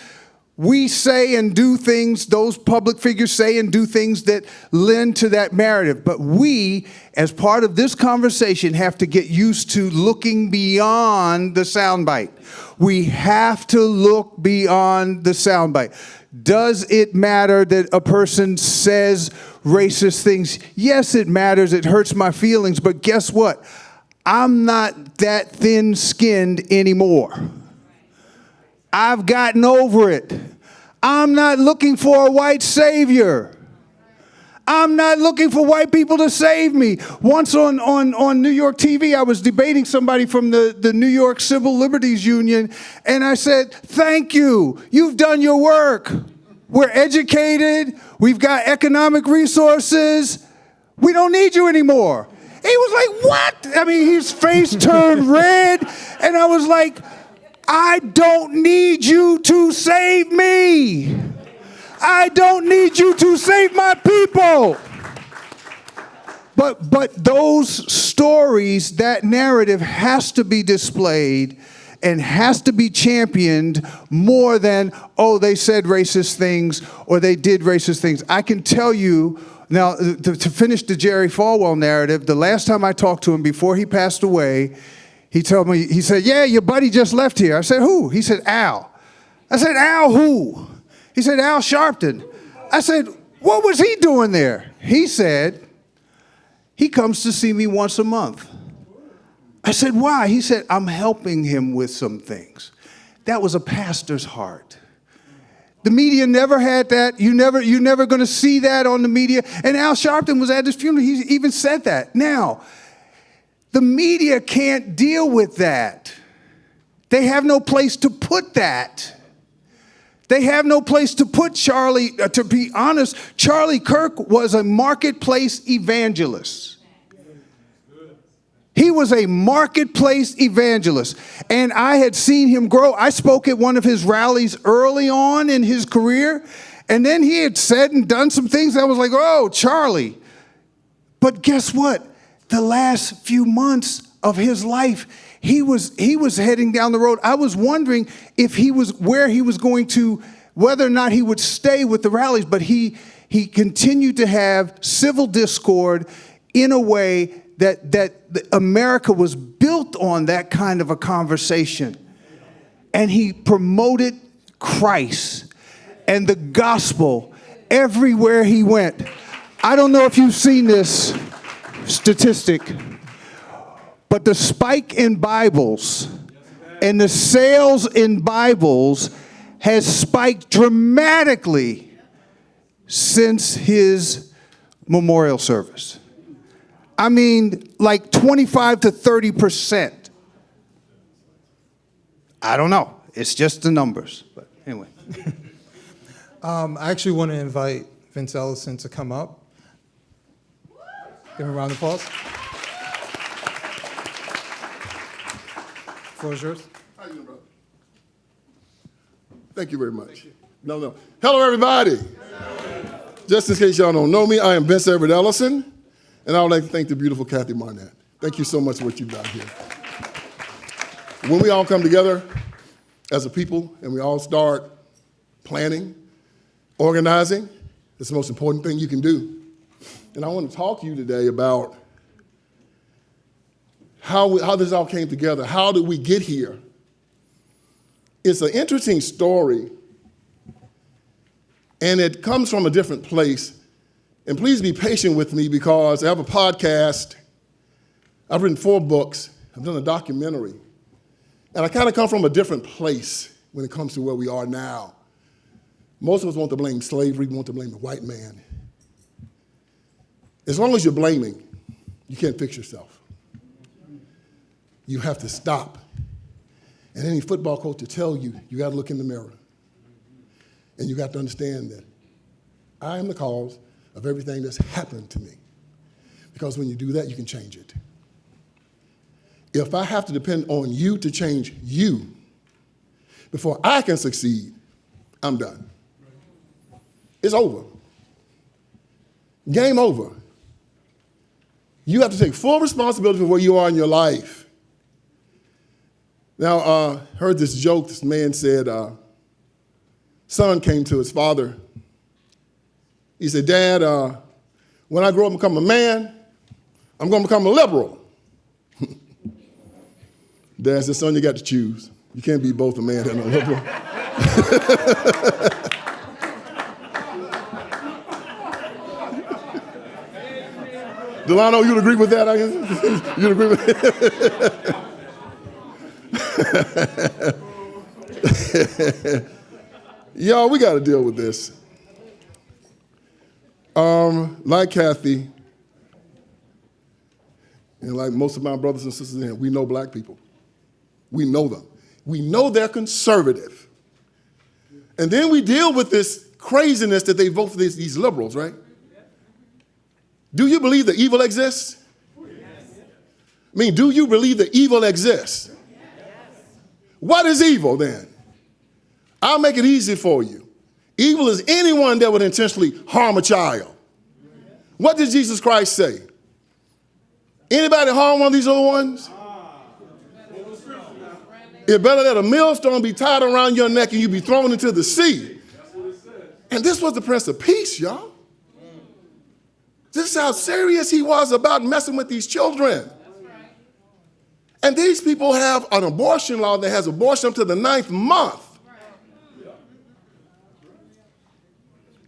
Speaker 20: we say and do things, those public figures say and do things that lend to that narrative. But we, as part of this conversation, have to get used to looking beyond the soundbite. We have to look beyond the soundbite. Does it matter that a person says racist things? Yes, it matters. It hurts my feelings. But guess what? I'm not that thin-skinned anymore. I've gotten over it. I'm not looking for a white savior. I'm not looking for white people to save me. Once on New York TV, I was debating somebody from the New York Civil Liberties Union, and I said, thank you. You've done your work. We're educated. We've got economic resources. We don't need you anymore. He was like, what? I mean, his face turned red, and I was like, I don't need you to save me. I don't need you to save my people. But those stories, that narrative has to be displayed and has to be championed more than, oh, they said racist things or they did racist things. I can tell you, now, to finish the Jerry Falwell narrative, the last time I talked to him before he passed away, he told me, he said, yeah, your buddy just left here. I said, who? He said, Al. I said, Al who? He said, Al Sharpton. I said, what was he doing there? He said, he comes to see me once a month. I said, why? He said, I'm helping him with some things. That was a pastor's heart. The media never had that. You're never going to see that on the media. And Al Sharpton was at his funeral. He even said that. Now, the media can't deal with that. They have no place to put that. They have no place to put Charlie. To be honest, Charlie Kirk was a marketplace evangelist. He was a marketplace evangelist, and I had seen him grow. I spoke at one of his rallies early on in his career, and then he had said and done some things that I was like, oh, Charlie. But guess what? The last few months of his life, he was heading down the road. I was wondering if he was where he was going to, whether or not he would stay with the rallies, but he continued to have civil discord in a way that America was built on that kind of a conversation. And he promoted Christ and the gospel everywhere he went. I don't know if you've seen this statistic, but the spike in Bibles and the sales in Bibles has spiked dramatically since his memorial service. I mean, like 25 to 30%. I don't know. It's just the numbers. But anyway.
Speaker 3: I actually want to invite Vince Ellison to come up. Give him a round of applause. Floor is yours.
Speaker 14: How you doing, brother? Thank you very much. No. Hello, everybody. Just in case y'all don't know me, I am Vince Everett Ellison. And I would like to thank the beautiful Kathy Barnette. Thank you so much for what you've done here. When we all come together as a people and we all start planning, organizing, it's the most important thing you can do. And I want to talk to you today about how this all came together. How did we get here? It's an interesting story, and it comes from a different place. And please be patient with me because I have a podcast. I've written 4 books. I've done a documentary. And I kind of come from a different place when it comes to where we are now. Most of us want to blame slavery, we want to blame the white man. As long as you're blaming, you can't fix yourself. You have to stop. And any football coach will tell you, you got to look in the mirror. And you got to understand that I am the cause of everything that's happened to me. Because when you do that, you can change it. If I have to depend on you to change you before I can succeed, I'm done. It's over. Game over. You have to take full responsibility for where you are in your life. Now, heard this joke. This man said, son came to his father. He said, Dad, when I grow up and become a man, I'm going to become a liberal. Dad said, son, you got to choose. You can't be both a man and a liberal. Delano, you'd agree with that, I guess? You'd agree with that? Y'all, we got to deal with this. Like Kathy, and like most of my brothers and sisters in here, we know black people. We know them. We know they're conservative. And then we deal with this craziness that they vote for these liberals, right? Do you believe that evil exists? I mean, do you believe that evil exists? What is evil then? I'll make it easy for you. Evil is anyone that would intentionally harm a child. What did Jesus Christ say? Anybody harm one of these little ones? It better let a millstone be tied around your neck and you be thrown into the sea. And this was the Prince of Peace, y'all. This is how serious he was about messing with these children. And these people have an abortion law that has abortion up to the 9th month.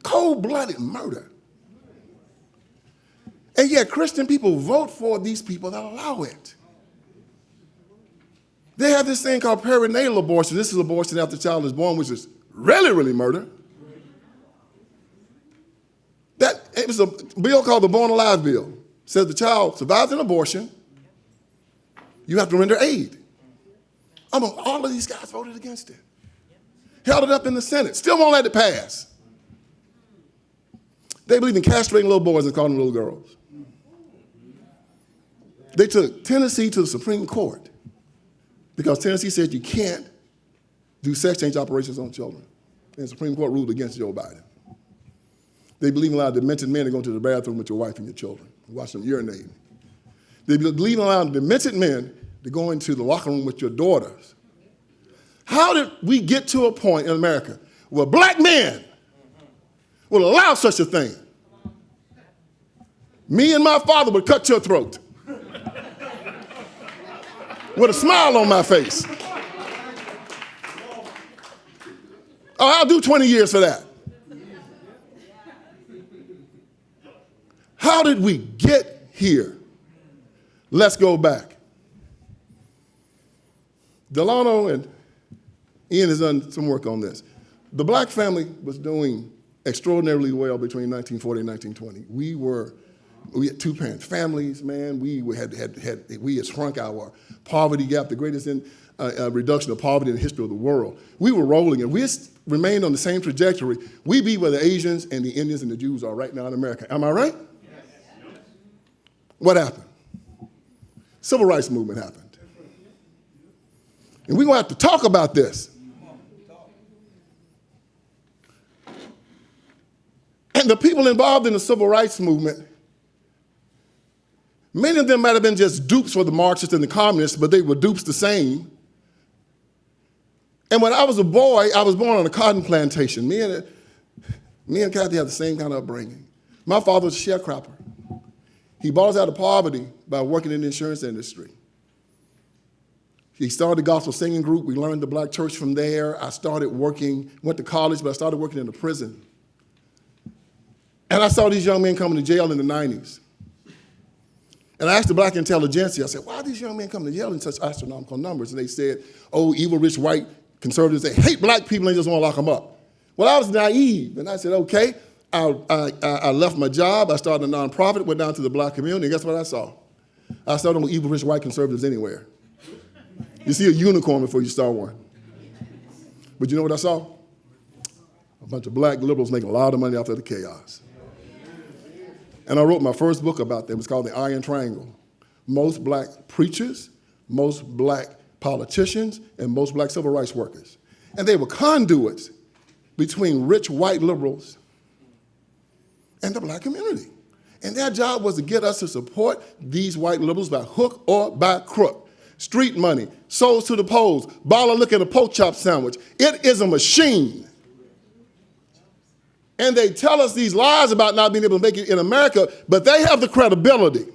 Speaker 14: Cold-blooded murder. And yet Christian people vote for these people that allow it. They have this thing called perinatal abortion. This is abortion after the child is born, which is really, really murder. It was a bill called the Born Alive Bill. It says the child survives an abortion, you have to render aid. Almost all of these guys voted against it. Held it up in the Senate, still won't let it pass. They believe in castrating little boys and calling them little girls. They took Tennessee to the Supreme Court because Tennessee said you can't do sex change operations on children. And the Supreme Court ruled against Joe Biden. They believe in allowing demented men to go to the bathroom with your wife and your children, watch them urinate. They believe in allowing demented men to go into the locker room with your daughters. How did we get to a point in America where black men will allow such a thing? Me and my father would cut your throat with a smile on my face. Oh, I'll do 20 years for that. How did we get here? Let's go back. Delano and Ian has done some work on this. The black family was doing extraordinarily well between 1940 and 1920. We had two-parent families, man. We had shrunk our poverty gap, the greatest reduction of poverty in the history of the world. We were rolling, and we remained on the same trajectory. We be where the Asians and the Indians and the Jews are right now in America. Am I right? Yes. What happened? Civil rights movement happened. And we're going to have to talk about this. And the people involved in the civil rights movement, many of them might have been just dupes for the Marxists and the communists, but they were dupes the same. And when I was a boy, I was born on a cotton plantation. Me and Kathy have the same kind of upbringing. My father was a sharecropper. He brought us out of poverty by working in the insurance industry. He started the gospel singing group. We learned the black church from there. I started working, went to college, but I started working in a prison. And I saw these young men coming to jail in the 90s. And I asked the black intelligentsia, I said, why are these young men coming to jail in such astronomical numbers? And they said, oh, evil, rich, white conservatives, they hate black people and they just want to lock them up. Well, I was naive, and I said, okay. I left my job, I started a nonprofit, went down to the black community, and guess what I saw? I saw no evil, rich, white conservatives anywhere. You see a unicorn before you saw one. But you know what I saw? A bunch of black liberals making a lot of money off of the chaos. And I wrote my first book about that. It was called The Iron Triangle. Most black preachers, most black politicians, and most black civil rights workers. And they were conduits between rich white liberals and the black community. And their job was to get us to support these white liberals by hook or by crook. street money, souls to the polls, baller look at a pork chop sandwich. It is a machine. And they tell us these lies about not being able to make it in America, but they have the credibility.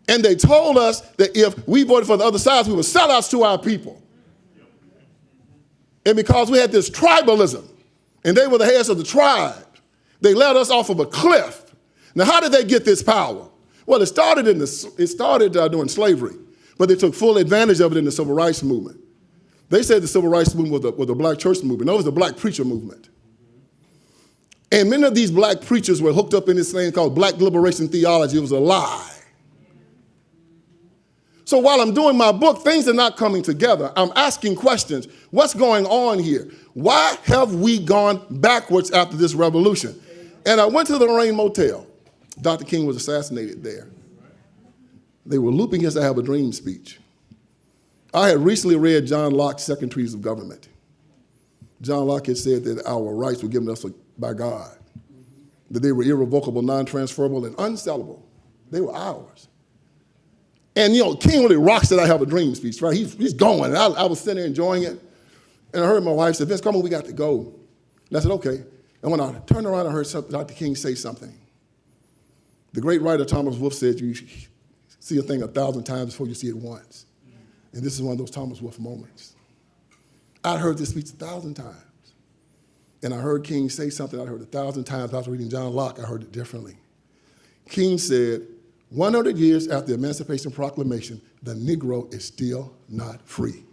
Speaker 14: And they told us that if we voted for the other side, we were sellouts to our people. And because we had this tribalism, and they were the heads of the tribe, they let us off of a cliff. Now, how did they get this power? Well, it started during slavery, but they took full advantage of it in the civil rights movement. They said the civil rights movement was the black church movement. No, it was the black preacher movement. And many of these black preachers were hooked up in this thing called black liberation theology. It was a lie. So while I'm doing my book, things are not coming together. I'm asking questions. What's going on here? Why have we gone backwards after this revolution? And I went to the Lorraine Motel. Dr. King was assassinated there. They were looping his I Have a Dream speech. I had recently read John Locke's Second Treatise of Government. John Locke had said that our rights were given us by God, that they were irrevocable, non-transferable, and unsellable. They were ours. And, King really rocks that I Have a Dream speech, right? He's going. And I was sitting there enjoying it. And I heard my wife say, Vince, come on, we got to go. And I said, okay. And when I turned around, I heard Dr. King say something. The great writer Thomas Wolfe said, you see a thing 1,000 times before you see it once. And this is one of those Thomas Wolfe moments. I heard this speech 1,000 times. And I heard King say something I heard 1,000 times. I was reading John Locke, I heard it differently. King said, 100 years after the Emancipation Proclamation, the Negro is still not free.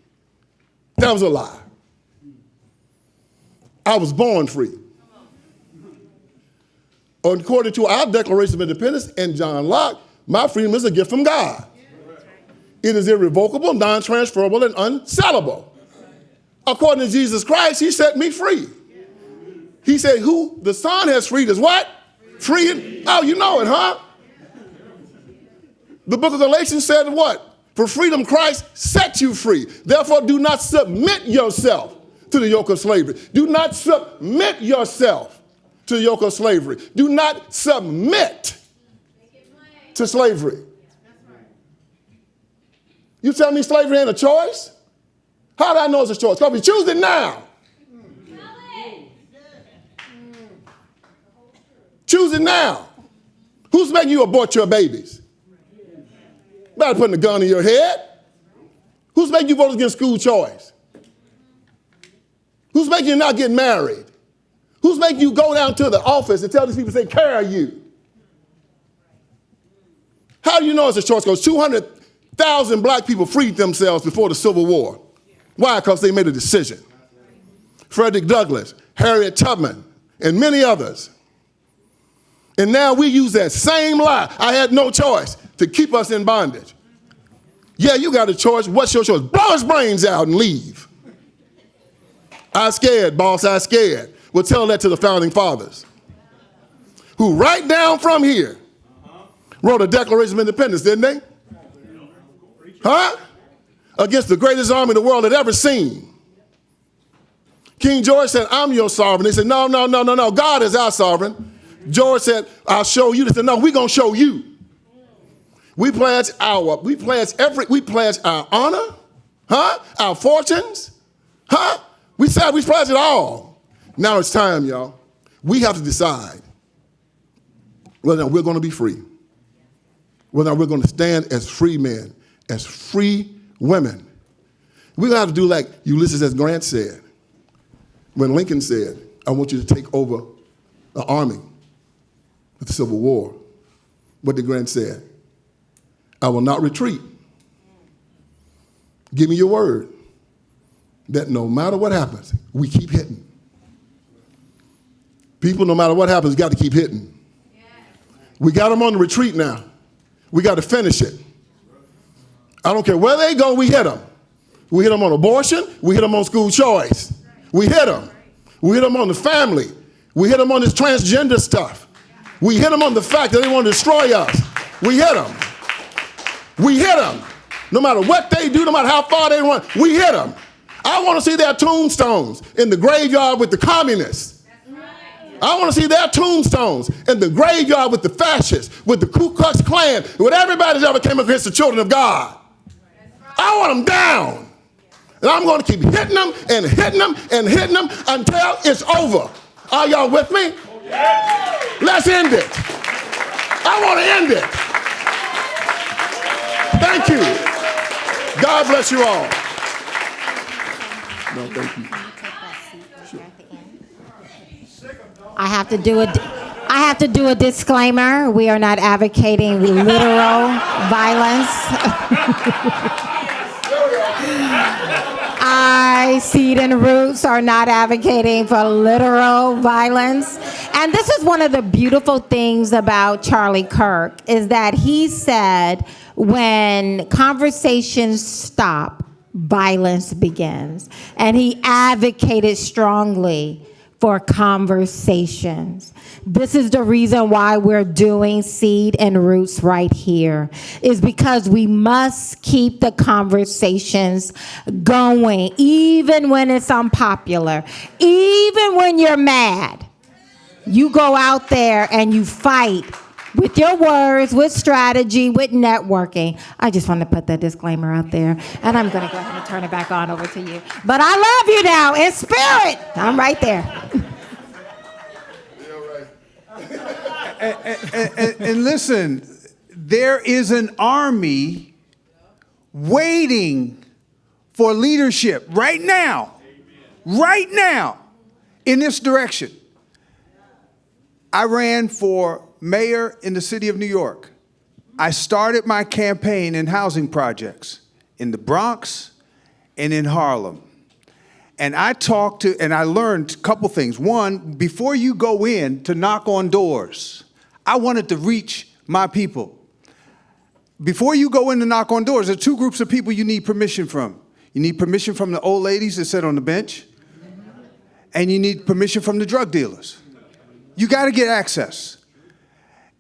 Speaker 14: That was a lie. I was born free. According to our Declaration of Independence and John Locke, my freedom is a gift from God. It is irrevocable, non-transferable, and unsellable. According to Jesus Christ, he set me free. He said, who the Son has freed is what? Free. Oh, you know it, huh? The book of Galatians said what? For freedom Christ set you free. Therefore, do not submit yourself to the yoke of slavery. Do not submit yourself to the yoke of slavery. Do not submit to slavery. You tell me slavery ain't a choice? How do I know it's a choice? Because we choose it now. Choose it now. Who's making you abort your babies? About putting a gun in your head. Who's making you vote against school choice? Who's making you not get married? Who's making you go down to the office and tell these people to take care of you? How do you know it's a choice? Because 200,000 black people freed themselves before the Civil War. Why? Because they made a decision. Frederick Douglass, Harriet Tubman, and many others. And now we use that same lie, I had no choice, to keep us in bondage. Yeah, you got a choice. What's your choice? Blow his brains out and leave. I scared, boss, I scared. We'll tell that to the founding fathers, who right down from here wrote a Declaration of Independence, didn't they? Huh? Against the greatest army the world had ever seen. King George said, I'm your sovereign. They said, no, God is our sovereign. George said, I'll show you. They said, no, we're going to show you. We pledge our honor, huh? Our fortunes, huh? We pledge it all. Now it's time, y'all. We have to decide whether or not we're going to be free, whether or not we're going to stand as free men, as free women. We're going to have to do like Ulysses S. Grant said, when Lincoln said, I want you to take over the army of the Civil War. What did Grant say? I will not retreat. Give me your word that no matter what happens, we keep hitting. People, no matter what happens, got to keep hitting. We got them on the retreat now. We got to finish it. I don't care where they go, we hit them. We hit them on abortion. We hit them on school choice. We hit them. We hit them on the family. We hit them on this transgender stuff. We hit them on the fact that they want to destroy us. We hit them. We hit them. No matter what they do, no matter how far they run, we hit them. I want to see their tombstones in the graveyard with the communists. I want to see their tombstones in the graveyard with the fascists, with the Ku Klux Klan, with everybody that ever came against the children of God. I want them down. And I'm going to keep hitting them and hitting them and hitting them until it's over. Are y'all with me? Let's end it. I want to end it. Thank you. God bless you all. No, thank you.
Speaker 4: I have to do a disclaimer. We are not advocating literal violence. I, Seed and Roots, are not advocating for literal violence. And this is one of the beautiful things about Charlie Kirk, is that he said, when conversations stop, violence begins. And he advocated strongly for conversations. This is the reason why we're doing Seed and Roots right here, is because we must keep the conversations going, even when it's unpopular, even when you're mad. You go out there and you fight with your words, with strategy, with networking. I just want to put that disclaimer out there, and I'm going to go ahead and turn it back on over to you. But I love you now, in spirit. I'm right there.
Speaker 20: And listen, there is an army waiting for leadership right now, in this direction. I ran for mayor in the city of New York. I started my campaign in housing projects in the Bronx and in Harlem. And I talked to, and I learned a couple things. One, before you go in to knock on doors, I wanted to reach my people. Before you go in to knock on doors, there are two groups of people you need permission from. You need permission from the old ladies that sit on the bench, and you need permission from the drug dealers. You got to get access.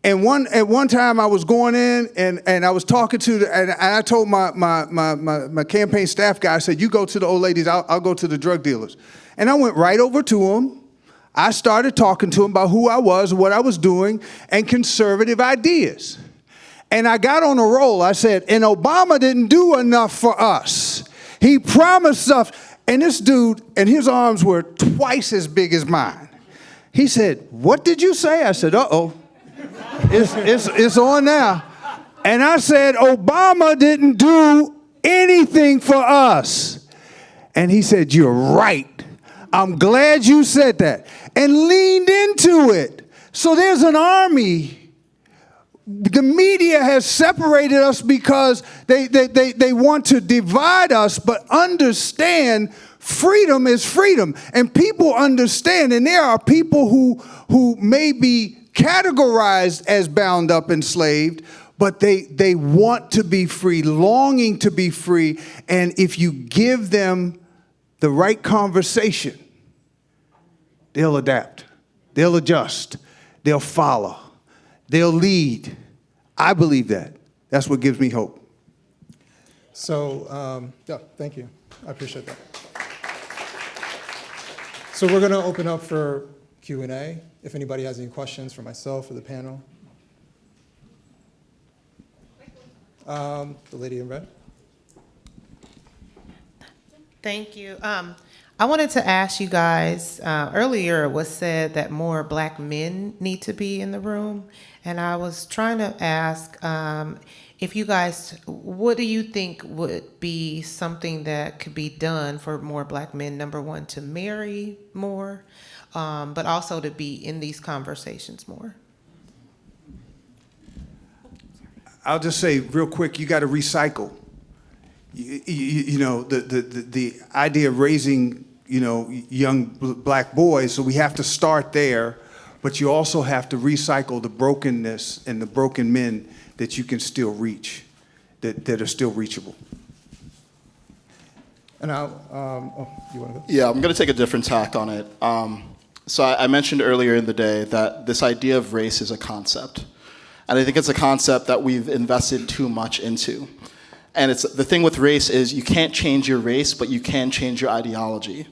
Speaker 20: And at one time I was going in and I was talking to and I told my campaign staff guy, I said, you go to the old ladies, I'll go to the drug dealers. And I went right over to them. I started talking to them about who I was, what I was doing, and conservative ideas. And I got on a roll. I said, and Obama didn't do enough for us. He promised stuff. And this dude, and his arms were twice as big as mine. He said, what did you say? I said, uh-oh. It's on now. And I said, Obama didn't do anything for us. And he said, you're right. I'm glad you said that. And leaned into it. So there's an army. The media has separated us because they want to divide us, but understand freedom is freedom. And people understand, and there are people who may be categorized as bound up, enslaved, but they want to be free, longing to be free. And if you give them the right conversation, they'll adapt, they'll adjust, they'll follow, they'll lead. I believe that. That's what gives me hope.
Speaker 3: So, yeah, thank you. I appreciate that. So we're going to open up for Q&A. If anybody has any questions for myself or the panel. The lady in red.
Speaker 2: Thank you. I wanted to ask you guys, earlier it was said that more black men need to be in the room. And I was trying to ask if you guys, what do you think would be something that could be done for more black men, number one, to marry more, but also to be in these conversations more?
Speaker 20: I'll just say real quick, you got to recycle. You know, the idea of raising, you know, young black boys, so we have to start there, but you also have to recycle the brokenness and the broken men that you can still reach, that are still reachable.
Speaker 3: And you want to go?
Speaker 1: Yeah, I'm going to take a different tack on it. So I mentioned earlier in the day that this idea of race is a concept. And I think it's a concept that we've invested too much into. And it's the thing with race is you can't change your race, but you can change your ideology.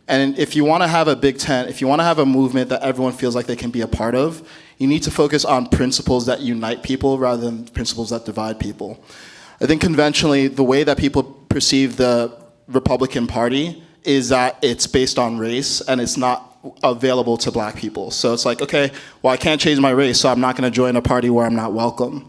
Speaker 1: And if you want to have a big tent, if you want to have a movement that everyone feels like they can be a part of, you need to focus on principles that unite people rather than principles that divide people. I think conventionally, the way that people perceive the Republican Party is that it's based on race and it's not available to black people. So it's like, okay, well, I can't change my race, so I'm not going to join a party where I'm not welcome.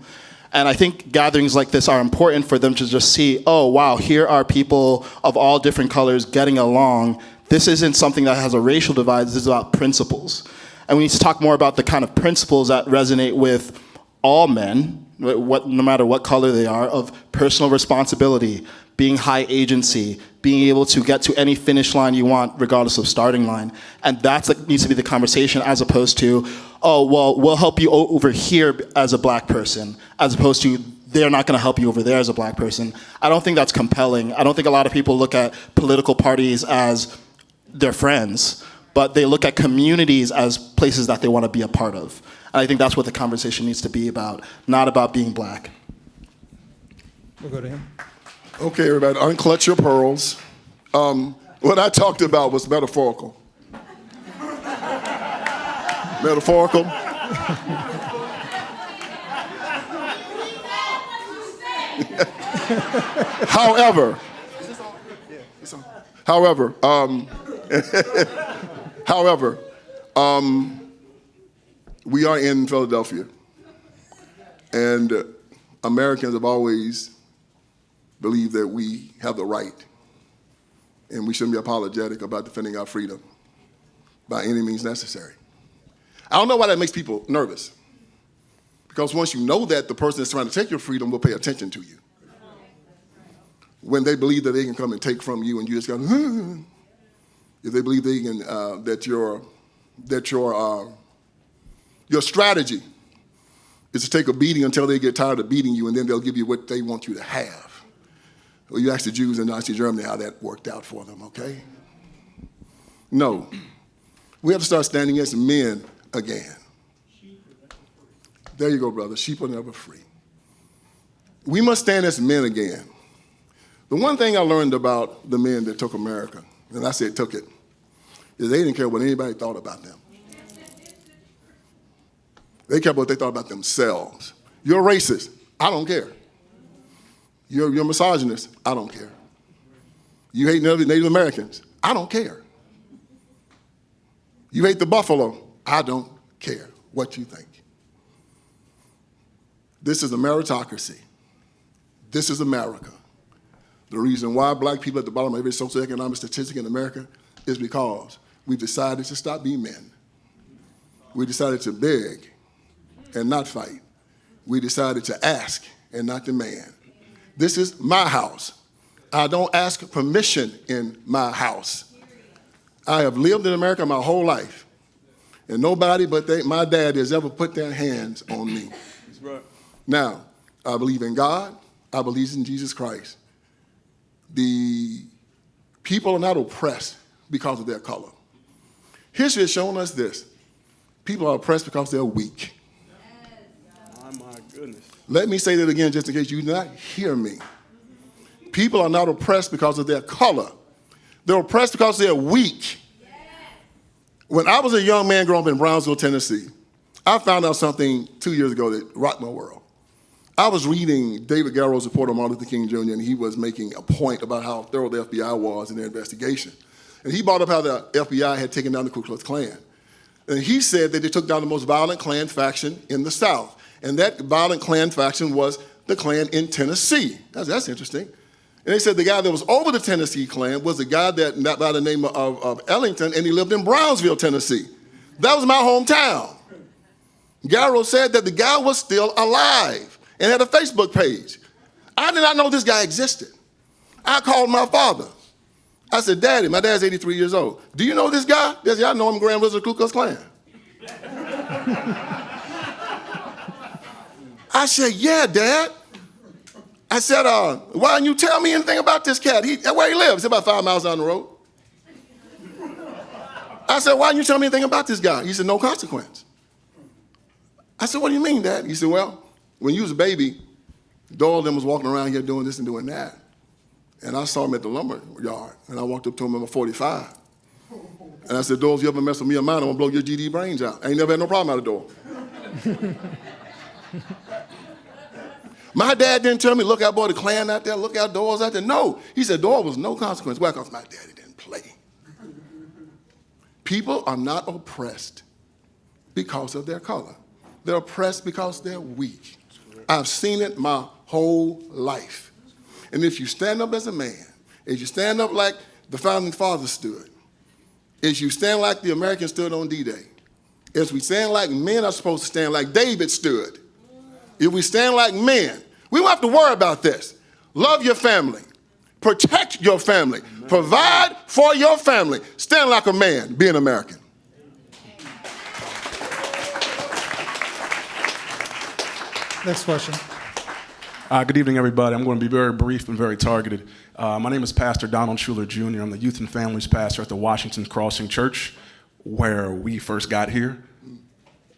Speaker 1: And I think gatherings like this are important for them to just see, oh, wow, here are people of all different colors getting along. This isn't something that has a racial divide. This is about principles. And we need to talk more about the kind of principles that resonate with all men, no matter what color they are, of personal responsibility, being high agency, being able to get to any finish line you want regardless of starting line. And that needs to be the conversation, as opposed to, oh, well, we'll help you over here as a black person, as opposed to they're not going to help you over there as a black person. I don't think that's compelling. I don't think a lot of people look at political parties as their friends, but they look at communities as places that they want to be a part of. And I think that's what the conversation needs to be about, not about being black.
Speaker 3: We'll go to him.
Speaker 14: Okay, everybody, unclutch your pearls. What I talked about was metaphorical. Metaphorical. However, we are in Philadelphia, and Americans have always believed that we have the right, and we shouldn't be apologetic about defending our freedom by any means necessary. I don't know why that makes people nervous, because once you know that, the person that's trying to take your freedom will pay attention to you. When they believe that they can come and take from you, and you just go, if they believe they can, that your strategy is to take a beating until they get tired of beating you, and then they'll give you what they want you to have. Well, you ask the Jews in Nazi Germany how that worked out for them, okay? No. We have to start standing as men again. There you go, brother. Sheep are never free. We must stand as men again. The one thing I learned about the men that took America, and I said took it, is they didn't care what anybody thought about them. They cared what they thought about themselves. You're racist. I don't care. You're misogynist. I don't care. You hate Native Americans. I don't care. You hate the buffalo. I don't care what you think. This is a meritocracy. This is America. The reason why black people at the bottom of every socioeconomic statistic in America is because we've decided to stop being men. We decided to beg and not fight. We decided to ask and not demand. This is my house. I don't ask permission in my house. I have lived in America my whole life, and nobody but my dad has ever put their hands on me. That's right. Now, I believe in God. I believe in Jesus Christ. The people are not oppressed because of their color. History has shown us this. People are oppressed because they're weak.
Speaker 15: Oh, my goodness.
Speaker 14: Let me say that again just in case you did not hear me. People are not oppressed because of their color. They're oppressed because they're weak. When I was a young man growing up in Brownsville, Tennessee, I found out something 2 years ago that rocked my world. I was reading David Garrow's report on Martin Luther King Jr., and he was making a point about how thorough the FBI was in their investigation. And he brought up how the FBI had taken down the Ku Klux Klan. And he said that they took down the most violent Klan faction in the South. And that violent Klan faction was the Klan in Tennessee. That's interesting. And they said the guy that was over the Tennessee Klan was a guy that by the name of Ellington, and he lived in Brownsville, Tennessee. That was my hometown. Garrow said that the guy was still alive and had a Facebook page. I did not know this guy existed. I called my father. I said, Daddy, my dad's 83 years old. Do you know this guy? He said, I know him, Grand Wizard of the Ku Klux Klan. I said, yeah, Dad. I said, why didn't you tell me anything about this cat? Where he lives? It's about 5 miles down the road. I said, why didn't you tell me anything about this guy? He said, no consequence. I said, what do you mean, Dad? He said, well, when you was a baby, Doyle them was walking around here doing this and doing that. And I saw him at the lumber yard, and I walked up to him at my 45. And I said, Doyle, if you ever mess with me or mine, I'm gonna blow your GD brains out. I ain't never had no problem out of Doyle. My dad didn't tell me, look out, boy, the Klan out there, look out, doors out there. No, he said door was no consequence. Why? Because my daddy didn't play. People are not oppressed because of their color. They're oppressed because they're weak. I've seen it my whole life. And if you stand up as a man, if you stand up like the founding fathers stood, if you stand like the Americans stood on D-Day, if we stand like men are supposed to stand, like David stood, if we stand like men, we don't have to worry about this. Love your family. Protect your family. Provide for your family. Stand like a man. Be an American.
Speaker 3: Next question.
Speaker 13: Good evening, everybody. I'm going to be very brief and very targeted. My name is Pastor Donald Schuler Jr. I'm the youth and families pastor at the Washington Crossing Church, where we first got here,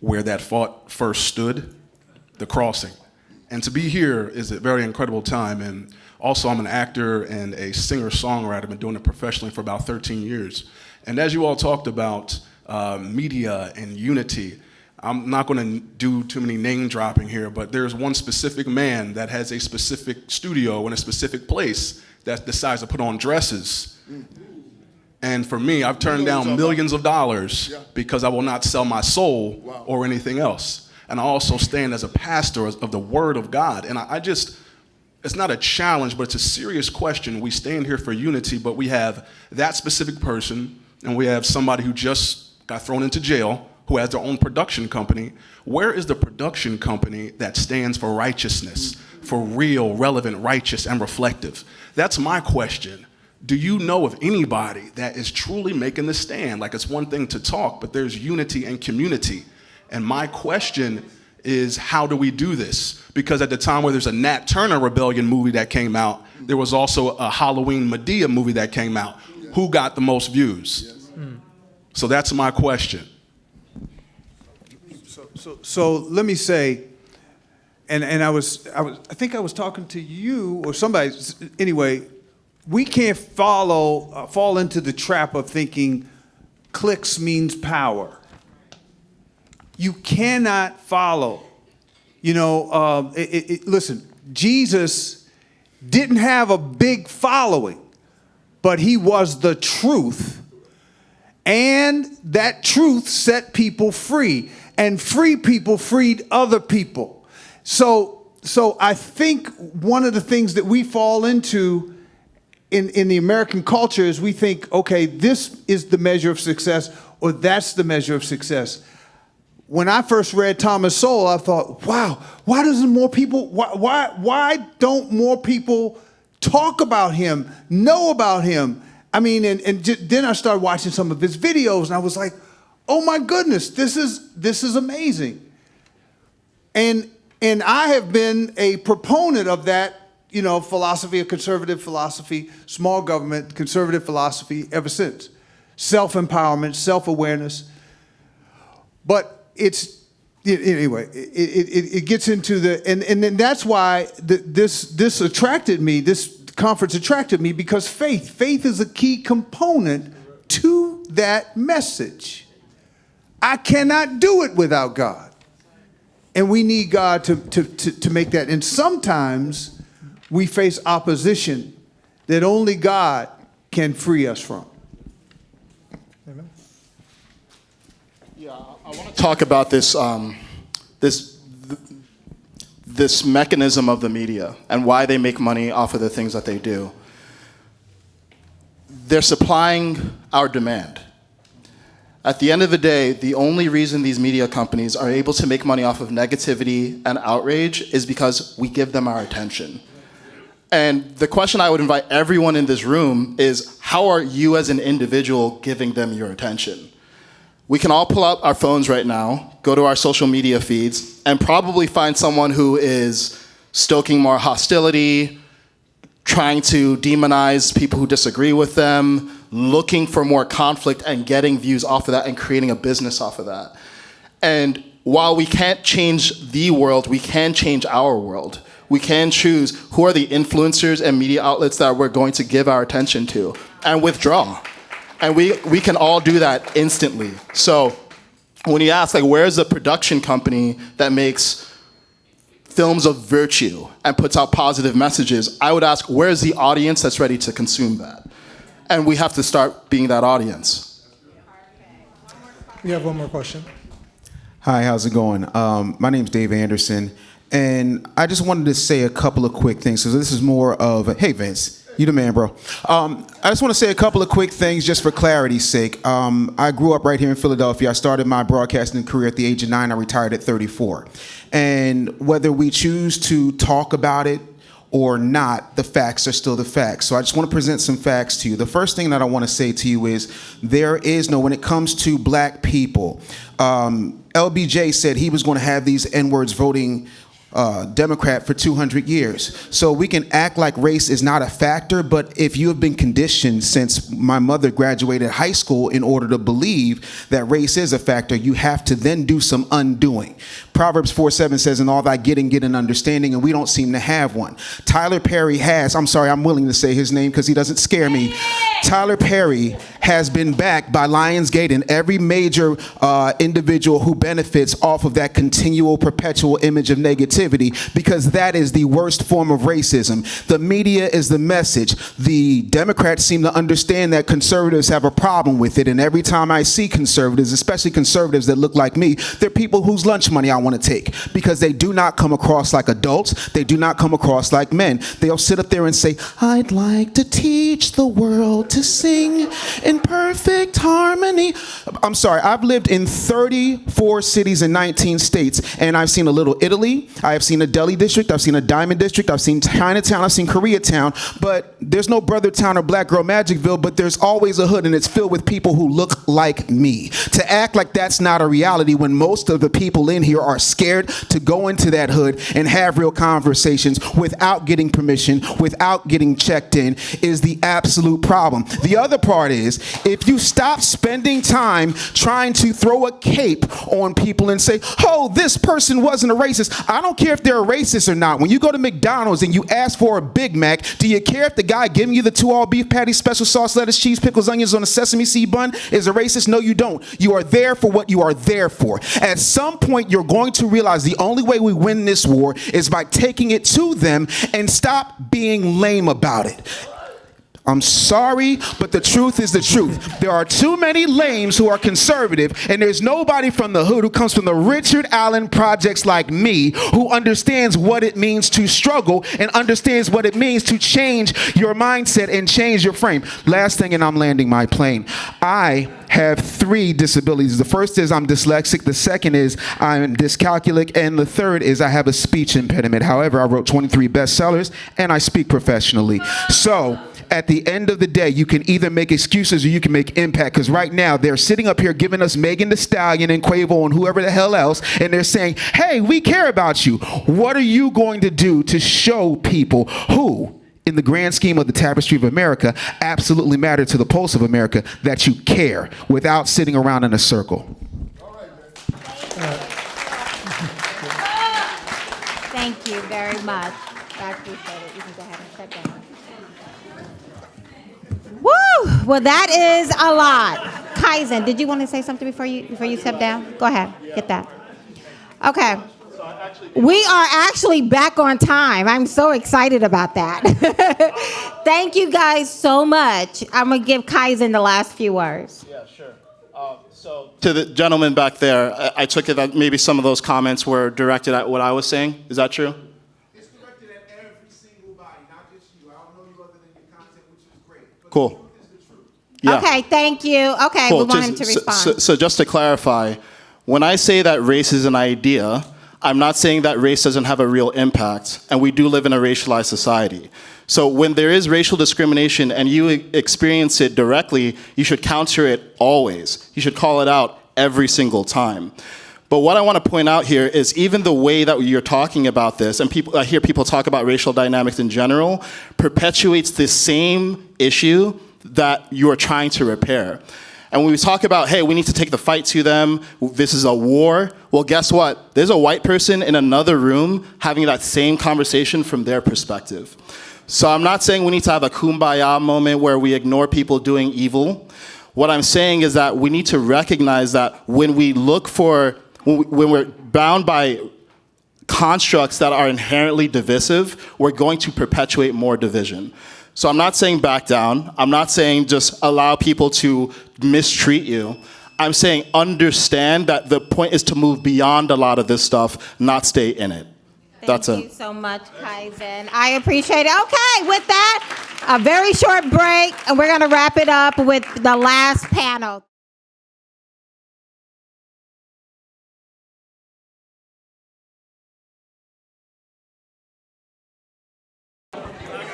Speaker 13: where that fought first stood, the crossing. And to be here is a very incredible time. And also, I'm an actor and a singer-songwriter. I've been doing it professionally for about 13 years. And as you all talked about media and unity, I'm not going to do too many name dropping here, but there's one specific man that has a specific studio in a specific place that decides to put on dresses. And for me, I've turned down millions of dollars because I will not sell my soul or anything else. And I also stand as a pastor of the Word of God. And I just, it's not a challenge, but it's a serious question. We stand here for unity, but we have that specific person, and we have somebody who just got thrown into jail, who has their own production company. Where is the production company that stands for righteousness, for real, relevant, righteous, and reflective? That's my question. Do you know of anybody that is truly making the stand? Like, it's one thing to talk, but there's unity and community. And my question is, how do we do this? Because at the time where there's a Nat Turner Rebellion movie that came out, there was also a Halloween Medea movie that came out. Who got the most views? So that's my question.
Speaker 20: So let me say, and I think I was talking to you or somebody. Anyway, we can't fall into the trap of thinking clicks means power. You cannot follow. You know, listen, Jesus didn't have a big following, but he was the truth. And that truth set people free. And free people freed other people. So I think one of the things that we fall into in the American culture is we think, okay, this is the measure of success, or that's the measure of success. When I first read Thomas Sowell, I thought, wow, why don't more people talk about him, know about him? I mean, and then I started watching some of his videos, and I was like, oh my goodness, this is amazing. And I have been a proponent of that, you know, philosophy, a conservative philosophy, small government, conservative philosophy ever since. Self-empowerment, self-awareness. But it's, anyway, it gets into the, and then that's why this attracted me, this conference attracted me, because faith is a key component to that message. I cannot do it without God. And we need God to make that. And sometimes we face opposition that only God can free us from.
Speaker 3: Amen.
Speaker 1: Yeah, I want to talk about this this mechanism of the media and why they make money off of the things that they do. They're supplying our demand. At the end of the day, the only reason these media companies are able to make money off of negativity and outrage is because we give them our attention. And the question I would invite everyone in this room is, how are you as an individual giving them your attention? We can all pull out our phones right now, go to our social media feeds, and probably find someone who is stoking more hostility, trying to demonize people who disagree with them, looking for more conflict and getting views off of that and creating a business off of that. And while we can't change the world, we can change our world. We can choose who are the influencers and media outlets that we're going to give our attention to and withdraw. And we can all do that instantly. So when you ask, like, where's the production company that makes films of virtue and puts out positive messages, I would ask, where's the audience that's ready to consume that? And we have to start being that audience.
Speaker 3: We have one more question.
Speaker 5: Hi, how's it going? My name's Dave Anderson, and I just wanted to say a couple of quick things. So this is more of a, hey Vince, you the man, bro. I just want to say a couple of quick things just for clarity's sake. I grew up right here in Philadelphia. I started my broadcasting career at the age of 9. I retired at 34. And whether we choose to talk about it or not, the facts are still the facts. So I just want to present some facts to you. The first thing that I want to say to you is there is no, when it comes to black people, LBJ said he was going to have these N-words voting Democrat for 200 years. So we can act like race is not a factor, but if you have been conditioned since my mother graduated high school in order to believe that race is a factor, you have to then do some undoing. Proverbs 4:7 says, in all thy getting, get an understanding, and we don't seem to have one. Tyler Perry has, I'm sorry, I'm willing to say his name because he doesn't scare me. Tyler Perry has been backed by Lionsgate and every major individual who benefits off of that continual, perpetual image of negativity, because that is the worst form of racism. The media is the message. The Democrats seem to understand that conservatives have a problem with it, and every time I see conservatives, especially conservatives that look like me, they're people whose lunch money I want to take, because they do not come across like adults. They do not come across like men. They'll sit up there and say, I'd like to teach the world to sing in perfect harmony. I'm sorry, I've lived in 34 cities in 19 states, and I've seen a little Italy, I have seen a Delhi district, I've seen a Diamond district, I've seen Chinatown, I've seen Koreatown, but there's no Brothertown or Black Girl Magicville, but there's always a hood, and it's filled with people who look like me. To act like that's not a reality when most of the people in here are scared to go into that hood and have real conversations without getting permission, without getting checked in, is the absolute problem. The other part is, if you stop spending time trying to throw a cape on people and say, oh, this person wasn't a racist. I don't care if they're a racist or not. When you go to McDonald's and you ask for a Big Mac, do you care if the guy giving you the 2 all-beef patties, special sauce, lettuce, cheese, pickles, onions on a sesame seed bun is a racist? No, you don't. You are there for what you are there for. At some point, you're going to realize the only way we win this war is by taking it to them and stop being lame about it. I'm sorry, but the truth is the truth. There are too many lames who are conservative, and there's nobody from the hood who comes from the Richard Allen projects like me who understands what it means to struggle and understands what it means to change your mindset and change your frame. Last thing, and I'm landing my plane. I have 3 disabilities. The first is I'm dyslexic, the second is I'm dyscalculic, and the third is I have a speech impediment. However, I wrote 23 bestsellers, and I speak professionally. So, at the end of the day, you can either make excuses or you can make impact, because right now they're sitting up here giving us Megan Thee Stallion and Quavo and whoever the hell else, and they're saying, hey, we care about you. What are you going to do to show people who, in the grand scheme of the tapestry of America, absolutely matter to the pulse of America, that you care, without sitting around in a circle?
Speaker 4: Thank you very much. I appreciate it. You can go ahead and sit down. Woo! Well, that is a lot. Kaizen, did you want to say something before you step down? Go ahead. Get that. Okay. We are actually back on time. I'm so excited about that. Thank you guys so much. I'm going to give Kaizen the last few words.
Speaker 1: Yeah, sure. To the gentleman back there, I took it that maybe some of those comments were directed at what I was saying. Is that true? Cool. Yeah.
Speaker 4: Okay, thank you. Okay,
Speaker 1: Cool.
Speaker 4: we want him to respond.
Speaker 1: So just to clarify, when I say that race is an idea, I'm not saying that race doesn't have a real impact, and we do live in a racialized society. So when there is racial discrimination and you experience it directly, you should counter it always. You should call it out every single time. But what I want to point out here is even the way that you're talking about this, and I hear people talk about racial dynamics in general, perpetuates the same issue that you are trying to repair. And when we talk about, hey, we need to take the fight to them, this is a war, well, guess what? There's a white person in another room having that same conversation from their perspective. So I'm not saying we need to have a kumbaya moment where we ignore people doing evil. What I'm saying is that we need to recognize that when we look for, when we're bound by constructs that are inherently divisive, we're going to perpetuate more division. So I'm not saying back down. I'm not saying just allow people to mistreat you. I'm saying understand that the point is to move beyond a lot of this stuff, not stay in it. That's it.
Speaker 4: Thank you so much, Kaizen. I appreciate it. Okay, with that, a very short break, and we're going to wrap it up with the last panel.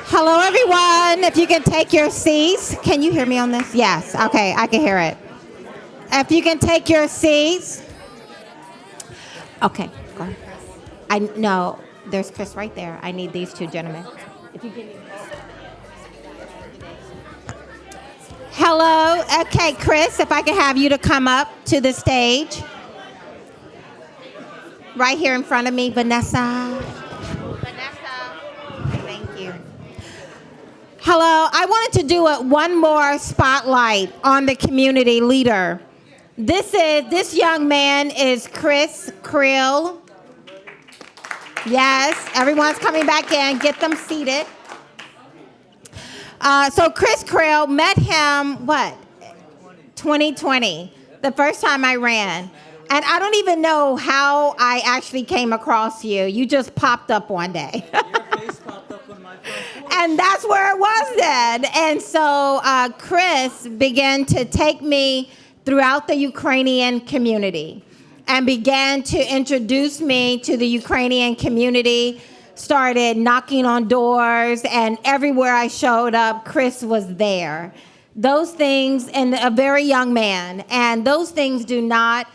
Speaker 4: Hello, everyone. If you can take your seats. Can you hear me on this? Yes. Okay, I can hear it. If you can take your seats. Okay, go ahead. No, there's Chris right there. I need these two gentlemen. If you give me. Hello. Okay, Chris, if I could have you to come up to the stage. Right here in front of me, Vanessa. Thank you. Hello. I wanted to do one more spotlight on the community leader. This young man is Chris Krill. Yes, everyone's coming back in. Get them seated. So Chris Krill, met him, 2020, the first time I ran. And I don't even know how I actually came across you. You just popped up one day. Your face popped up on my phone. And that's where it was then. And so Chris began to take me throughout the Ukrainian community and began to introduce me to the Ukrainian community, started knocking on doors, and everywhere I showed up, Chris was there. Those things, and a very young man, and those things do not,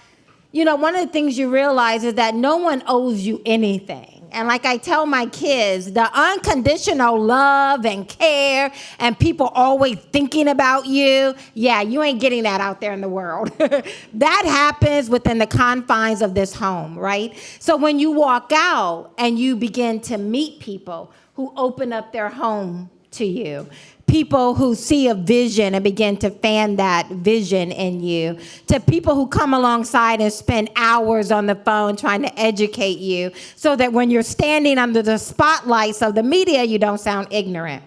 Speaker 4: one of the things you realize is that no one owes you anything. And like I tell my kids, the unconditional love and care and people always thinking about you, you ain't getting that out there in the world. That happens within the confines of this home, right? So when you walk out and you begin to meet people who open up their home to you, people who see a vision and begin to fan that vision in you, to people who come alongside and spend hours on the phone trying to educate you so that when you're standing under the spotlights of the media, you don't sound ignorant.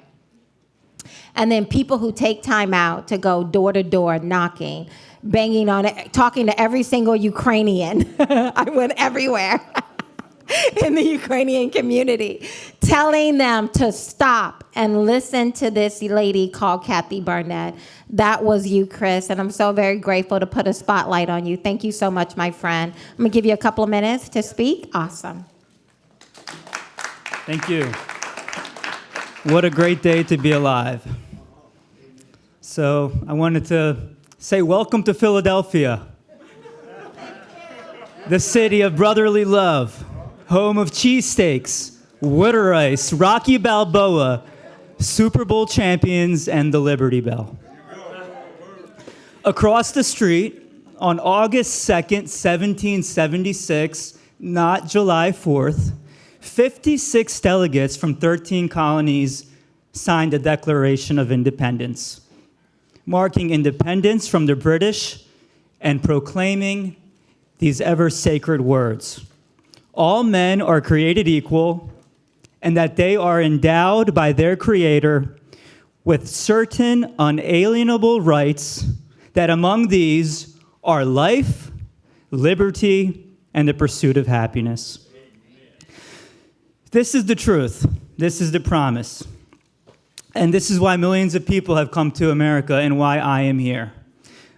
Speaker 4: And then people who take time out to go door to door knocking, banging on it, talking to every single Ukrainian. I went everywhere. In the Ukrainian community, telling them to stop and listen to this lady called Kathy Barnette. That was you, Chris, and I'm so very grateful to put a spotlight on you. Thank you so much, my friend. I'm going to give you a couple of minutes to speak. Awesome.
Speaker 9: Thank you. What a great day to be alive. So I wanted to say welcome to Philadelphia, the city of brotherly love. Home of cheesesteaks, water rice, Rocky Balboa, Super Bowl champions, and the Liberty Bell. Across the street, on August 2nd, 1776, not July 4th, 56 delegates from 13 colonies signed the Declaration of Independence, marking independence from the British and proclaiming these ever sacred words. All men are created equal, and that they are endowed by their Creator with certain unalienable rights, that among these are life, liberty, and the pursuit of happiness. This is the truth. This is the promise. And this is why millions of people have come to America and why I am here.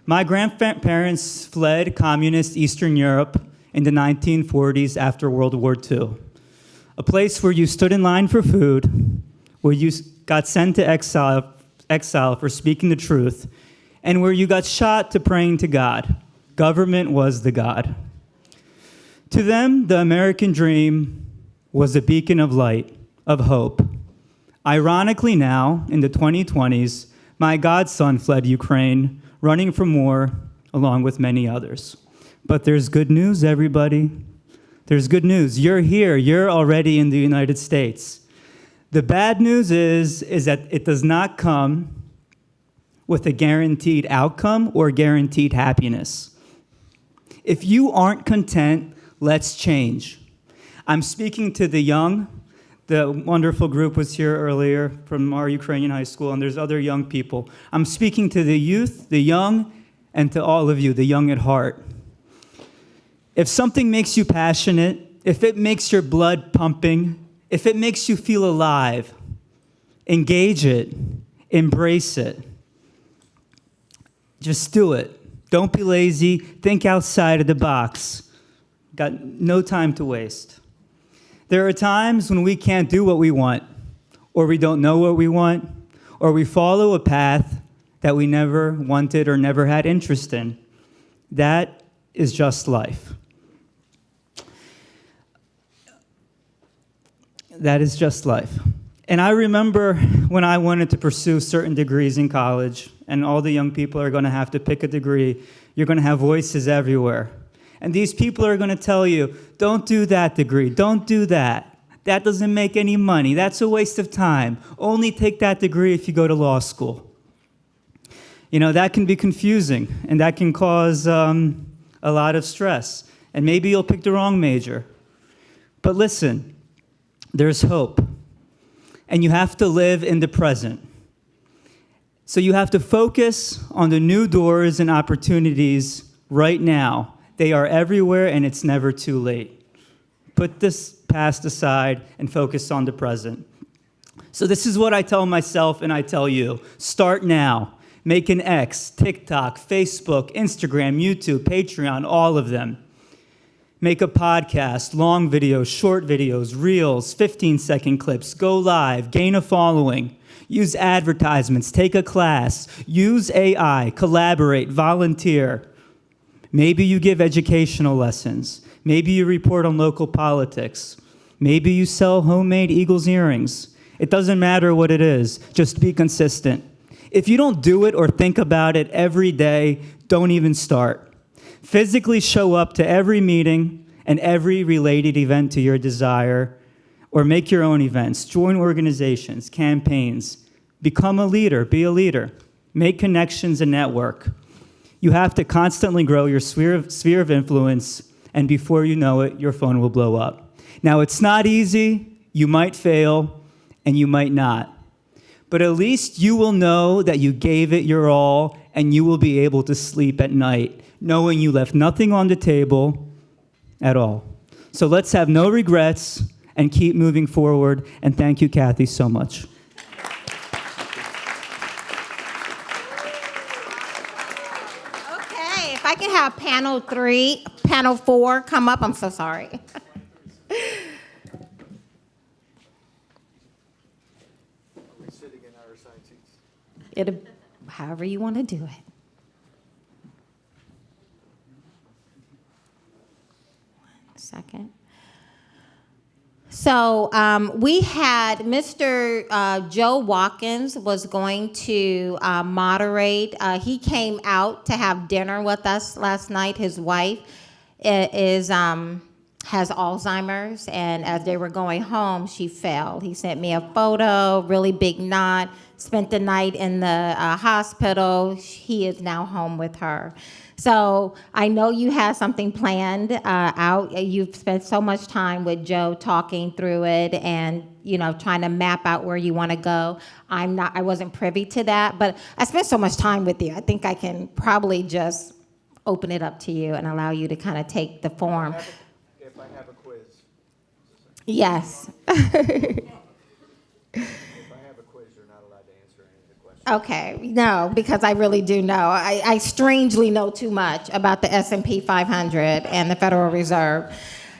Speaker 9: My grandparents fled communist Eastern Europe in the 1940s after World War II, a place where you stood in line for food, where you got sent to exile for speaking the truth, and where you got shot to praying to God. Government was the God. To them, the American dream was a beacon of light, of hope. Ironically now, in the 2020s, my godson fled Ukraine, running from war, along with many others. But there's good news, everybody. There's good news. You're here. You're already in the United States. The bad news is that it does not come with a guaranteed outcome or guaranteed happiness. If you aren't content, let's change. I'm speaking to the young. The wonderful group was here earlier from our Ukrainian high school, and there's other young people. I'm speaking to the youth, the young, and to all of you, the young at heart. If something makes you passionate, if it makes your blood pumping, if it makes you feel alive, engage it, embrace it. Just do it. Don't be lazy. Think outside of the box. Got no time to waste. There are times when we can't do what we want, or we don't know what we want, or we follow a path that we never wanted or never had interest in. That is just life. That is just life. And I remember when I wanted to pursue certain degrees in college, and all the young people are going to have to pick a degree. You're going to have voices everywhere. And these people are going to tell you, don't do that degree, don't do that. That doesn't make any money. That's a waste of time. Only take that degree if you go to law school. You know, that can be confusing, and that can cause a lot of stress. And maybe you'll pick the wrong major. But listen, there's hope. And you have to live in the present. So you have to focus on the new doors and opportunities right now. They are everywhere, and it's never too late. Put this past aside and focus on the present. So this is what I tell myself and I tell you. Start now. Make an X, TikTok, Facebook, Instagram, YouTube, Patreon, all of them. Make a podcast, long videos, short videos, reels, 15-second clips, go live, gain a following, use advertisements, take a class, use AI, collaborate, volunteer. Maybe you give educational lessons. Maybe you report on local politics. Maybe you sell homemade Eagles earrings. It doesn't matter what it is, just be consistent. If you don't do it or think about it every day, don't even start. Physically show up to every meeting and every related event to your desire, or make your own events, join organizations, campaigns, become a leader, be a leader, make connections and network. You have to constantly grow your sphere of influence, and before you know it, your phone will blow up. Now, it's not easy, you might fail, and you might not. But at least you will know that you gave it your all, and you will be able to sleep at night, knowing you left nothing on the table at all. So let's have no regrets and keep moving forward. And thank you, Kathy, so much.
Speaker 4: Okay, if I can have panel 4 come up, I'm so sorry. However you want to do it. Second. So we had Mr. Joe Watkins was going to moderate. He came out to have dinner with us last night. His wife has Alzheimer's, and as they were going home, she fell. He sent me a photo, really big knot, spent the night in the hospital. He is now home with her. So I know you have something planned out. You've spent so much time with Joe talking through it and, you know, trying to map out where you want to go. I wasn't privy to that, but I spent so much time with you. I think I can probably just open it up to you and allow you to kind of take the form.
Speaker 18: If I have a quiz.
Speaker 4: Yes. Okay, no, because I really do know. I strangely know too much about the S&P 500 and the Federal Reserve.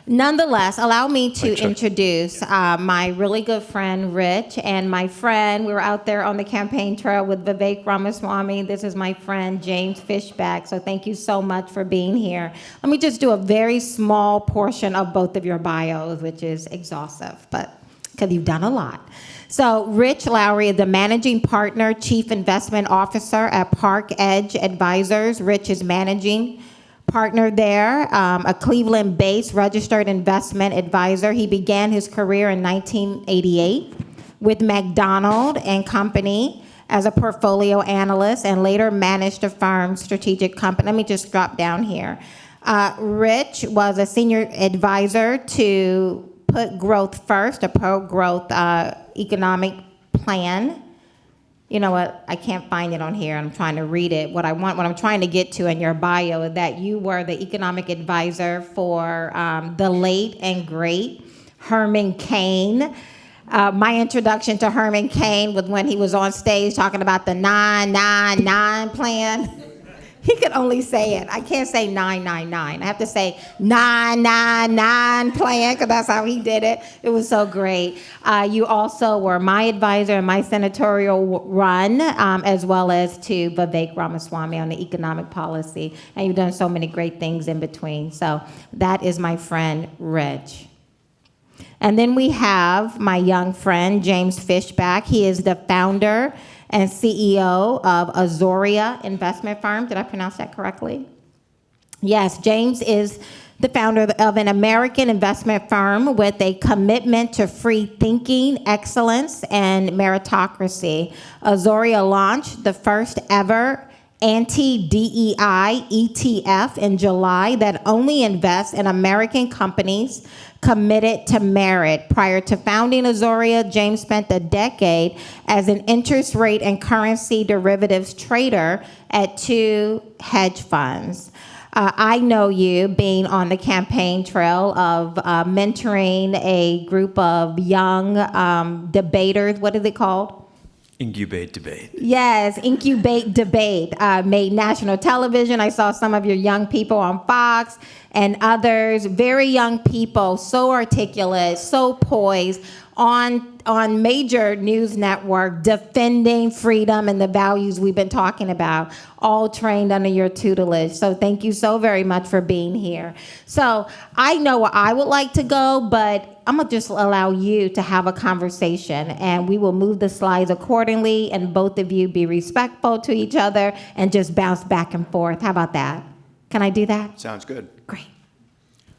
Speaker 4: Nonetheless, allow me to introduce my really good friend, Rich, and my friend, we were out there on the campaign trail with Vivek Ramaswamy. This is my friend, James Fishback, so thank you so much for being here. Let me just do a very small portion of both of your bios, which is exhaustive, but because you've done a lot. So Rich Lowry is the Managing Partner, Chief Investment Officer at Park Edge Advisors. Rich is Managing Partner there, a Cleveland-based registered investment advisor. He began his career in 1988 with McDonald and Company as a portfolio analyst and later managed the firm's strategic company. Let me just drop down here. Rich was a senior advisor to put growth first, a pro-growth economic plan. You know what? I can't find it on here. I'm trying to read it. What I'm trying to get to in your bio is that you were the economic advisor for the late and great Herman Cain. My introduction to Herman Cain was when he was on stage talking about the 999 plan. He could only say it. I can't say 999. I have to say 999 plan because that's how he did it. It was so great. You also were my advisor in my senatorial run, as well as to Vivek Ramaswamy on the economic policy. And you've done so many great things in between. So that is my friend, Reg. And then we have my young friend, James Fishback. He is the founder and CEO of Azoria Investment Firm. Did I pronounce that correctly? Yes, James is the founder of an American investment firm with a commitment to free thinking, excellence, and meritocracy. Azoria launched the first ever anti-DEI ETF in July that only invests in American companies committed to merit. Prior to founding Azoria, James spent a decade as an interest rate and currency derivatives trader at 2 hedge funds. I know you being on the campaign trail of mentoring a group of young debaters. What is it called?
Speaker 12: Incubate Debate.
Speaker 4: Yes, Incubate Debate made national television. I saw some of your young people on Fox and others, very young people, so articulate, so poised, on major news network, defending freedom and the values we've been talking about, all trained under your tutelage. So thank you so very much for being here. So I know where I would like to go, but I'm gonna just allow you to have a conversation, and we will move the slides accordingly, and both of you be respectful to each other and just bounce back and forth. How about that? Can I do that?
Speaker 12: Sounds good.
Speaker 4: Great.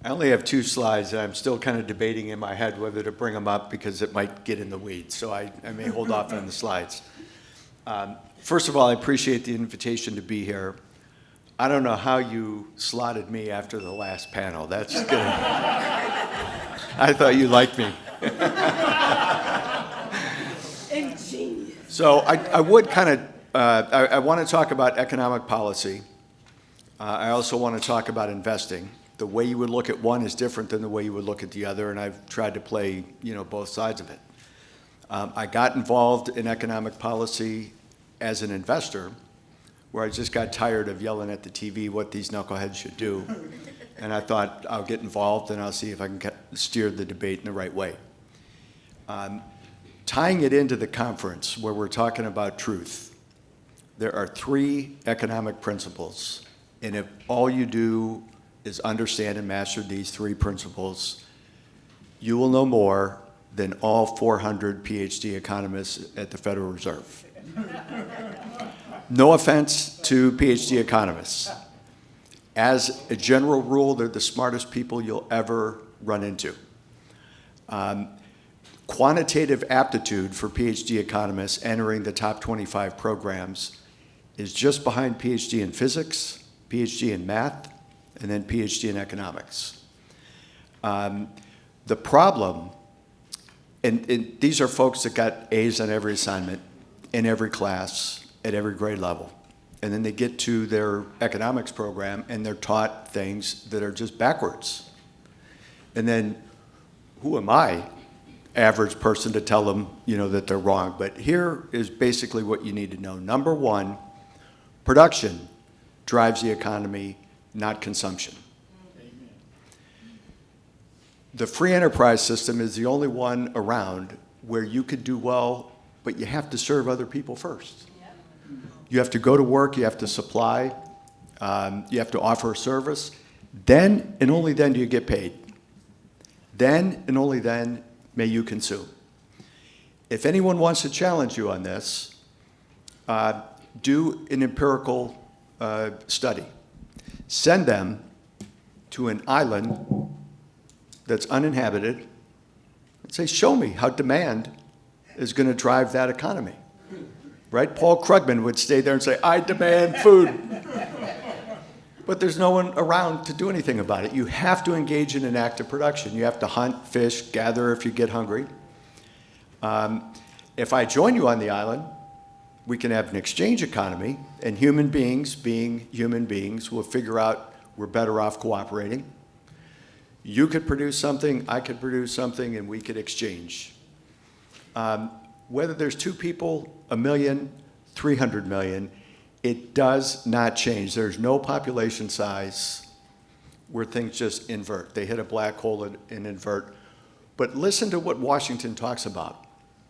Speaker 12: I only have 2 slides, and I'm still kind of debating in my head whether to bring them up because it might get in the weeds, so I may hold off on the slides. First of all, I appreciate the invitation to be here. I don't know how you slotted me after the last panel. That's good. I thought you liked me.
Speaker 4: Ingenious.
Speaker 12: So I would kind of, I want to talk about economic policy. I also want to talk about investing. The way you would look at one is different than the way you would look at the other, and I've tried to play, both sides of it. I got involved in economic policy as an investor, where I just got tired of yelling at the TV what these knuckleheads should do. And I thought, I'll get involved and I'll see if I can steer the debate in the right way. Tying it into the conference where we're talking about truth, there are 3 economic principles. And if all you do is understand and master these 3 principles, you will know more than all 400 PhD economists at the Federal Reserve. No offense to PhD economists. As a general rule, they're the smartest people you'll ever run into. Quantitative aptitude for PhD economists entering the top 25 programs is just behind PhD in physics, PhD in math, and then PhD in economics. The problem, and these are folks that got A's on every assignment, in every class, at every grade level. And then they get to their economics program and they're taught things that are just backwards. And then who am I, average person, to tell them, that they're wrong? But here is basically what you need to know. Number 1, production drives the economy, not consumption. Amen. The free enterprise system is the only one around where you could do well, but you have to serve other people first. You have to go to work, you have to supply, you have to offer a service. Then and only then do you get paid. Then and only then may you consume. If anyone wants to challenge you on this, do an empirical study. Send them to an island that's uninhabited and say, show me how demand is going to drive that economy. Right? Paul Krugman would stay there and say, I demand food. but there's no one around to do anything about it. You have to engage in an active production. You have to hunt, fish, gather if you get hungry. If I join you on the island, we can have an exchange economy, and human beings, being human beings, will figure out we're better off cooperating. You could produce something, I could produce something, and we could exchange. Whether there's 2 people, 1 million, 300 million, it does not change. There's no population size where things just invert. They hit a black hole and invert. But listen to what Washington talks about.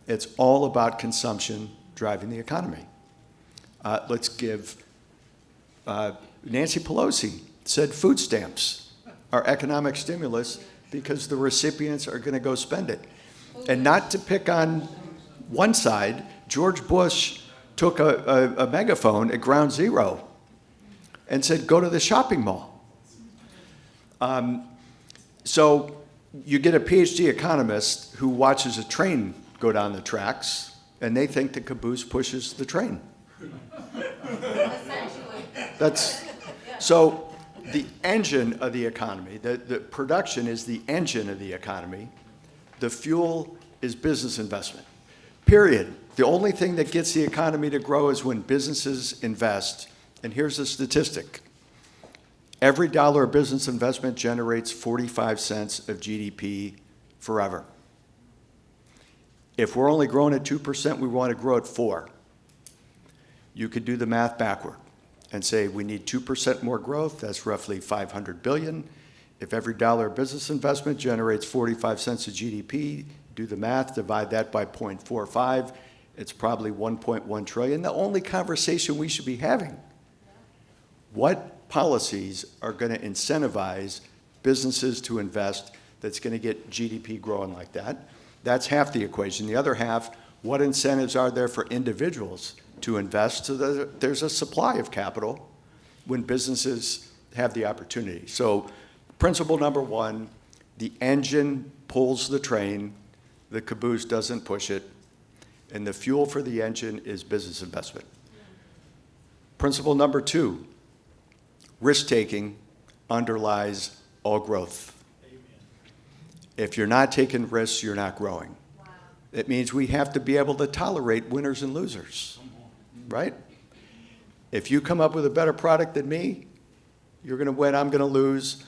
Speaker 12: It's all about consumption driving the economy. Let's give, Nancy Pelosi said food stamps are economic stimulus because the recipients are going to go spend it. And not to pick on one side, George Bush took a megaphone at Ground Zero and said, go to the shopping mall. So you get a PhD economist who watches a train go down the tracks, and they think the caboose pushes the train. So the engine of the economy, the production is the engine of the economy. The fuel is business investment, period. The only thing that gets the economy to grow is when businesses invest. And here's a statistic. Every dollar of business investment generates 45 cents of GDP forever. If we're only growing at 2%, we want to grow at 4%. You could do the math backward and say we need 2% more growth. That's roughly 500 billion. If every dollar of business investment generates 45 cents of GDP, do the math, divide that by 0.45. It's probably 1.1 trillion. The only conversation we should be having, what policies are going to incentivize businesses to invest that's going to get GDP growing like that? That's half the equation. The other half, what incentives are there for individuals to invest so that there's a supply of capital when businesses have the opportunity? So principle number 1, the engine pulls the train, the caboose doesn't push it, and the fuel for the engine is business investment. Principle number 2, risk-taking underlies all growth. If you're not taking risks, you're not growing. It means we have to be able to tolerate winners and losers, right? If you come up with a better product than me, you're going to win, I'm going to lose.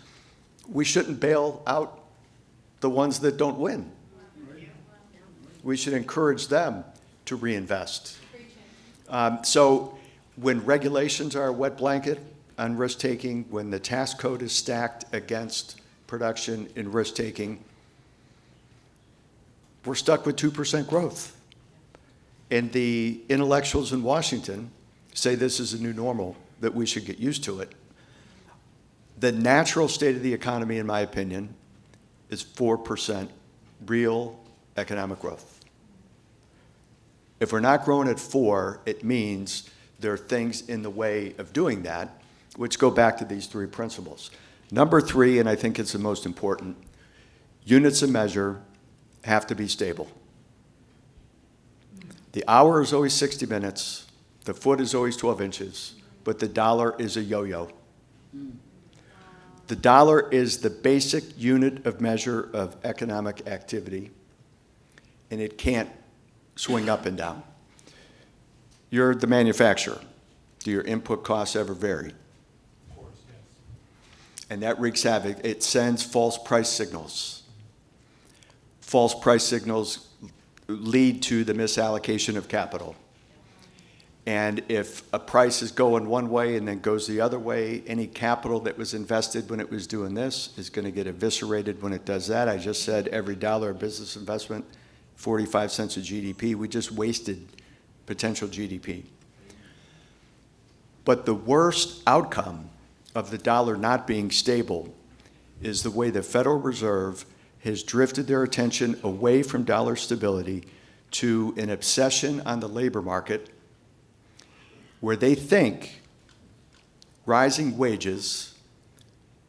Speaker 12: We shouldn't bail out the ones that don't win. We should encourage them to reinvest. So when regulations are a wet blanket on risk-taking, when the tax code is stacked against production and risk-taking, we're stuck with 2% growth. And the intellectuals in Washington say this is a new normal, that we should get used to it. The natural state of the economy, in my opinion, is 4% real economic growth. If we're not growing at 4, it means there are things in the way of doing that, which go back to these 3 principles. Number 3, and I think it's the most important, units of measure have to be stable. The hour is always 60 minutes, the foot is always 12 inches, but the dollar is a yo-yo. The dollar is the basic unit of measure of economic activity, and it can't swing up and down. You're the manufacturer. Do your input costs ever vary? Of course, yes. And that wreaks havoc. It sends false price signals. False price signals lead to the misallocation of capital. And if a price is going one way and then goes the other way, any capital that was invested when it was doing this is going to get eviscerated when it does that. I just said every dollar of business investment, 45 cents of GDP. We just wasted potential GDP. But the worst outcome of the dollar not being stable is the way the Federal Reserve has drifted their attention away from dollar stability to an obsession on the labor market, where they think rising wages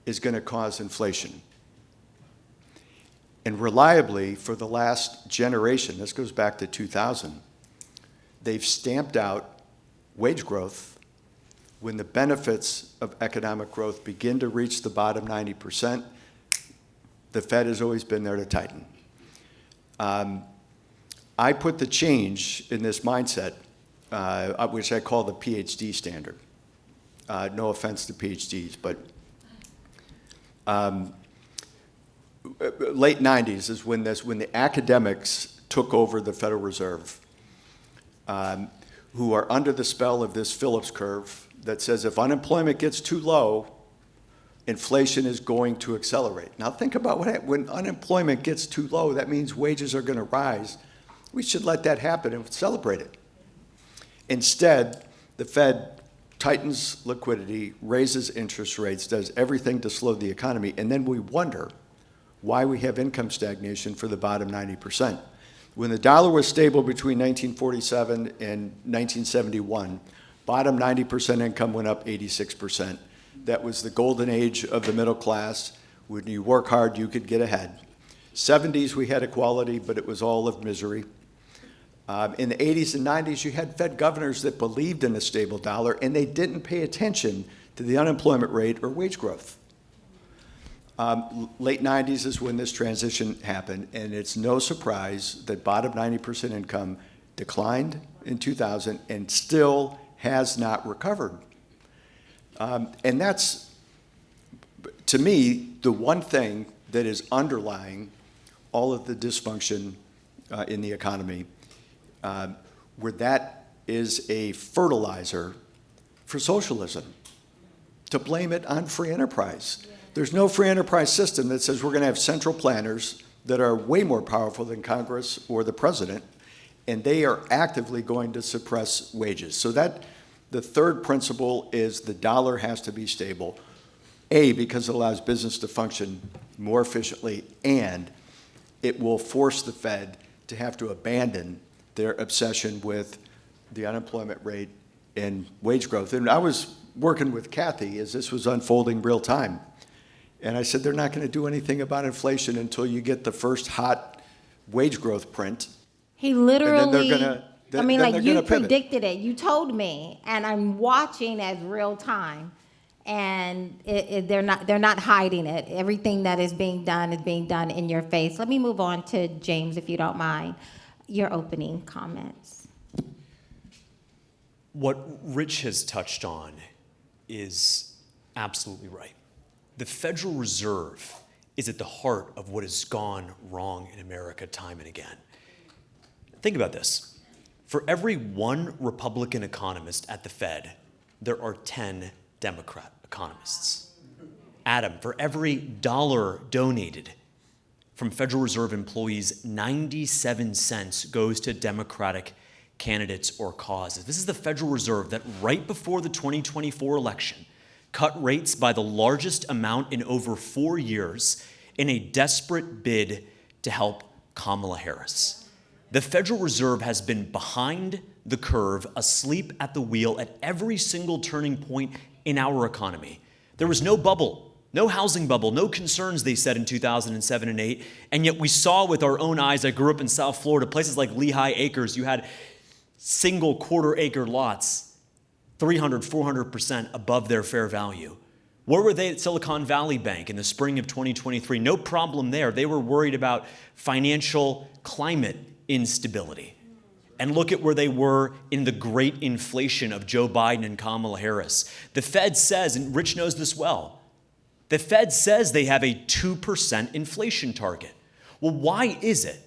Speaker 12: is going to cause inflation. And reliably, for the last generation, this goes back to 2000, they've stamped out wage growth when the benefits of economic growth begin to reach the bottom 90%, the Fed has always been there to tighten. I put the change in this mindset, which I call the PhD standard. No offense to PhDs, but late 90s is when the academics took over the Federal Reserve, who are under the spell of this Phillips curve that says if unemployment gets too low, inflation is going to accelerate. Now think about what happens. When unemployment gets too low, that means wages are going to rise. We should let that happen and celebrate it. Instead, the Fed tightens liquidity, raises interest rates, does everything to slow the economy, and then we wonder why we have income stagnation for the bottom 90%. When the dollar was stable between 1947 and 1971, bottom 90% income went up 86%. That was the golden age of the middle class. When you work hard, you could get ahead. 70s, we had equality, but it was all of misery. In the 80s and 90s, you had Fed governors that believed in a stable dollar, and they didn't pay attention to the unemployment rate or wage growth. Late 90s is when this transition happened, and it's no surprise that bottom 90% income declined in 2000 and still has not recovered. And that's, to me, the one thing that is underlying all of the dysfunction in the economy, where that is a fertilizer for socialism, to blame it on free enterprise. There's no free enterprise system that says we're going to have central planners that are way more powerful than Congress or the president, and they are actively going to suppress wages. So that the third principle is the dollar has to be stable, A, because it allows business to function more efficiently, and it will force the Fed to have to abandon their obsession with the unemployment rate and wage growth. And I was working with Kathy as this was unfolding real time. And I said, they're not going to do anything about inflation until you get the first hot wage growth print.
Speaker 4: He literally,
Speaker 12: And then they're gonna,
Speaker 4: I mean,
Speaker 12: then
Speaker 4: like
Speaker 12: they're
Speaker 4: you
Speaker 12: gonna pivot.
Speaker 4: predicted it. You told me, and I'm watching as real time. And they're not hiding it. Everything that is being done in your face. Let me move on to James, if you don't mind. Your opening comments.
Speaker 11: What Rich has touched on is absolutely right. The Federal Reserve is at the heart of what has gone wrong in America time and again. Think about this. For every one Republican economist at the Fed, there are 10 Democrat economists. Adam, for every dollar donated from Federal Reserve employees, 97 cents goes to Democratic candidates or causes. This is the Federal Reserve that right before the 2024 election cut rates by the largest amount in over 4 years in a desperate bid to help Kamala Harris. The Federal Reserve has been behind the curve, asleep at the wheel at every single turning point in our economy. There was no bubble, no housing bubble, no concerns, they said in 2007 and 8, and yet we saw with our own eyes. I grew up in South Florida, places like Lehigh Acres, you had single quarter-acre lots 300, 400% above their fair value. Where were they at Silicon Valley Bank in the spring of 2023? No problem there. They were worried about financial climate instability. And look at where they were in the great inflation of Joe Biden and Kamala Harris. The Fed says, and Rich knows this well, the Fed says they have a 2% inflation target. Well, why is it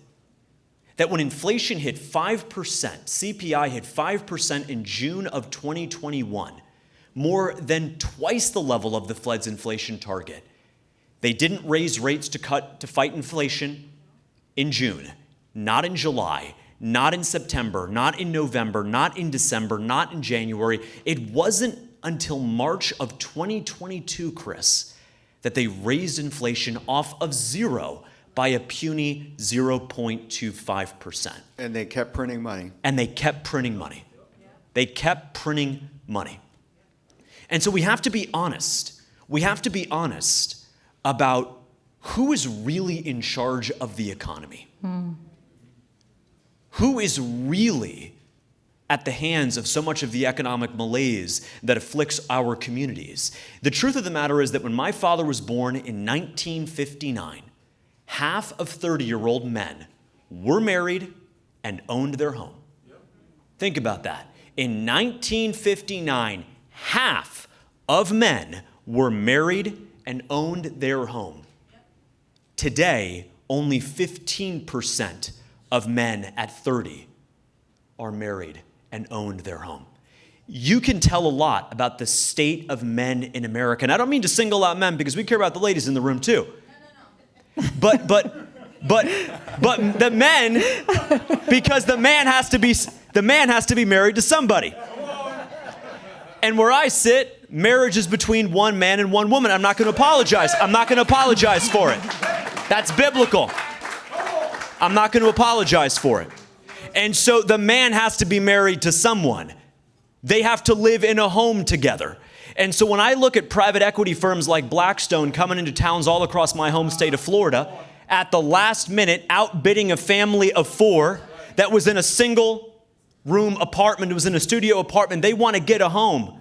Speaker 11: that when inflation hit 5%, CPI hit 5% in June of 2021, more than twice the level of the Fed's inflation target, they didn't raise rates to fight inflation in June, not in July, not in September, not in November, not in December, not in January. It wasn't until March of 2022, Chris, that they raised inflation off of zero by a puny 0.25%.
Speaker 12: And they kept printing money.
Speaker 11: And they kept printing money. They kept printing money. And so we have to be honest. We have to be honest about who is really in charge of the economy. Who is really at the hands of so much of the economic malaise that afflicts our communities. The truth of the matter is that when my father was born in 1959, half of 30-year-old men were married and owned their home. Think about that. In 1959, half of men were married and owned their home. Today, only 15% of men at 30 are married and owned their home. You can tell a lot about the state of men in America. And I don't mean to single out men because we care about the ladies in the room too. But the men, because the man has to be married to somebody. And where I sit, marriage is between one man and one woman. I'm not going to apologize. I'm not going to apologize for it. That's biblical. I'm not going to apologize for it. And so the man has to be married to someone. They have to live in a home together. And so when I look at private equity firms like Blackstone coming into towns all across my home state of Florida, at the last minute outbidding a family of 4 that was in a single room apartment, it was in a studio apartment, they want to get a home.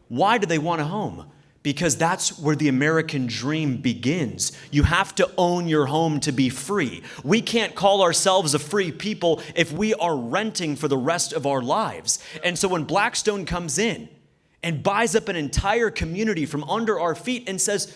Speaker 11: Why do they want a home? Because that's where the American dream begins. You have to own your home to be free. We can't call ourselves a free people if we are renting for the rest of our lives. And so when Blackstone comes in and buys up an entire community from under our feet and says,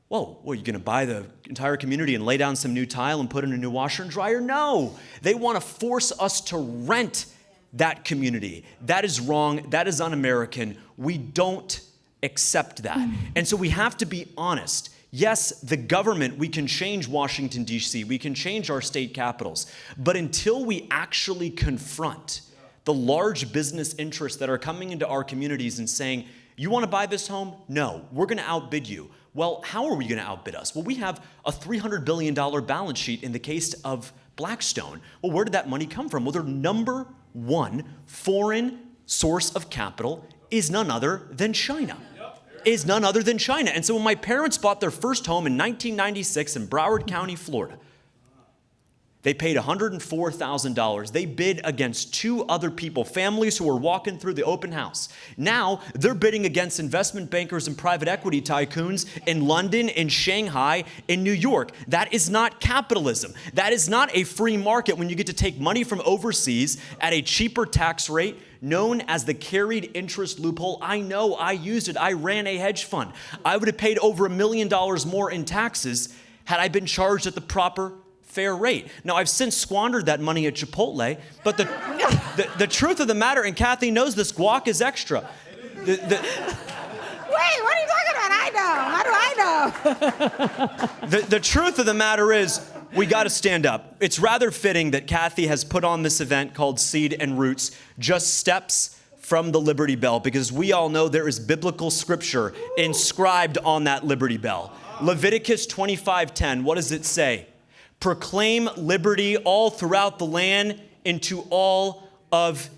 Speaker 11: whoa, well, you're going to buy the entire community and lay down some new tile and put in a new washer and dryer? No, they want to force us to rent that community. That is wrong. That is un-American. We don't accept that. And so we have to be honest. Yes, the government, we can change Washington, D.C., we can change our state capitals, but until we actually confront the large business interests that are coming into our communities and saying, you want to buy this home? No, we're going to outbid you. Well, how are we going to outbid us? Well, we have a $300 billion balance sheet in the case of Blackstone. Well, where did that money come from? Well, their number one foreign source of capital is none other than China. And so when my parents bought their first home in 1996 in Broward County, Florida, they paid $104,000. They bid against 2 other people, families who were walking through the open house. Now they're bidding against investment bankers and private equity tycoons in London, in Shanghai, in New York. That is not capitalism. That is not a free market when you get to take money from overseas at a cheaper tax rate known as the carried interest loophole. I know, I used it. I ran a hedge fund. I would have paid over $1 million more in taxes had I been charged at the proper fair rate. Now, I've since squandered that money at Chipotle, but the truth of the matter, and Kathy knows this, guac is extra.
Speaker 4: Wait, what are you talking about? I know. How do I know?
Speaker 11: The truth of the matter is, we got to stand up. It's rather fitting that Kathy has put on this event called Seed and Roots, just steps from the Liberty Bell, because we all know there is biblical scripture inscribed on that Liberty Bell. Leviticus 25:10, what does it say? Proclaim liberty all throughout the land into all of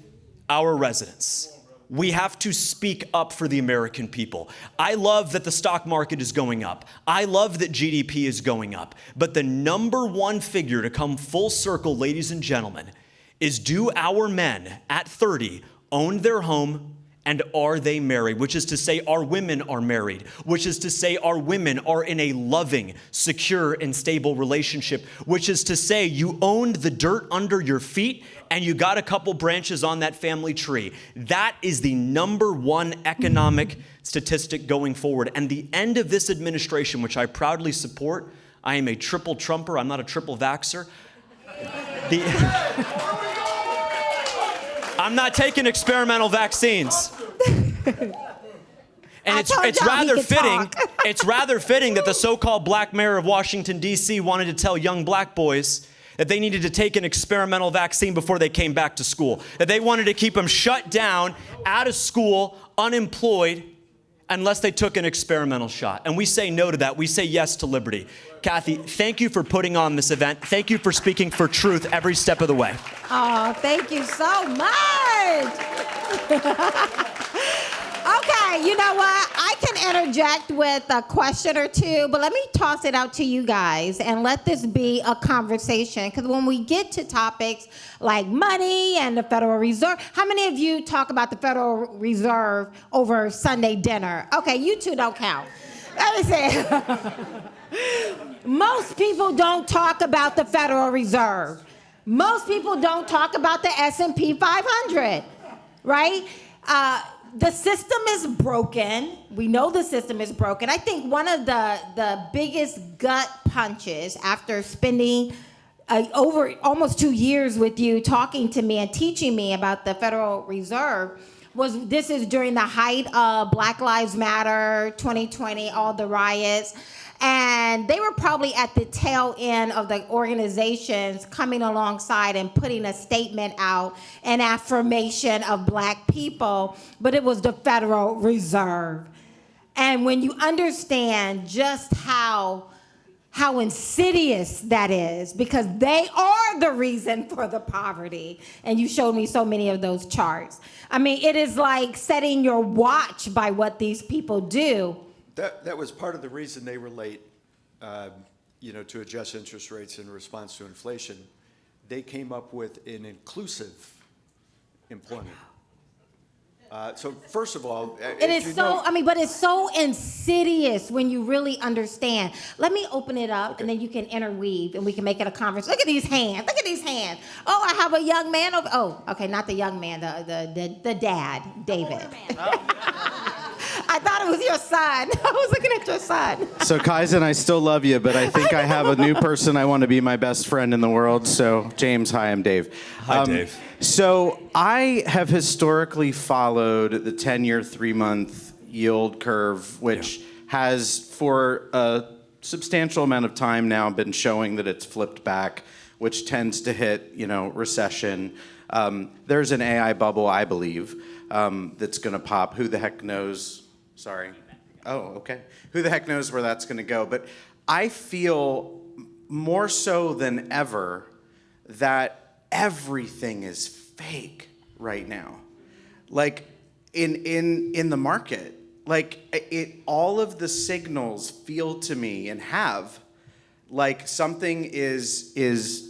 Speaker 11: our residents. We have to speak up for the American people. I love that the stock market is going up. I love that GDP is going up. But the number one figure to come full circle, ladies and gentlemen, is do our men at 30 own their home, and are they married? Which is to say, our women are married. Which is to say, our women are in a loving, secure, and stable relationship. Which is to say, you owned the dirt under your feet and you got a couple branches on that family tree. That is the number one economic statistic going forward. And the end of this administration, which I proudly support, I am a triple Trumper, I'm not a triple vaxxer. I'm not taking experimental vaccines. And it's rather fitting. It's rather fitting that the so-called black mayor of Washington, D.C. wanted to tell young black boys that they needed to take an experimental vaccine before they came back to school. That they wanted to keep them shut down, out of school, unemployed, unless they took an experimental shot. And we say no to that. We say yes to liberty. Kathy, thank you for putting on this event. Thank you for speaking for truth every step of the way.
Speaker 4: Oh, thank you so much. Okay, you know what? I can to interject with a question or two, but let me toss it out to you guys and let this be a conversation. Because when we get to topics like money and the Federal Reserve, how many of you talk about the Federal Reserve over Sunday dinner? Okay, you two don't count. Let me say, most people don't talk about the Federal Reserve. Most people don't talk about the S&P 500, right? The system is broken. We know the system is broken. I think one of the biggest gut punches after spending over almost 2 years with you talking to me and teaching me about the Federal Reserve was this is during the height of Black Lives Matter, 2020, all the riots. And they were probably at the tail end of the organizations coming alongside and putting a statement out, an affirmation of Black people, but it was the Federal Reserve. And when you understand just how insidious that is, because they are the reason for the poverty, and you showed me so many of those charts. I mean, it is like setting your watch by what these people do.
Speaker 12: That was part of the reason they were late, to adjust interest rates in response to inflation. They came up with an inclusive employment. So first of all,
Speaker 4: it is so, but it's so insidious when you really understand. Let me open it up, and then you can interweave, and we can make it a conversation. Look at these hands. Look at these hands. Oh, I have a young man over. Oh, okay, not the young man, the dad, David. I thought it was your son. I was looking at your son.
Speaker 19: So, Kaizen, I still love you, but I think I have a new person I want to be my best friend in the world. So, James, hi, I'm Dave.
Speaker 11: Hi, Dave.
Speaker 19: So, I have historically followed the 10-year, 3-month yield curve, which has, for a substantial amount of time now, been showing that it's flipped back, which tends to hit, recession. There's an AI bubble, I believe, that's going to pop. Who the heck knows? Sorry. Oh, okay. Who the heck knows where that's going to go? But I feel more so than ever that everything is fake right now. Like in the market, like all of the signals feel to me and have like something is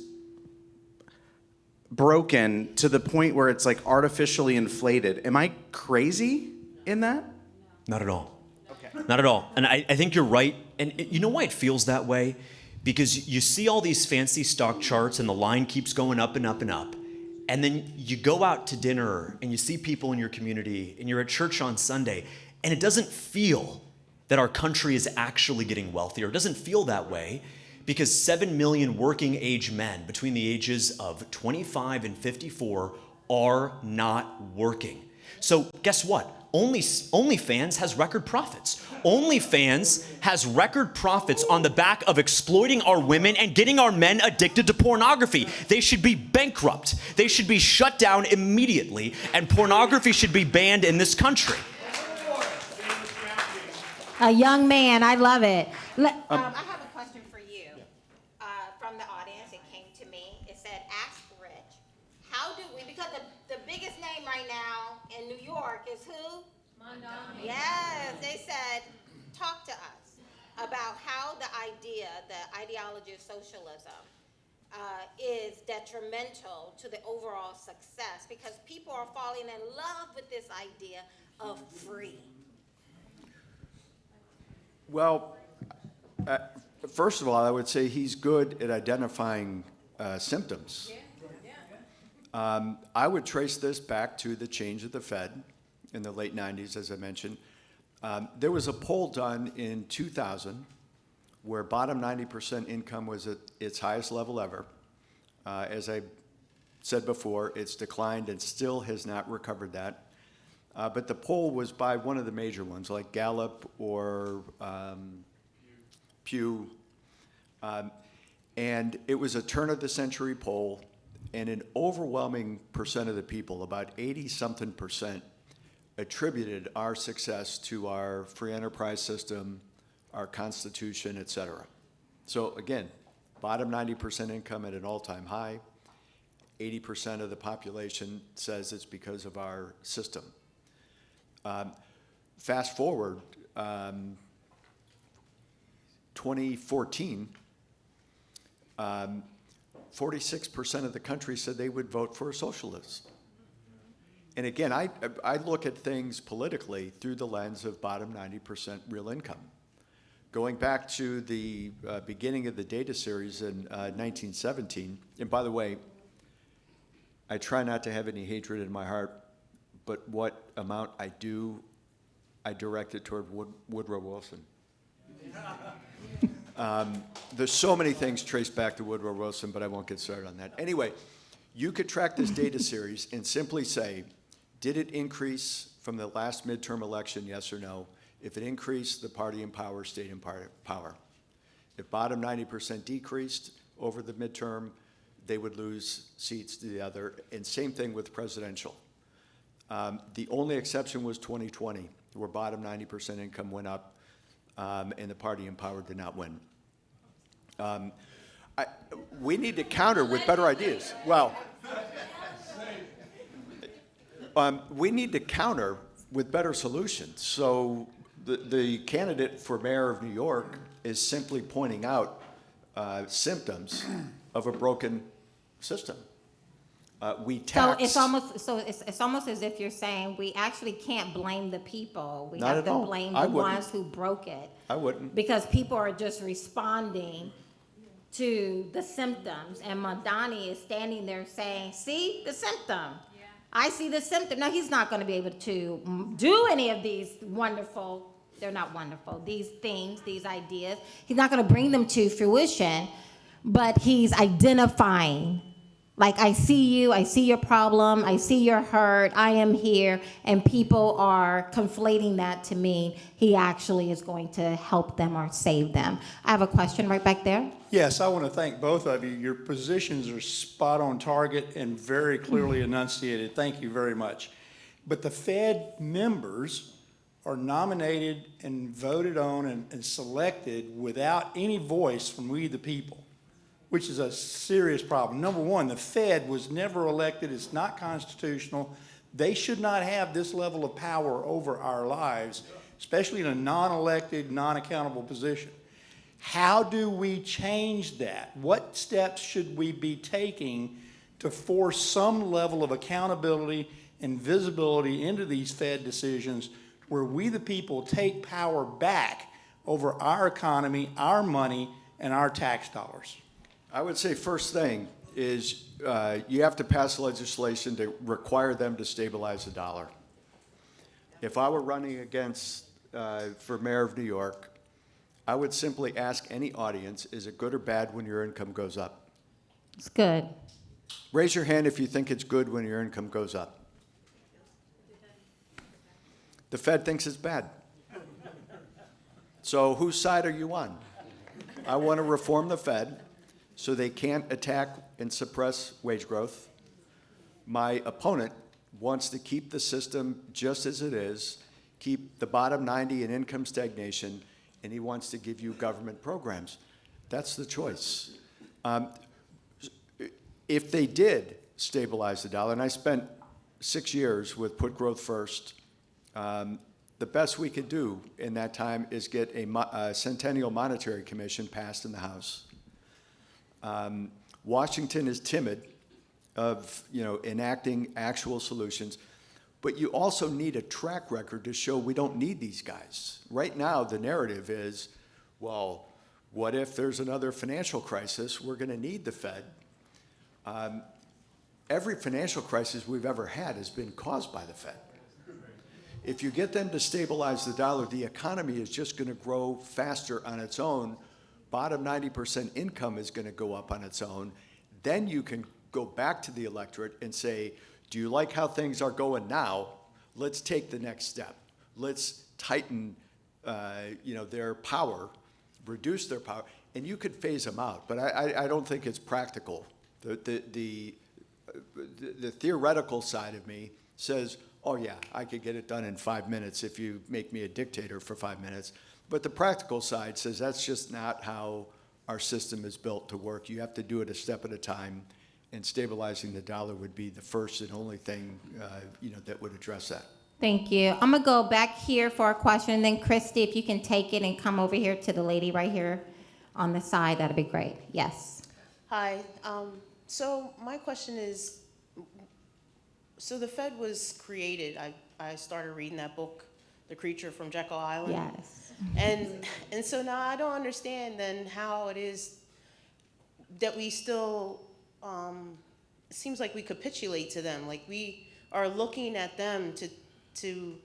Speaker 19: broken to the point where it's like artificially inflated. Am I crazy in that?
Speaker 11: Not at all.
Speaker 19: Okay.
Speaker 11: Not at all. And I think you're right. And you know why it feels that way? Because you see all these fancy stock charts and the line keeps going up and up and up. And then you go out to dinner and you see people in your community and you're at church on Sunday and it doesn't feel that our country is actually getting wealthier. It doesn't feel that way because 7 million working age men between the ages of 25 and 54 are not working. So guess what? OnlyFans has record profits. OnlyFans has record profits on the back of exploiting our women and getting our men addicted to pornography. They should be bankrupt. They should be shut down immediately, and pornography should be banned in this country.
Speaker 4: A young man, I love it. I have a question for you from the audience. It came to me. It said, ask Rich, how do we, because the biggest name right now in New York is who? Yes, they said, talk to us about how the ideology of socialism is detrimental to the overall success because people are falling in love with this idea of free.
Speaker 12: Well, first of all, I would say he's good at identifying symptoms. I would trace this back to the change of the Fed in the late 90s, as I mentioned. There was a poll done in 2000 where bottom 90% income was at its highest level ever. As I said before, it's declined and still has not recovered that. But the poll was by one of the major ones, like Gallup or Pew. And it was a turn-of-the-century poll, and an overwhelming percent of the people, about 80-something%, attributed our success to our free enterprise system, our Constitution, et cetera. So again, bottom 90% income at an all-time high, 80% of the population says it's because of our system. Fast forward 2014, 46% of the country said they would vote for a socialist. And again, I look at things politically through the lens of bottom 90% real income. Going back to the beginning of the data series in 1917, and by the way, I try not to have any hatred in my heart, but what amount I do, I direct it toward Woodrow Wilson. There's so many things traced back to Woodrow Wilson, but I won't get started on that. Anyway, you could track this data series and simply say, did it increase from the last midterm election, yes or no? If it increased, the party in power stayed in power. If bottom 90% decreased over the midterm, they would lose seats to the other. And same thing with presidential. The only exception was 2020, where bottom 90% income went up, and the party in power did not win. We need to counter with better ideas. Well, we need to counter with better solutions. So the candidate for mayor of New York is simply pointing out symptoms of a broken system. We tax.
Speaker 4: So it's almost as if you're saying we actually can't blame the people. We
Speaker 12: Not
Speaker 4: have
Speaker 12: at
Speaker 4: to
Speaker 12: all.
Speaker 4: blame
Speaker 12: I
Speaker 4: the
Speaker 12: wouldn't.
Speaker 4: ones who broke it.
Speaker 12: I wouldn't.
Speaker 4: Because people are just responding to the symptoms, and Madani is standing there saying, "See the symptom. I see the symptom." Now he's not going to be able to do any of these wonderful. They're not wonderful. These things, these ideas. He's not going to bring them to fruition, but he's identifying. Like, I see you, I see your problem, I see your hurt, I am here, and people are conflating that to mean he actually is going to help them or save them. I have a question right back there.
Speaker 15: Yes, I want to thank both of you. Your positions are spot on target and very clearly enunciated. Thank you very much. But the Fed members are nominated and voted on and selected without any voice from we the people, which is a serious problem. Number one, the Fed was never elected. It's not constitutional. They should not have this level of power over our lives, especially in a non-elected, non-accountable position. How do we change that? What steps should we be taking to force some level of accountability and visibility into these Fed decisions where we the people take power back over our economy, our money, and our tax dollars?
Speaker 12: I would say first thing is you have to pass legislation to require them to stabilize the dollar. If I were running against for mayor of New York, I would simply ask any audience, is it good or bad when your income goes up?
Speaker 4: It's good.
Speaker 12: Raise your hand if you think it's good when your income goes up. The Fed thinks it's bad. So whose side are you on? I want to reform the Fed so they can't attack and suppress wage growth. My opponent wants to keep the system just as it is, keep the bottom 90 in income stagnation, and he wants to give you government programs. That's the choice. If they did stabilize the dollar, and I spent 6 years with Put Growth First, the best we could do in that time is get a Centennial Monetary Commission passed in the House. Washington is timid of enacting actual solutions, but you also need a track record to show we don't need these guys. Right now, the narrative is, well, what if there's another financial crisis? We're going to need the Fed. Every financial crisis we've ever had has been caused by the Fed. If you get them to stabilize the dollar, the economy is just going to grow faster on its own. Bottom 90% income is going to go up on its own. Then you can go back to the electorate and say, do you like how things are going now? Let's take the next step. Let's tighten their power, reduce their power, and you could phase them out. But I don't think it's practical. The theoretical side of me says, oh yeah, I could get it done in 5 minutes if you make me a dictator for 5 minutes. But the practical side says that's just not how our system is built to work. You have to do it a step at a time, and stabilizing the dollar would be the first and only thing that would address that.
Speaker 4: Thank you. I'm going to go back here for a question, and then Christy, if you can take it and come over here to the lady right here on the side, that'd be great. Yes.
Speaker 16: Hi. So my question is, so the Fed was created. I started reading that book, The Creature from Jekyll Island.
Speaker 4: Yes.
Speaker 16: And so now I don't understand then how it is that we still, it seems like we capitulate to them. Like we are looking at them to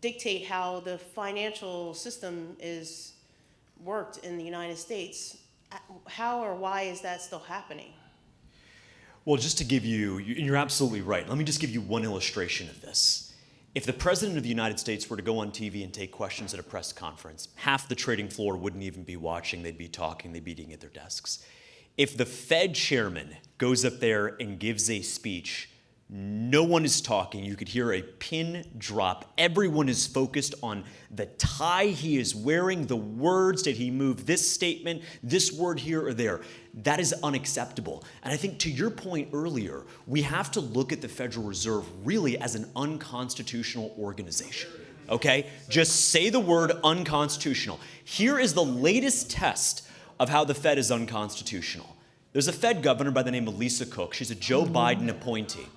Speaker 16: dictate how the financial system is worked in the United States. How or why is that still happening?
Speaker 11: Well, just to give you, you're absolutely right. Let me just give you one illustration of this. If the President of the United States were to go on TV and take questions at a press conference, half the trading floor wouldn't even be watching, they'd be talking, they'd be eating at their desks. If the Fed chairman goes up there and gives a speech, no one is talking. You could hear a pin drop. Everyone is focused on the tie he is wearing, the words. Did he move this statement, this word here or there? That is unacceptable. And I think to your point earlier, we have to look at the Federal Reserve really as an unconstitutional organization. Okay? Just say the word unconstitutional. Here is the latest test of how the Fed is unconstitutional. There's a Fed governor by the name of Lisa Cook. She's a Joe Biden appointee.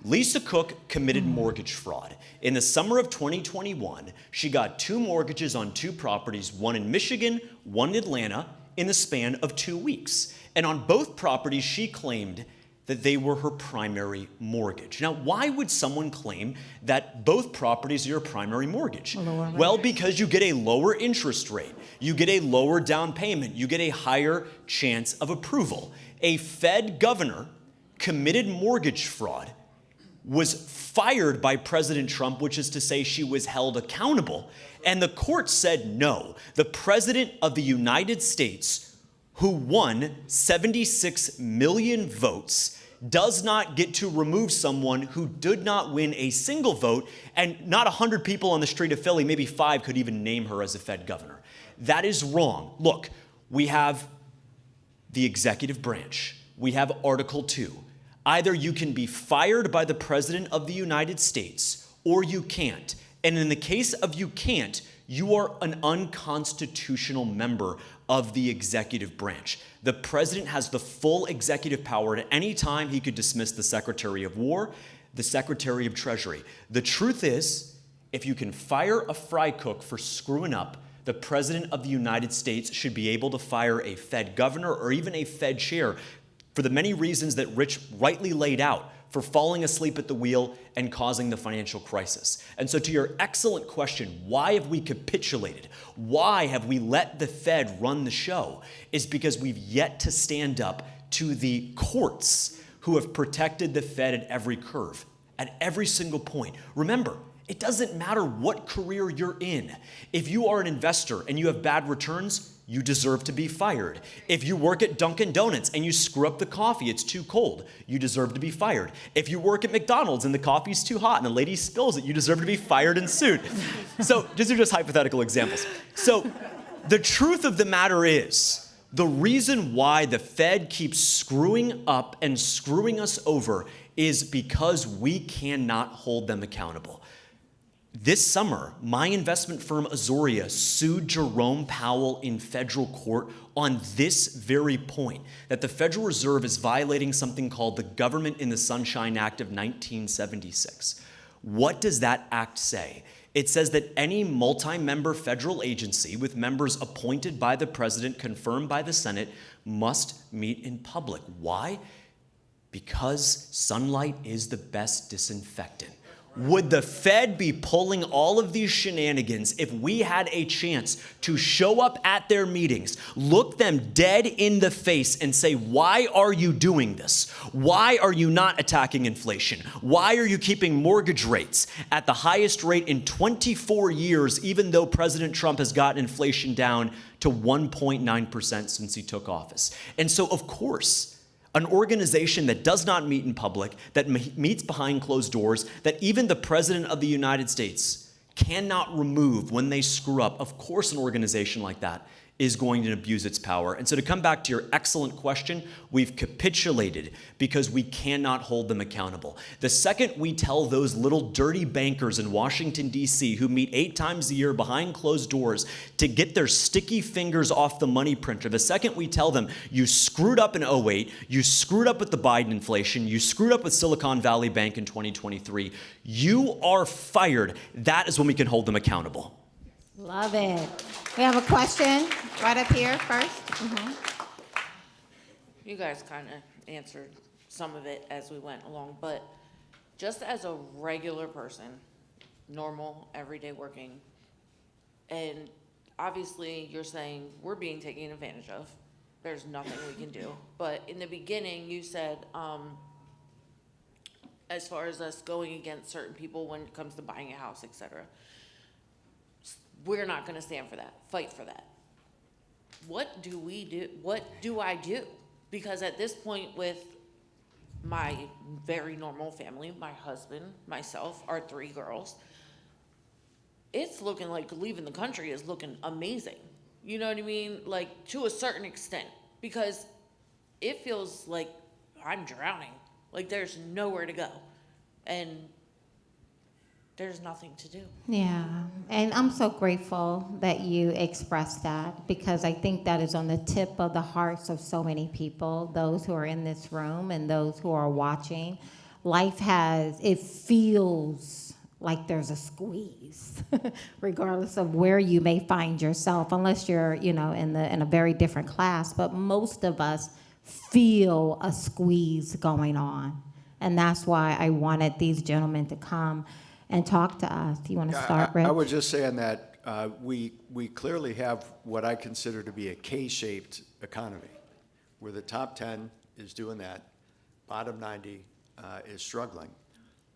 Speaker 11: Lisa Cook committed mortgage fraud. In the summer of 2021, she got 2 mortgages on 2 properties, one in Michigan, one in Atlanta, in the span of 2 weeks. And on both properties, she claimed that they were her primary mortgage. Now, why would someone claim that both properties are your primary mortgage? Well, because you get a lower interest rate, you get a lower down payment, you get a higher chance of approval. A Fed governor committed mortgage fraud, was fired by President Trump, which is to say she was held accountable. And the court said no. The President of the United States, who won 76 million votes, does not get to remove someone who did not win a single vote, and not 100 people on the street of Philly, maybe 5 could even name her as a Fed governor. That is wrong. Look, we have the executive branch. We have Article 2. Either you can be fired by the President of the United States or you can't. And in the case of you can't, you are an unconstitutional member of the executive branch. The President has the full executive power at any time. He could dismiss the Secretary of War, the Secretary of Treasury. The truth is, if you can fire a fry cook for screwing up, the President of the United States should be able to fire a Fed governor or even a Fed chair for the many reasons that Rich rightly laid out, for falling asleep at the wheel and causing the financial crisis. And so to your excellent question, why have we capitulated? Why have we let the Fed run the show? Is because we've yet to stand up to the courts who have protected the Fed at every curve, at every single point. Remember, it doesn't matter what career you're in. If you are an investor and you have bad returns, you deserve to be fired. If you work at Dunkin' Donuts and you screw up the coffee, it's too cold, you deserve to be fired. If you work at McDonald's and the coffee's too hot and the lady spills it, you deserve to be fired and sued. So these are just hypothetical examples. So the truth of the matter is, the reason why the Fed keeps screwing up and screwing us over is because we cannot hold them accountable. This summer, my investment firm Azoria sued Jerome Powell in federal court on this very point, that the Federal Reserve is violating something called the Government in the Sunshine Act of 1976. What does that act say? It says that any multi-member federal agency with members appointed by the president, confirmed by the Senate, must meet in public. Why? Because sunlight is the best disinfectant. Would the Fed be pulling all of these shenanigans if we had a chance to show up at their meetings, look them dead in the face and say, why are you doing this? Why are you not attacking inflation? Why are you keeping mortgage rates at the highest rate in 24 years, even though President Trump has gotten inflation down to 1.9% since he took office? And so, of course, an organization that does not meet in public, that meets behind closed doors, that even the President of the United States cannot remove when they screw up, of course an organization like that is going to abuse its power. And so to come back to your excellent question, we've capitulated because we cannot hold them accountable. The second we tell those little dirty bankers in Washington, D.C., who meet 8 times a year behind closed doors to get their sticky fingers off the money printer, the second we tell them, you screwed up in 2008, you screwed up with the Biden inflation, you screwed up with Silicon Valley Bank in 2023, you are fired, that is when we can hold them accountable.
Speaker 4: Love it. We have a question right up here first.
Speaker 21: You guys kind of answered some of it as we went along, but just as a regular person, normal, everyday working, and obviously you're saying we're being taken advantage of. There's nothing we can do. But in the beginning, you said, as far as us going against certain people when it comes to buying a house, etc., we're not going to stand for that, fight for that. What do we do? What do I do? Because at this point with my very normal family, my husband, myself, our 3 girls, it's looking like leaving the country is looking amazing. You know what I mean? Like, to a certain extent, because it feels like I'm drowning. Like, there's nowhere to go. And there's nothing to do.
Speaker 4: Yeah, and I'm so grateful that you expressed that, because I think that is on the tip of the hearts of so many people, those who are in this room and those who are watching. It feels like there's a squeeze, regardless of where you may find yourself, unless you're, in a very different class. But most of us feel a squeeze going on, and that's why I wanted these gentlemen to come and talk to us. Do you want to start, Rich?
Speaker 12: I would just say on that, we clearly have what I consider to be a K-shaped economy, where the top 10 is doing that, bottom 90 is struggling.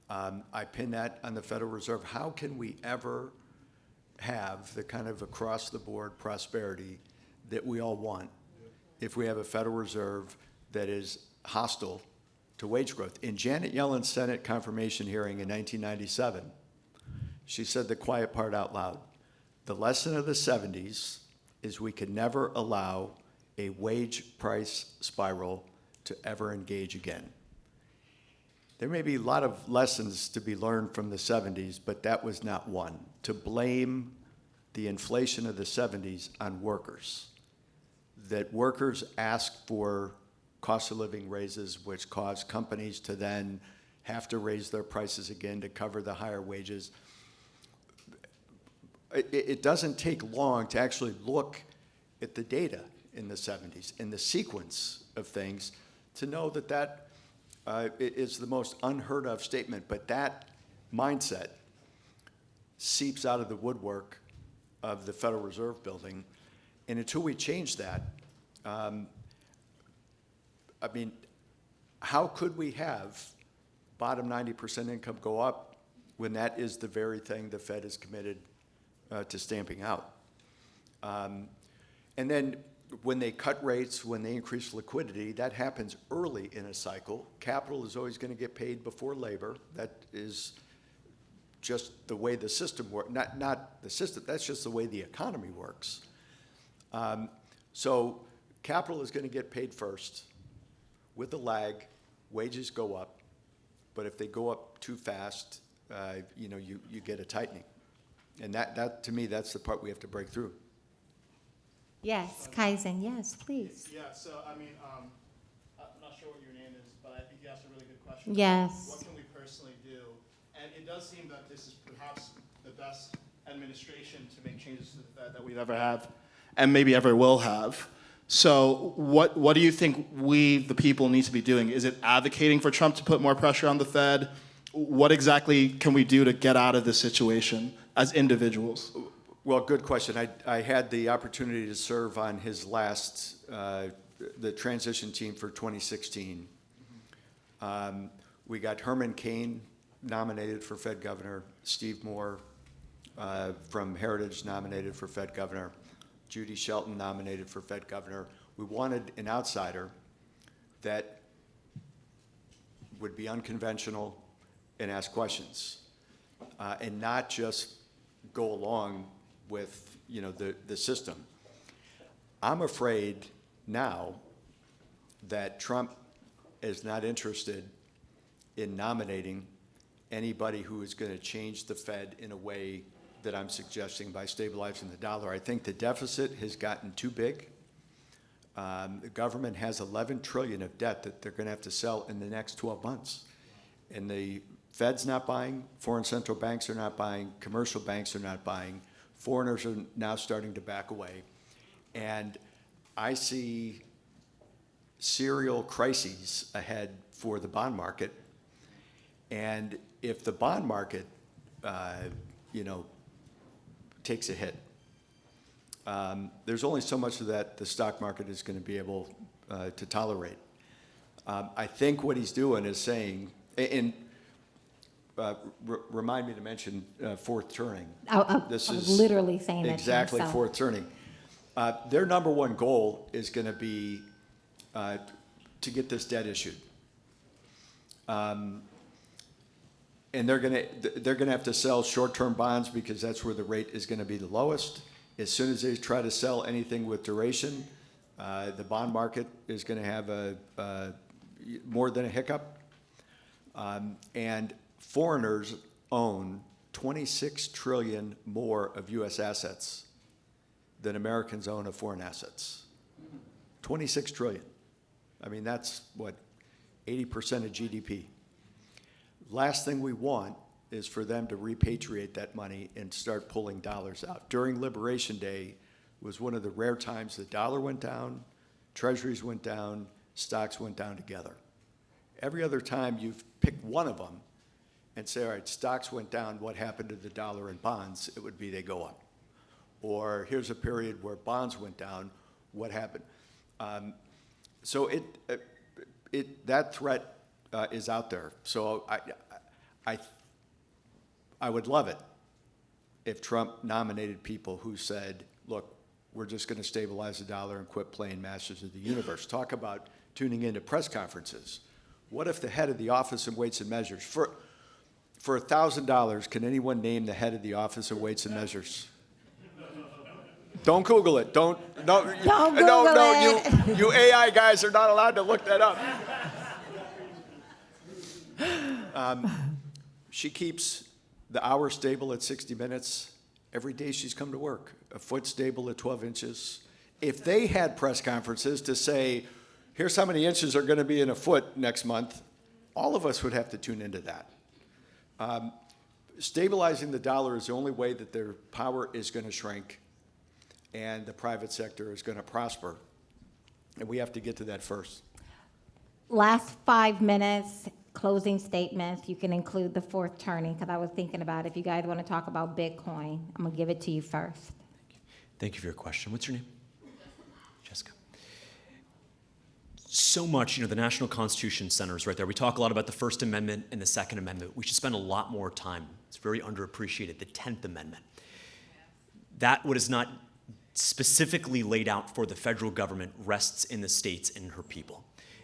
Speaker 12: I pin that on the Federal Reserve. How can we ever have the kind of across-the-board prosperity that we all want if we have a Federal Reserve that is hostile to wage growth? In Janet Yellen's Senate confirmation hearing in 1997, she said the quiet part out loud. The lesson of the 70s is we can never allow a wage price spiral to ever engage again. There may be a lot of lessons to be learned from the 70s, but that was not one. To blame the inflation of the 70s on workers, that workers asked for cost of living raises, which caused companies to then have to raise their prices again to cover the higher wages. It doesn't take long to actually look at the data in the 70s and the sequence of things to know that that is the most unheard of statement, but that mindset seeps out of the woodwork of the Federal Reserve building. And until we change that, how could we have bottom 90% income go up when that is the very thing the Fed is committed to stamping out? And then when they cut rates, when they increase liquidity, that happens early in a cycle. Capital is always going to get paid before labor. That is just the way the system works. Not the system, that's just the way the economy works. So capital is going to get paid first. With a lag, wages go up. But if they go up too fast, you get a tightening. And that to me, that's the part we have to break through.
Speaker 4: Yes, Kaizen, yes, please.
Speaker 1: Yeah, so I'm not sure what your name is, but I think you asked a really good question.
Speaker 4: Yes.
Speaker 1: What can we personally do? And it does seem that this is perhaps the best administration to make changes to the Fed that we've ever have, and maybe ever will have. So what do you think we, the people, need to be doing? Is it advocating for Trump to put more pressure on the Fed? What exactly can we do to get out of this situation as individuals?
Speaker 12: Well, good question. I had the opportunity to serve on his last, the transition team for 2016. We got Herman Cain nominated for Fed governor, Steve Moore from Heritage nominated for Fed governor, Judy Shelton nominated for Fed governor. We wanted an outsider that would be unconventional and ask questions, and not just go along with the system. I'm afraid now that Trump is not interested in nominating anybody who is going to change the Fed in a way that I'm suggesting by stabilizing the dollar. I think the deficit has gotten too big. The government has $11 trillion of debt that they're going to have to sell in the next 12 months. And the Fed's not buying, foreign central banks are not buying, commercial banks are not buying, foreigners are now starting to back away. And I see serial crises ahead for the bond market. And if the bond market, takes a hit, there's only so much of that the stock market is going to be able to tolerate. I think what he's doing is saying, and remind me to mention fourth turning.
Speaker 4: I was literally saying that.
Speaker 12: Exactly,
Speaker 4: to you, so.
Speaker 12: fourth turning. Their number one goal is going to be to get this debt issued. And they're going to have to sell short-term bonds because that's where the rate is going to be the lowest. As soon as they try to sell anything with duration, the bond market is going to have more than a hiccup. And foreigners own 26 trillion more of U.S. assets than Americans own of foreign assets. 26 trillion. I mean, that's what, 80% of GDP. Last thing we want is for them to repatriate that money and start pulling dollars out. During Liberation Day was one of the rare times the dollar went down, treasuries went down, stocks went down together. Every other time you've picked one of them and say, all right, stocks went down, what happened to the dollar and bonds? It would be they go up. Or here's a period where bonds went down, what happened? So that threat is out there. So I would love it if Trump nominated people who said, look, we're just going to stabilize the dollar and quit playing Masters of the Universe. Talk about tuning into press conferences. What if the head of the Office of Weights and Measures, for $1,000, can anyone name the head of the Office of Weights and Measures? Don't Google it. Don't Google it. You AI guys are not allowed to look that up. She keeps the hour stable at 60 minutes. Every day she's come to work. A foot stable at 12 inches. If they had press conferences to say, here's how many inches are going to be in a foot next month, all of us would have to tune into that. Stabilizing the dollar is the only way that their power is going to shrink and the private sector is going to prosper. And we have to get to that first.
Speaker 4: Last 5 minutes, closing statements. You can include the fourth turning, because I was thinking about if you guys want to talk about Bitcoin, I'm going to give it to you first.
Speaker 11: Thank you for your question. What's your name? Jessica. So much, the National Constitution Center is right there. We talk a lot about the First Amendment and the Second Amendment. We should spend a lot more time. It's very underappreciated, the 10th Amendment. That what is not specifically laid out for the federal government rests in the states and her people.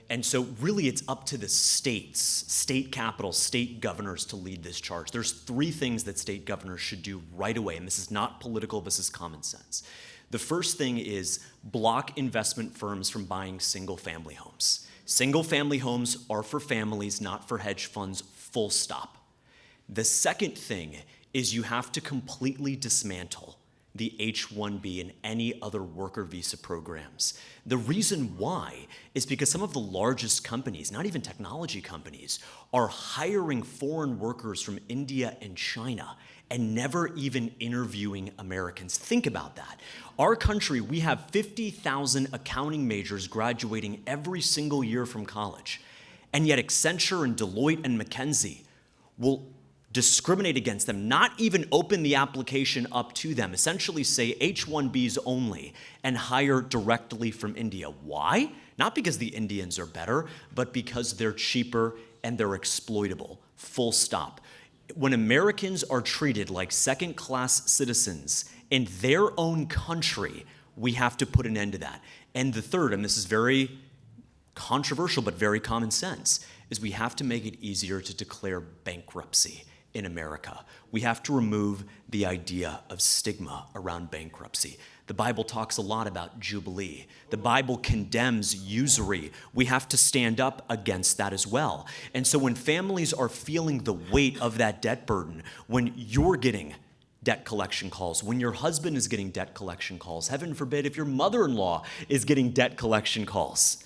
Speaker 11: And so really it's up to the states, state capitals, state governors to lead this charge. There's 3 things that state governors should do right away, and this is not political, this is common sense. The first thing is block investment firms from buying single-family homes. Single-family homes are for families, not for hedge funds, full stop. The second thing is you have to completely dismantle the H-1B and any other worker visa programs. The reason why is because some of the largest companies, not even technology companies, are hiring foreign workers from India and China and never even interviewing Americans. Think about that. Our country, we have 50,000 accounting majors graduating every single year from college. And yet Accenture and Deloitte and McKinsey will discriminate against them, not even open the application up to them, essentially say H-1Bs only and hire directly from India. Why? Not because the Indians are better, but because they're cheaper and they're exploitable. Full stop. When Americans are treated like second-class citizens in their own country, we have to put an end to that. And the third, and this is very controversial but very common sense, is we have to make it easier to declare bankruptcy. in America. We have to remove the idea of stigma around bankruptcy. The Bible talks a lot about jubilee. The Bible condemns usury. We have to stand up against that as well. And so when families are feeling the weight of that debt burden, when you're getting debt collection calls, when your husband is getting debt collection calls, heaven forbid if your mother-in-law is getting debt collection calls,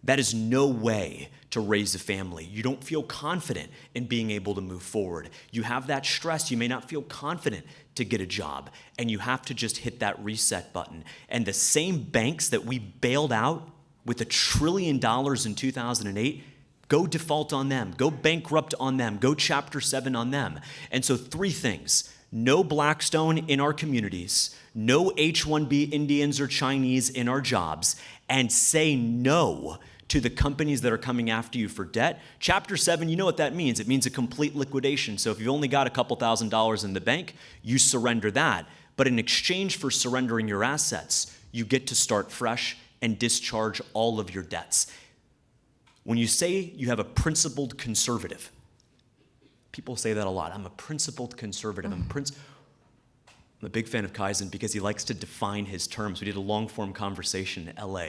Speaker 11: that is no way to raise a family. You don't feel confident in being able to move forward. You have that stress. You may not feel confident to get a job, and you have to just hit that reset button. And the same banks that we bailed out with $1 trillion in 2008, go default on them, go bankrupt on them, go Chapter 7 on them. And so 3 things: no Blackstone in our communities, no H-1B Indians or Chinese in our jobs, and say no to the companies that are coming after you for debt. Chapter 7, you know what that means. It means a complete liquidation. So if you've only got a couple $1,000s in the bank, you surrender that. But in exchange for surrendering your assets, you get to start fresh and discharge all of your debts. When you say you have a principled conservative, people say that a lot. I'm a principled conservative. I'm a big fan of Kaizen because he likes to define his terms. We did a long-form conversation in LA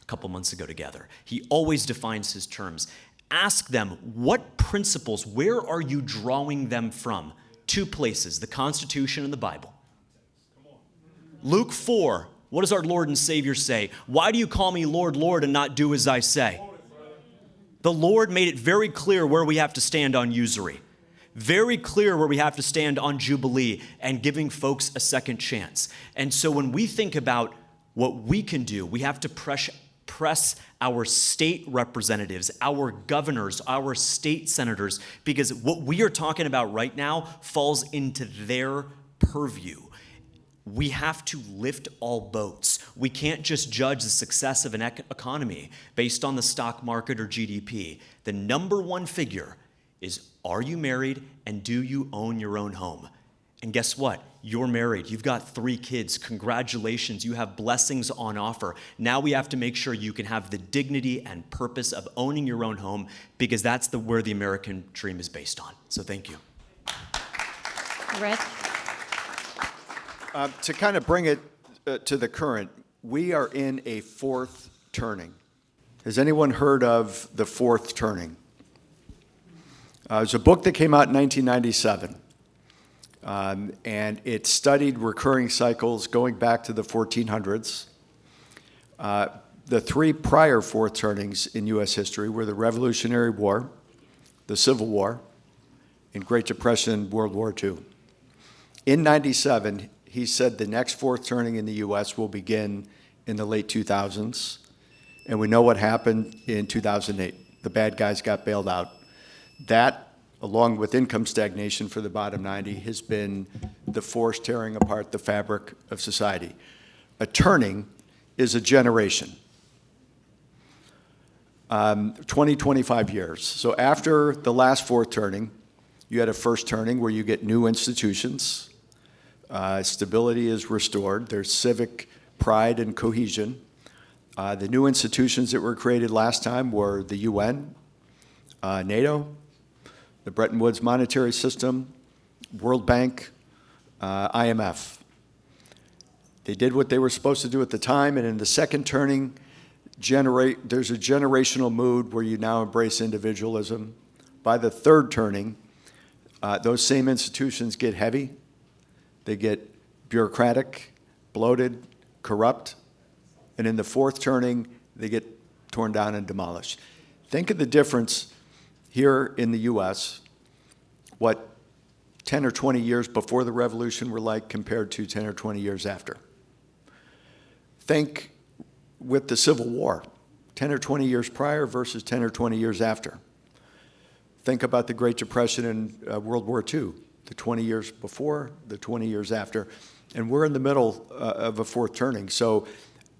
Speaker 11: a couple months ago together. He always defines his terms. Ask them, what principles, where are you drawing them from? 2 places, the Constitution and the Bible. Luke 4, what does our Lord and Savior say? Why do you call me Lord, Lord, and not do as I say? The Lord made it very clear where we have to stand on usury. Very clear where we have to stand on jubilee and giving folks a second chance. And so when we think about what we can do, we have to press our state representatives, our governors, our state senators, because what we are talking about right now falls into their purview. We have to lift all boats. We can't just judge the success of an economy based on the stock market or GDP. The number 1 figure is, are you married and do you own your own home? And guess what? You're married. You've got 3 kids. Congratulations. You have blessings on offer. Now we have to make sure you can have the dignity and purpose of owning your own home, because that's where the American dream is based on. So thank you.
Speaker 4: Rick?
Speaker 12: To kind of bring it to the current, we are in a 4th turning. Has anyone heard of the 4th turning? There's a book that came out in 1997, and it studied recurring cycles going back to the 1400s. The 3 prior 4th turnings in U.S. history were the Revolutionary War, the Civil War, and Great Depression, World War II. In 97, he said the next 4th turning in the U.S. will begin in the late 2000s, and we know what happened in 2008. The bad guys got bailed out. That, along with income stagnation for the bottom 90, has been the force tearing apart the fabric of society. A turning is a generation. 20, 25 years. So after the last 4th turning, you had a first turning where you get new institutions. Stability is restored. There's civic pride and cohesion. The new institutions that were created last time were the UN, NATO, the Bretton Woods monetary system, World Bank, IMF. They did what they were supposed to do at the time, and in the second turning, there's a generational mood where you now embrace individualism. By the third turning, those same institutions get heavy. They get bureaucratic, bloated, corrupt, and in the 4th turning, they get torn down and demolished. Think of the difference here in the U.S., what 10 or 20 years before the revolution were like compared to 10 or 20 years after. Think with the Civil War, 10 or 20 years prior versus 10 or 20 years after. Think about the Great Depression and World War II, the 20 years before, the 20 years after. And we're in the middle of a 4th turning. So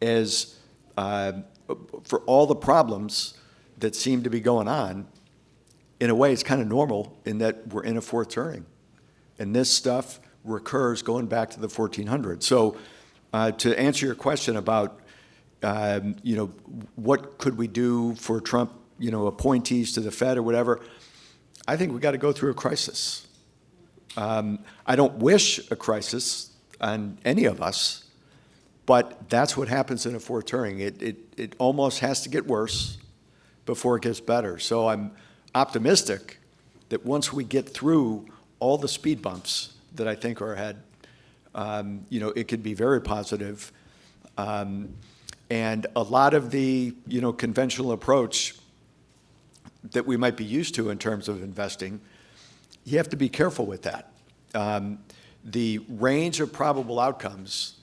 Speaker 12: as for all the problems that seem to be going on, in a way, it's kind of normal in that we're in a 4th turning. And this stuff recurs going back to the 1400s. So to answer your question about, what could we do for Trump, appointees to the Fed or whatever, I think we got to go through a crisis. I don't wish a crisis on any of us, but that's what happens in a Fort Turing. It almost has to get worse before it gets better. So I'm optimistic that once we get through all the speed bumps that I think are ahead, it could be very positive. And a lot of the, conventional approach that we might be used to in terms of investing, you have to be careful with that. The range of probable outcomes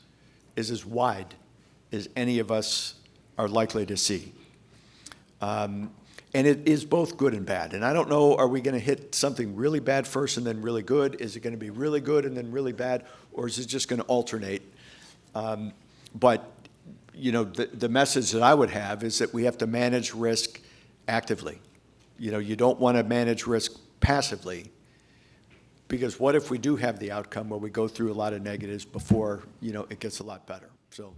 Speaker 12: is as wide as any of us are likely to see. And it is both good and bad. And I don't know, are we going to hit something really bad first and then really good? Is it going to be really good and then really bad? Or is it just going to alternate? But the message that I would have is that we have to manage risk actively. You don't want to manage risk passively, because what if we do have the outcome where we go through a lot of negatives before, it gets a lot better? So.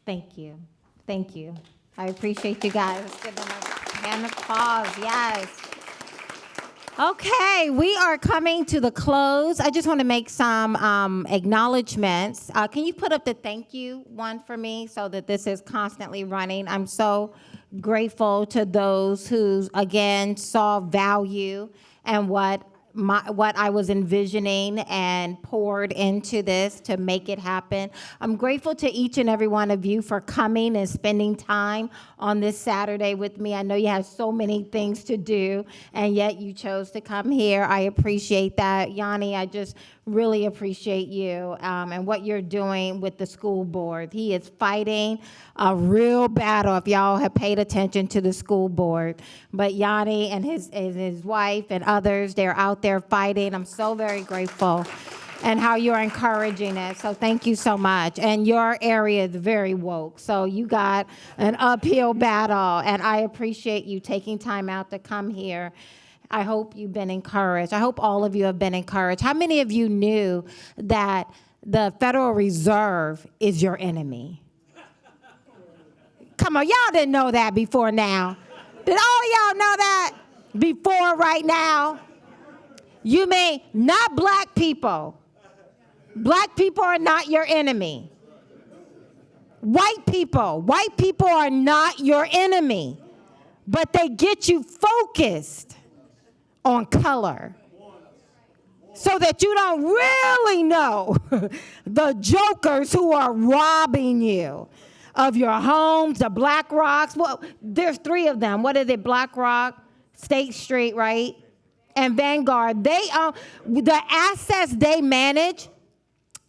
Speaker 4: Thank you. Thank you. I appreciate you guys. Let's give them a hand of applause. Yes. Okay, we are coming to the close. I just want to make some acknowledgments. Can you put up the thank you one for me so that this is constantly running? I'm so grateful to those who, again, saw value and what I was envisioning and poured into this to make it happen. I'm grateful to each and every one of you for coming and spending time on this Saturday with me. I know you have so many things to do, and yet you chose to come here. I appreciate that. Yanni, I just really appreciate you and what you're doing with the school board. He is fighting a real battle, if y'all have paid attention to the school board. But Yanni and his wife and others, they're out there fighting. I'm so very grateful, and how you're encouraging it. So thank you so much. And your area is very woke, so you got an uphill battle, and I appreciate you taking time out to come here. I hope you've been encouraged. I hope all of you have been encouraged. How many of you knew that the Federal Reserve is your enemy? Come on, y'all didn't know that before now. Did all of y'all know that before right now? You mean not black people. Black people are not your enemy. White people are not your enemy, but they get you focused on color so that you don't really know the jokers who are robbing you of your homes, the Black Rocks. Well, there's 3 of them. What is it? Black Rock, State Street, right? And Vanguard. The assets they manage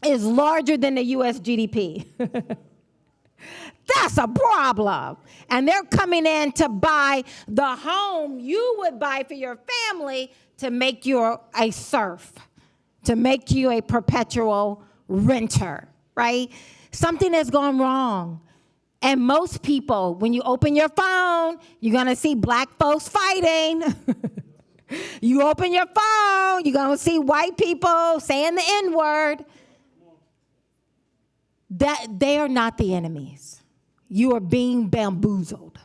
Speaker 4: is larger than the U.S. GDP. That's a problem. And they're coming in to buy the home you would buy for your family to make you a serf, to make you a perpetual renter, right? Something has gone wrong. And most people, when you open your phone, you're going to see black folks fighting. You open your phone, you're going to see white people saying the N-word. That they are not the enemies. You are being bamboozled.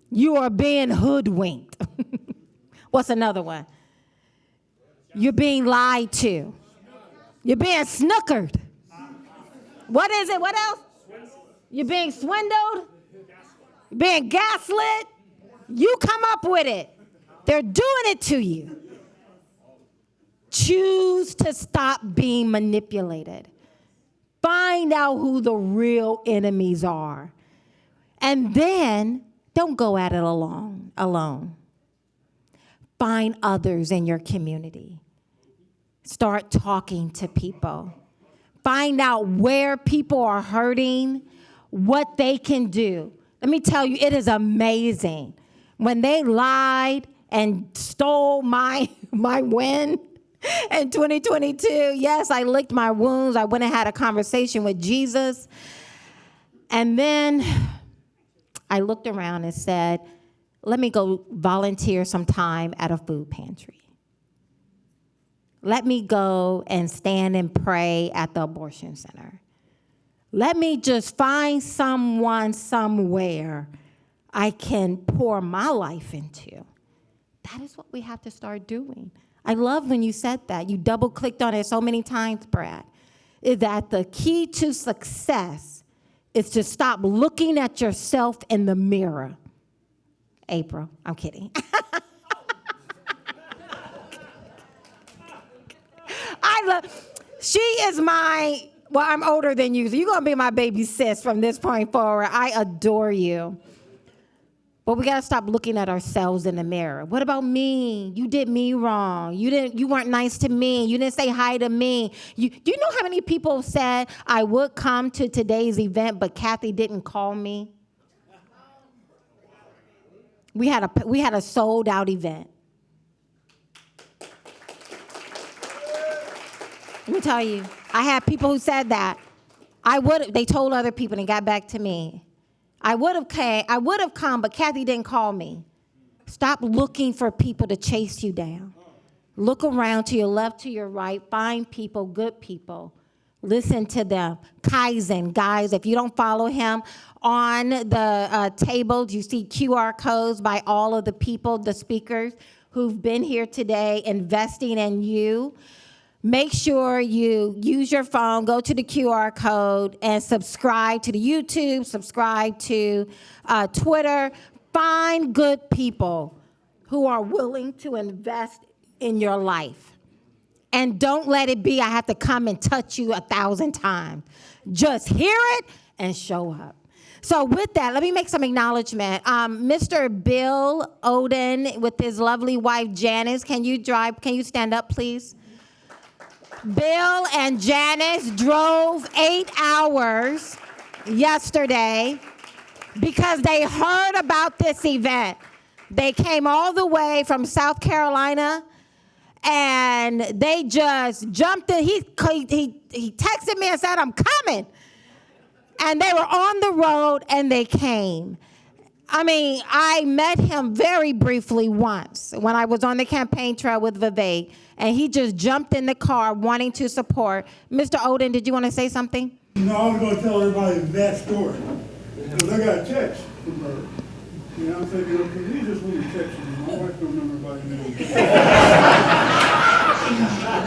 Speaker 4: You are being hoodwinked. What's another one? You're being lied to. You're being snookered. What is it? What else? You're being swindled. You're being gaslit. You come up with it. They're doing it to you. Choose to stop being manipulated. Find out who the real enemies are. And then don't go at it alone. Find others in your community. Start talking to people. Find out where people are hurting, what they can do. Let me tell you, it is amazing. When they lied and stole my win, in 2022, yes, I licked my wounds. I went and had a conversation with Jesus. And then I looked around and said, let me go volunteer some time at a food pantry. Let me go and stand and pray at the abortion center. Let me just find someone somewhere I can pour my life into. That is what we have to start doing. I love when you said that. You double clicked on it so many times, Brad. Is that the key to success is to stop looking at yourself in the mirror. April, I'm kidding. She is well, I'm older than you, so you're gonna be my baby sis from this point forward. I adore you. But we gotta stop looking at ourselves in the mirror. What about me? You did me wrong. You weren't nice to me. You didn't say hi to me. Do you know how many people said I would come to today's event, but Kathy didn't call me? We had a sold out event. Let me tell you, I had people who said that. They told other people and got back to me. I would have come, but Kathy didn't call me. Stop looking for people to chase you down. Look around to your left, to your right, find people, good people. Listen to them. Kaizen, guys, if you don't follow him, on the tables, you see QR codes by all of the people, the speakers who've been here today investing in you. Make sure you use your phone, go to the QR code, and subscribe to the YouTube, subscribe to Twitter. Find good people who are willing to invest in your life. And don't let it be, I have to come and touch you 1,000 times. Just hear it and show up. So with that, let me make some acknowledgement. Mr. Bill Oden with his lovely wife, Janice, can you stand up, please? Bill and Janice drove 8 hours yesterday because they heard about this event. They came all the way from South Carolina, and they just jumped in. He texted me and said, I'm coming. And they were on the road, and they came. I mean, I met him very briefly once when I was on the campaign trail with Vivek, and he just jumped in the car wanting to support. Mr. Oden, did you want to say something?
Speaker 6: No, I was going to tell everybody that story. Because I got a text from her. And I'm thinking, okay, he just want to text me. My wife don't remember everybody's name.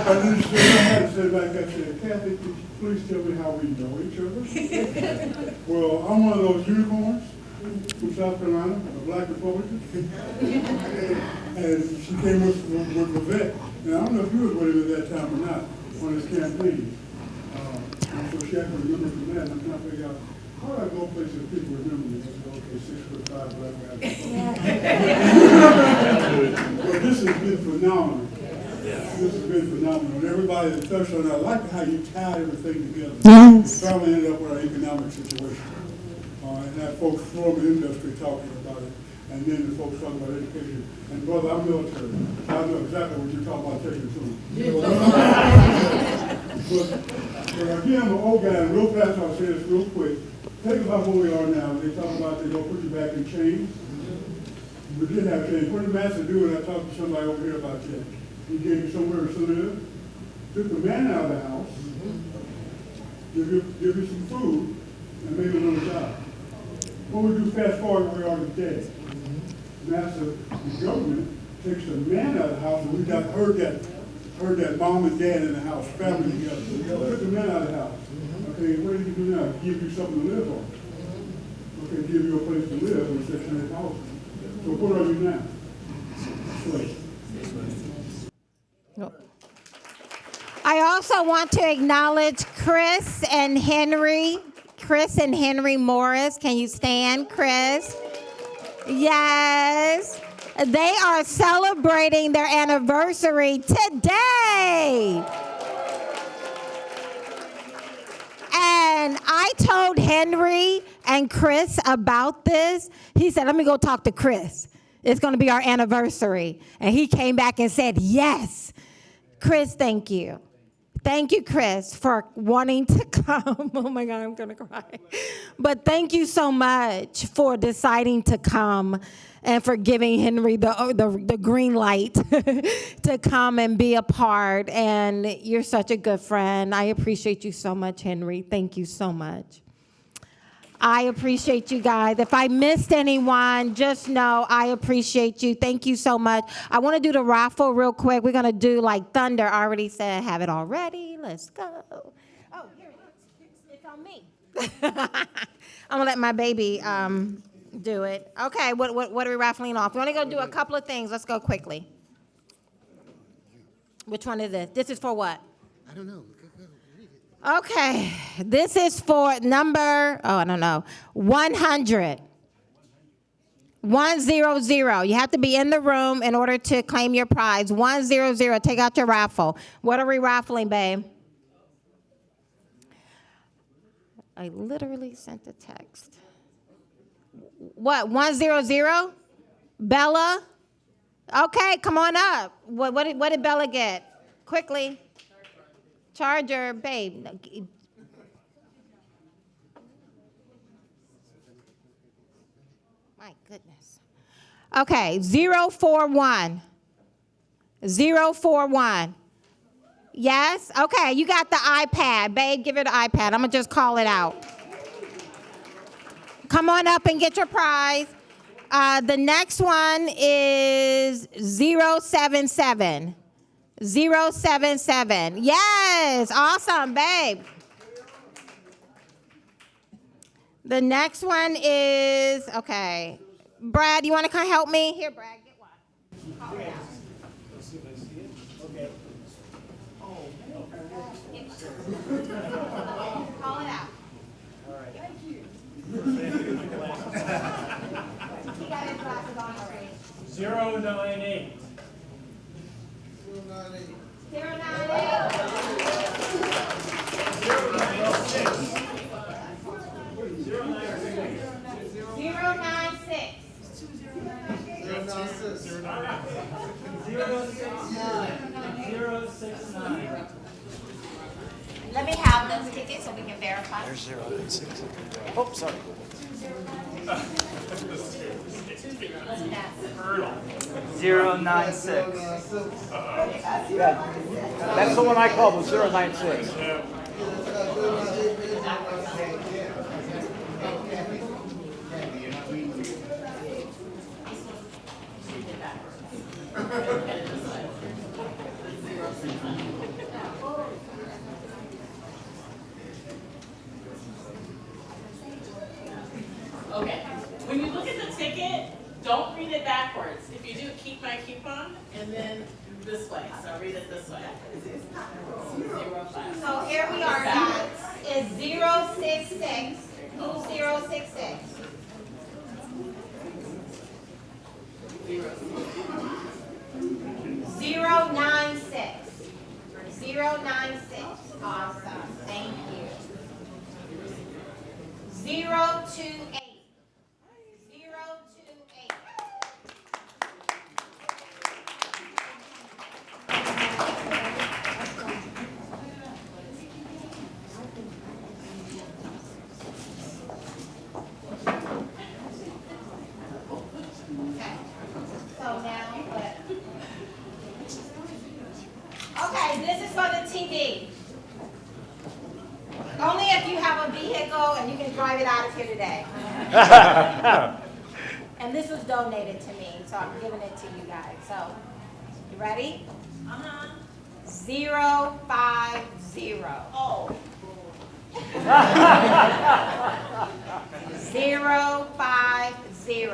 Speaker 6: And then I had to say back, I said, Kathy, could you please tell me how we know each other? Well, I'm one of those unicorns from South Carolina, a black Republican. And she came with Vivek. And I don't know if you was with him at that time or not on his campaign. So she had to remember from that. And I'm trying to figure out, how do I go places that people remember me? I said, okay, 6'5" black guy. Well, this has been phenomenal. This has been phenomenal. And everybody that touched on it, I like how you tied everything together.
Speaker 4: Yes.
Speaker 6: We finally ended up with our economic situation. And that folks from the industry talking about it. And then the folks talking about education. And brother, I'm military. I know exactly what you're talking about taking to. But again, I'm an old guy, and real fast I'll say this real quick. Think about where we are now. They talk about they're going to put you back in chains. We did have chains. What did Master do? And I talked to somebody over here about that. He gave you somewhere to live, took the man out of the house, give you some food, and made you another job. What we do fast forward where we are today? Master, the government takes the man out of the house, and we heard that mom and dad in the house, family together. Took the man out of the house. Okay, what do you do now? Give you something to live on. Okay, give you a place to live in 600 houses. So what are you now? Slave.
Speaker 4: I also want to acknowledge Chris and Henry Morris. Can you stand, Chris? Yes. They are celebrating their anniversary today. And I told Henry and Chris about this. He said, let me go talk to Chris. It's going to be our anniversary. And he came back and said, yes. Chris, thank you. Thank you, Chris, for wanting to come. Oh my God, I'm gonna cry. But thank you so much for deciding to come and for giving Henry the green light to come and be a part. And you're such a good friend. I appreciate you so much, Henry. Thank you so much. I appreciate you guys. If I missed anyone, just know I appreciate you. Thank you so much. I want to do the raffle real quick. We're going to do like Thunder already said, have it all ready. Let's go. Oh, here it is. It's on me. I'm going to let my baby do it. Okay, what are we raffling off? We're only going to do a couple of things. Let's go quickly. Which one is this? This is for what?
Speaker 14: I don't know.
Speaker 4: Okay, this is for number, 100. 100. You have to be in the room in order to claim your prize. 100. Take out your raffle. What are we raffling, babe? I literally sent a text. What, 100? Bella? Okay, come on up. What did Bella get? Quickly. Charger, babe. My goodness. Okay, 041. 041. Yes? Okay, you got the iPad. Babe, give her the iPad. I'm going to just call it out. Come on up and get your prize. The next one is 077. 077. Yes, awesome, babe. The next one is, okay. Brad, you want to come help me? Here, Brad, get one. Call it out. Call it out. All right. Thank you. He got his glasses on already.
Speaker 9: 098. 069.
Speaker 4: Let me have those tickets so we can verify.
Speaker 11: There's 096. Oh, sorry.
Speaker 9: 096.
Speaker 7: That's the one I called, was 096.
Speaker 22: Okay, when you look at the ticket, don't read it backwards. If you do, keep my coupon, and then this way, so read it this way. 05.
Speaker 4: So here we are, guys. It's 066. Who's 066? 096. 096. Awesome. Thank you. 028. 028. Okay. So now what? Okay, this is for the TV. Only if you have a vehicle and you can drive it out of here today. And this was donated to me, so I'm giving it to you guys. So, you ready? 050.
Speaker 22: Oh.
Speaker 4: 050.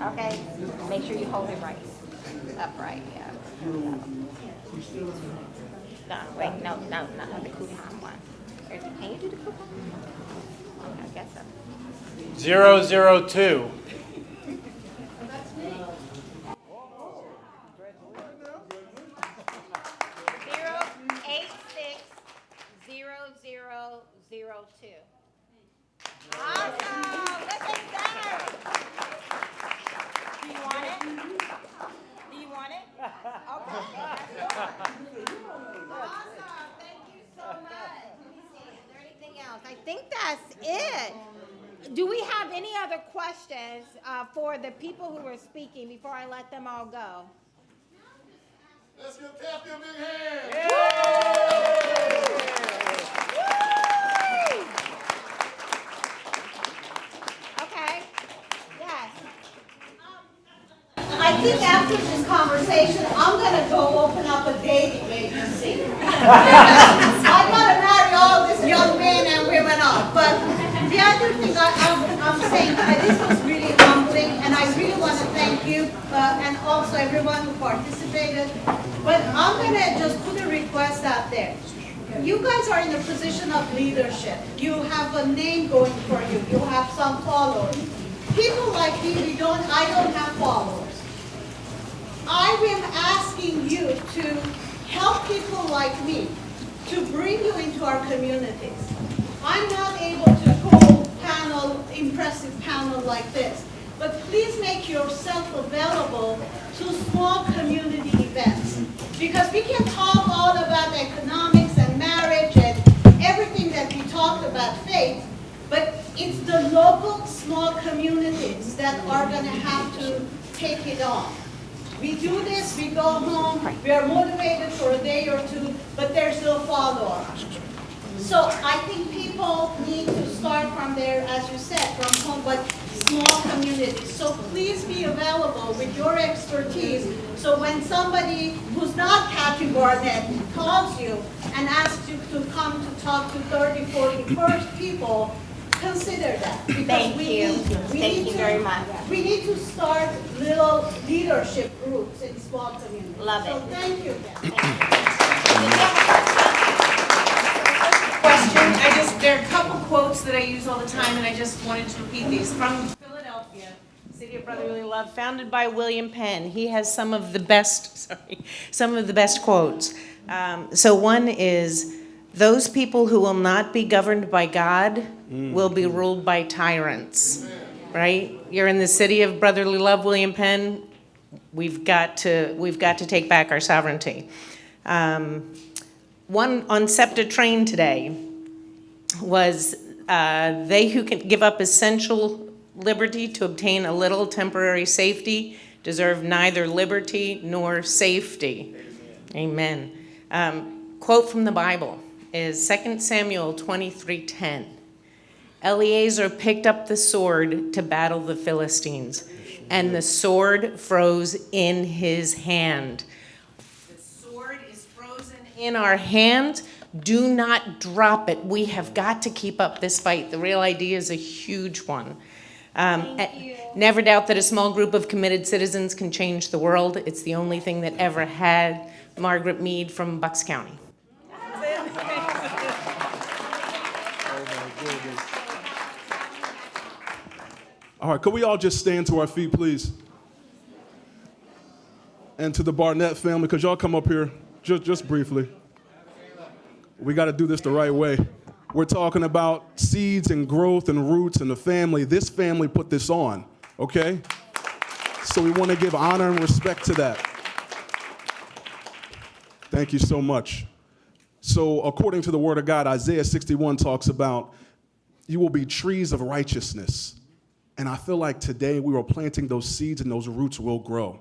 Speaker 4: Okay, make sure you hold it right. Upright, yeah. No, wait, no, not the coupon one. Can you do the coupon? I guess so.
Speaker 7: 002.
Speaker 4: 860002. Awesome! Look at that! Do you want it? Do you want it? Okay. Awesome! Thank you so much. Let me see. Is there anything else? I think that's it. Do we have any other questions for the people who are speaking before I let them all go?
Speaker 6: Let's give Kathy a big hand.
Speaker 4: Okay. Yes. I think after this conversation, I'm going to go open up a dating agency. I'm going to marry all these young men and women up. But the other thing I'm saying, this was really humbling, and I really want to thank you and also everyone who participated. But I'm going to just put a request out there. You guys are in a position of leadership. You have a name going for you. You have some followers. People like me, I don't have followers. I am asking you to help people like me to bring you into our communities. I'm not able to hold impressive panel like this, but please make yourself available to small community events. Because we can talk all about economics and marriage and everything that we talked about faith, but it's the local small communities that are going to have to take it on. We do this, we go home, we are motivated for a day or two, but there's no follow-up. So I think people need to start from there, as you said, from home, but small communities. So please be available with your expertise, so when somebody who's not Kathy Barnette calls you and asks you to come to talk to 30, 40 first people, consider that. Because Thank you. Thank you very much. We need to start little leadership groups in small communities. Love it. So thank you.
Speaker 22: Question, there are a couple quotes that I use all the time, and I just wanted to repeat these. From Philadelphia, City of Brotherly Love, founded by William Penn. He has some of the best quotes. So one is, those people who will not be governed by God will be ruled by tyrants, right? You're in the City of Brotherly Love, William Penn. We've got to take back our sovereignty. One on SEPTA train today was, they who can give up essential liberty to obtain a little temporary safety deserve neither liberty nor safety. Amen. Quote from the Bible is 2 Samuel 23:10. Eleazar picked up the sword to battle the Philistines, and the sword froze in his hand. The sword is frozen in our hand. Do not drop it. We have got to keep up this fight. The Real ID is a huge one. Never doubt that a small group of committed citizens can change the world. It's the only thing that ever had. Margaret Mead from Bucks County.
Speaker 8: All right, could we all just stand to our feet, please? And to the Barnette family, could y'all come up here just briefly? We got to do this the right way. We're talking about seeds and growth and roots and the family. This family put this on, okay? So we want to give honor and respect to that. Thank you so much. So according to the word of God, Isaiah 61 talks about you will be trees of righteousness. And I feel like today we are planting those seeds and those roots will grow.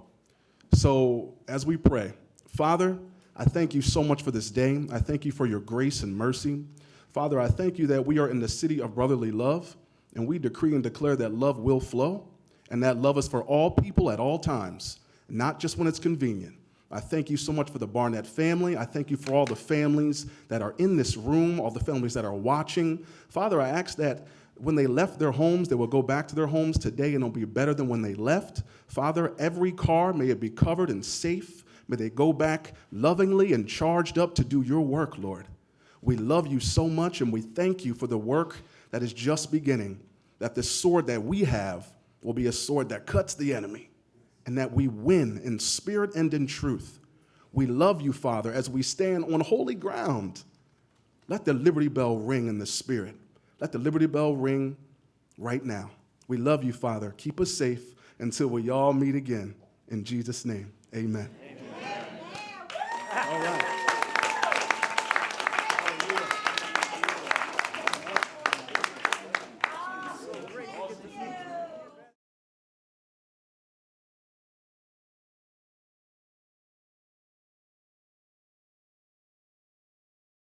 Speaker 8: So as we pray, Father, I thank you so much for this day. I thank you for your grace and mercy. Father, I thank you that we are in the city of brotherly love, and we decree and declare that love will flow, and that love is for all people at all times, not just when it's convenient. I thank you so much for the Barnette family. I thank you for all the families that are in this room, all the families that are watching. Father, I ask that when they left their homes, they will go back to their homes today and it'll be better than when they left. Father, every car, may it be covered and safe. May they go back lovingly and charged up to do your work, Lord. We love you so much and we thank you for the work that is just beginning, that the sword that we have will be a sword that cuts the enemy and that we win in spirit and in truth. We love you, Father, as we stand on holy ground. Let the Liberty Bell ring in the spirit. Let the Liberty Bell ring right now. We love you, Father. Keep us safe until we all meet again. In Jesus' name, amen. All right.